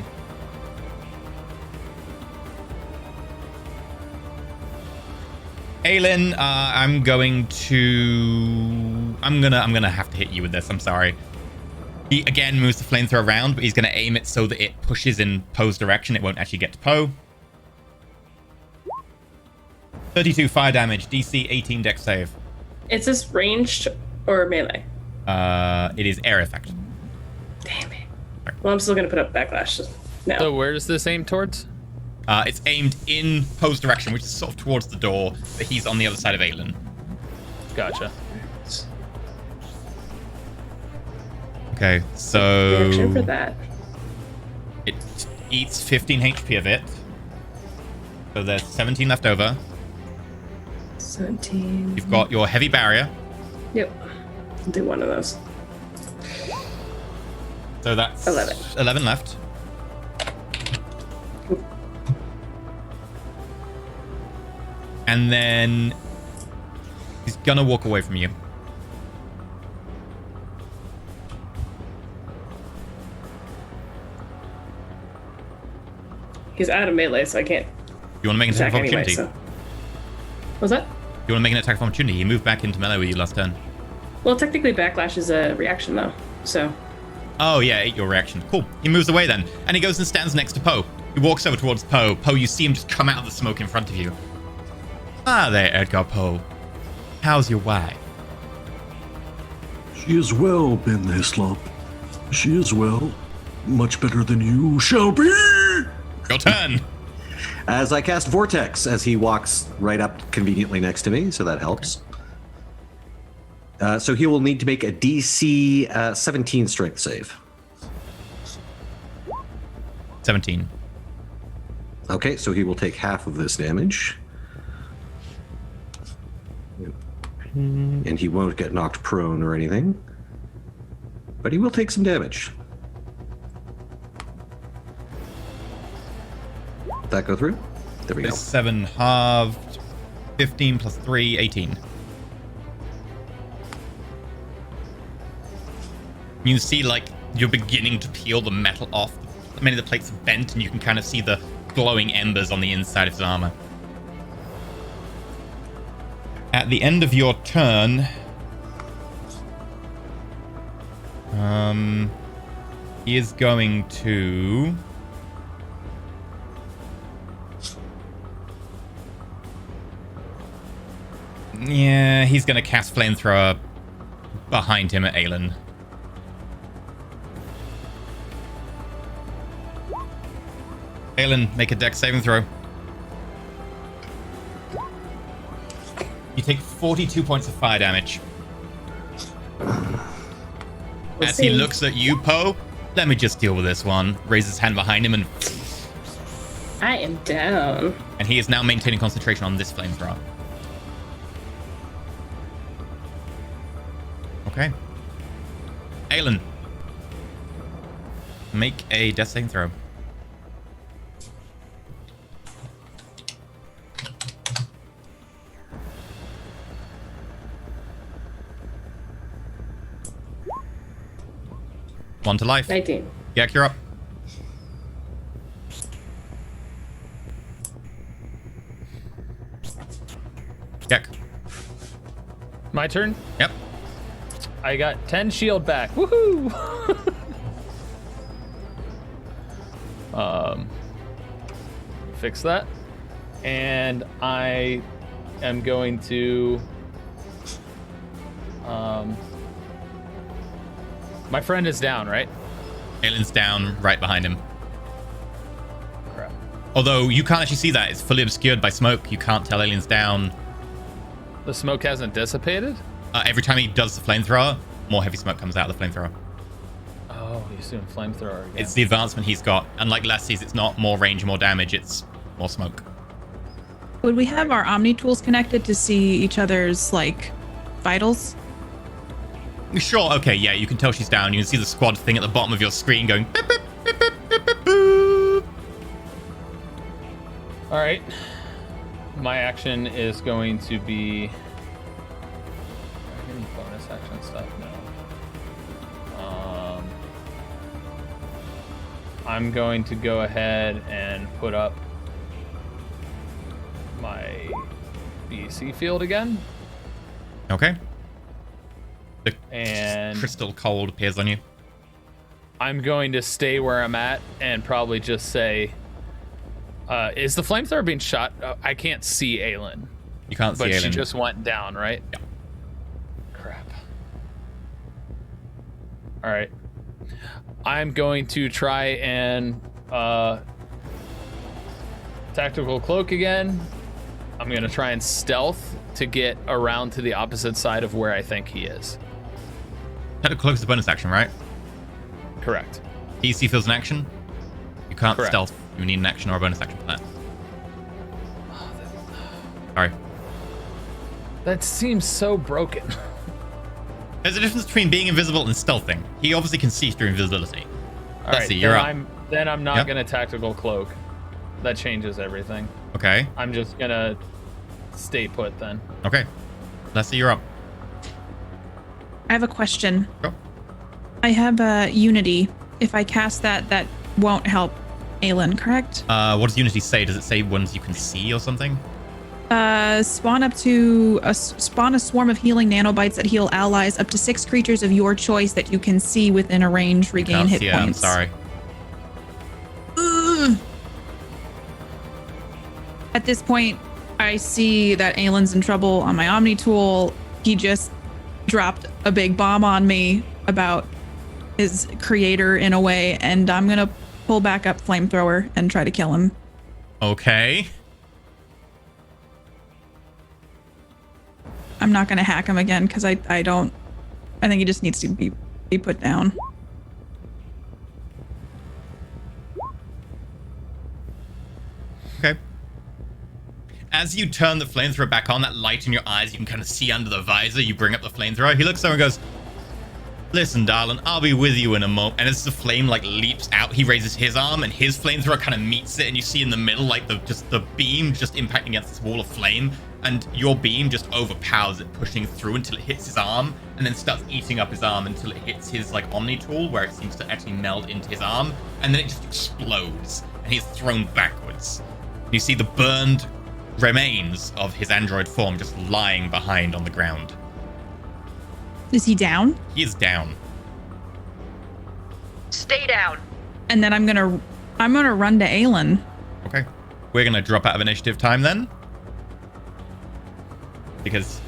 Aelin, I'm gonna have to hit you with this. I'm sorry. He again moves the flamethrower around, but he's gonna aim it so that it pushes in Poe's direction. It won't actually get to Poe. 32 fire damage, DC 18 dex save. Is this ranged or melee? It is air effect. Damn it. Well, I'm still gonna put up backlash now. So where does this aim towards? It's aimed in Poe's direction, which is sort of towards the door, but he's on the other side of Aelin. Gotcha. Okay, so Reaction for that. it eats 15 HP of it. So there's 17 left over. 17. You've got your heavy barrier. Yep. I'll do one of those. So that's 11. 11 left. And then he's gonna walk away from you. He's out of melee, so I can't You want to make an attack attack of anyway. opportunity? So. What's that? You want to make an attack of opportunity? He moved back into melee with you last turn. Well, technically, backlash is a reaction though. So. Oh, yeah, 8 your reaction. Cool. He moves away then, and he goes and stands next to Poe. He walks over towards Poe. Poe, you see him just come out of the smoke in front of you. Ah, there, Edgar Poe. How's your wife? She is well, Ben Hislop. She is well. Much better than you shall be! Your turn. As I cast Vortex, as he walks right up conveniently next to me, so that helps. So he will need to make a DC 17 strength save. 17. Okay, so he will take half of this damage. And he won't get knocked prone or anything. But he will take some damage. Did that go through? There we go. 7 halved. 15 plus 3, 18. You see, like, you're beginning to peel the metal off. Many of the plates are bent, and you can kind of see the glowing embers on the inside of his armor. At the end of your turn, he is going to... Yeah, he's going to cast Flamethrower behind him at Aelin. Aelin, make a dex saving throw. You take 42 points of fire damage. As he looks at you, Poe, let me just deal with this one. Raises his hand behind him and... I am down. And he is now maintaining concentration on this flamethrower. Okay. Aelin. Make a death saving throw. One to life. 19. Gek, you're up. Gek. My turn? Yep. I got 10 shield back. Woohoo! Fix that. And I am going to... my friend is down, right? Aelin's down right behind him. Crap. Although you can't actually see that. It's fully obscured by smoke. You can't tell Aelin's down. The smoke hasn't dissipated? Every time he does the flamethrower, more heavy smoke comes out of the flamethrower. Oh, he's doing flamethrower again. It's the advancement he's got. Unlike Leslie's, it's not more range, more damage. It's more smoke. Would we have our Omni tools connected to see each other's, like, vitals? Sure, okay, yeah, you can tell she's down. You can see the squad thing at the bottom of your screen going... Beep, beep, beep, beep, beep, beep, boop. All right. My action is going to be... Any bonus action stuff? No. I'm going to go ahead and put up my BC field again. Okay. The And crystal cold appears on you. I'm going to stay where I'm at and probably just say, is the flamethrower being shot? I can't see Aelin. You can't see But Aelin. she just went down, right? Yeah. Crap. All right. I'm going to try and tactical cloak again. I'm going to try and stealth to get around to the opposite side of where I think he is. Tactical cloak is a bonus action, right? Correct. DC feels an action. You can't Correct. stealth. You need an action or a bonus action for that. Sorry. That seems so broken. There's a difference between being invisible and stealthing. He obviously can see through invisibility. All Let's right, see, you're up. Then I'm not Yep. going to tactical cloak. That changes everything. Okay. I'm just going to stay put then. Okay. Let's see, you're up. I have a question. Sure. I have Unity. If I cast that, that won't help Aelin, correct? What does Unity say? Does it say ones you can see or something? Spawn a swarm of healing nanobites that heal allies up to 6 creatures of your choice that you can see within a range. Regain hit Yeah, I'm points. sorry. Ugh. At this point, I see that Aelin's in trouble on my Omni tool. He just dropped a big bomb on me about his creator in a way, and I'm gonna pull back up flamethrower and try to kill him. Okay. I'm not gonna hack him again because I think he just needs to be put down. Okay. As you turn the flamethrower back on, that light in your eyes, you can kind of see under the visor. You bring up the flamethrower. He looks over and goes, "Listen, darling, I'll be with you in a moment." And as the flame like leaps out, he raises his arm and his flamethrower kind of meets it, and you see in the middle like the beam just impacting against this wall of flame, and your beam just overpowers it, pushing through until it hits his arm, and then starts eating up his arm until it hits his like Omni tool, where it seems to actually meld into his arm, and then it just explodes, and he's thrown backwards. You see the burned remains of his android form just lying behind on the ground. Is he down? He is down. Stay down. And then I'm gonna run to Aelin. Okay. We're gonna drop out of initiative time then, because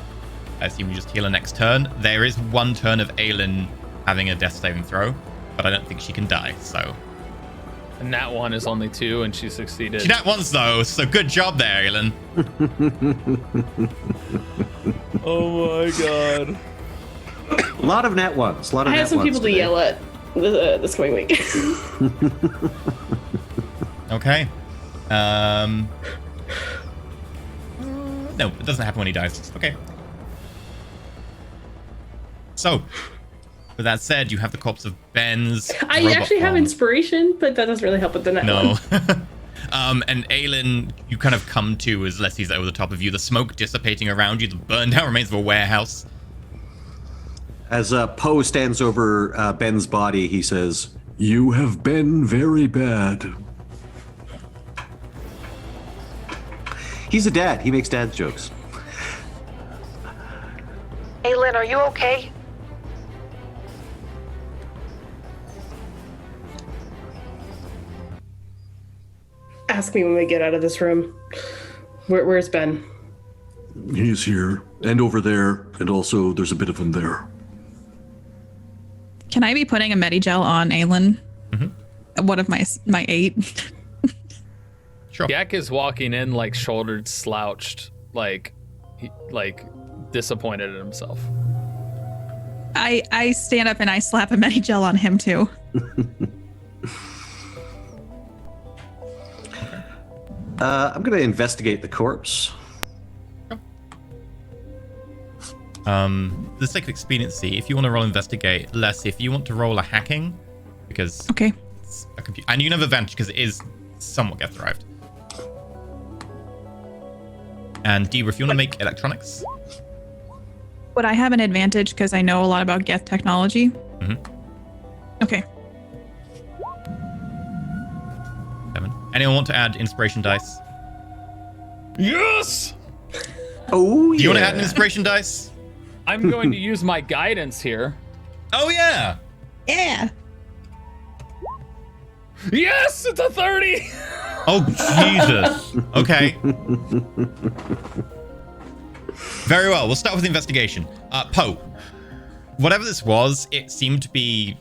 I assume you just heal her next turn. There is one turn of Aelin having a death saving throw, but I don't think she can die, so. And that one is only 2, and she succeeded. She nat once though, so good job there, Aelin. Oh my god. A lot of nat ones. A lot of I nat have some ones people to today. yell at this coming week. Okay. No, it doesn't happen when he dies. Okay. So, with that said, you have the corpse of Ben's I robot actually have form. inspiration, but that doesn't really help with the net No. one. And Aelin, you kind of come to as Leslie's over the top of you, the smoke dissipating around you, the burned down remains of a warehouse. As Poe stands over Ben's body, he says, You have been very bad. he's a dad. He makes dad jokes. Aelin, are you okay? Ask me when we get out of this room. Where's Ben? He's here, and over there, and also there's a bit of him there. Can I be putting a Medigel on Aelin? Mm-hmm. One of my 8. Sure. Gek is walking in like shouldered slouched, like disappointed in himself. I stand up and I slap a Medigel on him too. I'm going to investigate the corpse. The sake of expediency, if you want to roll investigate, less if you want to roll a hacking, because Okay. it's a computer, and you can have advantage because it is somewhat get derived. And Debra, if you want to make electronics, Would I have an advantage because I know a lot about Geth technology? Mhm. Okay. 7. Anyone want to add inspiration dice? Yes! Oh, yeah. Do you want to add an inspiration dice? I'm going to use my guidance here. Oh yeah. Yeah. Yes, it's a 30. Oh Jesus. Okay. Very well. We'll start with the investigation. Poe, whatever this was, it seemed to be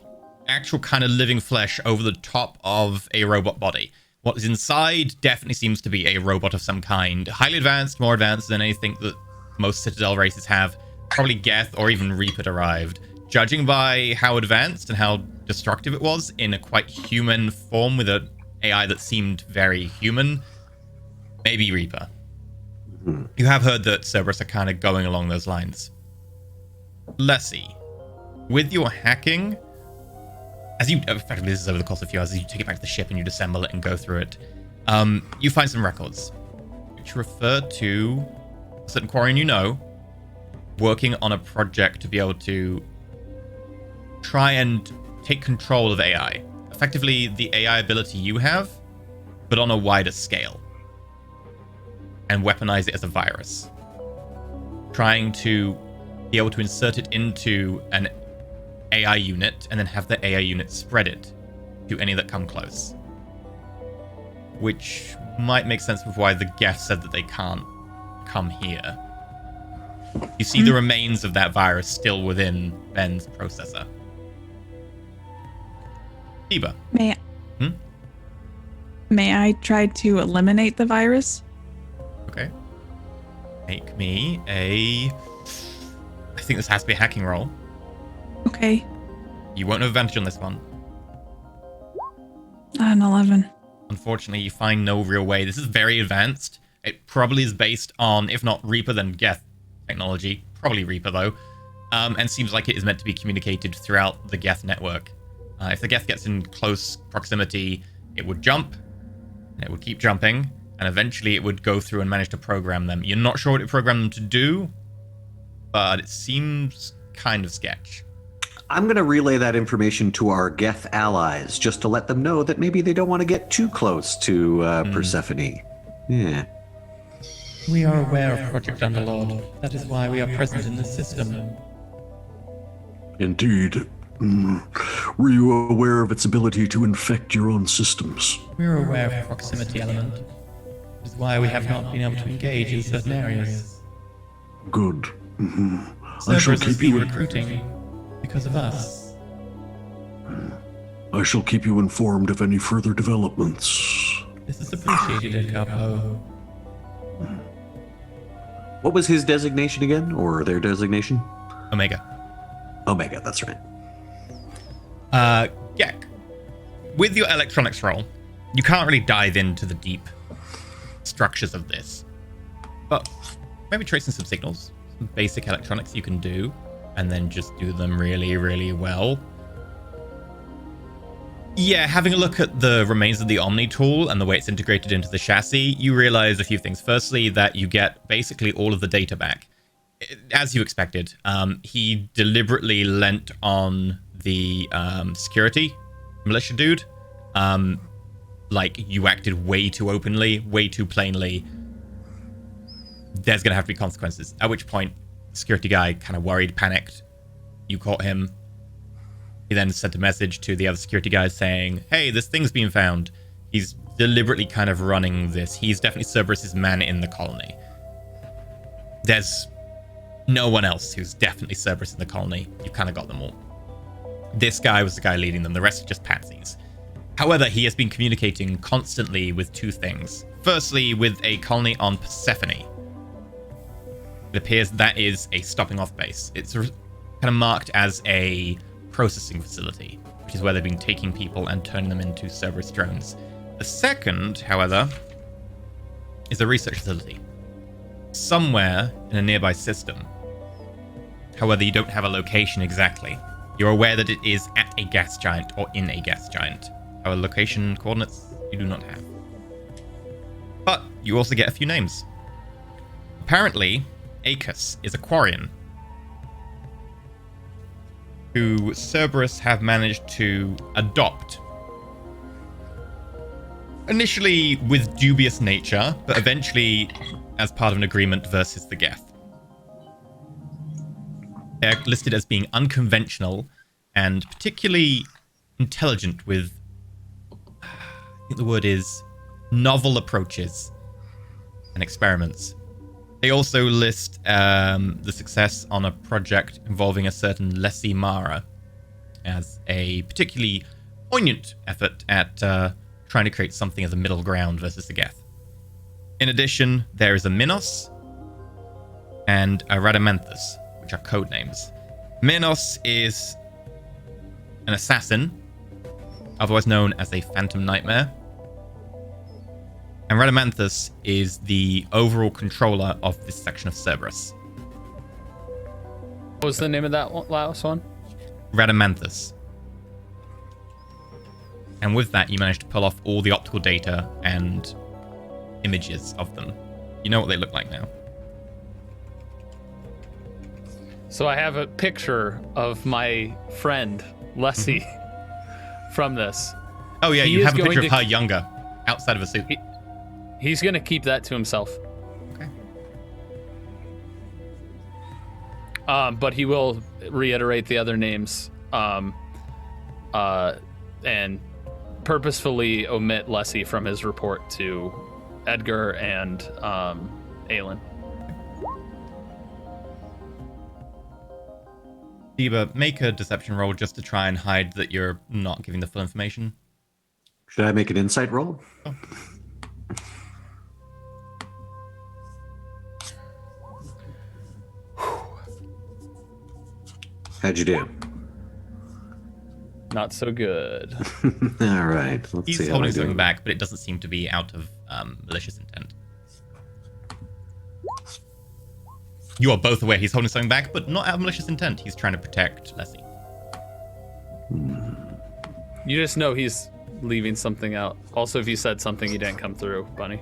actual kind of living flesh over the top of a robot body. What is inside definitely seems to be a robot of some kind. Highly advanced, more advanced than anything that most Citadel races have. Probably Geth or even Reaper derived. Judging by how advanced and how destructive it was in a quite human form with an AI that seemed very human, maybe Reaper. You have heard that Cerberus are kind of going along those lines. Lessie, with your hacking, as you effectively, this is over the course of a few hours, as you take it back to the ship and you disassemble it and go through it, you find some records which refer to a certain Quarian you know working on a project to be able to try and take control of AI. Effectively, the AI ability you have but on a wider scale, and weaponize it as a virus. Trying to be able to insert it into an AI unit and then have the AI unit spread it to any that come close. Which might make sense with why the guest said that they can't come here. You see the remains of that virus still within Ben's processor. Tiba. May I try to eliminate the virus? Okay. Make me a... I think this has to be a hacking roll. Okay. You won't have advantage on this one. An 11. Unfortunately, you find no real way. This is very advanced. It probably is based on, if not Reaper, then Geth technology. Probably Reaper, though. And seems like it is meant to be communicated throughout the Geth network. If the Geth gets in close proximity, it would jump, and it would keep jumping, and eventually it would go through and manage to program them. You're not sure what it programmed them to do, but it seems kind of sketch. I'm going to relay that information to our Geth allies, just to let them know that maybe they don't want to get too close to Persephone. Yeah. We are aware of Project Underlord. That is why we are present in the system. Indeed. Were you aware of its ability to infect your own systems? We are aware of proximity element. That is why we have not been able to engage in certain areas. Good. I shall Cerberus keep has been you recruiting because of us. I shall keep you informed of any further developments. This is appreciated, Capo. What was his designation again, or their designation? Omega. Omega, that's right. Gek. With your electronics roll, you can't really dive into the deep structures of this. But maybe tracing some signals, some basic electronics you can do, and then just do them really, really well. Yeah, having a look at the remains of the Omni tool and the way it's integrated into the chassis, you realize a few things. Firstly, that you get basically all of the data back. As you expected, he deliberately lent on the security militia dude. Like, you acted way too openly, way too plainly. There's going to have to be consequences. At which point, the security guy kind of worried, panicked. You caught him. He then sent a message to the other security guys saying, hey, this thing's been found. He's deliberately kind of running this. He's definitely Cerberus's man in the colony. There's no one else who's definitely Cerberus in the colony. You kind of got them all. This guy was the guy leading them. The rest are just patsies. However, he has been communicating constantly with two things. Firstly, with a colony on Persephone. It appears that is a stopping off base. It's kind of marked as a processing facility, which is where they've been taking people and turning them into Cerberus drones. The second, however, is a research facility. Somewhere in a nearby system. However, you don't have a location exactly. You're aware that it is at a gas giant or in a gas giant. However, location coordinates you do not have. But you also get a few names. Apparently, Acus is a Quarian who Cerberus have managed to adopt. Initially with dubious nature, but eventually as part of an agreement versus the Geth. They're listed as being unconventional and particularly intelligent with, I think the word is, novel approaches and experiments. They also list the success on a project involving a certain Lessie Mara as a particularly poignant effort at trying to create something as a middle ground versus the Geth. In addition, there is a Minos and a Radamanthus, which are code names. Minos is an assassin, otherwise known as a Phantom Nightmare. And Radamanthus is the overall controller of this section of Cerberus. What was the name of that last one? Radamanthus. And with that, you managed to pull off all the optical data and images of them. You know what they look like now. So I have a picture of my friend, Lessie, from this. Oh yeah, He you is have a picture going of to- her younger. outside of a suit. He's gonna keep that to himself. Okay. But he will reiterate the other names, and purposefully omit Lessie from his report to Edgar and Aelin. Diva, make a deception roll just to try and hide that you're not giving the full information. Should I make an insight roll? Oh. How'd you do? Not so good. All right. Let's He's see how holding I do. something back, but it doesn't seem to be out of malicious intent. You are both aware he's holding something back, but not out of malicious intent. He's trying to protect Leslie. You just know he's leaving something out. Also, if you said something, he didn't come through, Bunny.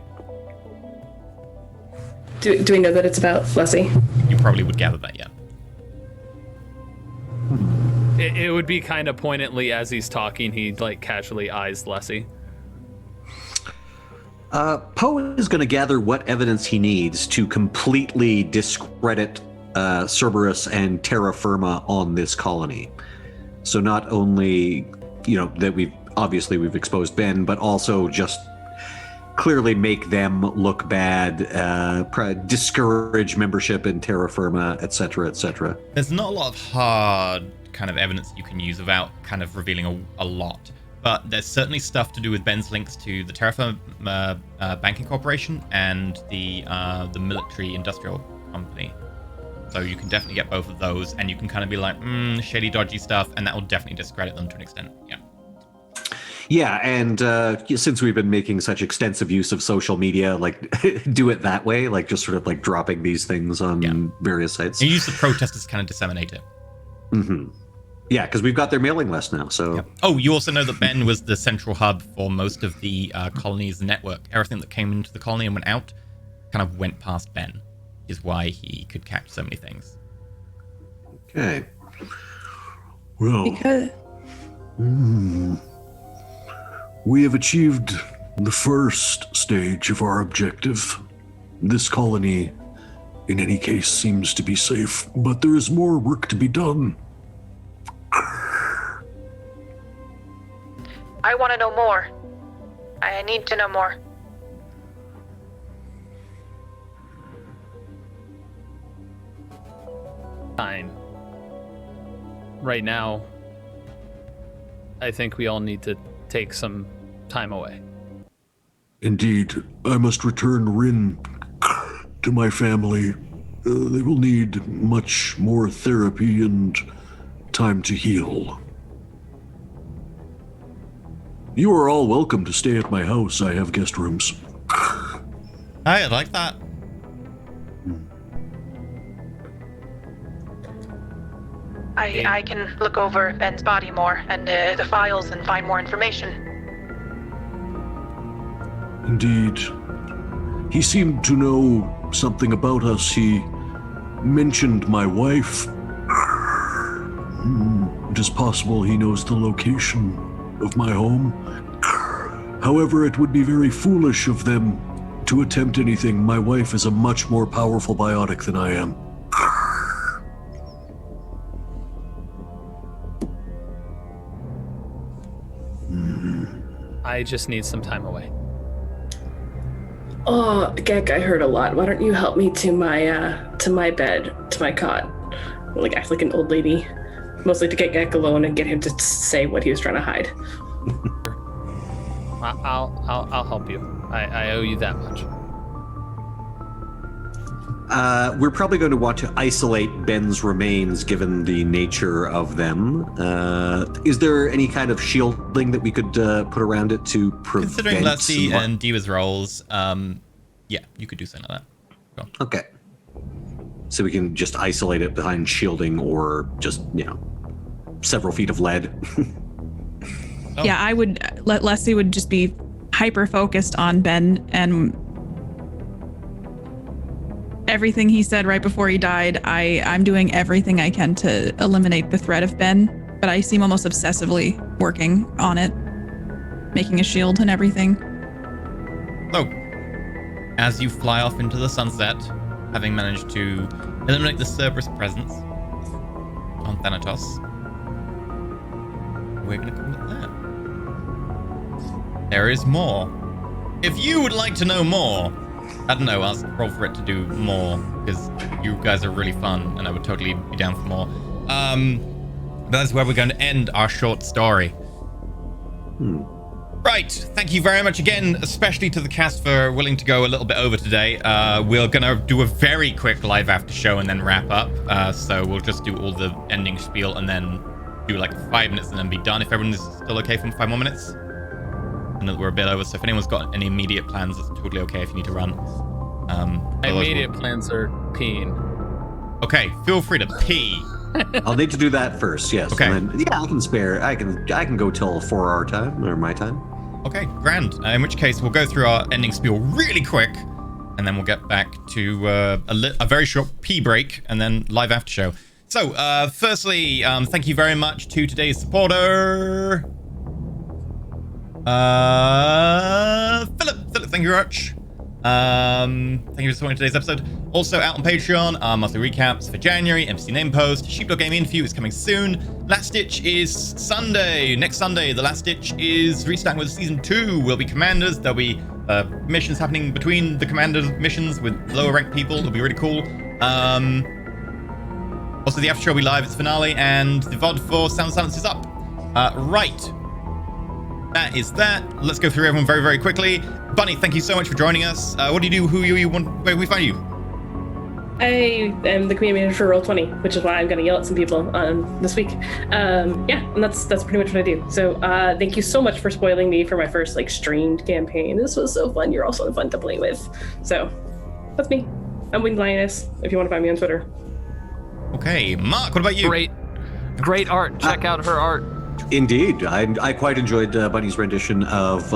Do we know that it's about Leslie? You probably would gather that, yeah. It would be kind of poignantly as he's talking, he like casually eyes Lessie. Poe is going to gather what evidence he needs to completely discredit Cerberus and terra firma on this colony. So not only, that we've exposed Ben, but also just clearly make them look bad, discourage membership in terra firma, etc., etc. There's not a lot of hard kind of evidence you can use without kind of revealing a lot. But there's certainly stuff to do with Ben's links to the Terraform Banking Corporation and the military industrial company. So you can definitely get both of those, and you can kind of be like, shady, dodgy stuff, and that will definitely discredit them to an extent. Yeah. Yeah, and since we've been making such extensive use of social media, like do it that way, like just sort of like dropping these things on various sites. You use the protesters to kind of disseminate it. Mm-hmm. Yeah, because we've got their mailing list now. So. Yep. Oh, you also know that Ben was the central hub for most of the colony's network. Everything that came into the colony and went out kind of went past Ben, is why he could catch so many things. Okay. Well, Because we have achieved the first stage of our objective. This colony, in any case, seems to be safe, but there is more work to be done. I want to know more. I need to know more. Fine. Right now, I think we all need to take some time away. Indeed, I must return Rin to my family. They will need much more therapy and time to heal. You are all welcome to stay at my house. I have guest rooms. I like that. I can look over Ben's body more and the files and find more information. Indeed. He seemed to know something about us. He mentioned my wife. It is possible he knows the location of my home. However, it would be very foolish of them to attempt anything. My wife is a much more powerful biotic than I am. I just need some time away. Oh, Gek, I heard a lot. Why don't you help me to my bed, to my cot? Like act like an old lady, mostly to get Gek alone and get him to say what he was trying to hide. I'll help you. I owe you that much. We're probably going to want to isolate Ben's remains given the nature of them. Is there any kind of shielding that we could put around it to prevent... Considering Leslie and Diva's roles, yeah, you could do something like that. Go. Okay. So we can just isolate it behind shielding or just, several feet of lead. Oh. Yeah, I would let Leslie would just be hyper focused on Ben, and everything he said right before he died, I'm doing everything I can to eliminate the threat of Ben, but I seem almost obsessively working on it, making a shield and everything. So, as you fly off into the sunset, having managed to eliminate the Cerberus presence on Thanatos, we're going to call it that. There is more. If you would like to know more, I don't know, I'll roll for it to do more, because you guys are really fun, and I would totally be down for more. That's where we're going to end our short story. Right, thank you very much again, especially to the cast for willing to go a little bit over today. We're going to do a very quick live after show and then wrap up. So we'll just do all the ending spiel and then do like 5 minutes and then be done. If everyone is still okay for 5 more minutes. I know that we're a bit over, so if anyone's got any immediate plans, it's totally okay if you need to run. My immediate plans are peeing. Okay, feel free to pee. I'll need to do that first, yes. Okay. And then, yeah, I can spare. I can go till 4 our time, or my time. Okay, grand. In which case, we'll go through our ending spiel really quick, and then we'll get back to a very short pee break, and then live after show. So, firstly, thank you very much to today's supporter, Philip. Thank you very much. Thank you for supporting today's episode. Also out on Patreon, our monthly recaps for January, MC Name Post, Sheepdog Game Interview is coming soon. Last Ditch is Sunday. Next Sunday, the Last Ditch is restarting with Season 2. We'll be commanders. There'll be missions happening between the commander missions with lower ranked people. It'll be really cool. Also, the after show will be live. It's finale, and the VOD for Sound Silence is up. Right. That is that. Let's go through everyone very, very quickly. Bunny, thank you so much for joining us. What do you do? Who you want? Where we find you? I am the community manager for Roll20, which is why I'm going to yell at some people this week. Yeah, and that's pretty much what I do. So thank you so much for spoiling me for my first streamed campaign. This was so fun. You're also fun to play with. So that's me. I'm Winged Lioness. If you want to find me on Twitter. Okay, Mark. What about you? Great art. Check out her art. Indeed. I quite enjoyed Bunny's rendition of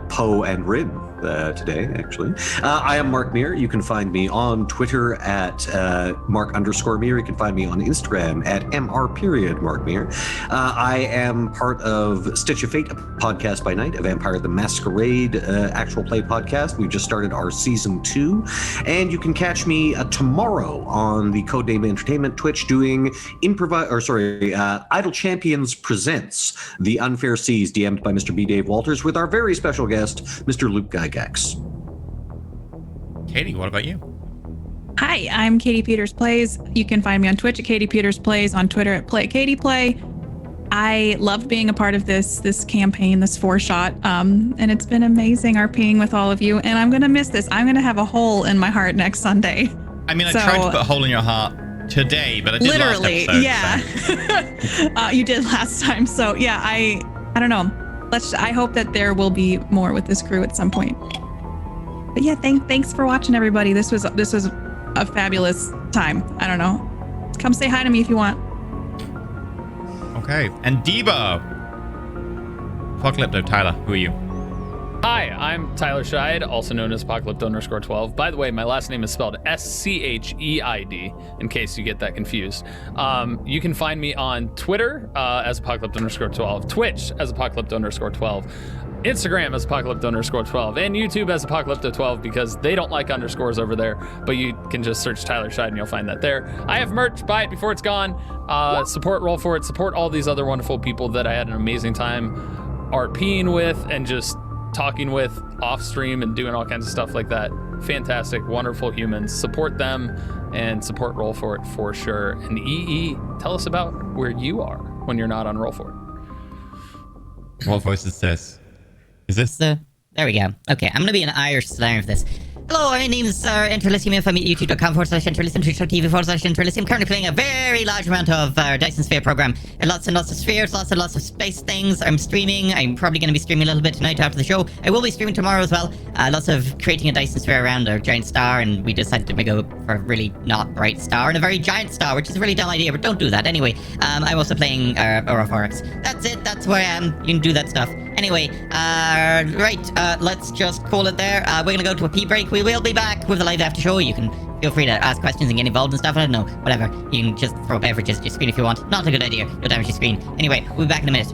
Poe and Rin today, actually. I am Mark Meir. You can find me on Twitter at Mark_Meir. You can find me on Instagram at MR_Mark Meir. I am part of Stitch of Fate, a podcast by night, a Vampire the Masquerade actual play podcast. We just started our season 2. And you can catch me tomorrow on the Codename Entertainment Twitch doing Idle Champions Presents The Unfair Seas, DM'd by Mr. B. Dave Walters, with our very special guest, Mr. Luke Gygax. Katie, what about you? Hi, I'm Katie Peters Plays. You can find me on Twitch at Katie Peters Plays, on Twitter at PlayKatiePlay. I loved being a part of this campaign, this 4-shot, and it's been amazing RPing with all of you, and I'm going to miss this. I'm going to have a hole in my heart next Sunday. I mean, I tried to put a hole in your heart today, but I did literally, last episode, yeah. You did last time, so yeah, I don't know. I hope that there will be more with this crew at some point. But yeah, thanks for watching, everybody. This was a fabulous time. I don't know. Come say hi to me if you want. Okay, and Debo. Apocalypto, Tyler, who are you? Hi, I'm Tyler Scheid, also known as Apocalypto_12. By the way, my last name is spelled Scheid, in case you get that confused. You can find me on Twitter as Apocalypto_12, Twitch as Apocalypto_12, Instagram as Apocalypto_12, and YouTube as Apocalypto12, because they don't like underscores over there, but you can just search Tyler Scheid and you'll find that there. I have merch, buy it before it's gone. Support Roll For It, support all these other wonderful people that I had an amazing time RPing with and just talking with off stream and doing all kinds of stuff like that. Fantastic, wonderful humans. Support them and support Roll For It for sure. And EE, tell us about where you are when you're not on Roll For It. What voice is this? Is this there we go. Okay, I'm gonna be an Irish slang of this. Hello, my name is Interlicium. If I'm at youtube.com/Interlicium, twitch.tv/Interlicium. Currently playing a very large amount of Dyson Sphere program. Lots and lots of spheres, lots and lots of space things. I'm streaming. I'm probably going to be streaming a little bit tonight after the show. I will be streaming tomorrow as well. Lots of creating a Dyson Sphere around a giant star, and we decided to go for a really not bright star and a very giant star, which is a really dumb idea, but don't do that. Anyway, I'm also playing Orophorix. That's it. That's where I am. You can do that stuff. Anyway, let's just call it there. We're going to go to a pee break. We will be back with the live after show. You can feel free to ask questions and get involved and stuff. I don't know, whatever. You can just throw beverages at your screen if you want. Not a good idea. You'll damage your screen. Anyway, we'll be back in a minute.